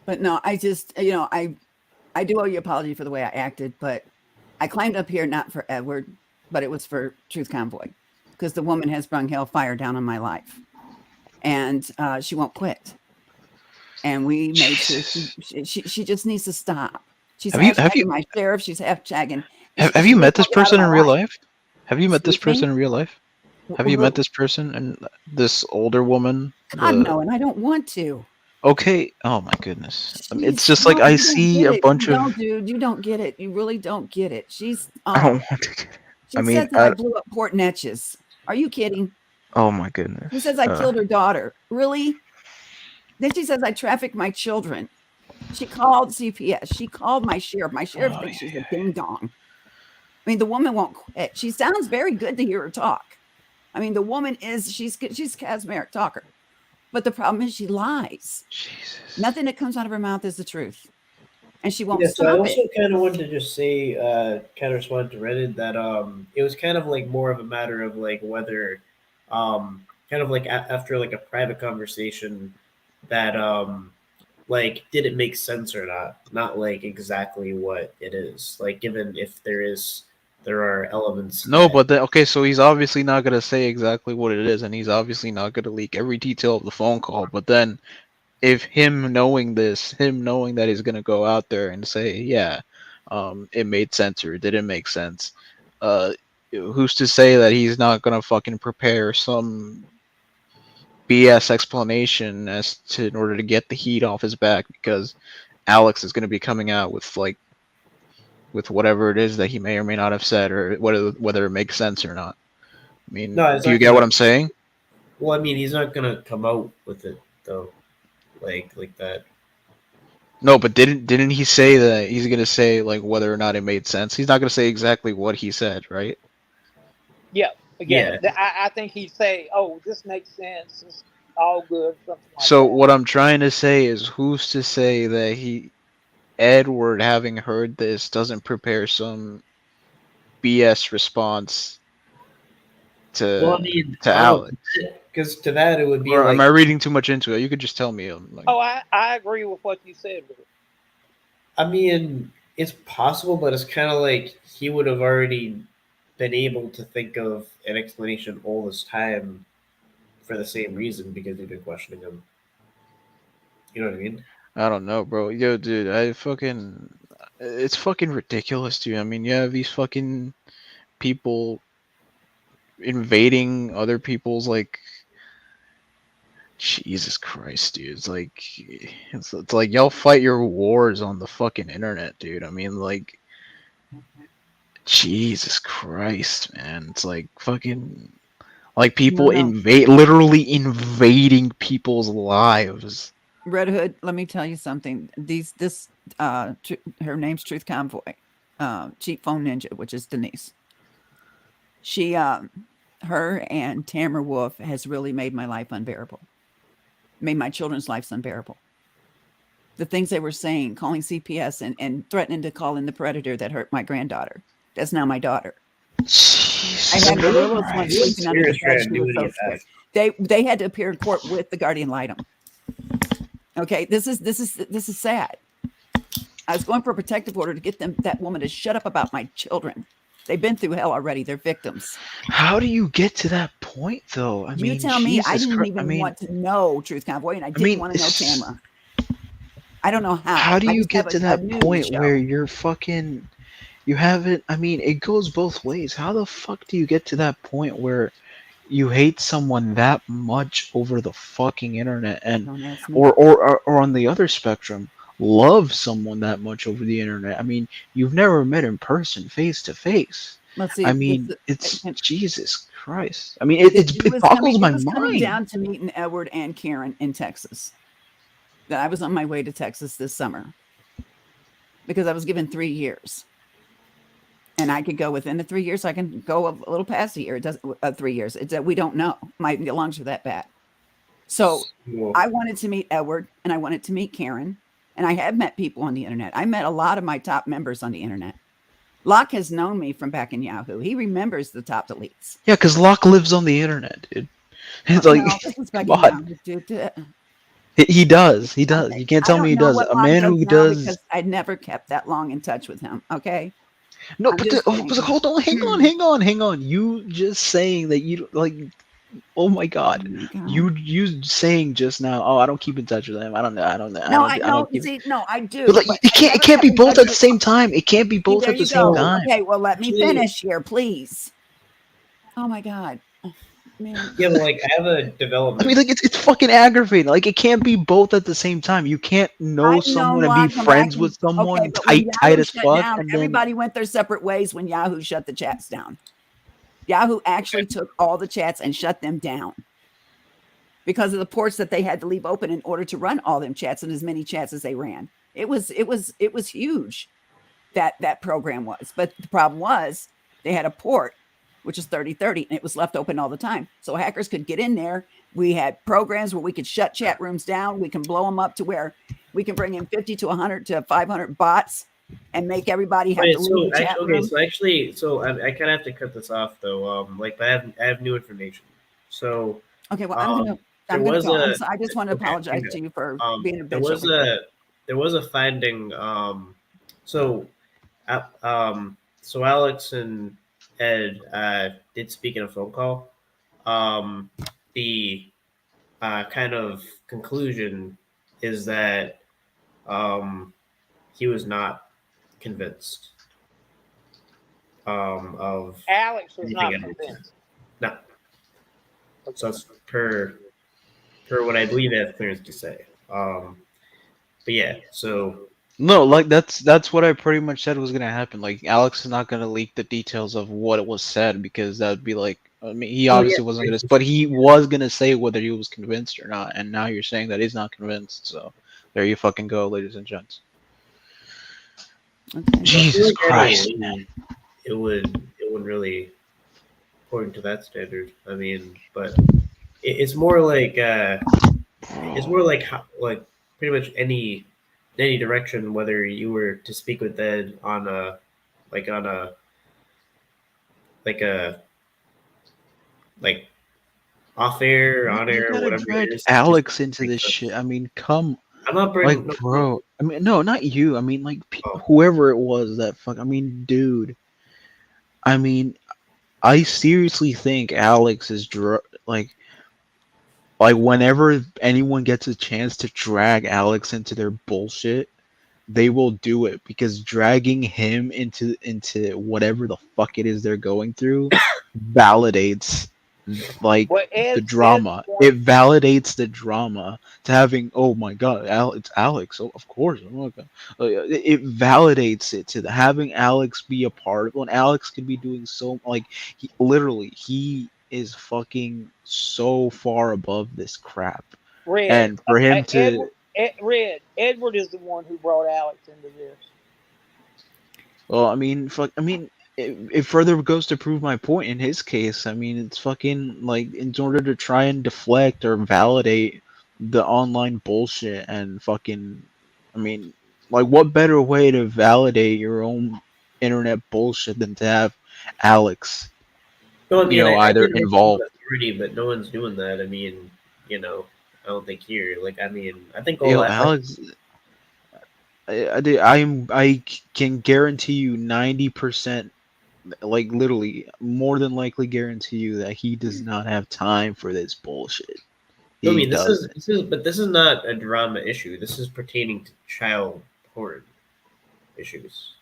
But no, I just I do owe you an apology for the way I acted, but I climbed up here not for Edward, but it was for Truth Convoy because the woman has brung hellfire down on my life, and she won't quit. And we made sure she just needs to stop. She's Have you hashtagging my sheriff. She's hashtagging. have She you met won't this get out of person my in real life. life? Have you met this Excuse me. person in real life? Have you met this person and this older woman? God no, and I don't want to. Okay. Oh my goodness. It's She's just like no, I you don't see get a it. You bunch of. don't, dude. You don't get it. You really don't get it. She's I don't want to. I she mean, says that I blew up Port Neches. Are you kidding? oh my She goodness. says I killed her daughter. Really? Then she says I trafficked my children. She called CPS. She called my sheriff. My sheriff thinks she's a ding dong. I mean, the woman won't quit. She sounds very good to hear her talk. I mean, the woman she's a charismatic talker. But the problem is she lies. Jesus. Nothing that comes out of her mouth is the truth. And she won't Yeah, so I stop also it. kind of wanted to just say, kind of respond to Reddit that it was kind of like more of a matter of like whether, kind of like after like a private conversation, that like did it make sense or not like exactly what it is, like given if there are elements No, that. but okay, so he's obviously not gonna say exactly what it is, and he's obviously not gonna leak every detail of the phone call. But then, if him knowing this, him knowing that he's gonna go out there and say, yeah, it made sense or it didn't make sense, uh, who's to say that he's not gonna fucking prepare some BS explanation as to in order to get the heat off his back because Alex is gonna be coming out with whatever it is that he may or may not have said or whether it makes sense or not. I mean, No, it's do you not get gonna. what I'm saying? Well, I mean, he's not gonna come out with it though, like that. No, but didn't he say that he's gonna say like whether or not it made sense? He's not gonna say exactly what he said, right? Yeah, Yeah. I think he'd say, "Oh, this makes sense. It's all good," something like So that. what I'm trying to say is, who's to say that Edward, having heard this, doesn't prepare some BS response Well, I to mean, to I don't know, Alex? because to that it would be Or am like. I reading too much into it? You could just tell me. Like, Oh, I agree with what you said. Lou. I mean, it's possible, but it's kind of like he would have already been able to think of an explanation all this time for the same reason because you've been questioning him. You know what I mean? I don't know, bro. Yo, dude, it's fucking ridiculous, dude. I mean, you have these fucking people invading other people's like Jesus Christ, dude. It's like y'all fight your wars on the fucking internet, dude. I mean, like Jesus Christ, man. It's like fucking like No, people no. literally invading people's lives. Red Hood, let me tell you something. Her name's Truth Convoy, Cheap Phone Ninja, which is Denise. She, her and Tamara Wolf has really made my life unbearable. Made my children's lives unbearable. The things they were saying, calling CPS and threatening to call in the predator that hurt my granddaughter. That's now my daughter. I had my littlest one sleeping under the Spirit's bed. trying to She do was any so of that. scared. They had to appear in court with the guardian litem. Okay, this is sad. I was going for a protective order to get that woman to shut up about my children. They've been through hell already. They're victims. How do you get to that point, though? I You mean, tell me. I Jesus didn't Christ. I even mean, want to know Truth Convoy, and I I didn't mean, want to know Tamara. I don't know how how. do I you just have get to a that news point show. where you're fucking, you have it? I mean, it goes both ways. How the fuck do you get to that point where you hate someone that much over the fucking internet, and Don't ask me. or on the other spectrum, love someone that much over the internet? I mean, you've never met in person, face to face. Let's see. I mean, it's It, Jesus Christ. I mean, it boggles my It was coming mind. down to meeting Edward and Karen in Texas. That I was on my way to Texas this summer because I was given 3 years. And I could go within the 3 years. I can go a little past a year. It doesn't 3 years. It's that we don't know. My lungs are that bad. So I wanted to meet Edward and I wanted to meet Karen. And I have met people on the internet. I met a lot of my top members on the internet. Locke has known me from back in Yahoo. He remembers the top deletes. Yeah, because Locke lives on the internet, dude. It's like, No, this is back come in on. Yahoo, dude. He does. He does. You can't I tell me don't he know doesn't. what A Locke man does who now does. because I never kept that long in touch with him. Okay. No, I'm but just but saying. hold on, hang on. You just saying that you like. Oh my God. Oh my God. You saying just now. Oh, I don't keep in touch with him. I don't know. I don't know. No, I don't keep. see, no, I do. But like, But it I can't. never It can't kept be in both touch at the with. same time. It can't be See, both there at the you same go. time. Okay, well, let me Actually- finish here, please. Oh my God, man. Yeah, but like I have a I development. mean, like it's fucking aggravating. Like it can't be both at the same time. You can't know I've known someone and be Locke from back friends in. with someone Okay, but when tight Yahoo as shut fuck, down, and then everybody went their separate ways when Yahoo shut the chats down. Yahoo actually took all the chats and shut them down because of the ports that they had to leave open in order to run all them chats and as many chats as they ran. It was huge. That program was, but the problem was they had a port which is 3030 and it was left open all the time, so hackers could get in there. We had programs where we could shut chat rooms down. We can blow them up to where we can bring in 50 to 100 to 500 bots and make everybody have to leave the chat room. I kind of have to cut this off though. Like, but I have new information. So Okay, well, I'm gonna go. I just want to apologize to you for being a bitch. There was a finding. So Alex and Ed did speak in a phone call. The kind of conclusion is that he was not convinced of Alex was not anything else. convinced. No. So it's per what I believe I have clearance to say. But yeah, so no, like that's what I pretty much said was gonna happen. Like Alex is not gonna leak the details of what it was said because that'd be like, I mean, he obviously wasn't gonna, but he was gonna say whether he was convinced or not. And now you're saying that he's not convinced. So there you fucking go, ladies and gents. Okay. Jesus Christ, man. It wouldn't really, according to that standard. I mean, but it's more like like pretty much any direction. Whether you were to speak with Ed on a like off air, on you air, gotta whatever drag it is. Alex into this shit. I mean, come. I'm not bringing Like, bro. I mean, no, not you. I mean, like, whoever it was that fuck. I mean, dude. I mean, I seriously think Alex is like whenever anyone gets a chance to drag Alex into their bullshit, they will do it because dragging him into whatever the fuck it is they're going through validates like Well, the drama. It validates the drama to having, oh my god, it's Alex. Oh, of course. Oh my god. It validates it to having Alex be a part of when Alex could be doing so like he is fucking so far above this crap. Red, And for him to Edward is the one who brought Alex into this. Well, I mean, it further goes to prove my point in his case. I mean, it's fucking like in order to try and deflect or validate the online bullshit and fucking, I mean, like what better way to validate your own internet bullshit than to have Alex, No, I mean, I either think involved. authority, but no one's doing that. I mean, you know, I don't think here. Like, I mean, I think Yo, all that. Alex, I can guarantee you 90%, like literally, more than likely guarantee you that he does not have time for this bullshit. I He mean, doesn't. but this is not a drama issue. This is pertaining to child porn issues.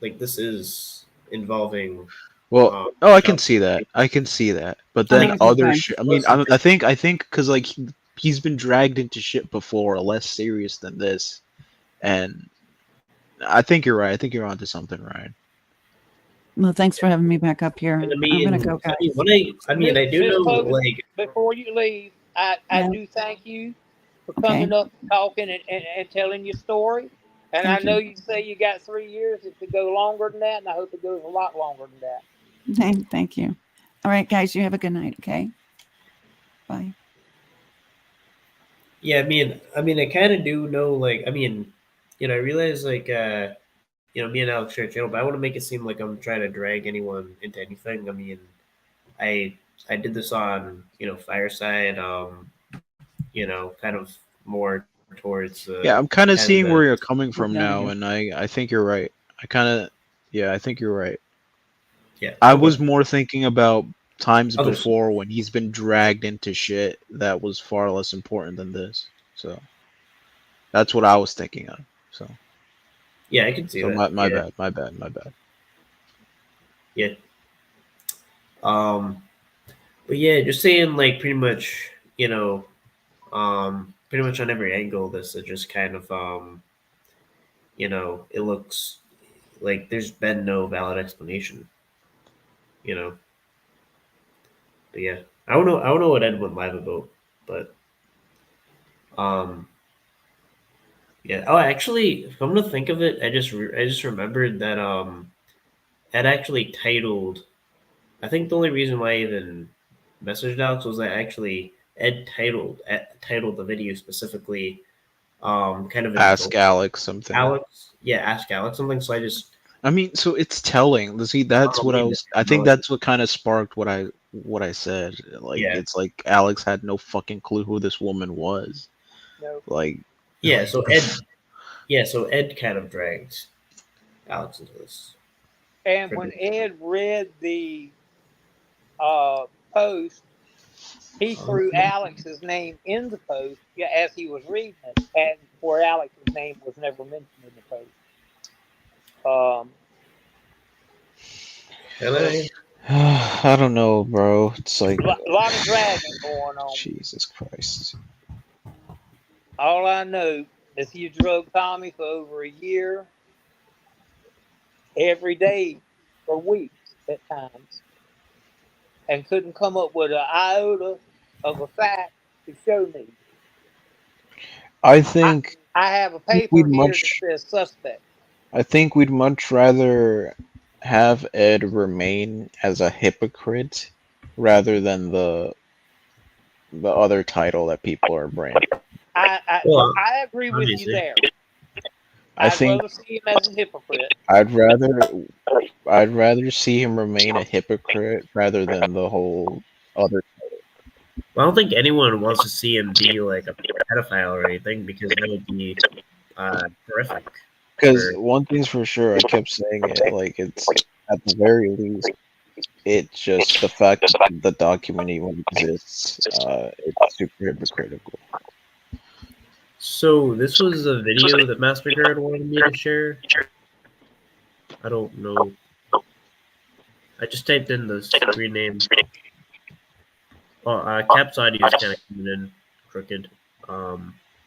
Like, this is involving. Well, oh, I can Child see that. I can see that. But I then think it's other okay. shit. I mean, I think, because like he's been dragged into shit before, less serious than this, and I think you're right. I think you're onto something, Ryan. Well, thanks for having me back up here. And I'm gonna go, guys. I mean, I do Miss know, Post, like, before you leave, I Yeah. do thank you for Okay. coming up, talking, and telling your story. And Thank I know you. you say you got 3 years. It could go longer than that, and I hope it goes a lot longer than that. Thank you. All right, guys, you have a good night, okay? Bye. yeah, I mean, I kind of do know, like, I mean, I realize, like, me and Alex share a channel, but I want to make it seem like I'm trying to drag anyone into anything. I mean, I did this on, Fireside, kind of more towards Yeah, I'm kind of kind of seeing where the you're coming from now, Yeah. and I think you're right. I think you're right. yeah. I Okay. was more thinking about times Other before when he's been dragged into shit that was far less important than this. So that's what I was thinking of. So Yeah, I can see that. my Yeah, bad. yeah. Um, but yeah, just saying, like, pretty much, pretty much on every angle, this is just kind of, it looks like there's been no valid explanation, you know. But yeah, I don't know. I don't know what Ed went live about, but um, yeah. Oh, actually, if I'm gonna think of it, I just remembered that Ed actually titled. I think the only reason why I even messaged Alex was that actually Ed titled the video specifically, kind of Ask insulting Alex something. Alex. Yeah, ask Alex something. So I just I mean, so it's telling. See, that's what I made was. that I think analogy. that's what kind of sparked what I said. Like, Yeah, it's like Alex had no fucking clue who this woman was. No. Like, yeah. So Ed kind of dragged Alex into this. And when Ed read the post, he threw Alex's name in the post as he was reading it, and where Alex's name was never mentioned in the post. I don't know, bro. It's like, A lot of dragging going on. Jesus Christ. All I know is he drug Tommy for over a year, every day for weeks at times, and couldn't come up with an iota of a fact to show me. I think I have a we'd paper here that much. says suspect. I think we'd much rather have Ed remain as a hypocrite rather than the other title that people are bringing. I agree with you obviously. there. I I'd think rather see him as a hypocrite. I'd rather see him remain a hypocrite rather than the whole other. I don't think anyone wants to see him be like a pedophile or anything because that would be horrific. Because one thing's for sure, I kept saying it. Like, it's at the very least, it's just the fact that the document even exists. It's super hypocritical. So this was a video that Mastercard wanted me to share. I don't know. I just typed in the screen name. Oh, Cap's audio is kind of coming in crooked.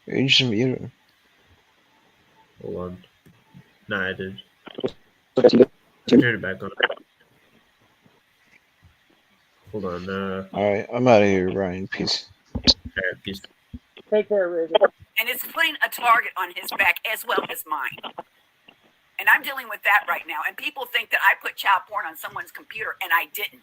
You should mute him. Hold on. Nah, I did. Turn it back on. Hold on. Alright, I'm out of here, Ryan. Peace. Alright, peace. Take care, Rick. And it's putting a target on his back as well as mine. And I'm dealing with that right now. And people think that I put child porn on someone's computer, and I didn't.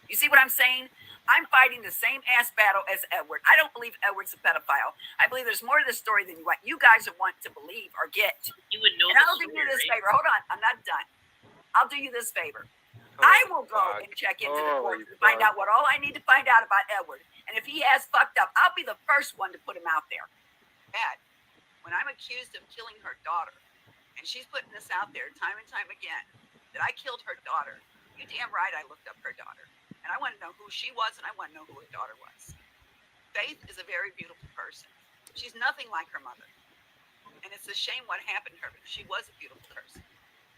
You see what I'm saying? I'm fighting the same ass battle as Edward. I don't believe Edward's a pedophile. I believe there's more to this story than what you guys want to believe or get. You would know and I'll do you this favor. Hold on. I'm not done. I'll do you this favor. I will go and check into the court to find out what all I need to find out about Edward. And if he has fucked up, I'll be the first one to put him out there. Dad, when I'm accused of killing her daughter, and she's putting this out there time and time again, that I killed her daughter, you damn right I looked up her daughter. And I want to know who she was, and I want to know who her daughter was. Faith is a very beautiful person. She's nothing like her mother. And it's a shame what happened to her, because she was a beautiful person.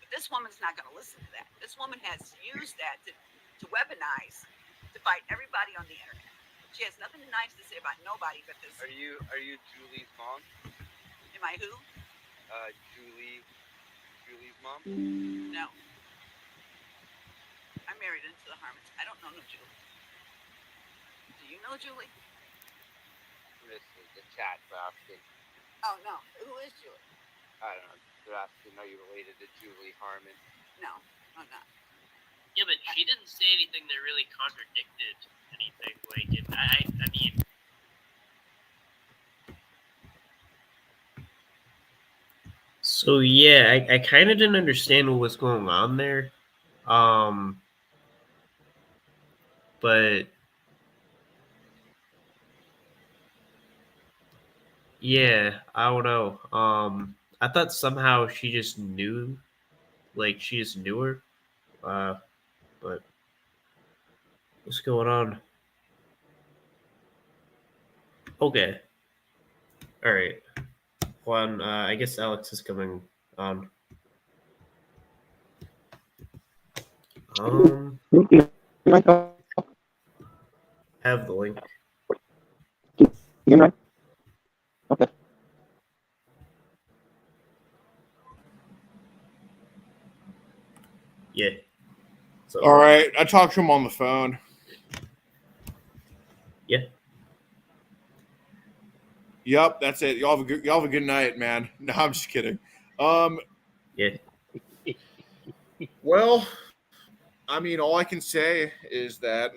But this woman's not going to listen to that. This woman has used that to weaponize, to fight everybody on the internet. She has nothing nice to say about nobody but this. Are you Julie's mom? Am I who? Julie's mom? No. I'm married into the Harmons. I don't know no Julie. Do you know Julie? This is the chat for asking. Oh, no. Who is Julie? I don't know. They're asking, are you related to Julie Harmon? No, I'm not. Yeah, but she didn't say anything that really contradicted anything. Like, I mean, so yeah, I kind of didn't understand what was going on there. But yeah, I don't know. I thought somehow she just knew, like she just knew her. But what's going on? Okay. All right. Juan, I guess Alex is coming on. Have the link. Okay. Yeah. So, All right. I talked to him on the phone. Yeah. Yep, that's it. Y'all have a good night, man. No, I'm just kidding. Yeah. Well, I mean, all I can say is that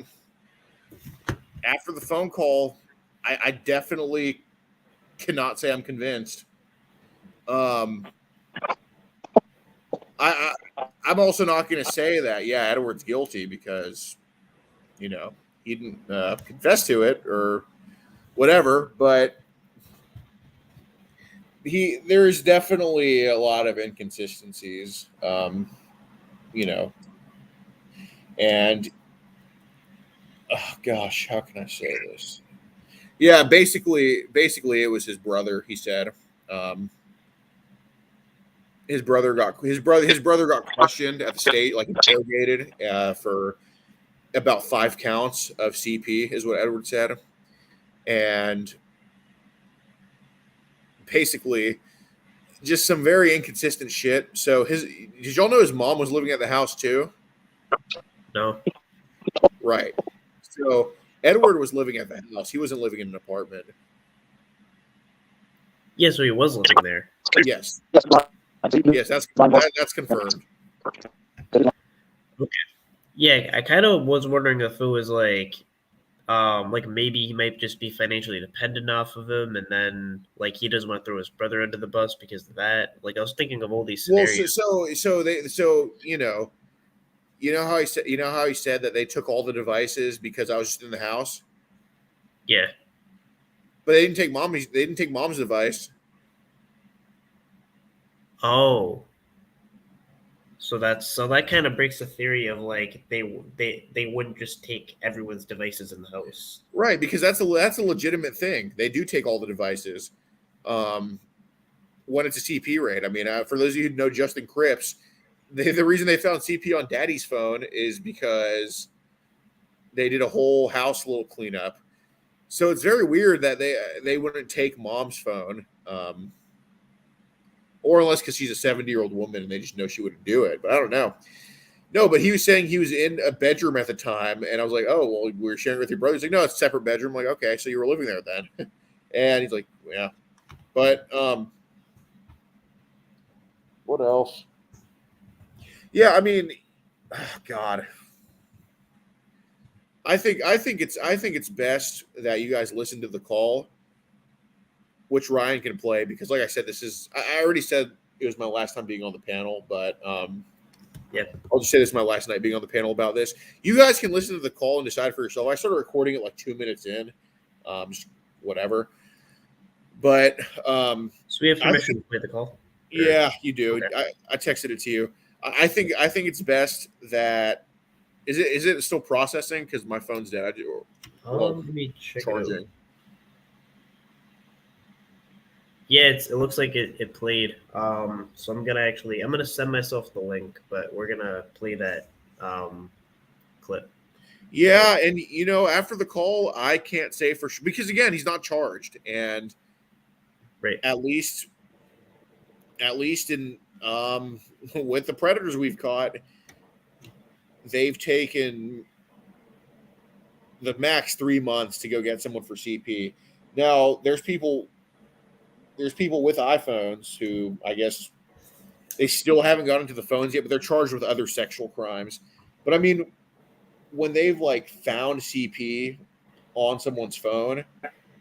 after the phone call, I definitely cannot say I'm convinced. I'm also not going to say that, yeah, Edward's guilty because, you know, he didn't confess to it or whatever, but there's definitely a lot of inconsistencies, you know, and oh gosh, how can I say this? Yeah, basically, it was his brother. He said, his brother got questioned at the state, like interrogated for about 5 counts of CP, is what Edward said, and basically just some very inconsistent shit. So did y'all know his mom was living at the house too? No. Right. So Edward was living at the house. He wasn't living in an apartment. Yeah, so he was living there. Yes. Yes, that's confirmed. Okay. Yeah, I kind of was wondering if it was like maybe he might just be financially dependent off of him, and then like he doesn't want to throw his brother under the bus because of that. Like I was thinking of all these scenarios. Well, so you know how he said that they took all the devices because I was just in the house. Yeah. But they didn't take mom's device. Oh. So that kind of breaks the theory of like they wouldn't just take everyone's devices in the house. Right, because that's a legitimate thing. They do take all the devices when it's a CP raid. I mean, for those of you who know Justin Cripps, the reason they found CP on Daddy's phone is because they did a whole house little cleanup. So it's very weird that they wouldn't take mom's phone, or unless because she's a 70-year-old woman and they just know she wouldn't do it. But I don't know. No, but he was saying he was in a bedroom at the time, and I was like, oh, well, we were sharing with your brother. He's like, no, it's a separate bedroom. I'm like, okay, so you were living there then. And he's like, yeah. But what else? Yeah, I mean, oh God. I think it's best that you guys listen to the call, which Ryan can play, because like I said, I already said it was my last time being on the panel, but Yep. I'll just say this is my last night being on the panel about this. You guys can listen to the call and decide for yourself. I started recording it like 2 minutes in, just whatever. But so we have permission to play the call. Yeah, you do. Okay. I texted it to you. I think it's best that is it still processing because my phone's dead. I do. Let me check charging. it out. Yeah, it looks like it played. So I'm gonna send myself the link, but we're gonna play that clip. Yeah, and after the call, I can't say for sure because again, he's not charged, and right. At least in with the predators we've caught, they've taken the max 3 months to go get someone for CP. Now, there's people with iPhones who I guess they still haven't gotten to the phones yet, but they're charged with other sexual crimes. But I mean, when they've like found CP on someone's phone,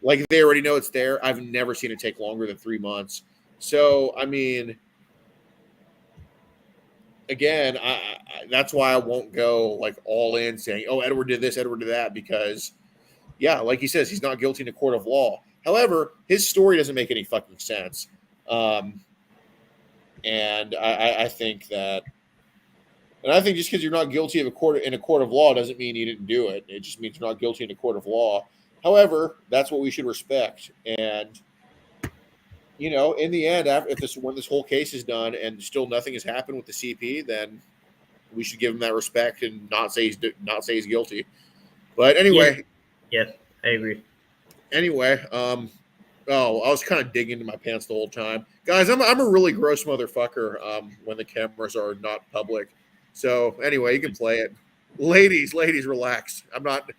like they already know it's there. I've never seen it take longer than 3 months. So I mean, again, I that's why I won't go like all in saying, "Oh, Edward did this, Edward did that," because yeah, like he says, he's not guilty in a court of law. However, his story doesn't make any fucking sense. And I think that, and I think just because you're not guilty of in a court of law doesn't mean you didn't do it. It just means you're not guilty in a court of law. However, that's what we should respect. And in the end, when this whole case is done and still nothing has happened with the CP, then we should give him that respect and not say he's guilty. But anyway, yeah, I agree. Anyway, I was kind of digging into my pants the whole time, guys. I'm a really gross motherfucker when the cameras are not public. So anyway, you can play it, ladies, relax. I'm not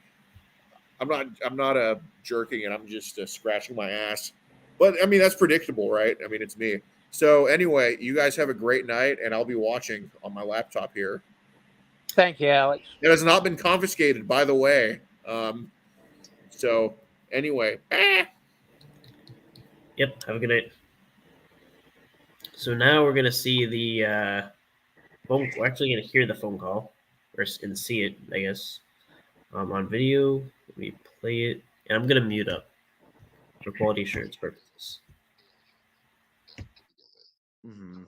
jerking it. I'm just scratching my ass. But I mean that's predictable, right? I mean it's me. So anyway, you guys have a great night, and I'll be watching on my laptop here. Thank you, Alex. It has not been confiscated, by the way. So anyway. Yep. Have a good night. So now we're gonna see the phone. We're actually gonna hear the phone call, and see it, I guess, on video. Let me play it, and I'm gonna mute up for quality assurance purposes. Mm-hmm.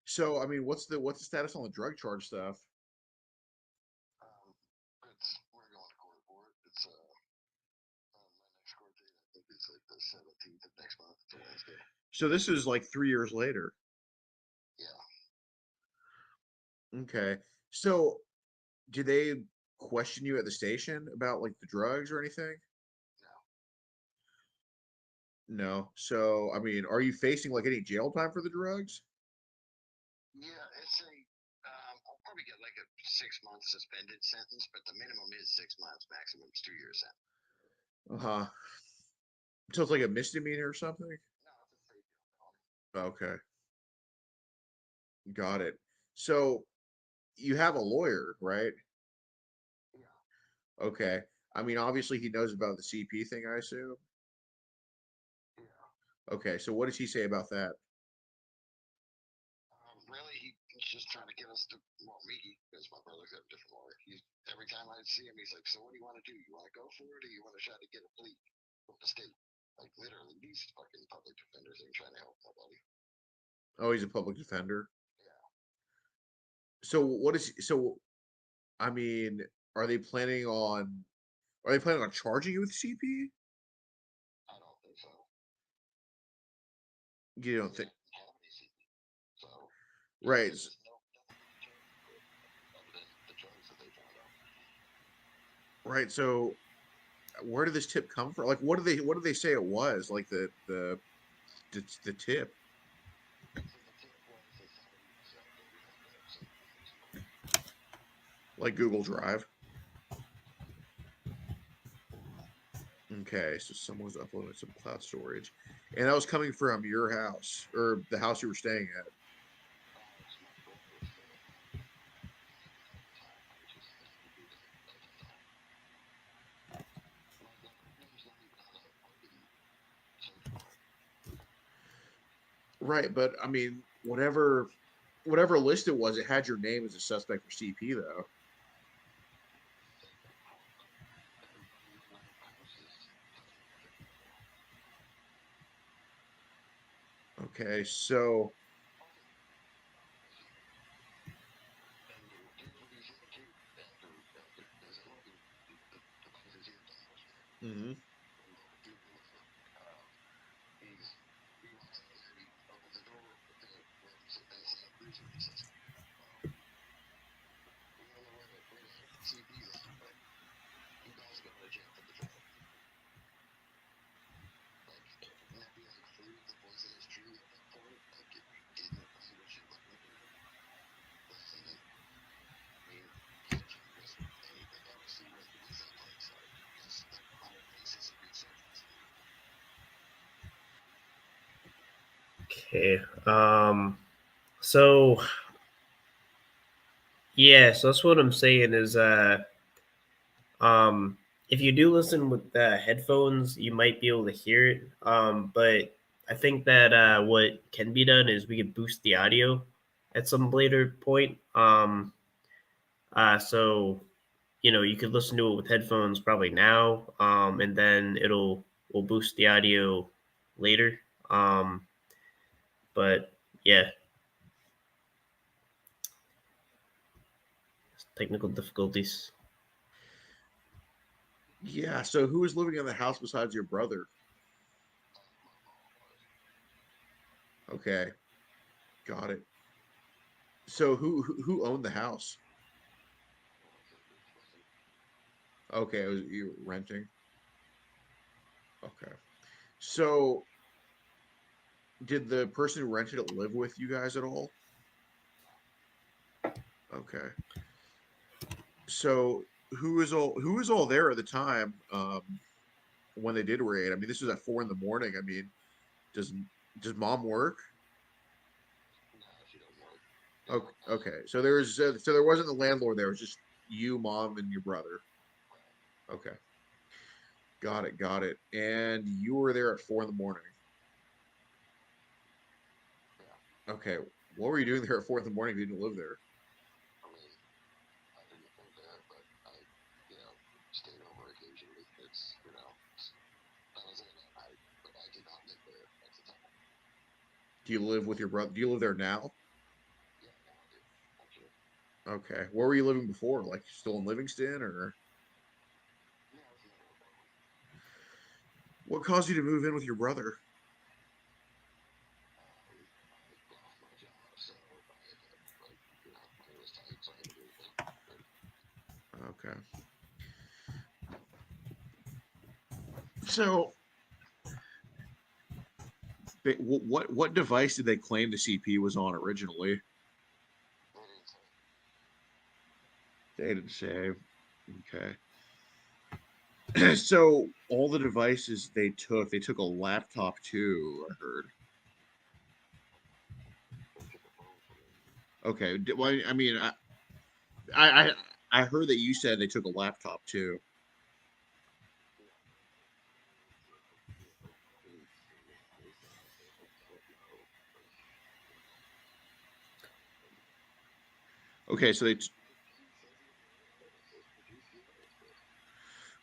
So, I mean, what's the status on the drug charge stuff? We're going to court for it. It's my next court date. I think it's like the 17th of next month. It's a Wednesday. So this is like 3 years later. Yeah. Okay. So, did they question you at the station about like the drugs or anything? No. So, I mean, are you facing like any jail time for the drugs? Yeah, it's I'll probably get like a 6-month suspended sentence, but the minimum is 6 months, maximum is 2 years sentence. Uh-huh. So it's like a misdemeanor or something? No, okay. Got it. So you have a lawyer, right? Yeah. Okay. I mean, obviously he knows about the CP thing, I assume. Yeah. Okay. So what does he say about that? Really, he's just trying to get us to, me, because my brother's got a different lawyer. Every time I see him, he's like, "So what do you want to do? You want to go for it, or you want to try to get a plea from the state?" Like literally, these fucking public defenders ain't trying to help nobody. Oh, he's a public defender. Yeah. So I mean, are they planning on charging you with CP? I don't think so. You don't think? So right. Right. So where did this tip come from? Like, what did they say it was? Like the tip. Like Google Drive. Okay, so someone was uploading some cloud storage, and that was coming from your house or the house you were staying at. Right, but I mean, whatever whatever list it was, it had your name as a suspect for CP though. Okay, so mhm. Okay. So yeah, so that's what I'm saying is if you do listen with the headphones, you might be able to hear it. But I think that what can be done is we can boost the audio at some later point. So you could listen to it with headphones probably now, and then we'll boost the audio later. But yeah, technical difficulties. Yeah, so who was living in the house besides your brother? Okay, got it. So who owned the house? Okay, it was you renting. Okay. So did the person who rented it live with you guys at all? Okay. So who was all there at the time when they did raid? I mean, this was at 4 in the morning. I mean, does does mom work? Okay, okay. So there wasn't the landlord there. It was just you, mom, and your brother. Okay, got it, got it. And you were there at 4 in the morning. Okay, what were you doing there at 4 in the morning if you didn't live there? Do you live with your brother? Do you live there now? Okay, where were you living before? Like still in Livingston, or what caused you to move in with your brother? Okay, so what device did they claim the CP was on originally? They didn't save. Okay. So all the devices they took a laptop too, I heard. Okay. Well, I mean, I, I heard that you said they took a laptop too. Okay, so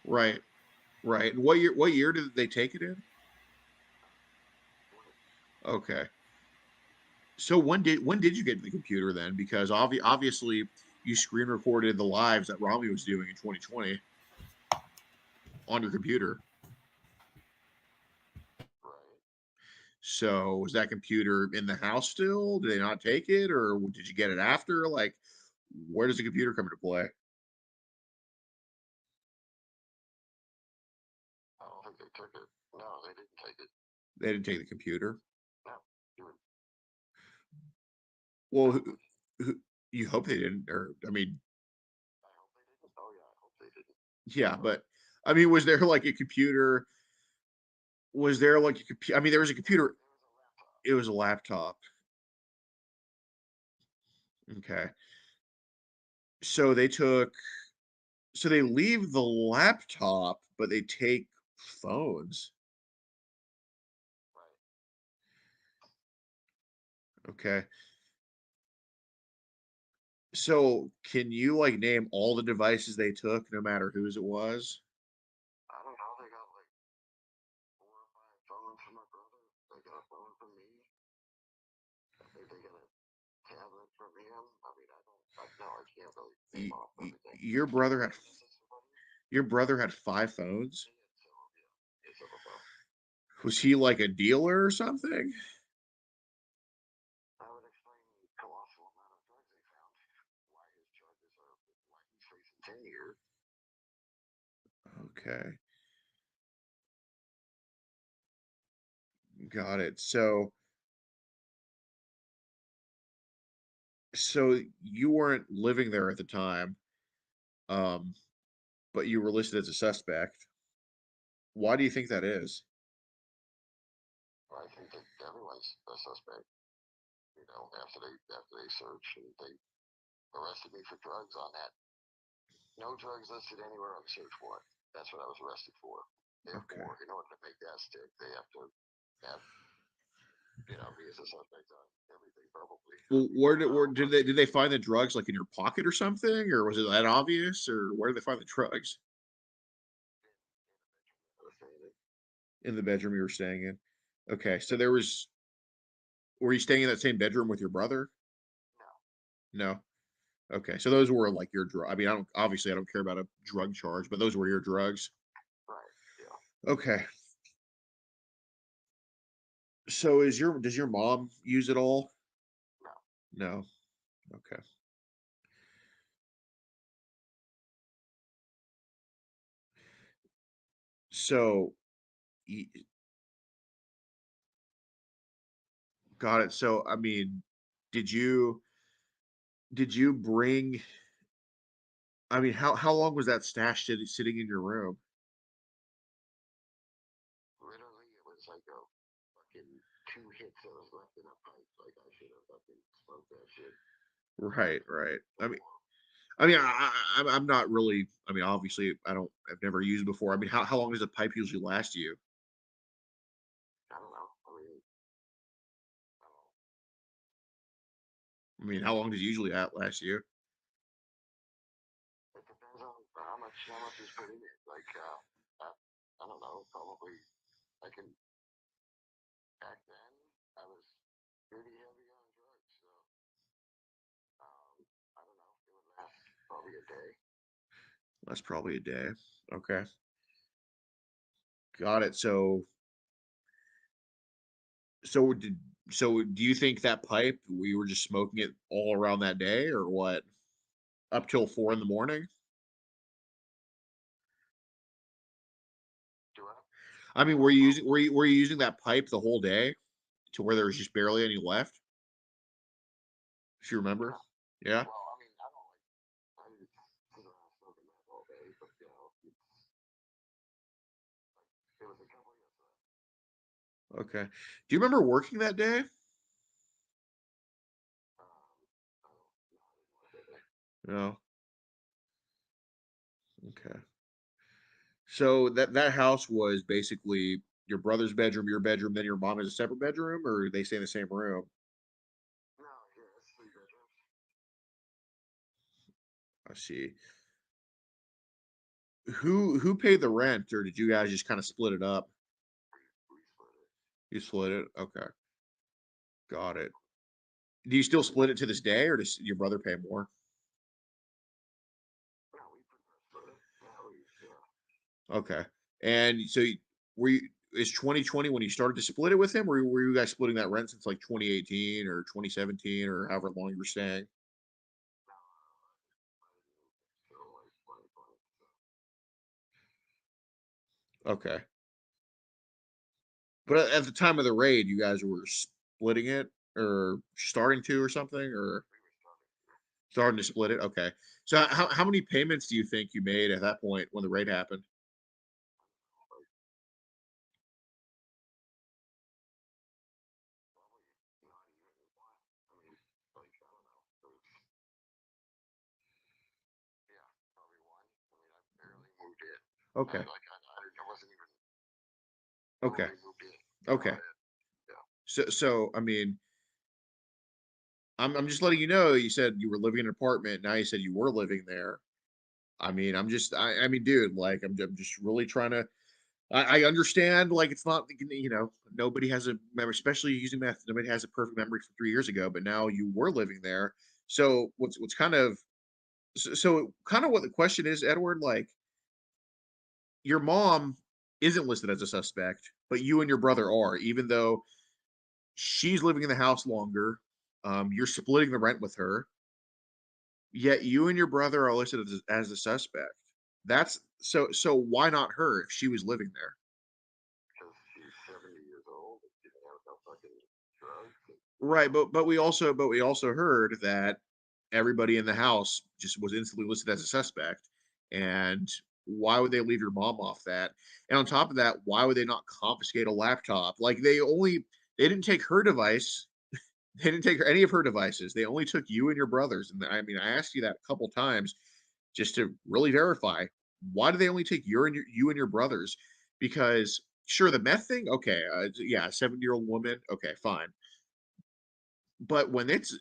right, right. And what year did they take it in? Okay. So when did you get the computer then? Because obviously you screen recorded the lives that Rami was doing in 2020 on your computer. So was that computer in the house still? Did they not take it, or did you get it after? Like, where does the computer come into play? They didn't take the computer. Well, who, you hope they didn't, or I mean, yeah, but I mean, was there like a computer? Was there like a computer? I mean, there was a computer. It was a laptop. Okay, so they took. So they leave the laptop, but they take phones. Okay. So can you like name all the devices they took, no matter whose it was? I don't know. They got like 4 or 5 phones from my brother. They got a phone from me. I think they got a tablet from him. I mean, I can't really name off everything. Your brother had your brother had 5 phones? It's a phone. Was he like a dealer or something? I would explain the colossal amount of drugs they found. Why his charges are why he's facing 10 years. Okay, got it. So you weren't living there at the time, um, but you were listed as a suspect. Why do you think that is? I think that everyone's a suspect. You know, after they search and they arrested me for drugs on that. No drugs listed anywhere on the search warrant. That's what I was arrested for. Therefore, in order to make that stick, they have to have me as a suspect on everything probably. Well, where did they find the drugs, like in your pocket or something, or was it that obvious, or where did they find the drugs? In the bedroom you were staying in. Okay, so were you staying in that same bedroom with your brother? No. Okay, so those were like your drug. I mean, I don't care about a drug charge, but those were your drugs. Right. Yeah. Okay. So does your mom use it all? No. No. Okay. So y- got it. So I mean, did you bring I mean, how long was that stash sitting in your room? Literally, it was like a fucking 2 hits that was left in a pipe. Like I should have fucking smoked that shit. Right, right. I'm not really. I mean, obviously, I've never used it before. I mean, how long does a pipe usually last you? I don't know. I mean, I mean, how long does it usually last you? it depends on how much is put in it. Like, I don't know. Probably, I can. Back then, I was pretty heavy on drugs, so I don't know. It would last probably a day. That's probably a day. Okay, got it. So did so do you think that pipe we were just smoking it all around that day, or what? Up till 4 in the morning? Do I? I mean, were you using that pipe the whole day to where there was just barely any left? If you remember, yeah. Well, I mean, I didn't sit around smoking that all day, but it was a couple years left. Okay. Do you remember working that day? I don't know. I didn't work that day. No. Okay. So that house was basically your brother's bedroom, your bedroom, then your mom has a separate bedroom, or they stay in the same room? No, yeah, it's 3 bedrooms. I see. Who paid the rent, or did you guys just kind of split it up? We split it. You split it? Okay. Got it. Do you still split it to this day, or does your brother pay more? No, we pretty much split it. Yeah. Okay. And so were you is 2020 when you started to split it with him, or were you guys splitting that rent since like 2018 or 2017 or however long you were staying? So like 2020. Okay. But at the time of the raid, you guys were splitting it or starting to or something, or starting to split it. Okay. So how many payments do you think you made at that point when the raid happened? Like, I don't know. Yeah, probably one. I mean, I barely moved in. Okay. I wasn't even Okay. totally moved in. Okay. Yeah. So I mean, I'm just letting you know. You said you were living in an apartment. Now you said you were living there. I mean, I mean, dude, like, I'm just really trying to. I understand, like, it's not, nobody has a memory, especially using math. Nobody has a perfect memory from 3 years ago, but now you were living there. So what's kind of, so kind of what the question is, Edward, like, your mom isn't listed as a suspect, but you and your brother are, even though she's living in the house longer. You're splitting the rent with her, yet you and your brother are listed as a suspect. That's so why not her if she was living there? Right, but we also heard that everybody in the house just was instantly listed as a suspect. And why would they leave your mom off that? And on top of that, why would they not confiscate a laptop? Like, they didn't take her device. They didn't take any of her devices. They only took you and your brothers. And I mean, I asked you that a couple times just to really verify. Why do they only take you and your brothers? Because sure, the meth thing, okay, yeah, 70-year-old woman, okay, fine. But when it's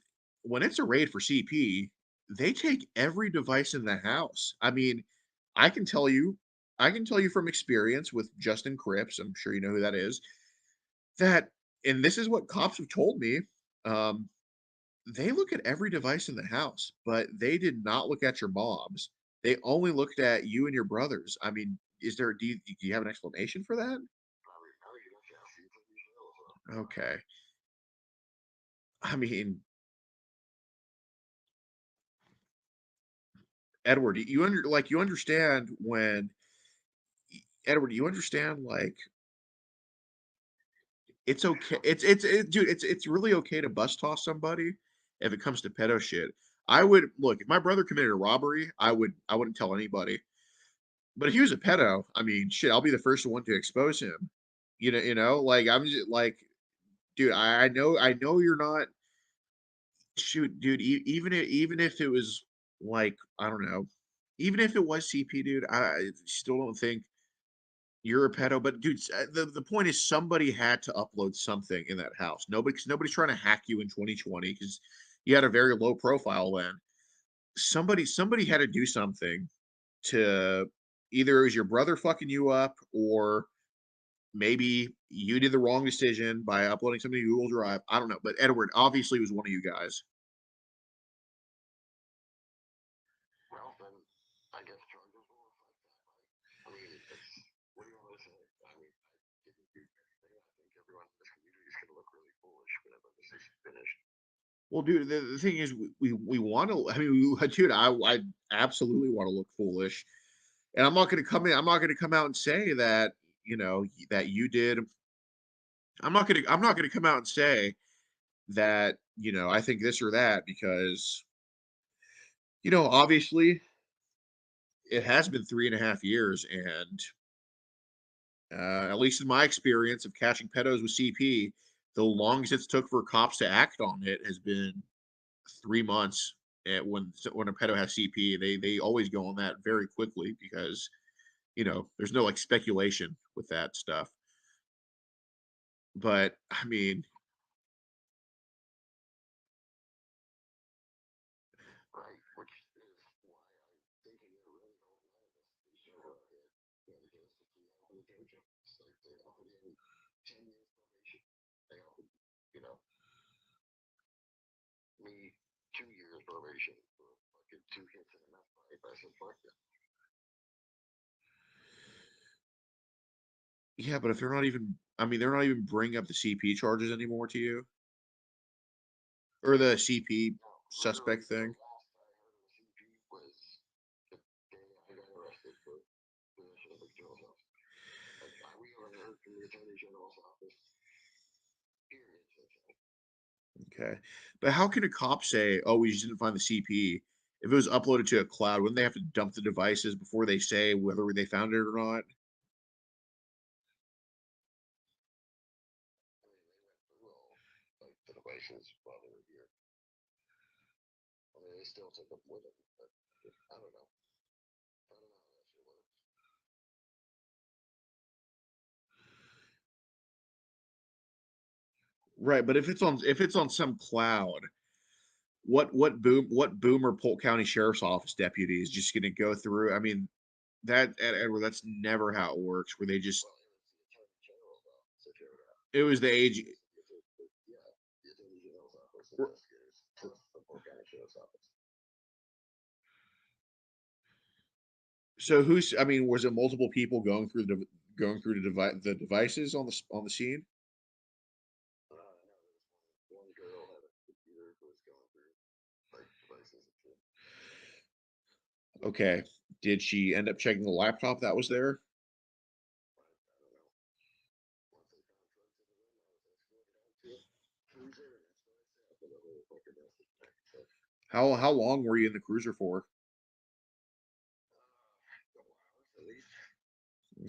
a raid for CP, they take every device in the house. I mean, I can tell you, I can tell you from experience with Justin Cripps. I'm sure you know who that is. That, and this is what cops have told me. Um, they look at every device in the house, but they did not look at your mom's. They only looked at you and your brothers. I mean, do you have an explanation for that? Okay. I mean, Edward, you understand when Edward, you understand, like, it's okay. Dude, it's really okay to bus toss somebody if it comes to pedo shit. I would look if my brother committed a robbery, I wouldn't tell anybody. But if he was a pedo, I mean, shit, I'll be the first one to expose him. Like, I'm just like, dude, I know you're not. Shoot, dude, even if it was, like, I don't know, even if it was CP, dude, I still don't think you're a pedo. But dude, the point is somebody had to upload something in that house. Nobody's trying to hack you in 2020 because you had a very low profile then. Somebody had to do something to, either it was your brother fucking you up, or maybe you did the wrong decision by uploading something to Google Drive. I don't know, but Edward obviously was one of you guys. Well, dude, the thing is, we want to. I mean, dude, I absolutely want to look foolish, and I'm not going to come in. I'm not going to come out and say that that you did. I'm not going to come out and say that I think this or that, because obviously it has been 3.5 years, and at least in my experience of catching pedos with CP, the longest it's took for cops to act on it has been 3 months. When a pedo has CP, they always go on that very quickly because there's no, like, speculation with that stuff. But I mean, yeah, but if they're not even, I mean, they're not even bringing up the CP charges anymore to you, or the CP suspect thing. Okay, but how can a cop say, "Oh, we just didn't find the CP"? If it was uploaded to a cloud, wouldn't they have to dump the devices before they say whether they found it or not? Right, but if it's on some cloud, what boomer Polk County Sheriff's Office deputy is just going to go through? I mean, Edward, that's never how it works. Where they just it was the age. So who's? I mean, was it multiple people going through the devices on the scene? Okay. Did she end up checking the laptop that was there? How long were you in the cruiser for?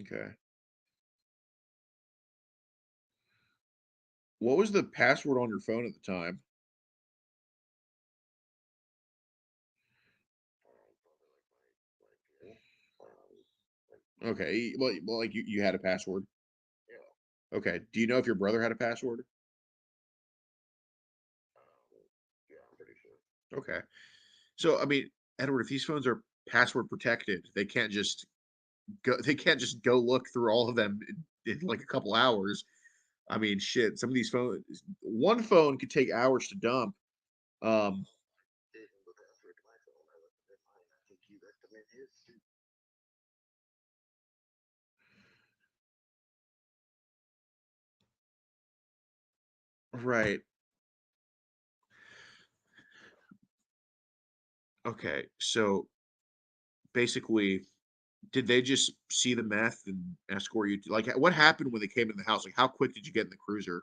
Okay. What was the password on your phone at the time? Okay. Well, like you had a password. Okay. Do you know if your brother had a password? Okay. So I mean, Edward, if these phones are password protected, they can't just go. They can't just go look through all of them in like a couple hours. I mean, shit. Some of these phones, one phone could take hours to dump. Um, right. Okay. So basically, did they just see the meth and escort you to, like, what happened when they came in the house? Like, how quick did you get in the cruiser?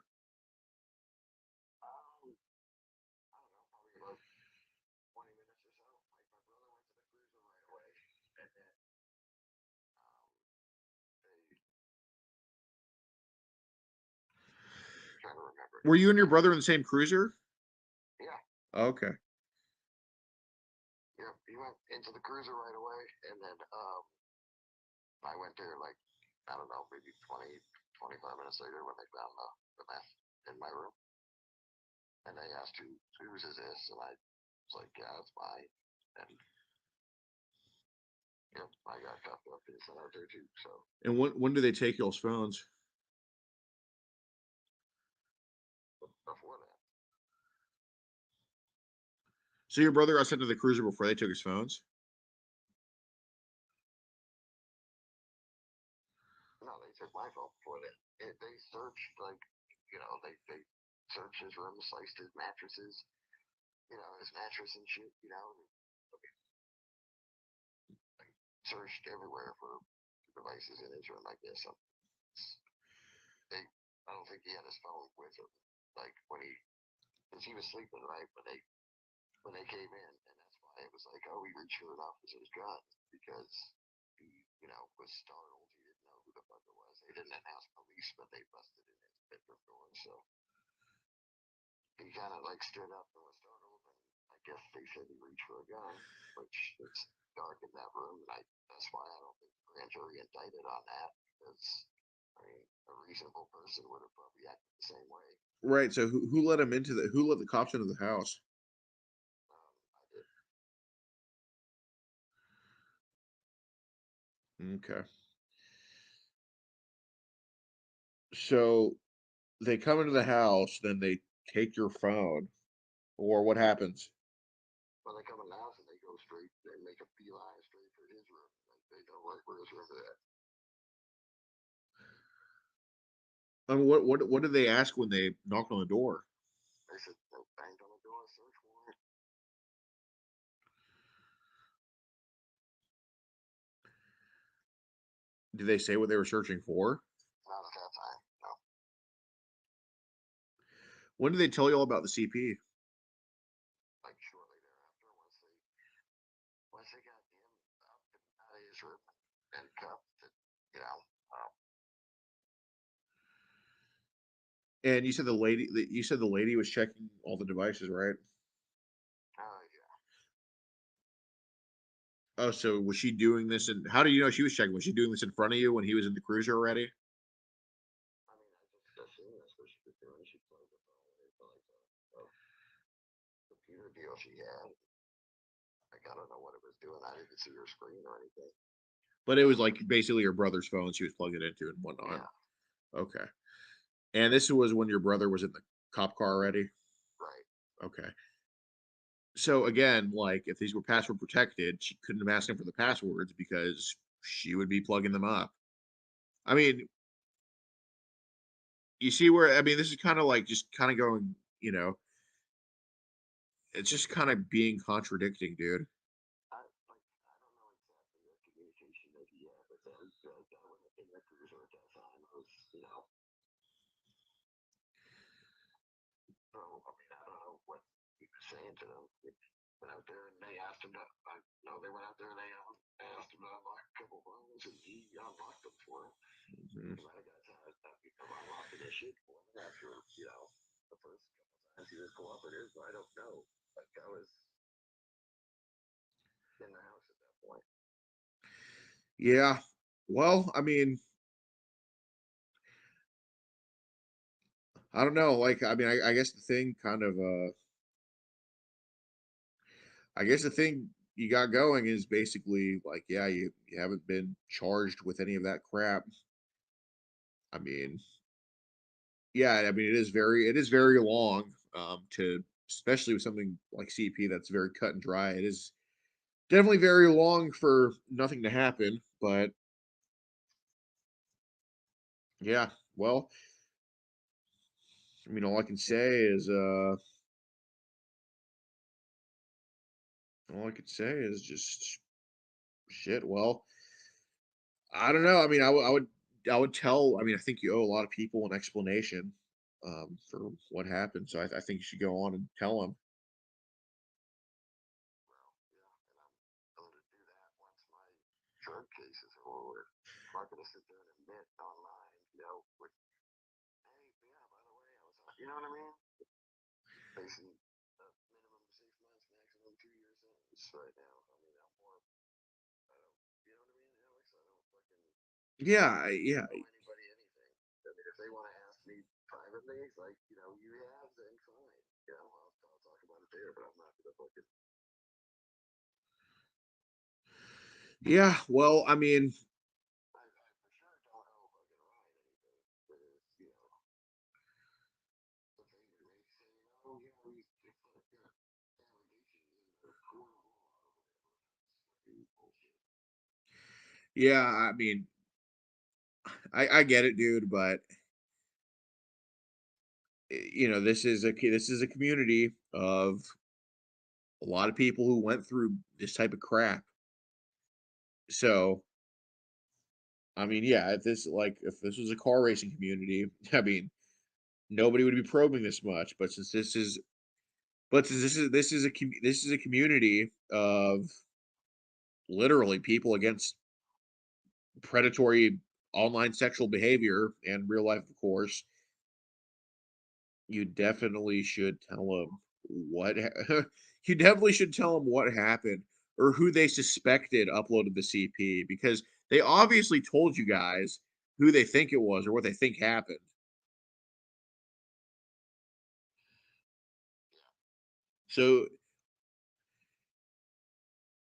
Were you and your brother in the same cruiser? Okay. And when do they take y'all's phones? So your brother got sent to the cruiser before they took his phones? Right. So who let him into the who let the cops into the house? Okay. So they come into the house, then they take your phone, or what happens? I mean, what did they ask when they knocked on the door? Did they say what they were searching for? When did they tell you all about the CP? And you said the lady was checking all the devices, right? Oh, so was she doing this? And how do you know she was checking? Was she doing this in front of you when he was in the cruiser already? she had. Like, I don't know what it was doing. I didn't see her screen or anything. But it was like basically your brother's phone she was plugging it into and whatnot. Yeah. Okay. And this was when your brother was in the cop car already? Right. Okay. So again, like if these were password protected, she couldn't have asked him for the passwords because she would be plugging them up. I mean, you see where I mean this is kind of like just kind of going, it's just kind of being contradicting, dude. I don't know exactly the communication that he had with them. That when the connectors or at that time was, So, I mean, I don't know what he was saying to them. They went out there and they asked him to, they went out there and they asked him to unlock a couple phones and he unlocked them for him. Mm-hmm. He might have got tired of unlocking his shit for him after, the first couple times he was cooperative. I don't know. Like, I was in the house at that point. Yeah. Well, I mean, I don't know. Like, I mean, I guess the thing kind of, I guess the thing you got going is basically like, yeah, you haven't been charged with any of that crap. I mean, yeah, I mean, it is very long, to, especially with something like CP that's very cut and dry. It is definitely very long for nothing to happen, but yeah, well, I mean, all I can say is just shit. Well, I don't know. I mean, I would tell. I mean, I think you owe a lot of people an explanation, for what happened. So I think you should go on and tell them. Well, yeah, and I'm going to do that once my drug case is over. I'm not going to sit there and admit online, with, hey, yeah, by the way, I was, you know what I mean? Facing a minimum 6 months, maximum 2 year sentence right now. I mean, I'm more, I don't, you know what I mean, Alex? I don't fucking Yeah. owe anybody anything. I mean, if they want to ask me privately, like, you have, then fine. I'll talk about it there, but I'm not going to fucking. Yeah. Well, I mean, I for sure don't owe fucking Ryan anything for this, the thing that they say, oh, yeah, we fixed it here. Allegations and approval or whatever. Bullshit. yeah. I mean, I get it, dude, but this is a community of a lot of people who went through this type of crap. So, I mean, yeah, if this was a car racing community, I mean, nobody would be probing this much. But since this is a community of literally people against predatory online sexual behavior and real life, of course, you definitely should tell them you definitely should tell them what happened or who they suspected uploaded the CP because they obviously told you guys who they think it was or what they think happened. So,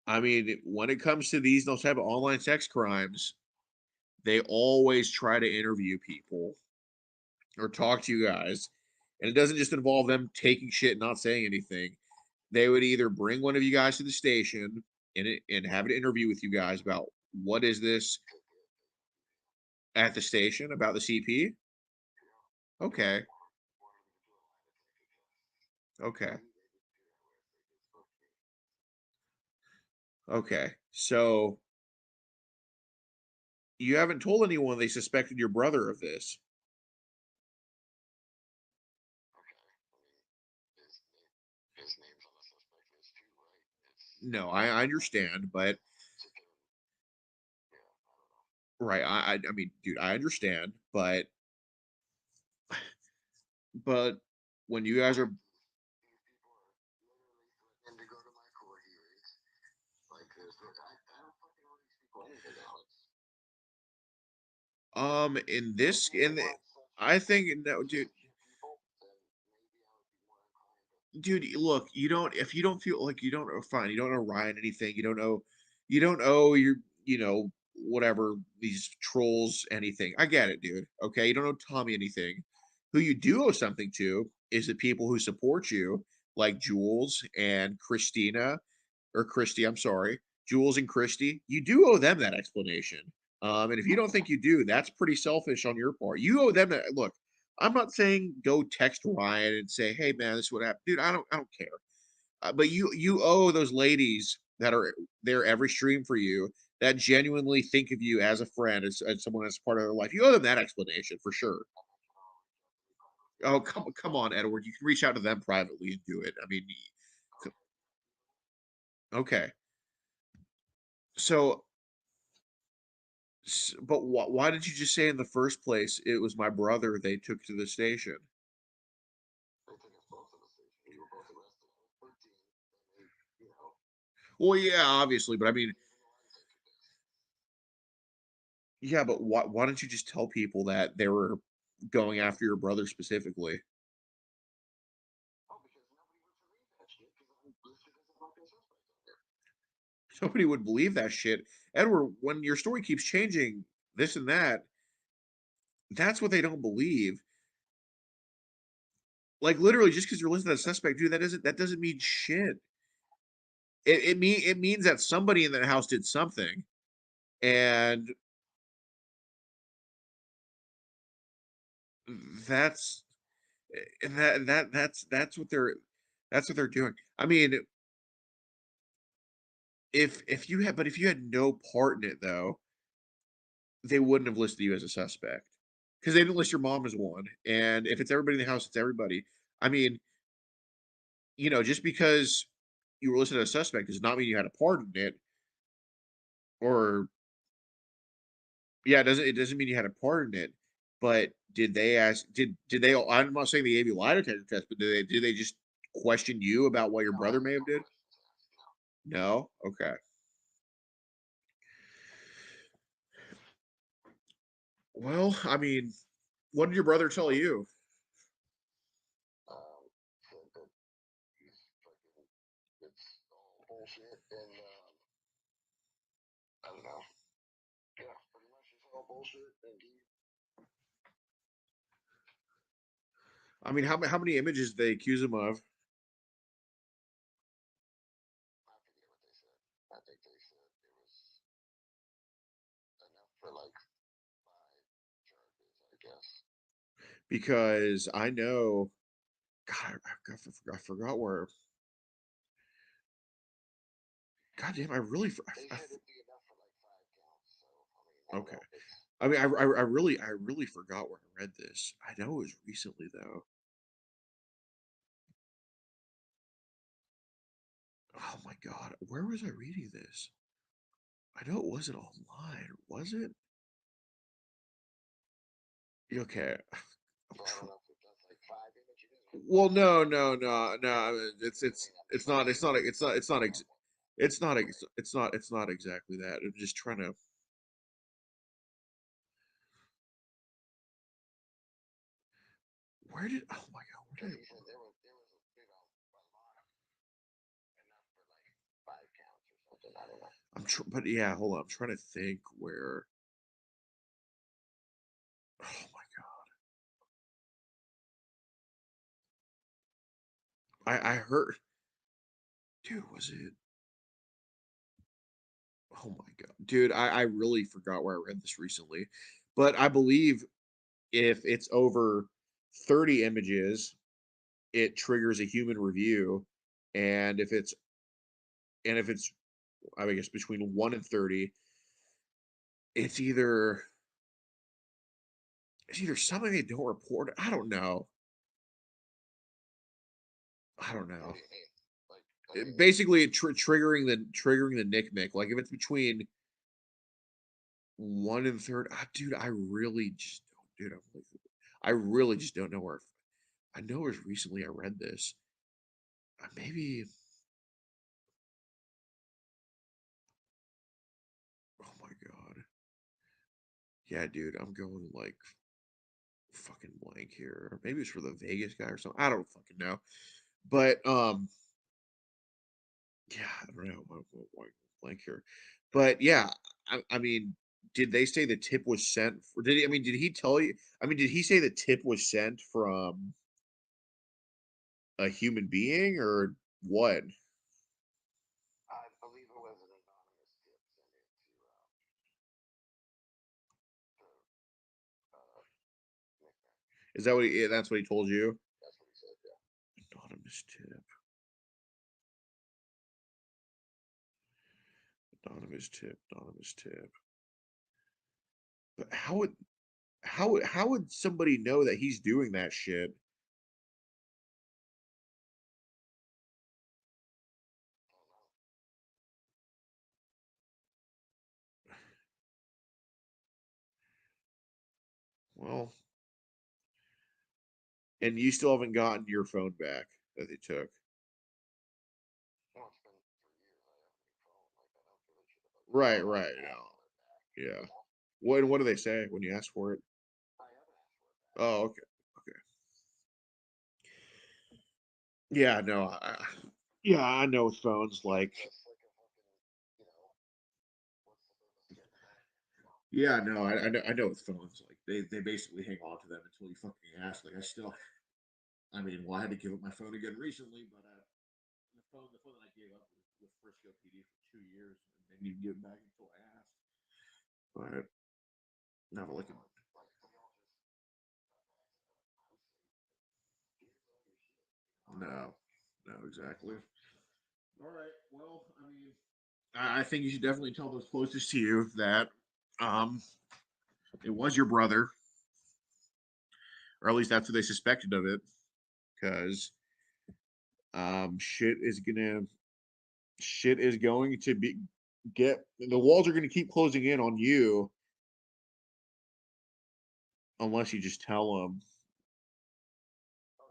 I mean, when it comes to those type of online sex crimes, they always try to interview people or talk to you guys. And it doesn't just involve them taking shit and not saying anything. They would either bring one of you guys to the station and have an interview with you guys about what is this at the station about the CP. Okay. Okay. Okay. So you haven't told anyone they suspected your brother of this. His name's on the suspect list too, right? No, I understand, but Yeah, I don't know. right, I mean, dude, I understand, but when you guys are These people are literally threatening to go to my court hearings. Like this. I don't fucking owe these people anything, Alex. in this in the I think no, dude. People, then maybe I would be more inclined to dude, look, you don't, if you don't feel like you don't know, fine, you don't know Ryan anything, you don't owe your, whatever, these trolls anything. I get it, dude. Okay, you don't owe Tommy anything. Who you do owe something to is the people who support you, like Jules and Christina, or Christy, I'm sorry, Jules and Christy. You do owe them that explanation. And if you don't think you do, that's pretty selfish on your part. You owe them that. Look, I'm not saying go text Ryan and say, "Hey, man, this is what happened," dude. I don't care. But you owe those ladies that are there every stream for you, that genuinely think of you as a friend, as someone as part of their life. You owe them that explanation for sure. Oh, come on, Edward. You can reach out to them privately and do it. I mean, okay. So, but why did you just say in the first place it was my brother they took to the station? Well, yeah, obviously, but I mean, yeah, but why don't you just tell people that they were going after your brother specifically? Nobody would believe that shit. Edward, when your story keeps changing, this and that, that's what they don't believe. Like literally, just because you're listed as a suspect, dude, that doesn't mean shit. It means that somebody in that house did something, and that's that's what they're doing. I mean, if you had no part in it though, they wouldn't have listed you as a suspect because they didn't list your mom as one. And if it's everybody in the house, it's everybody. I mean, just because you were listed as a suspect does not mean you had a part in it. Or yeah, it doesn't mean you had a part in it. But did they ask? Did they? I'm not saying they gave you a lie detector test, but did they just question you about what your brother may have did? No. Okay. Well, I mean, what did your brother tell you? I mean, how many images did they accuse him of? Because I know, God, I forgot where. God damn, I really. Okay. I mean, I really forgot where I read this. I know it was recently though. Oh my God, where was I reading this? I know it wasn't online, was it? Okay. Well, no, no, no, no. It's not exactly that. I'm just trying to. Where did? Oh my God, where did? But yeah, hold on. I'm trying to think where. Oh my God, I heard. Dude, was it? Oh my God, dude, I really forgot where I read this recently, but I believe if it's over 30 images, it triggers a human review, and if it's I guess between 1 and 30, it's either something they don't report. I don't know. I don't know. Basically, triggering the nick. Like if it's between 1 and 30, dude, I really just don't, dude. I really just don't know where. I know it was recently I read this. Maybe. Oh my God. Yeah, dude, I'm going like fucking blank here. Maybe it's for the Vegas guy or something. I don't fucking know. But yeah, I don't know why blank here. But yeah, I mean, did they say the tip was sent? Or did he? I mean, did he tell you? I mean, did he say the tip was sent from a human being or what? I believe it was an anonymous tip sent in to Is that what he? That's what he told you? That's what he said. Yeah. Anonymous tip. Anonymous tip. Anonymous tip. But how would somebody know that he's doing that shit? Well, and you still haven't gotten your phone back that they took. Well, it's been 3 years. I haven't been phone. Like I don't give a shit about your Right, phone. right. I No. want it back. Yeah. What do they say when you ask for it? I haven't asked for it back. Oh, okay. Okay. Yeah, no. Yeah, I know with phones like Just like a fucking, you know, what's the purpose of getting it back? yeah, no, I know with phones like they basically hang on to them until you fucking ask. Like I mean, well, I had to give up my phone again recently, but the phone that I gave up was Frisco PD for 2 years, and they didn't give it back until I asked. But now look at no, no, exactly. All right, well, I mean, I think you should definitely tell those closest to you that um it was your brother, or at least that's what they suspected of it, because shit is going to be get the walls are going to keep closing in on you unless you just tell them.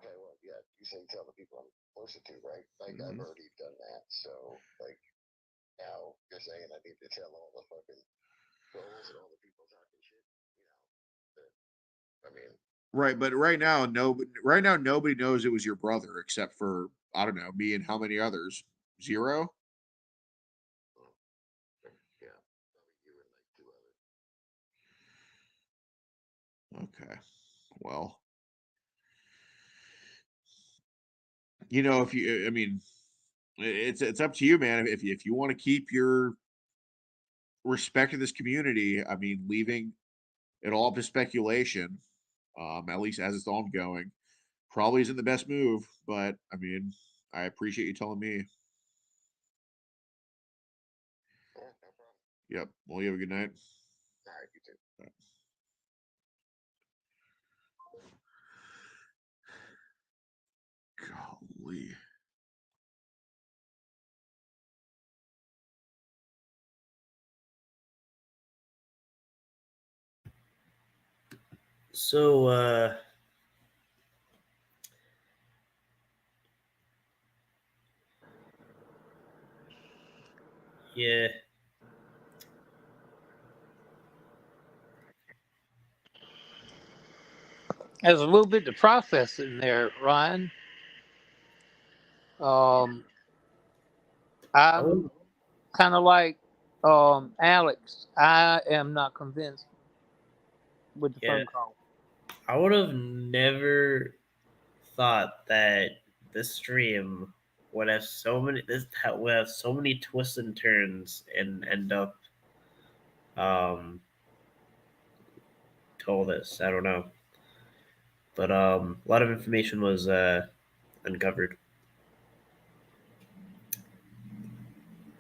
Okay, well, yeah, you say tell the people I'm closer to, right? Like I've Mhm. already done that. So like now you're saying I need to tell all the fucking trolls and all the people talking shit, you know, that I mean, Right, but right now nobody knows it was your brother except for I don't know me and how many others? Zero. yeah, probably you and like two others. Okay, well, you know if you I mean it's up to you, man. If you want to keep your respect to this community, I mean, leaving it all up to speculation, at least as it's ongoing, probably isn't the best move. But I mean, I appreciate you telling me. Yeah, no problem. Yep. Well, you have a good night. All right, you too. Golly. So, yeah. There's a little bit to process in there, Ryan. Um, I I'm would, kind of like Alex. I am not convinced with the yeah. phone call. I would have never thought that this stream would have would have so many twists and turns and end up to all this. I don't know, but a lot of information was uncovered.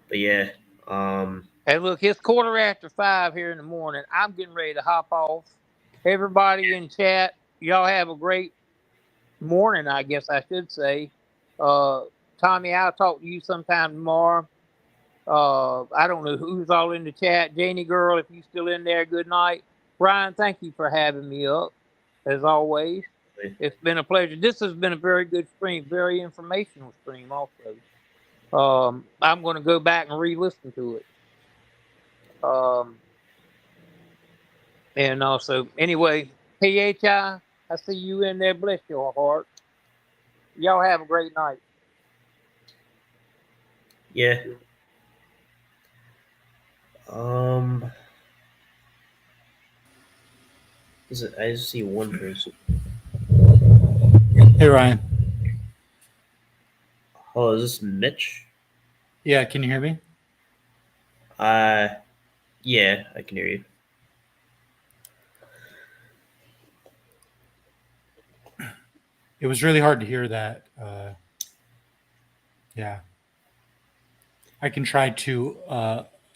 But yeah, um, Hey, look, it's 5:15 here in the morning. I'm getting ready to hop off. Everybody in chat, y'all have a great morning, I guess I should say. Uh, Tommy, I'll talk to you sometime tomorrow. I don't know who's all in the chat. Janie girl, if you still in there, good night. Ryan, thank you for having me up, as always. It's been a pleasure. This has been a very good stream, very informational stream also. I'm going to go back and re-listen to it. And also, anyway, PHI, I see you in there. Bless your heart. Y'all have a great night. Yeah. Um, is it? I just see one person. Hey Ryan. Oh, is this Mitch? Yeah, can you hear me? Yeah, I can hear you. It was really hard to hear that. Yeah, I can try to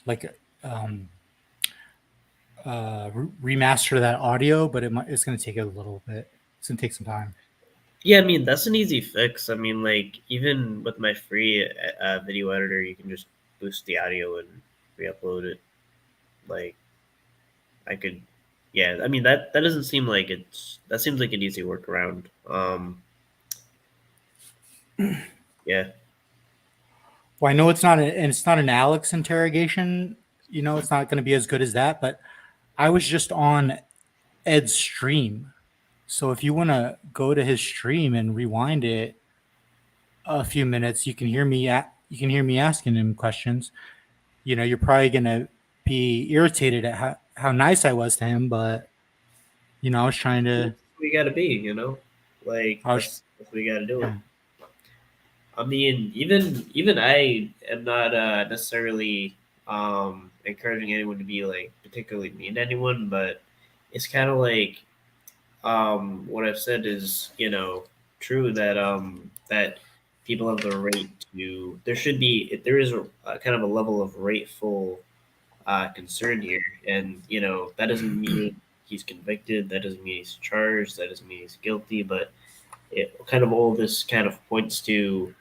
like um, remaster that audio, but it's going to take a little bit. It's going to take some time. Yeah, I mean that's an easy fix. I mean, like even with my free video editor, you can just boost the audio and re-upload it. Like I could, yeah. I mean that doesn't seem like that seems like an easy workaround. Yeah. Well, I know it's not an Alex interrogation. You know, it's not going to be as good as that. But I was just on Ed's stream, so if you want to go to his stream and rewind it a few minutes, you can hear me. You can hear me asking him questions. You know, you're probably going to be irritated at how nice I was to him, but you know, I was trying to. We gotta be, you know, like I was, that's what we gotta do. yeah. I mean, even I am not necessarily encouraging anyone to be like particularly mean to anyone, but it's kind of like what I've said is true that that people have the right to. There should be there is a kind of a level of rightful concern here, and that doesn't mean he's convicted. That doesn't mean he's charged. That doesn't mean he's guilty. But it kind of all this kind of points to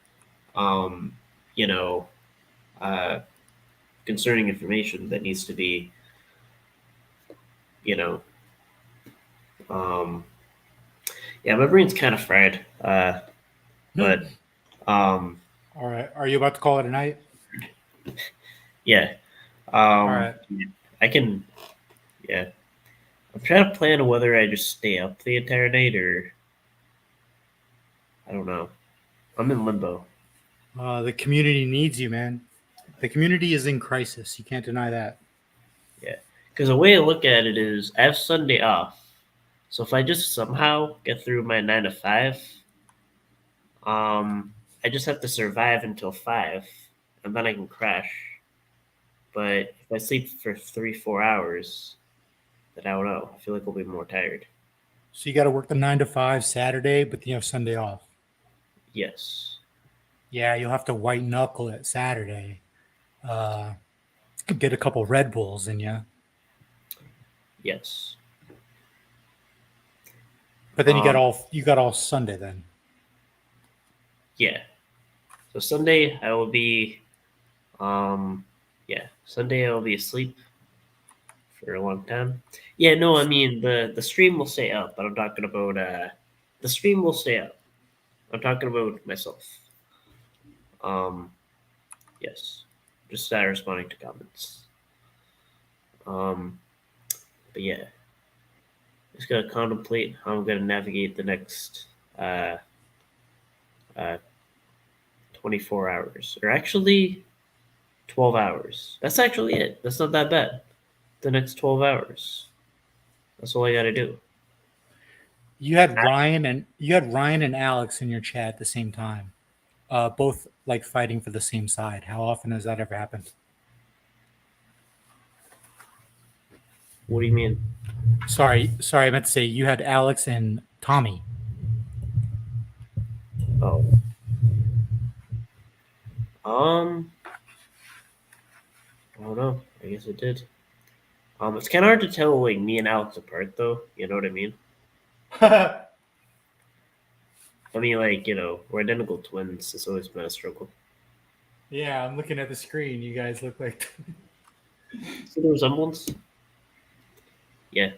um, you know, uh, concerning information that needs to be, you know, um, yeah, my brain's kind of fried. But All right, are you about to call it a night? yeah, All right. I can, yeah. I'm trying to plan whether I just stay up the entire night or I don't know. I'm in limbo. The community needs you, man. The community is in crisis. You can't deny that. Yeah, because the way I look at it is I have Sunday off, so if I just somehow get through my 9 to 5, I just have to survive until 5, and then I can crash. But if I sleep for 3 4 hours, then I don't know. I feel like I'll be more tired. So you got to work the 9 to 5 Saturday, but you have Sunday off. Yes. Yeah, you'll have to white knuckle it Saturday. Get a couple Red Bulls in you. Yes. But then you got all Sunday then. Yeah. So Sunday I will be Sunday I will be asleep for a long time. Yeah, no, I mean the stream will stay up, but I'm talking about the stream will stay up. I'm talking about myself. Yes. Just responding to comments. But yeah. Just gotta contemplate how I'm gonna navigate the next 24 hours. Or actually 12 hours. That's actually it. That's not that bad. The next 12 hours. That's all I gotta do. You had Ryan and Alex in your chat at the same time. Both like fighting for the same side. How often has that ever happened? What do you mean? Sorry, I meant to say you had Alex and Tommy. Oh. I don't know. I guess it did. It's kind of hard to tell like me and Alex apart, though. You know what I mean? I mean, like we're identical twins. It's always been a struggle. Yeah, I'm looking at the screen. You guys look like. See the resemblance? Yeah.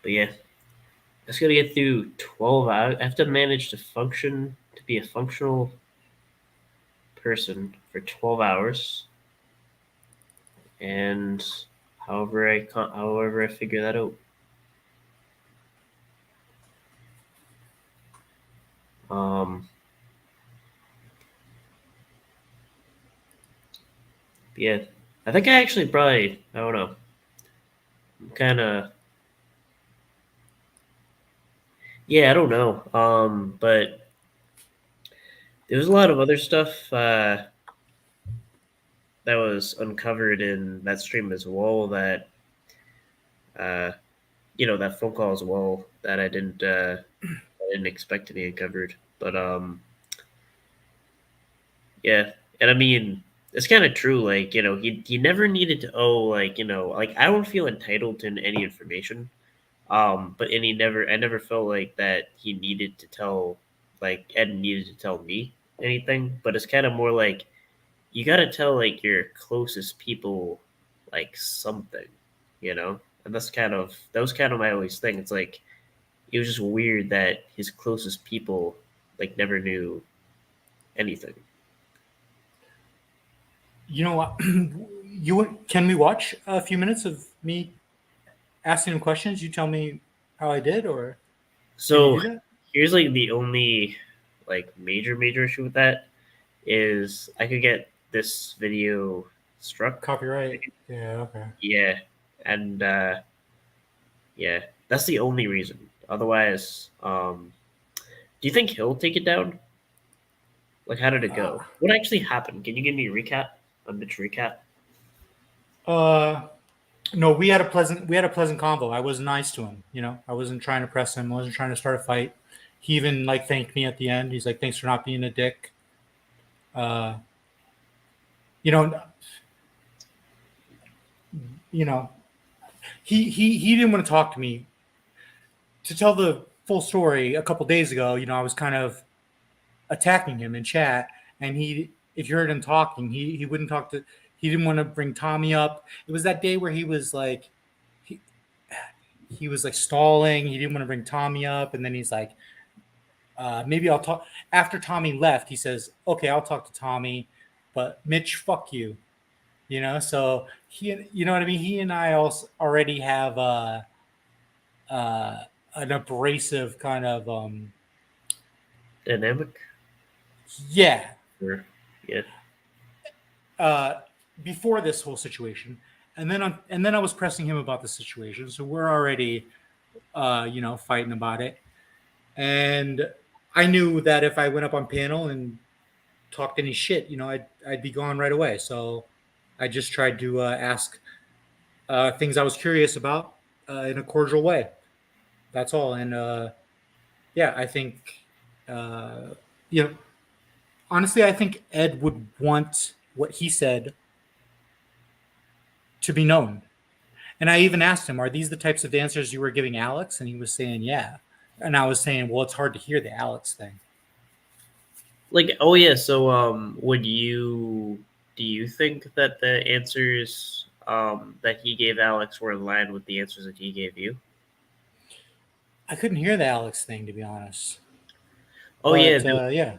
But yeah, I just gotta get through 12 hours. I have to manage to be a functional person for 12 hours, and however I figure that out. Yeah, I think I actually probably, I don't know, kind of, yeah, I don't know. But there was a lot of other stuff that was uncovered in that stream as well. That uh, that phone call as well that I didn't expect to be uncovered. But yeah, and I mean, it's kind of true. Like, he never needed to owe, like, like, I don't feel entitled to any information. But and I never felt like that he needed to tell, like, Ed needed to tell me anything. But it's kind of more like you got to tell, like, your closest people, like, something, and that was kind of my always thing. It's like it was just weird that his closest people, like, never knew anything. You know what? Can we watch a few minutes of me asking him questions? You tell me how I did, or can you So do that? here's, like, the only, like, major issue with that is I could get this video struck. Copyright. Yeah. Okay. Yeah, and yeah, that's the only reason. Otherwise, do you think he'll take it down? Like, how did it go? What actually happened? Can you give me a recap? A bitch recap? No, we had a pleasant convo. I was nice to him. I wasn't trying to press him. I wasn't trying to start a fight. He even like thanked me at the end. He's like, "Thanks for not being a dick." Uh, you know, you know, he didn't want to talk to me. To tell the full story, a couple days ago, I was kind of attacking him in chat, and if you heard him talking, he wouldn't talk to. He didn't want to bring Tommy up. It was that day where he was like, he was like stalling. He didn't want to bring Tommy up, and then he's like, maybe I'll talk after Tommy left. He says, "Okay, I'll talk to Tommy, but Mitch, fuck you." So you know what I mean. He and I also already have an abrasive kind of Dynamic? yeah. Or, yeah. Before this whole situation, and then I was pressing him about the situation, so we're already fighting about it. And I knew that if I went up on panel and talked any shit, I'd be gone right away. So I just tried to ask things I was curious about in a cordial way. That's all. And yeah, I think honestly, I think Ed would want what he said to be known. And I even asked him, "Are these the types of answers you were giving Alex?" And he was saying, "Yeah." And I was saying, "Well, it's hard to hear the Alex thing." Like, oh yeah, so do you think that the answers that he gave Alex were in line with the answers that he gave you? I couldn't hear the Alex thing, to be honest. Oh But, yeah, yeah.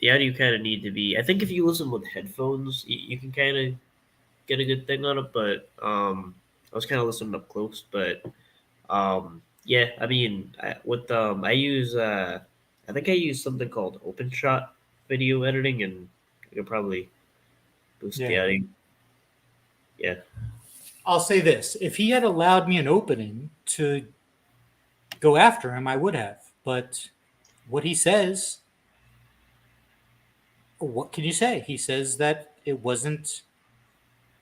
The audio kind of need to be. I think if you listen with headphones, you can kind of get a good thing on it. But I was kind of listening up close. But yeah, I mean, I use I think I use something called OpenShot video editing, and you can probably boost the Yeah. audio. Yeah. I'll say this: if he had allowed me an opening to go after him, I would have. But what he says, what can you say? He says that it wasn't.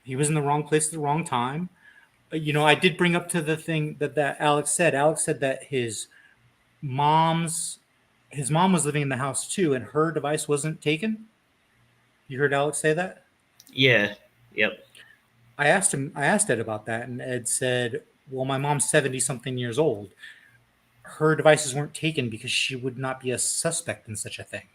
He was in the wrong place at the wrong time. I did bring up to the thing that Alex said. Alex said that his mom was living in the house too, and her device wasn't taken. You heard Alex say that? Yeah. Yep. I asked Ed about that, and Ed said, "Well, my mom's 70 something years old. Her devices weren't taken because she would not be a suspect in such a thing."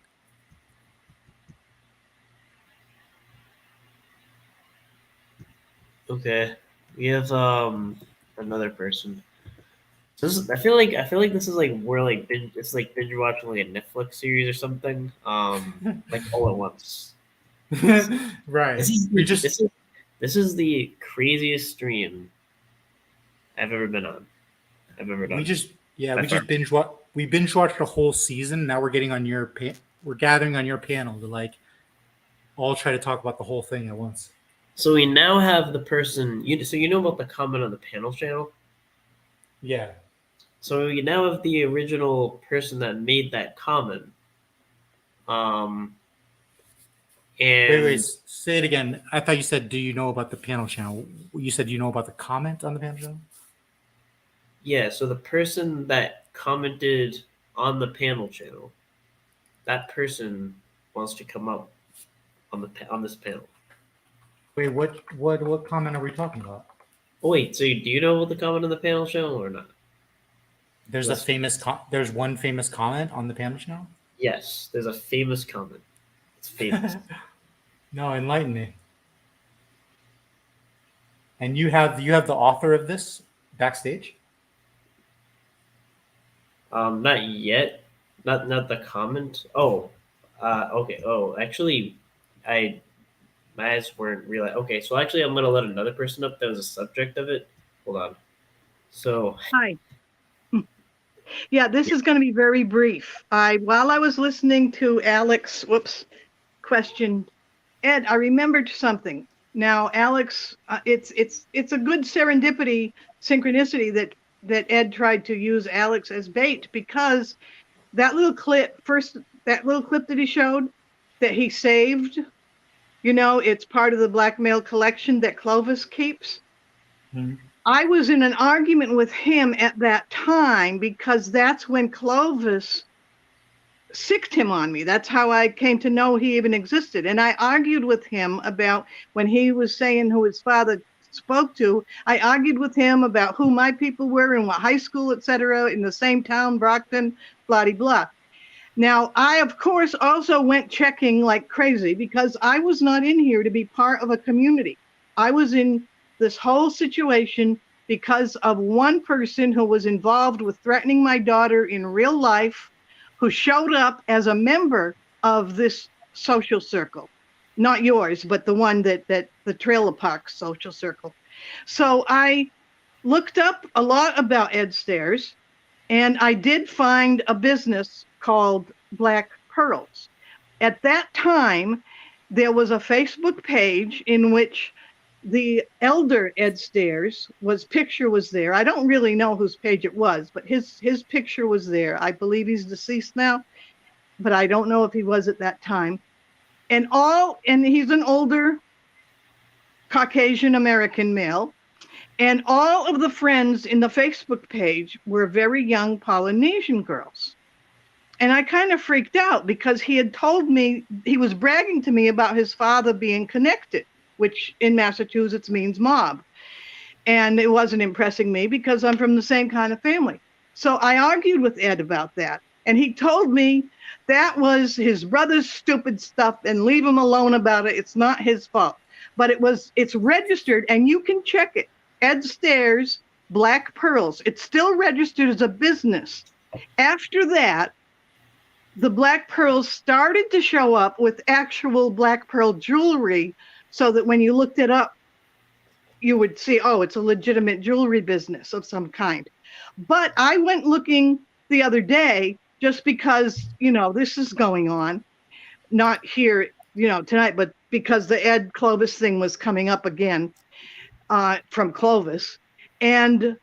Okay. We have another person. So I feel like this is like we're like it's like binge watching like a Netflix series or something. Like all at once. Right. This is the craziest stream I've ever been on. I've ever done. We binge watched a whole season. Now we're getting on we're gathering on your panel to like all try to talk about the whole thing at once. So we now have the person. So you know about the comment on the panel channel. Yeah. So we now have the original person that made that comment. And Wait, say it again. I thought you said, "Do you know about the panel channel?" You said, "You know about the comment on the panel channel." yeah, so the person that commented on the panel channel, that person wants to come up on this panel. Wait, what comment are we talking about? Oh wait, so do you know about the comment on the panel channel or not? There's a famous. There's one famous comment on the panel channel. Yes, there's a famous comment. It's famous. No, enlighten me. And you have the author of this backstage. Not yet. Not the comment. Oh, okay. Oh, actually, my eyes weren't real. Okay, so actually, I'm gonna let another person up that was a subject of it. Hold on. So Hi. Yeah, this is going to be very brief. While I was listening to Alex, question, Ed, I remembered something. Now, Alex, it's a good synchronicity that Ed tried to use Alex as bait, because that little clip that he showed that he saved, it's part of the blackmail collection that Clovis keeps. Mm-hmm. I was in an argument with him at that time because that's when Clovis sicked him on me. That's how I came to know he even existed. And I argued with him about when he was saying who his father spoke to. I argued with him about who my people were and what high school, etc., in the same town, Brockton, blah, blah, blah. Now, I, of course, also went checking like crazy because I was not in here to be part of a community. I was in this whole situation because of one person who was involved with threatening my daughter in real life, who showed up as a member of this social circle. Not yours, but the one that the trailer park social circle. So I looked up a lot about Ed Stairs, and I did find a business called Black Pearls. At that time, there was a Facebook page in which the elder Ed Stairs picture was there. I don't really know whose page it was, but his picture was there. I believe he's deceased now, but I don't know if he was at that time. And he's an older Caucasian American male. And all of the friends in the Facebook page were very young Polynesian girls. And I kind of freaked out because he had told me, he was bragging to me about his father being connected, which in Massachusetts means mob. And it wasn't impressing me because I'm from the same kind of family. So I argued with Ed about that. And he told me that was his brother's stupid stuff and leave him alone about it. It's not his fault. But it's registered and you can check it. Ed Stairs, Black Pearls. It's still registered as a business. After that, the Black Pearls started to show up with actual Black Pearl jewelry, so that when you looked it up, you would see, oh, it's a legitimate jewelry business of some kind. But I went looking the other day just because, this is going on, not here, tonight, but because the Ed Clovis thing was coming up again from Clovis. And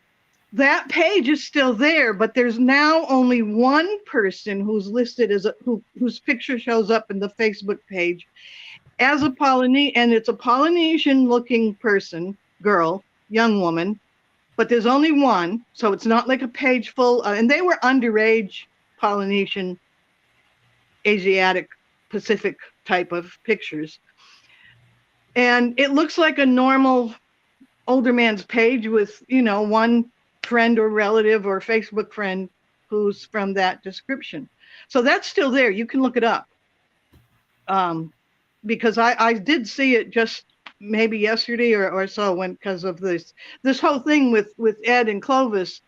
that page is still there, but there's now only one person who's listed as whose picture shows up in the Facebook page as a Polynesian, and it's a Polynesian-looking person, girl, young woman, but there's only one, so it's not like a page full. And they were underage Polynesian, Asiatic, Pacific type of pictures, and it looks like a normal older man's page with one friend or relative or Facebook friend who's from that description. So that's still there. You can look it up. Because I did see it just maybe yesterday or so, because of this whole thing with Ed and Clovis.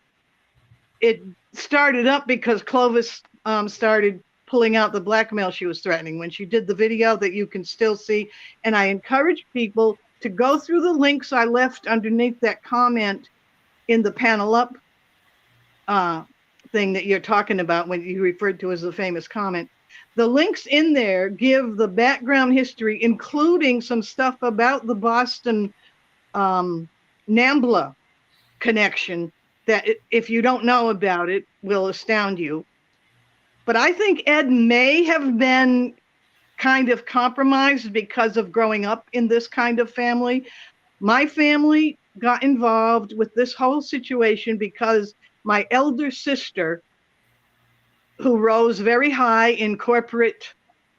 It started up because Clovis started pulling out the blackmail she was threatening when she did the video that you can still see. And I encourage people to go through the links I left underneath that comment in the panel up thing that you're talking about when you referred to as the famous comment. The links in there give the background history, including some stuff about the Boston NAMBLA connection that, if you don't know about it, will astound you. But I think Ed may have been kind of compromised because of growing up in this kind of family. My family got involved with this whole situation because my elder sister, who rose very high in corporate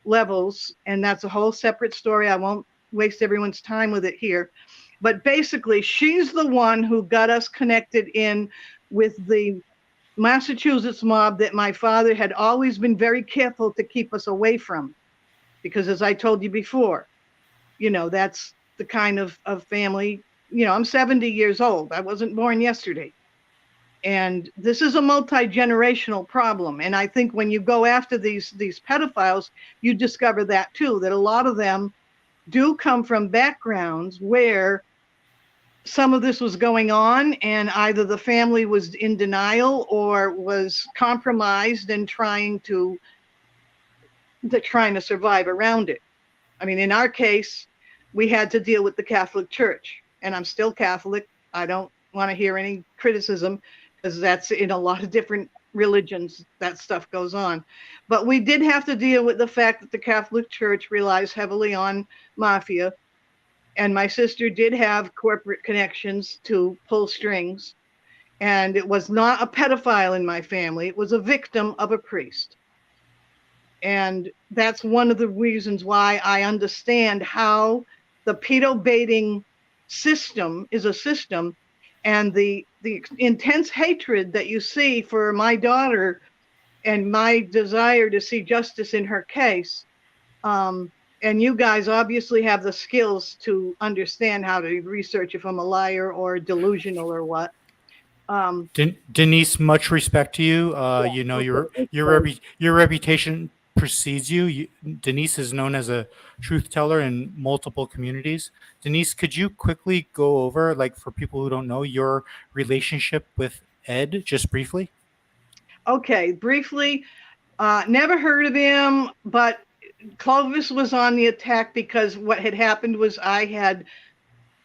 levels, and that's a whole separate story. I won't waste everyone's time with it here. But basically, she's the one who got us connected in with the Massachusetts mob that my father had always been very careful to keep us away from. Because as I told you before, you know, that's the kind of family, you know, I'm 70 years old. I wasn't born yesterday. And this is a multi-generational problem. And I think when you go after these pedophiles, you discover that too, that a lot of them do come from backgrounds where some of this was going on, and either the family was in denial or was compromised and trying to survive around it. I mean, in our case, we had to deal with the Catholic Church, and I'm still Catholic. I don't want to hear any criticism, because that's in a lot of different religions, that stuff goes on. But we did have to deal with the fact that the Catholic Church relies heavily on mafia, and my sister did have corporate connections to pull strings. And it was not a pedophile in my family. It was a victim of a priest. And that's one of the reasons why I understand how the pedo baiting system is a system, and the intense hatred that you see for my daughter and my desire to see justice in her case. And you guys obviously have the skills to understand how to research if I'm a liar or delusional or what. Denise, much respect to you. You know, your reputation precedes you. Denise is known as a truth teller in multiple communities. Denise, could you quickly go over, like, for people who don't know, your relationship with Ed, just briefly? Okay, briefly, never heard of him, but Clovis was on the attack because what had happened was I had,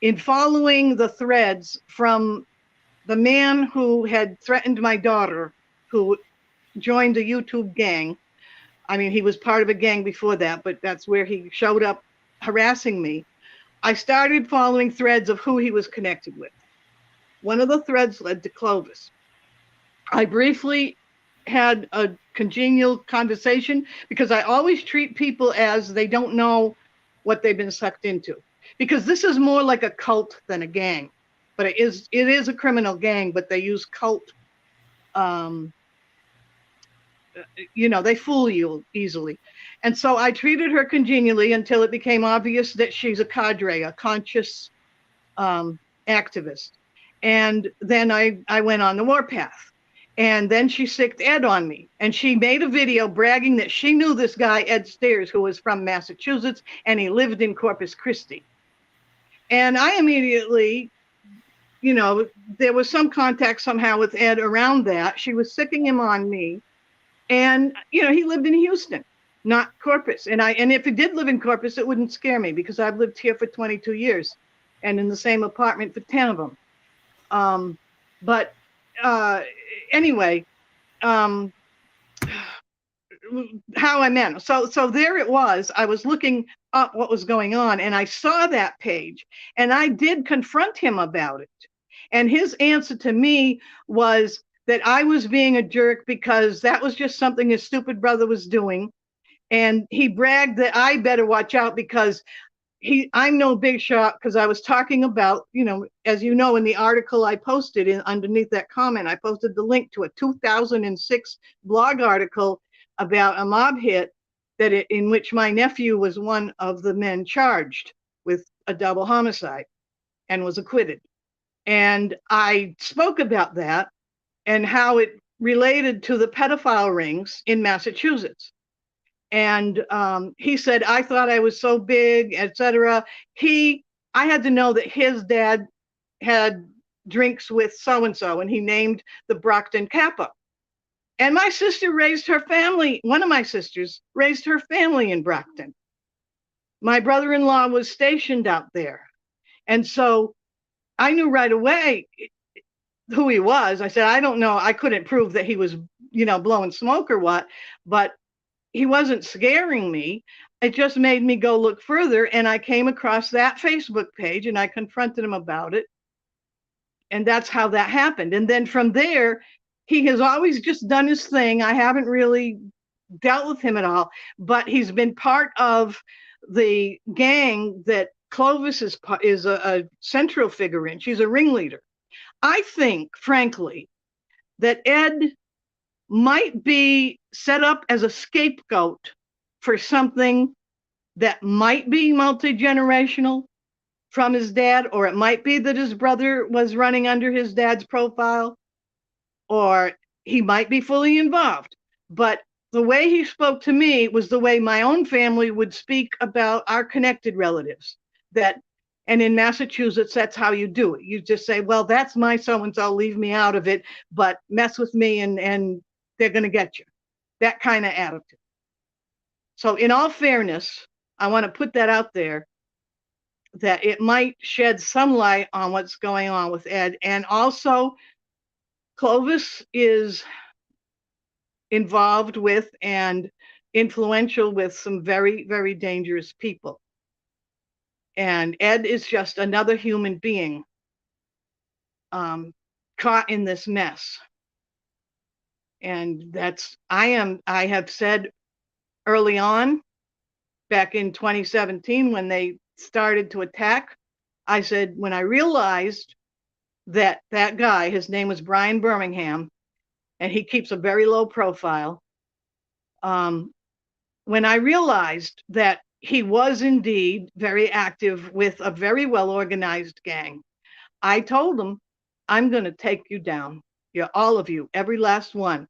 in following the threads from the man who had threatened my daughter, who joined a YouTube gang. I mean, he was part of a gang before that, but that's where he showed up harassing me. I started following threads of who he was connected with. One of the threads led to Clovis. I briefly had a congenial conversation because I always treat people as they don't know what they've been sucked into, because this is more like a cult than a gang. But it is a criminal gang, but they use cult. You know, they fool you easily. And so I treated her congenially until it became obvious that she's a cadre, a conscious activist. And then I went on the warpath. And then she sicked Ed on me. And she made a video bragging that she knew this guy, Ed Stairs, who was from Massachusetts, and he lived in Corpus Christi. And I immediately, you know, there was some contact somehow with Ed around that. She was sicking him on me. And, you know, he lived in Houston, not Corpus. And if he did live in Corpus, it wouldn't scare me, because I've lived here for 22 years and in the same apartment for 10 of them. Anyway, how I met. So there it was. I was looking up what was going on, and I saw that page, and I did confront him about it. And his answer to me was that I was being a jerk because that was just something his stupid brother was doing. And he bragged that I better watch out because I'm no big shot, because I was talking about, you know, as you know, in the article I posted underneath that comment, I posted the link to a 2006 blog article about a mob hit in which my nephew was one of the men charged with a double homicide and was acquitted. And I spoke about that and how it related to the pedophile rings in Massachusetts. And he said, I thought I was so big, etc. I had to know that his dad had drinks with so-and-so, and he named the Brockton Kappa. And my sister raised her family. One of my sisters raised her family in Brockton. My brother-in-law was stationed out there. And so I knew right away who he was. I said, I don't know. I couldn't prove that he was, blowing smoke or what, but he wasn't scaring me. It just made me go look further. And I came across that Facebook page and I confronted him about it. And that's how that happened. And then from there, he has always just done his thing. I haven't really dealt with him at all, but he's been part of the gang that Clovis is a central figure in. She's a ringleader. I think, frankly, that Ed might be set up as a scapegoat for something that might be multi-generational from his dad, or it might be that his brother was running under his dad's profile, or he might be fully involved. But the way he spoke to me was the way my own family would speak about our connected relatives. And in Massachusetts, that's how you do it. You just say, well, that's my so-and-so, leave me out of it, but mess with me and they're going to get you. That kind of attitude. So in all fairness, I want to put that out there, that it might shed some light on what's going on with Ed. And also, Clovis is involved with and influential with some very, very dangerous people. And Ed is just another human being caught in this mess. And I have said early on, back in 2017, when they started to attack, I said, when I realized that guy, his name was Brian Birmingham, and he keeps a very low profile. When I realized that he was indeed very active with a very well-organized gang, I told him, I'm going to take you down. You're all of you, every last one.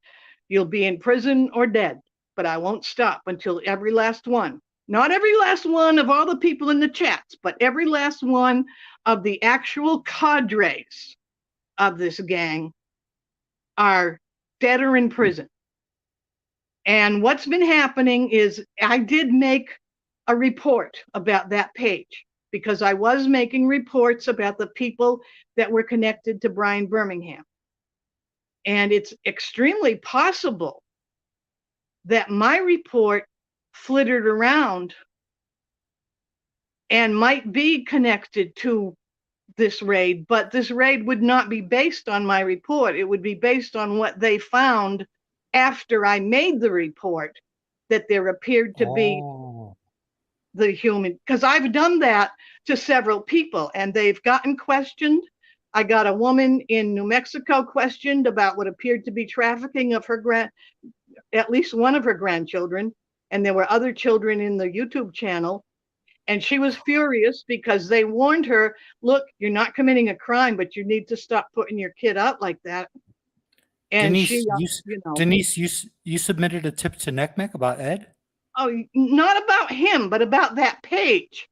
You'll be in prison or dead, but I won't stop until every last one. Not every last one of all the people in the chats, but every last one of the actual cadres of this gang are dead or in prison. And what's been happening is I did make a report about that page, because I was making reports about the people that were connected to Brian Birmingham. And it's extremely possible that my report flittered around and might be connected to this raid, but this raid would not be based on my report. It would be based on what they found after I made the report, that there appeared to be the human, because I've done that to several people and they've gotten questioned. I got a woman in New Mexico questioned about what appeared to be trafficking of her at least one of her grandchildren. And there were other children in the YouTube channel. And she was furious because they warned her, look, you're not committing a crime, but you need to stop putting your kid out like that. And Denise, she, Denise, you submitted a tip to NECMEC about Ed? Oh, not about him, but about that page.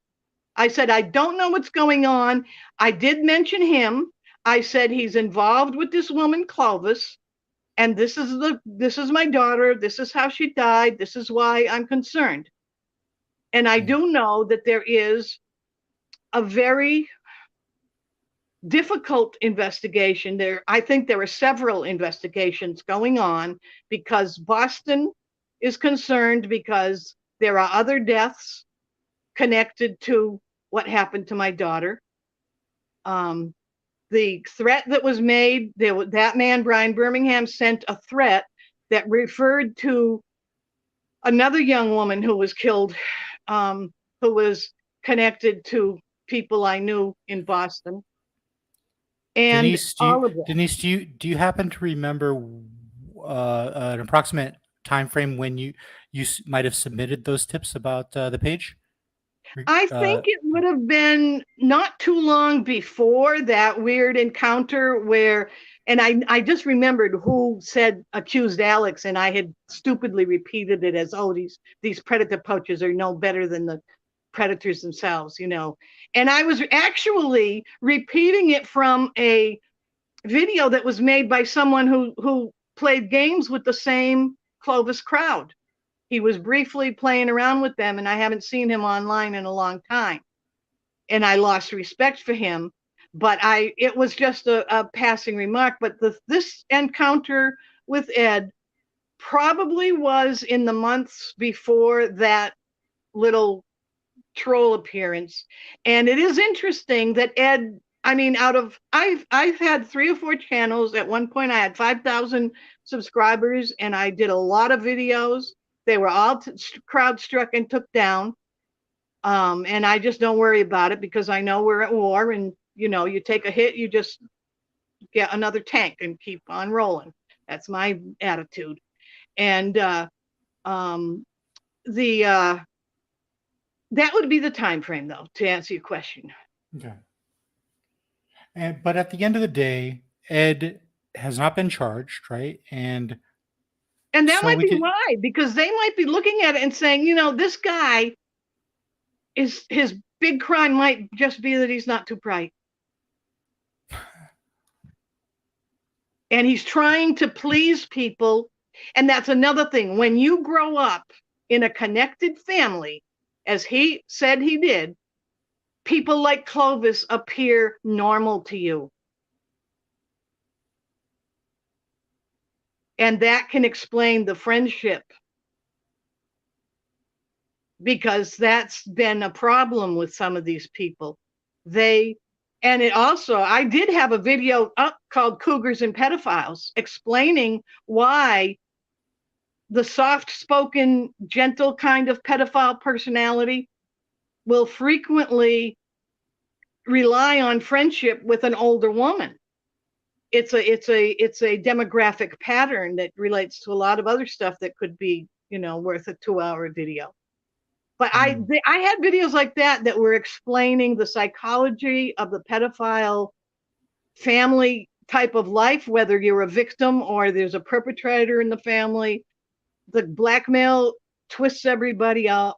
I said, I don't know what's going on. I did mention him. I said, he's involved with this woman, Clovis. And this is my daughter. This is how she died. This is why I'm concerned. And I do know that there is a very difficult investigation there. I think there are several investigations going on, because Boston is concerned because there are other deaths connected to what happened to my daughter. The threat that was made, that man, Brian Birmingham, sent a threat that referred to another young woman who was killed, who was connected to people I knew in Boston. And Denise, do you happen to remember an approximate time frame when you might have submitted those tips about the page? I think it would have been not too long before that weird encounter where, and I just remembered who said accused Alex, and I had stupidly repeated it as, oh, these predator poachers are no better than the predators themselves, And I was actually repeating it from a video that was made by someone who played games with the same Clovis crowd. He was briefly playing around with them, and I haven't seen him online in a long time. And I lost respect for him, but it was just a passing remark. But this encounter with Ed probably was in the months before that little troll appearance. And it is interesting that Ed, I mean, I've had 3 or 4 channels. At one point I had 5,000 subscribers, and I did a lot of videos. They were all crowd struck and took down. And I just don't worry about it, because I know we're at war, and you take a hit, you just get another tank and keep on rolling. That's my attitude. And that would be the time frame, though, to answer your question. Okay. But at the end of the day, Ed has not been charged, right? And that might be why, because they might be looking at it and saying, this guy his big crime might just be that he's not too bright. And he's trying to please people. And that's another thing. When you grow up in a connected family, as he said he did, people like Clovis appear normal to you. And that can explain the friendship, because that's been a problem with some of these people. And it also, I did have a video up called Cougars and Pedophiles, explaining why the soft-spoken, gentle kind of pedophile personality will frequently rely on friendship with an older woman. It's a demographic pattern that relates to a lot of other stuff that could be, worth a 2-hour video. But I had videos like that were explaining the psychology of the pedophile family type of life, whether you're a victim or there's a perpetrator in the family. The blackmail twists everybody up.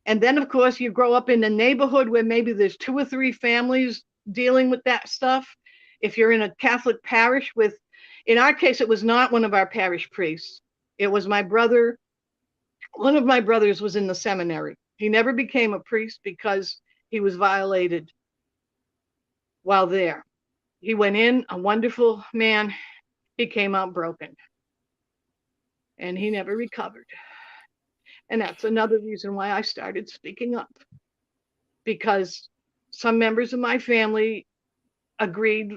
And then, of course, you grow up in a neighborhood where maybe there's 2 or 3 families dealing with that stuff. If you're in a Catholic parish in our case, it was not one of our parish priests. It was my brother. One of my brothers was in the seminary. He never became a priest because he was violated while there. He went in, a wonderful man. He came out broken. And he never recovered. And that's another reason why I started speaking up. Because some members of my family agreed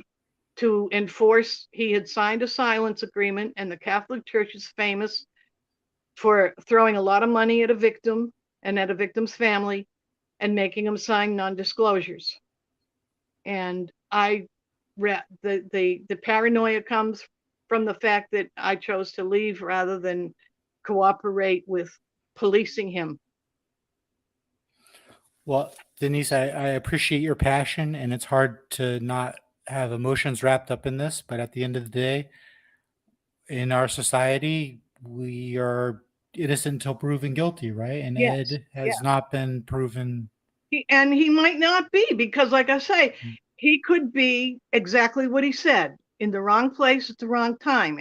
to enforce, he had signed a silence agreement, and the Catholic Church is famous for throwing a lot of money at a victim and at a victim's family and making them sign non-disclosures. And the paranoia comes from the fact that I chose to leave rather than cooperate with policing him. Well, Denise, I appreciate your passion, and it's hard to not have emotions wrapped up in this, but at the end of the day, in our society, we are innocent until proven guilty, right? And yes, Ed has not been proven. He might not be, because like I say, he could be exactly what he said, in the wrong place at the wrong time.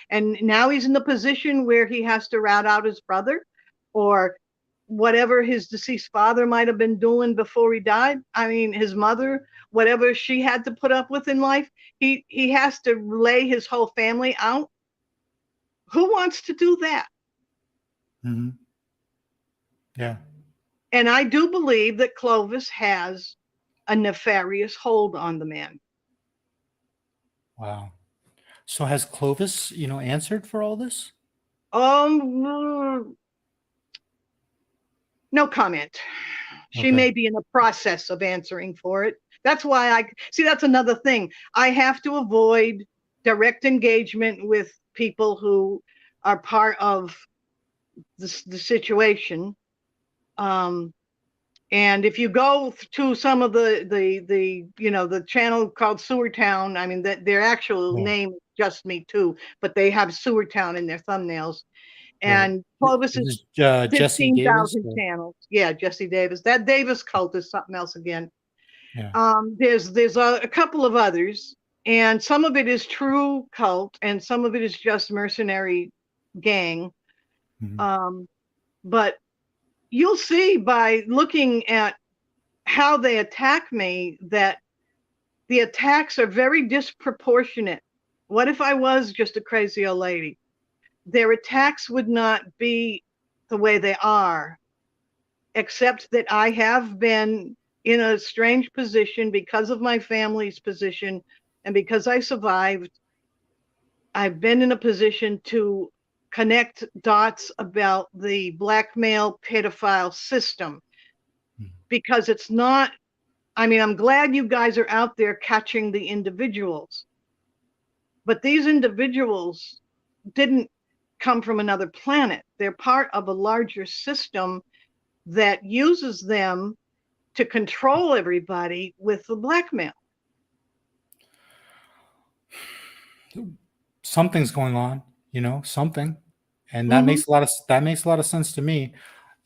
And now he's in the position where he has to rat out his brother, or whatever his deceased father might have been doing before he died. I mean, his mother, whatever she had to put up with in life, he has to lay his whole family out. Who wants to do that? Mm-hmm. Yeah. And I do believe that Clovis has a nefarious hold on the man. Wow. So has Clovis, answered for all this? No comment. She may be in the process of answering for it. That's why that's another thing. I have to avoid direct engagement with people who are part of the situation. And if you go to some of the channel called Sewer Town, I mean, that their actual name is Just Me Too, but they have Sewer Town in their thumbnails. And Clovis is Jesse Davis. 15,000 channels. Yeah, Jesse Davis. That Davis cult is something else again. Yeah. There's a couple of others. And some of it is true cult, and some of it is just mercenary gang. But you'll see by looking at how they attack me that the attacks are very disproportionate. What if I was just a crazy old lady? Their attacks would not be the way they are, except that I have been in a strange position because of my family's position and because I survived. I've been in a position to connect dots about the blackmail pedophile system, because it's not, I mean, I'm glad you guys are out there catching the individuals, but these individuals didn't come from another planet. They're part of a larger system that uses them to control everybody with the blackmail. Something's going on, something, and that makes a lot of sense to me.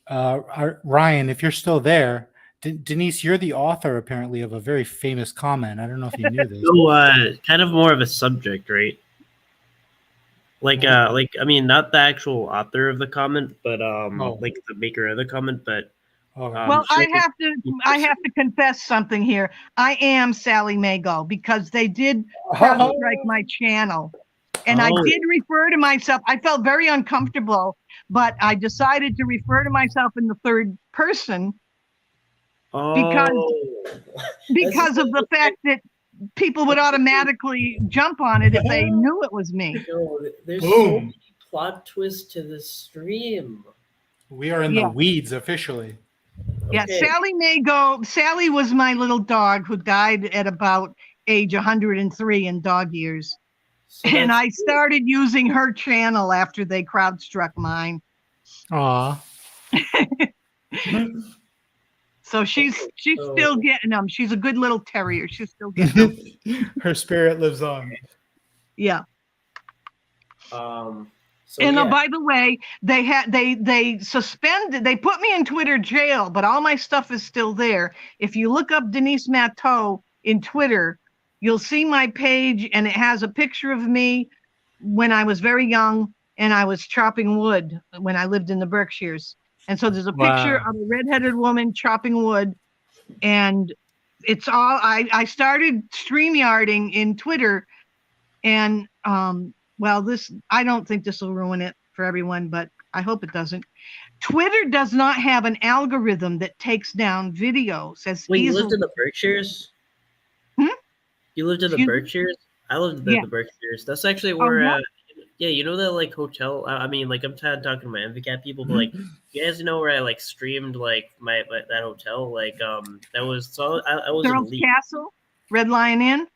Ryan, if you're still there, Denise, you're the author apparently of a very famous comment. I don't know if you knew this. So, kind of more of a subject, right? I mean, not the actual author of the comment, but like the maker of the comment. But well, I have to confess something here. I am Sally Mago, because they did strike my channel, and I did refer to myself. I felt very uncomfortable, but I decided to refer to myself in the third person because of the fact that people would automatically jump on it if they knew it was me. There's so many plot twists to the stream. We are in the weeds officially. Yeah, Sally Mago. Sally was my little dog who died at about age 103 in dog years. And I started using her channel after they crowdstruck mine. Aw. So she's still getting them. She's a good little terrier. She's still getting them. Her spirit lives on. Yeah. So, by the way, they suspended, they put me in Twitter jail, but all my stuff is still there. If you look up Denise Matteau in Twitter, you'll see my page, and it has a picture of me when I was very young and I was chopping wood when I lived in the Berkshires. And so there's a picture of a redheaded woman chopping wood, and it's all, I started StreamYarding in Twitter, and I don't think this will ruin it for everyone, but I hope it doesn't. Twitter does not have an algorithm that takes down videos as easily. You lived in the Berkshires? You lived in the Berkshires? I lived in the Berkshires. That's actually where, you know that like hotel. I mean, like I'm talking to my MVCat people, but like you guys know where I like streamed like my that hotel. Like that was I was Charles Castle, Red Lion Inn.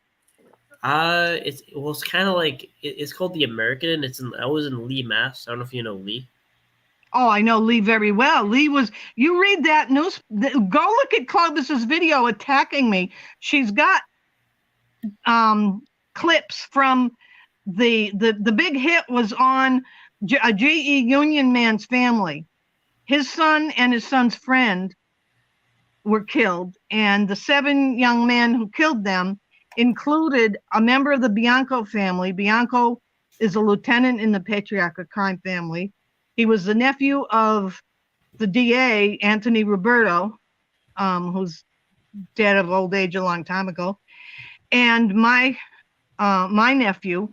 It's kind of like it's called the American. I was in Lee, Mass. I don't know if you know Lee. Oh, I know Lee very well. Lee was, you read that news, go look at Clovis's video attacking me. She's got clips from the big hit was on a GE Union man's family. His son and his son's friend were killed, and the 7 young men who killed them included a member of the Bianco family. Bianco is a lieutenant in the Patriarch Crime family. He was the nephew of the DA, Anthony Roberto, who's dead of old age a long time ago. And my nephew,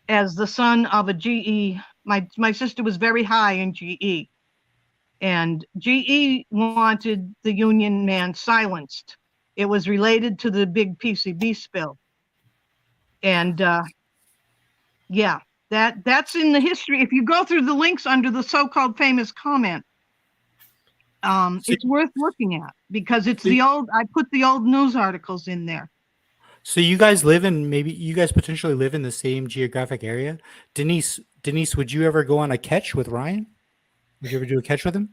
as the son of a GE, my sister was very high in GE. And GE wanted the Union man silenced. It was related to the big PCB spill. And that's in the history. If you go through the links under the so-called famous comment, it's worth looking at, because it's I put the old news articles in there. So you guys potentially live in the same geographic area. Denise, would you ever go on a catch with Ryan? Would you ever do a catch with him?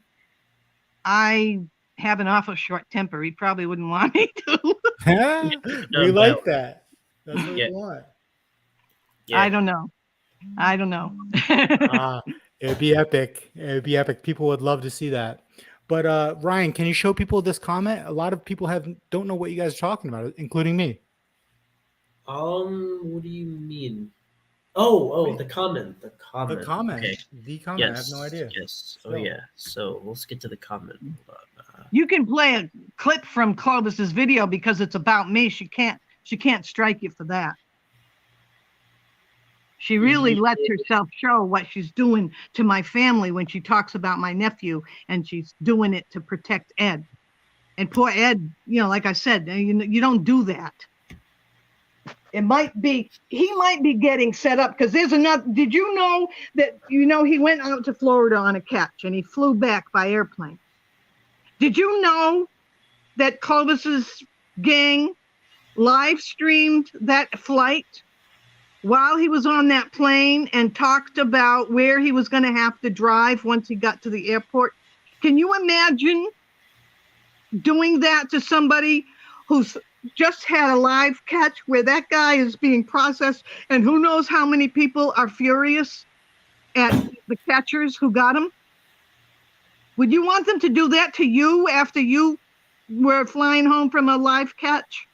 I have an awful short temper. He probably wouldn't want me to. We like that. That's what we want. Yeah. I don't know. It'd be epic. People would love to see that. But Ryan, can you show people this comment? A lot of people don't know what you guys are talking about, including me. What do you mean? Oh, the comment. The comment. Okay. The comment. Yes. I have no idea. Yes. Oh Still. yeah. So let's get to the comment. Hold on. You can play a clip from Clovis's video because it's about me. She can't strike you for that. She really lets herself show what she's doing to my family when she talks about my nephew, and she's doing it to protect Ed. And poor Ed, like I said, you don't do that. He might be getting set up because there's another. Did you know that, he went out to Florida on a catch and he flew back by airplane? Did you know that Clovis's gang live streamed that flight while he was on that plane and talked about where he was going to have to drive once he got to the airport? Can you imagine doing that to somebody who's just had a live catch where that guy is being processed and who knows how many people are furious at the catchers who got him? Would you want them to do that to you after you were flying home from a live catch?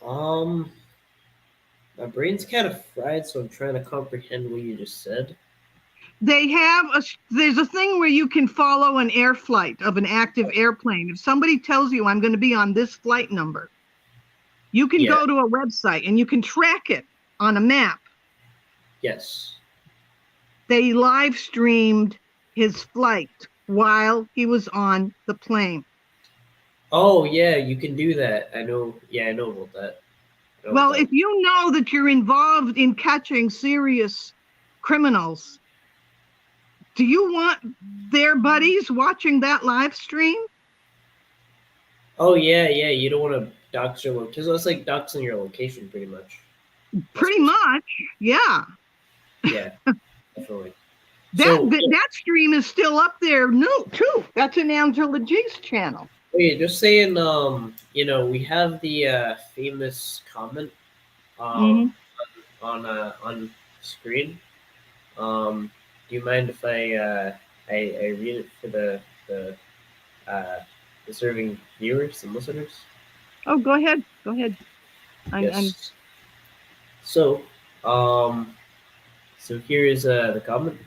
My brain's kind of fried, so I'm trying to comprehend what you just said. There's a thing where you can follow an air flight of an active airplane. If somebody tells you I'm going to be on this flight number, you can go to a website and you can track it on a map. Yes. They live streamed his flight while he was on the plane. Oh yeah, you can do that. I know. Yeah, I know about that. Well, if you know that you're involved in catching serious criminals, do you want their buddies watching that live stream? Oh yeah. You don't want to dox your location. It's like doxing your location, pretty much. Pretty much, yeah. Yeah, definitely. That stream is still up there, too. That's an Angela G's channel. Okay, just saying. We have the famous comment on screen. Do you mind if I read it for the deserving viewers and listeners? Oh, go ahead. Yes. So here is the comment.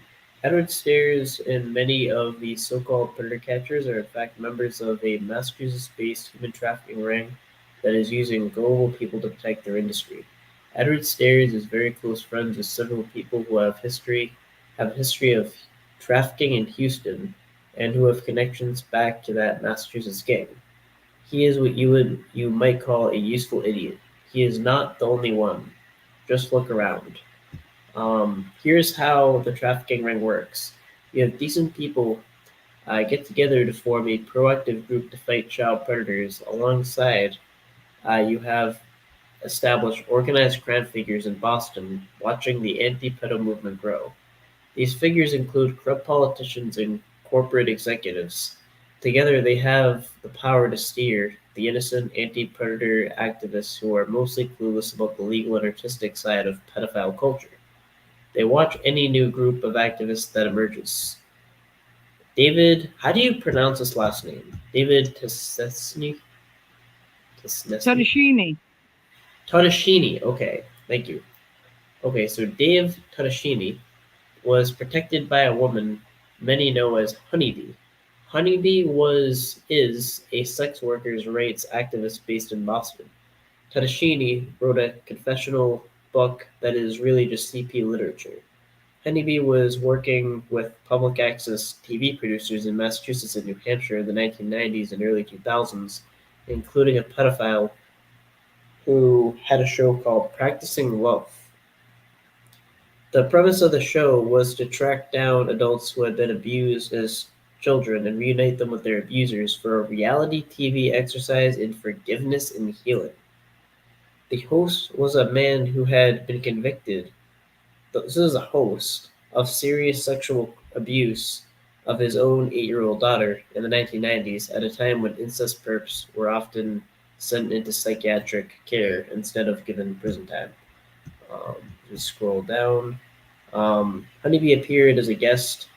Edward Stairs and many of the so-called predator catchers are in fact members of a Massachusetts-based human trafficking ring that is using global people to protect their industry. Edward Stairs is very close friends with several people who have a history of trafficking in Houston and who have connections back to that Massachusetts gang. He is what you might call a useful idiot. He is not the only one. Just look around. Here's how the trafficking ring works. You have decent people get together to form a proactive group to fight child predators. Alongside, you have established organized crime figures in Boston watching the anti-pedo movement grow. These figures include corrupt politicians and corporate executives. Together, they have the power to steer the innocent anti-predator activists who are mostly clueless about the legal and artistic side of pedophile culture. They watch any new group of activists that emerges. David, how do you pronounce his last name? David Tessesny? Todashini, okay, thank you. Okay, so Dave Todashini was protected by a woman many know as Honeybee. Honeybee is a sex workers' rights activist based in Boston. Todashini wrote a confessional book that is really just CP literature. Honeybee was working with public access TV producers in Massachusetts and New Hampshire in the 1990s and early 2000s, including a pedophile who had a show called Practicing Love. The premise of the show was to track down adults who had been abused as children and reunite them with their abusers for a reality TV exercise in forgiveness and healing. The host was a man who had been convicted. This is a host of serious sexual abuse of his own 8-year-old daughter in the 1990s at a time when incest perps were often sent into psychiatric care instead of given prison time. Just scroll down. Honeybee appeared as a guest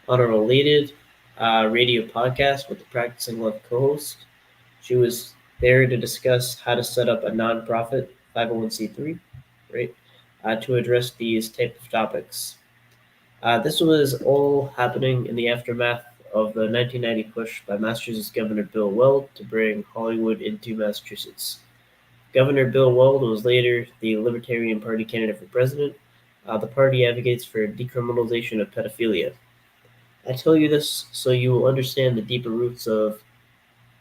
on a related radio podcast with the Practicing Love co-host. She was there to discuss how to set up a nonprofit 501c3, right, to address these type of topics. This was all happening in the aftermath of the 1990 push by Massachusetts Governor Bill Weld to bring Hollywood into Massachusetts. Governor Bill Weld was later the Libertarian Party candidate for president. The party advocates for decriminalization of pedophilia. I tell you this so you will understand the deeper roots of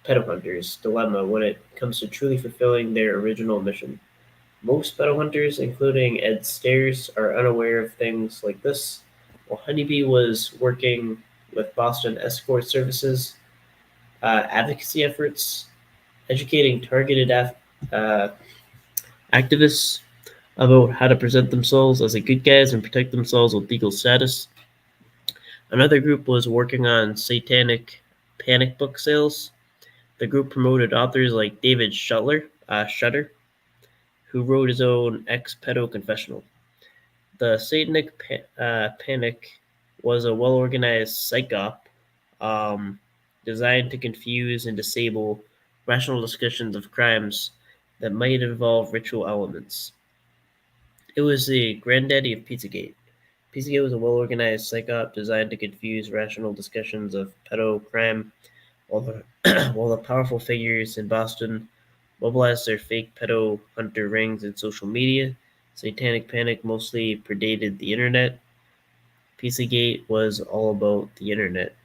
pedo hunters' dilemma when it comes to truly fulfilling their original mission. Most pedo hunters, including Ed Stairs, are unaware of things like this. While Honeybee was working with Boston Escort Services, advocacy efforts, educating targeted activists about how to present themselves as a good guys and protect themselves with legal status. Another group was working on satanic panic book sales. The group promoted authors like David Shutter, who wrote his own ex-pedo confessional. The satanic panic was a well-organized psych op designed to confuse and disable rational discussions of crimes that might involve ritual elements. It was the granddaddy of Pizzagate. Pizzagate was a well-organized psych op designed to confuse rational discussions of pedo crime, while the powerful figures in Boston mobilized their fake pedo hunter rings in social media. Satanic Panic mostly predated the internet. Pizzagate was all about the internet.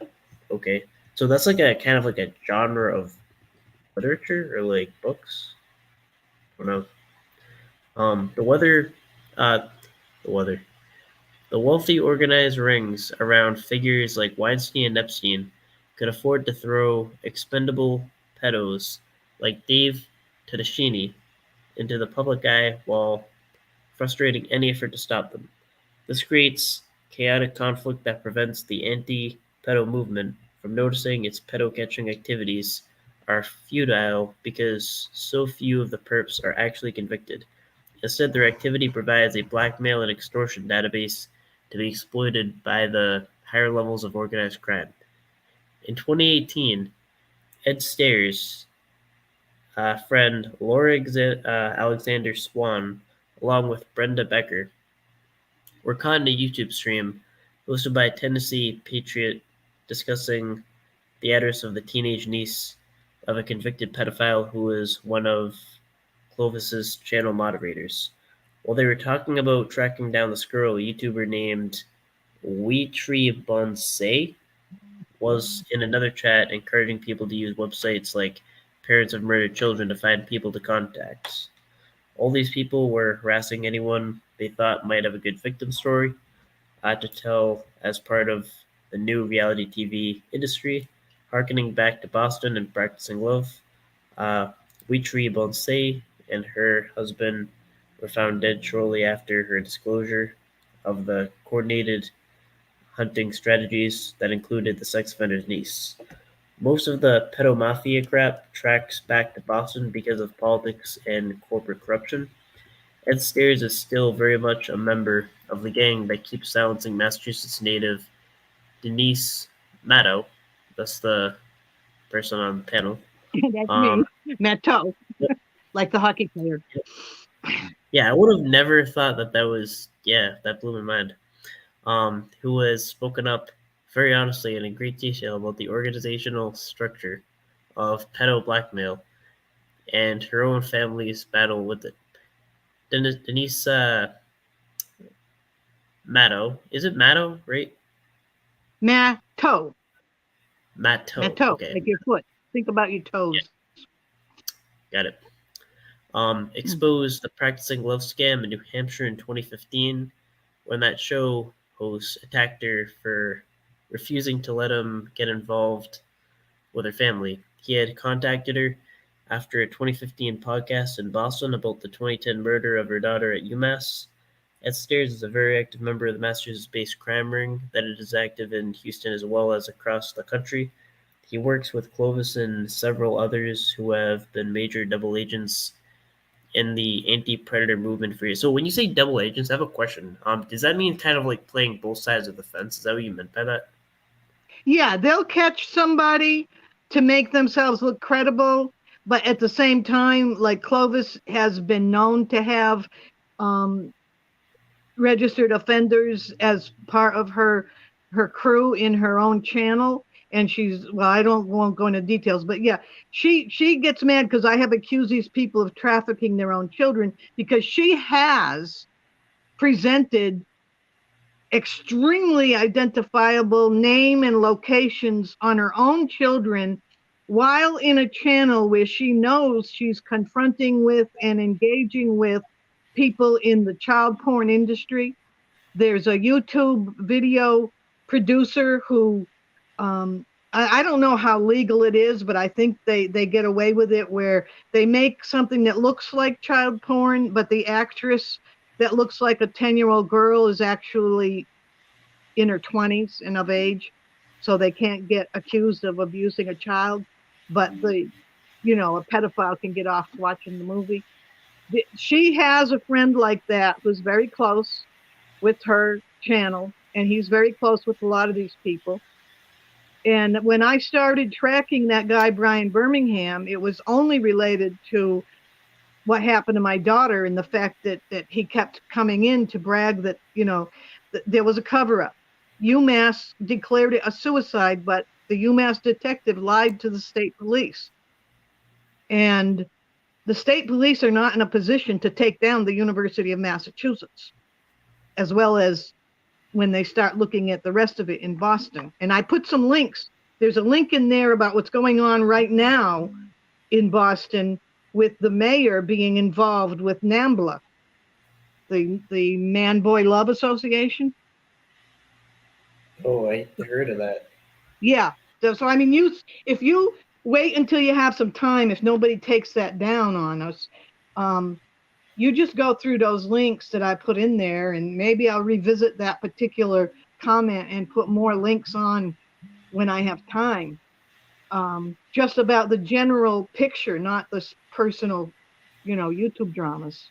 Okay, so that's like a kind of like a genre of literature or like books. I don't know. The weather, the weather. The wealthy organized rings around figures like Weinstein and Epstein could afford to throw expendable pedos like Dave Tedeschini into the public eye while frustrating any effort to stop them. This creates chaotic conflict that prevents the anti-pedo movement from noticing its pedo-catching activities are futile because so few of the perps are actually convicted. Instead, their activity provides a blackmail and extortion database to be exploited by the higher levels of organized crime. In 2018, Ed Stairs' friend Laura Alexander Swan, along with Brenda Becker, were caught in a YouTube stream hosted by a Tennessee patriot discussing the address of the teenage niece of a convicted pedophile who was one of Clovis's channel moderators. While they were talking about tracking down this girl, a YouTuber named Weetree Bonsai was in another chat encouraging people to use websites like Parents of Murdered Children to find people to contact. All these people were harassing anyone they thought might have a good victim story to tell as part of the new reality TV industry, harkening back to Boston and practicing love. Weetree Bonsai and her husband were found dead shortly after her disclosure of the coordinated hunting strategies that included the sex offender's niece. Most of the pedomafia crap tracks back to Boston because of politics and corporate corruption. Ed Stairs is still very much a member of the gang that keeps silencing Massachusetts native Denise Matto. That's the person on the panel. That's me, Matto, like the hockey player. Yeah, I would have never thought that was, that blew my mind. Who has spoken up very honestly and in great detail about the organizational structure of pedo blackmail and her own family's battle with it. Denise Matto. Is it Matto, right? Matto. Matto. Okay. Like your foot. Think about your toes. Yeah. Got it. Exposed the practicing love scam in New Hampshire in 2015 when that show host attacked her for refusing to let him get involved with her family. He had contacted her after a 2015 podcast in Boston about the 2010 murder of her daughter at UMass. Ed Stairs is a very active member of the Massachusetts-based crime ring that is active in Houston as well as across the country. He works with Clovis and several others who have been major double agents in the anti-predator movement for years. So when you say double agents, I have a question. Does that mean kind of like playing both sides of the fence? Is that what you meant by that? Yeah, they'll catch somebody to make themselves look credible, but at the same time, like Clovis has been known to have registered offenders as part of her crew in her own channel. And she's, well, won't go into details, but yeah, she gets mad because I have accused these people of trafficking their own children, because she has presented extremely identifiable name and locations on her own children while in a channel where she knows she's confronting with and engaging with people in the child porn industry. There's a YouTube video producer who, I don't know how legal it is, but I think they get away with it, where they make something that looks like child porn, but the actress that looks like a 10-year-old girl is actually in her 20s and of age. So they can't get accused of abusing a child, but a pedophile can get off watching the movie. She has a friend like that who's very close with her channel, and he's very close with a lot of these people. And when I started tracking that guy, Brian Birmingham, it was only related to what happened to my daughter, and the fact that he kept coming in to brag that, there was a cover-up. UMass declared it a suicide, but the UMass detective lied to the state police. And the state police are not in a position to take down the University of Massachusetts, as well as when they start looking at the rest of it in Boston. And I put some links. There's a link in there about what's going on right now in Boston with the mayor being involved with NAMBLA, the Man-Boy Love Association. Oh, I heard of that. Yeah. So I mean, if you wait until you have some time, if nobody takes that down on us, you just go through those links that I put in there, and maybe I'll revisit that particular comment and put more links on when I have time. Just about the general picture, not the personal, YouTube dramas.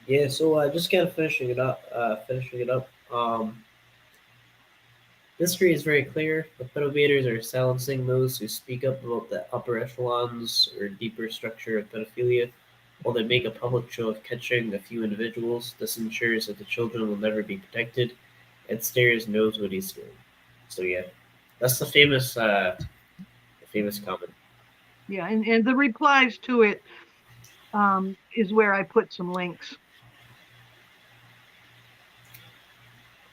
Yeah, so just kind of finishing it up. History is very clear. The pedobaters are silencing those who speak up about the upper echelons or deeper structure of pedophilia, while they make a public show of catching a few individuals. This ensures that the children will never be protected, and Stairs knows what he's doing. So yeah, that's the famous comment. Yeah, and the replies to it is where I put some links.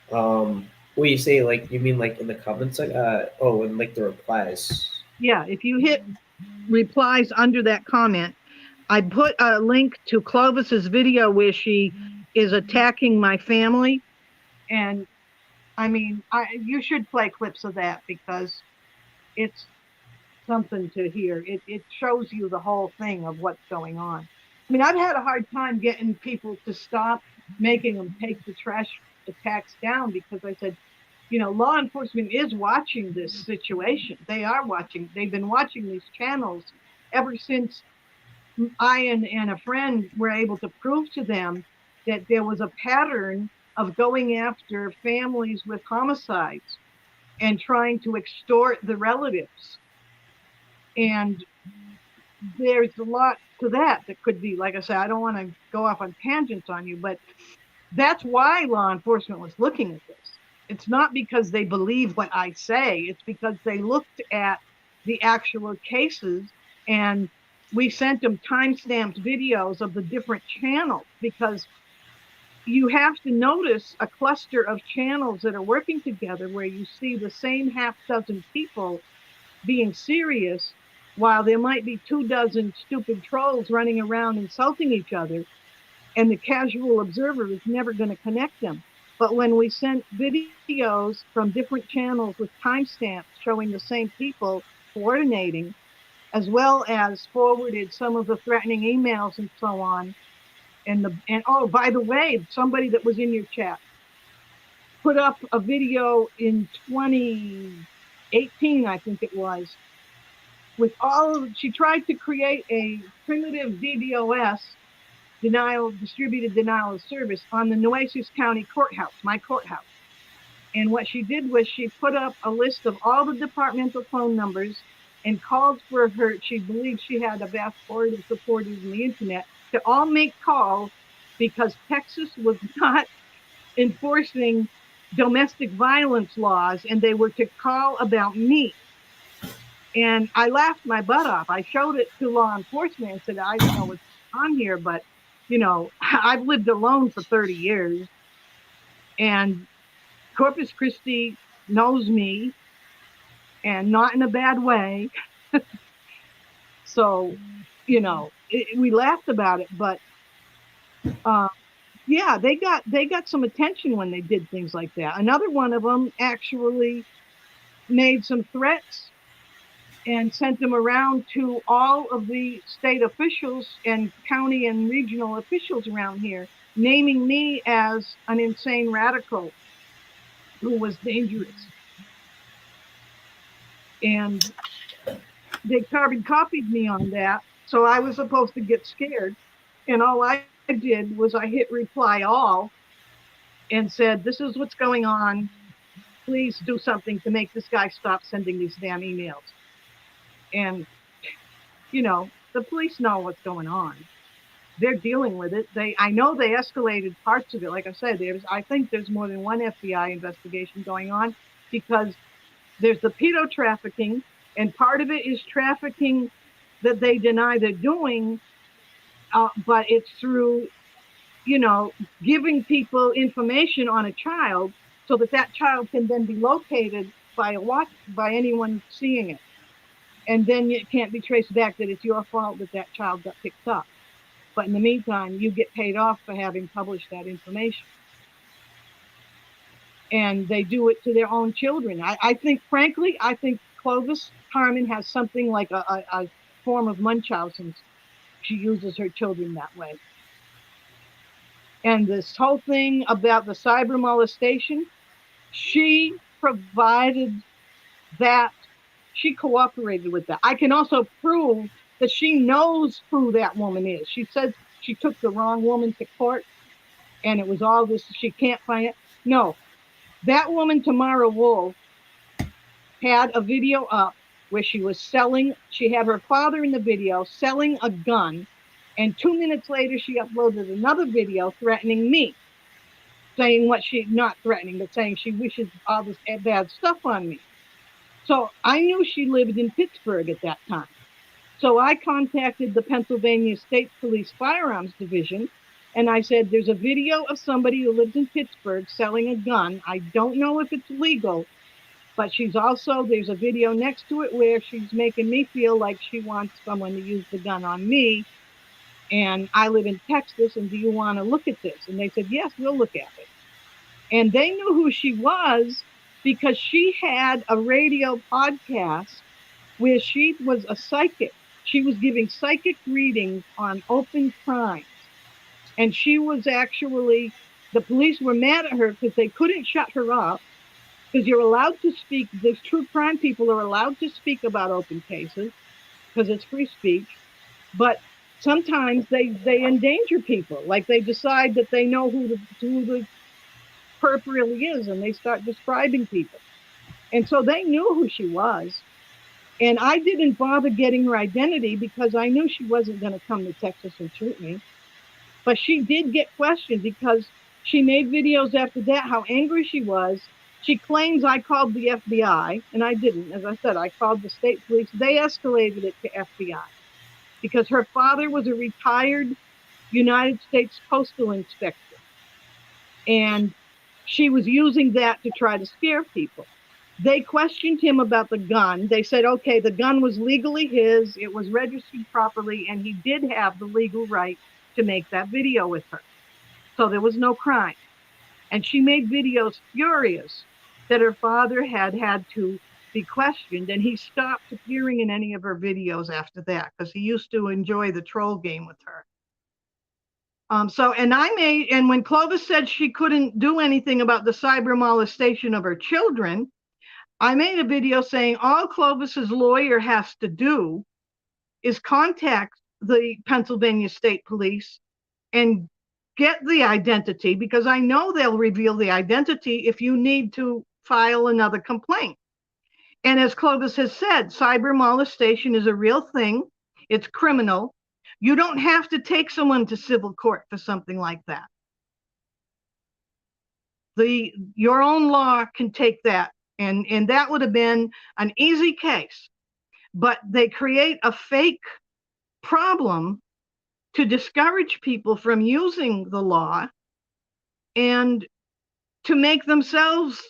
What you say, like, you mean like in the comments? In like the replies. Yeah, if you hit replies under that comment, I put a link to Clovis's video where she is attacking my family. And I mean, you should play clips of that, because it's something to hear. It shows you the whole thing of what's going on. I mean, I've had a hard time getting people to stop making them take the trash attacks down, because I said, law enforcement is watching this situation. They've been watching these channels ever since I and a friend were able to prove to them that there was a pattern of going after families with homicides and trying to extort the relatives. And there's a lot to that could be, like I said, I don't want to go off on tangents on you, but that's why law enforcement was looking at this. It's not because they believe what I say. It's because they looked at the actual cases, and we sent them time-stamped videos of the different channels, because you have to notice a cluster of channels that are working together where you see the same half dozen people being serious, while there might be 24 stupid trolls running around insulting each other, and the casual observer is never going to connect them. But when we sent videos from different channels with timestamps showing the same people coordinating, as well as forwarded some of the threatening emails and so on, and oh, by the way, somebody that was in your chat put up a video in 2018, I think it was, with she tried to create a primitive DDoS, distributed denial of service, on the Nueces County courthouse, my courthouse. And what she did was she put up a list of all the departmental phone numbers and called for her. She believed she had a vast horde of supporters on the internet to all make calls because Texas was not enforcing domestic violence laws, and they were to call about me. And I laughed my butt off. I showed it to law enforcement and said, I don't know what's on here, but I've lived alone for 30 years, and Corpus Christi knows me, and not in a bad way. So, we laughed about it, but yeah, they got some attention when they did things like that. Another one of them actually made some threats and sent them around to all of the state officials and county and regional officials around here, naming me as an insane radical who was dangerous. And they carbon copied me on that. So I was supposed to get scared. And all I did was I hit reply all and said, this is what's going on. Please do something to make this guy stop sending these damn emails. And, the police know what's going on. They're dealing with it. I know they escalated parts of it. Like I said, I think there's more than one FBI investigation going on, because there's the pedo trafficking, and part of it is trafficking that they deny they're doing, but it's through, giving people information on a child so that child can then be located by anyone seeing it. And then it can't be traced back that it's your fault that child got picked up. But in the meantime, you get paid off for having published that information. And they do it to their own children. I think Clovis Harmon has something like a form of Munchausen's. She uses her children that way. And this whole thing about the cyber molestation, she provided that. She cooperated with that. I can also prove that she knows who that woman is. She says she took the wrong woman to court, and it was all this, she can't find it. No, that woman, Tamara Wolf, had a video up where she had her father in the video selling a gun, and 2 minutes later she uploaded another video threatening me, saying not threatening, but saying she wishes all this bad stuff on me. So I knew she lived in Pittsburgh at that time. So I contacted the Pennsylvania State Police Firearms Division, and I said, there's a video of somebody who lives in Pittsburgh selling a gun. I don't know if it's legal, but there's a video next to it where she's making me feel like she wants someone to use the gun on me. And I live in Texas, and do you want to look at this? And they said, yes, we'll look at it. And they knew who she was, because she had a radio podcast where she was a psychic. She was giving psychic readings on open crimes. And she was actually, the police were mad at her because they couldn't shut her up, because you're allowed to speak. These true crime people are allowed to speak about open cases because it's free speech. But sometimes they endanger people. Like they decide that they know who the perp really is, and they start describing people. And so they knew who she was. And I didn't bother getting her identity because I knew she wasn't going to come to Texas and shoot me. But she did get questioned because she made videos after that, how angry she was. She claims I called the FBI, and I didn't. As I said, I called the state police. They escalated it to FBI because her father was a retired United States Postal Inspector. And she was using that to try to scare people. They questioned him about the gun. They said, okay, the gun was legally his, it was registered properly, and he did have the legal right to make that video with her. So there was no crime. And she made videos furious that her father had to be questioned, and he stopped appearing in any of her videos after that because he used to enjoy the troll game with her. And when Clovis said she couldn't do anything about the cyber molestation of her children, I made a video saying all Clovis's lawyer has to do is contact the Pennsylvania State Police and get the identity, because I know they'll reveal the identity if you need to file another complaint. And as Clovis has said, cyber molestation is a real thing. It's criminal. You don't have to take someone to civil court for something like that. Your own law can take that, and that would have been an easy case. But they create a fake problem to discourage people from using the law and to make themselves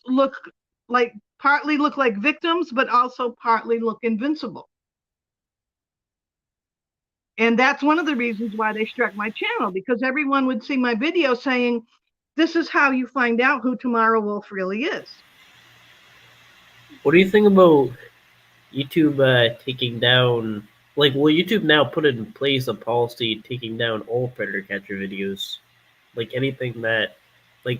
partly look like victims, but also partly look invincible. And that's one of the reasons why they struck my channel, because everyone would see my video saying, this is how you find out who Tomorrow Wolf really is. What do you think about YouTube taking down, YouTube now put in place a policy taking down all predator catcher videos? Like anything that,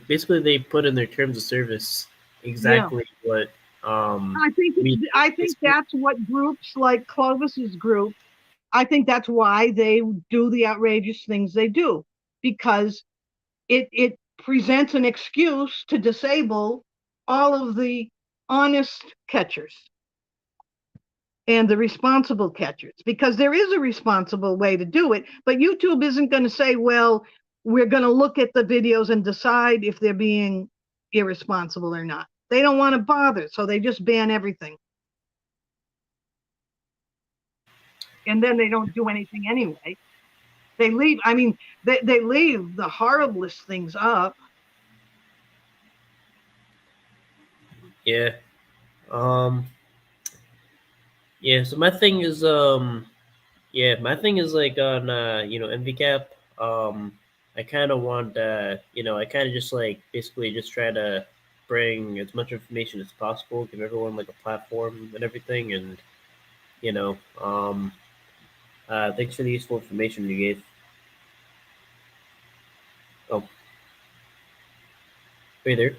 basically they put in their terms of service exactly what I think that's what groups like Clovis's group, I think that's why they do the outrageous things they do, because it presents an excuse to disable all of the honest catchers and the responsible catchers, because there is a responsible way to do it. But YouTube isn't going to say, well, we're going to look at the videos and decide if they're being irresponsible or not. They don't want to bother, so they just ban everything. And then they don't do anything anyway. They leave, they leave the horriblest things up. Yeah. Yeah, so my thing is on MVCap. I kind of want I kind of just basically just try to bring as much information as possible, give everyone a platform and everything, and thanks for the useful information you gave. Oh, are you there?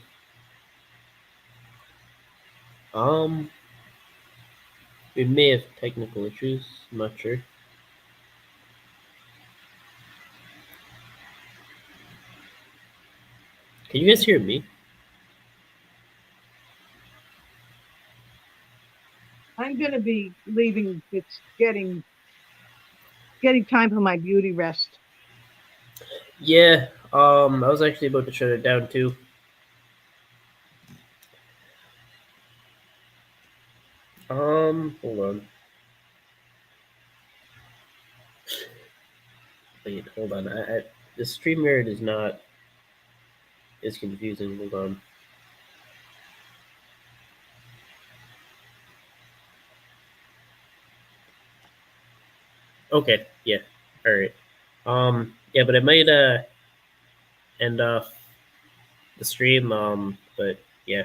We may have technical issues. I'm not sure. Can you guys hear me? I'm going to be leaving. It's getting time for my beauty rest. Yeah, I was actually about to shut it down too. Hold on. Wait, hold on. The StreamYard is confusing. Hold on. Okay, yeah. All right. Yeah, but I might end off the stream. But yeah.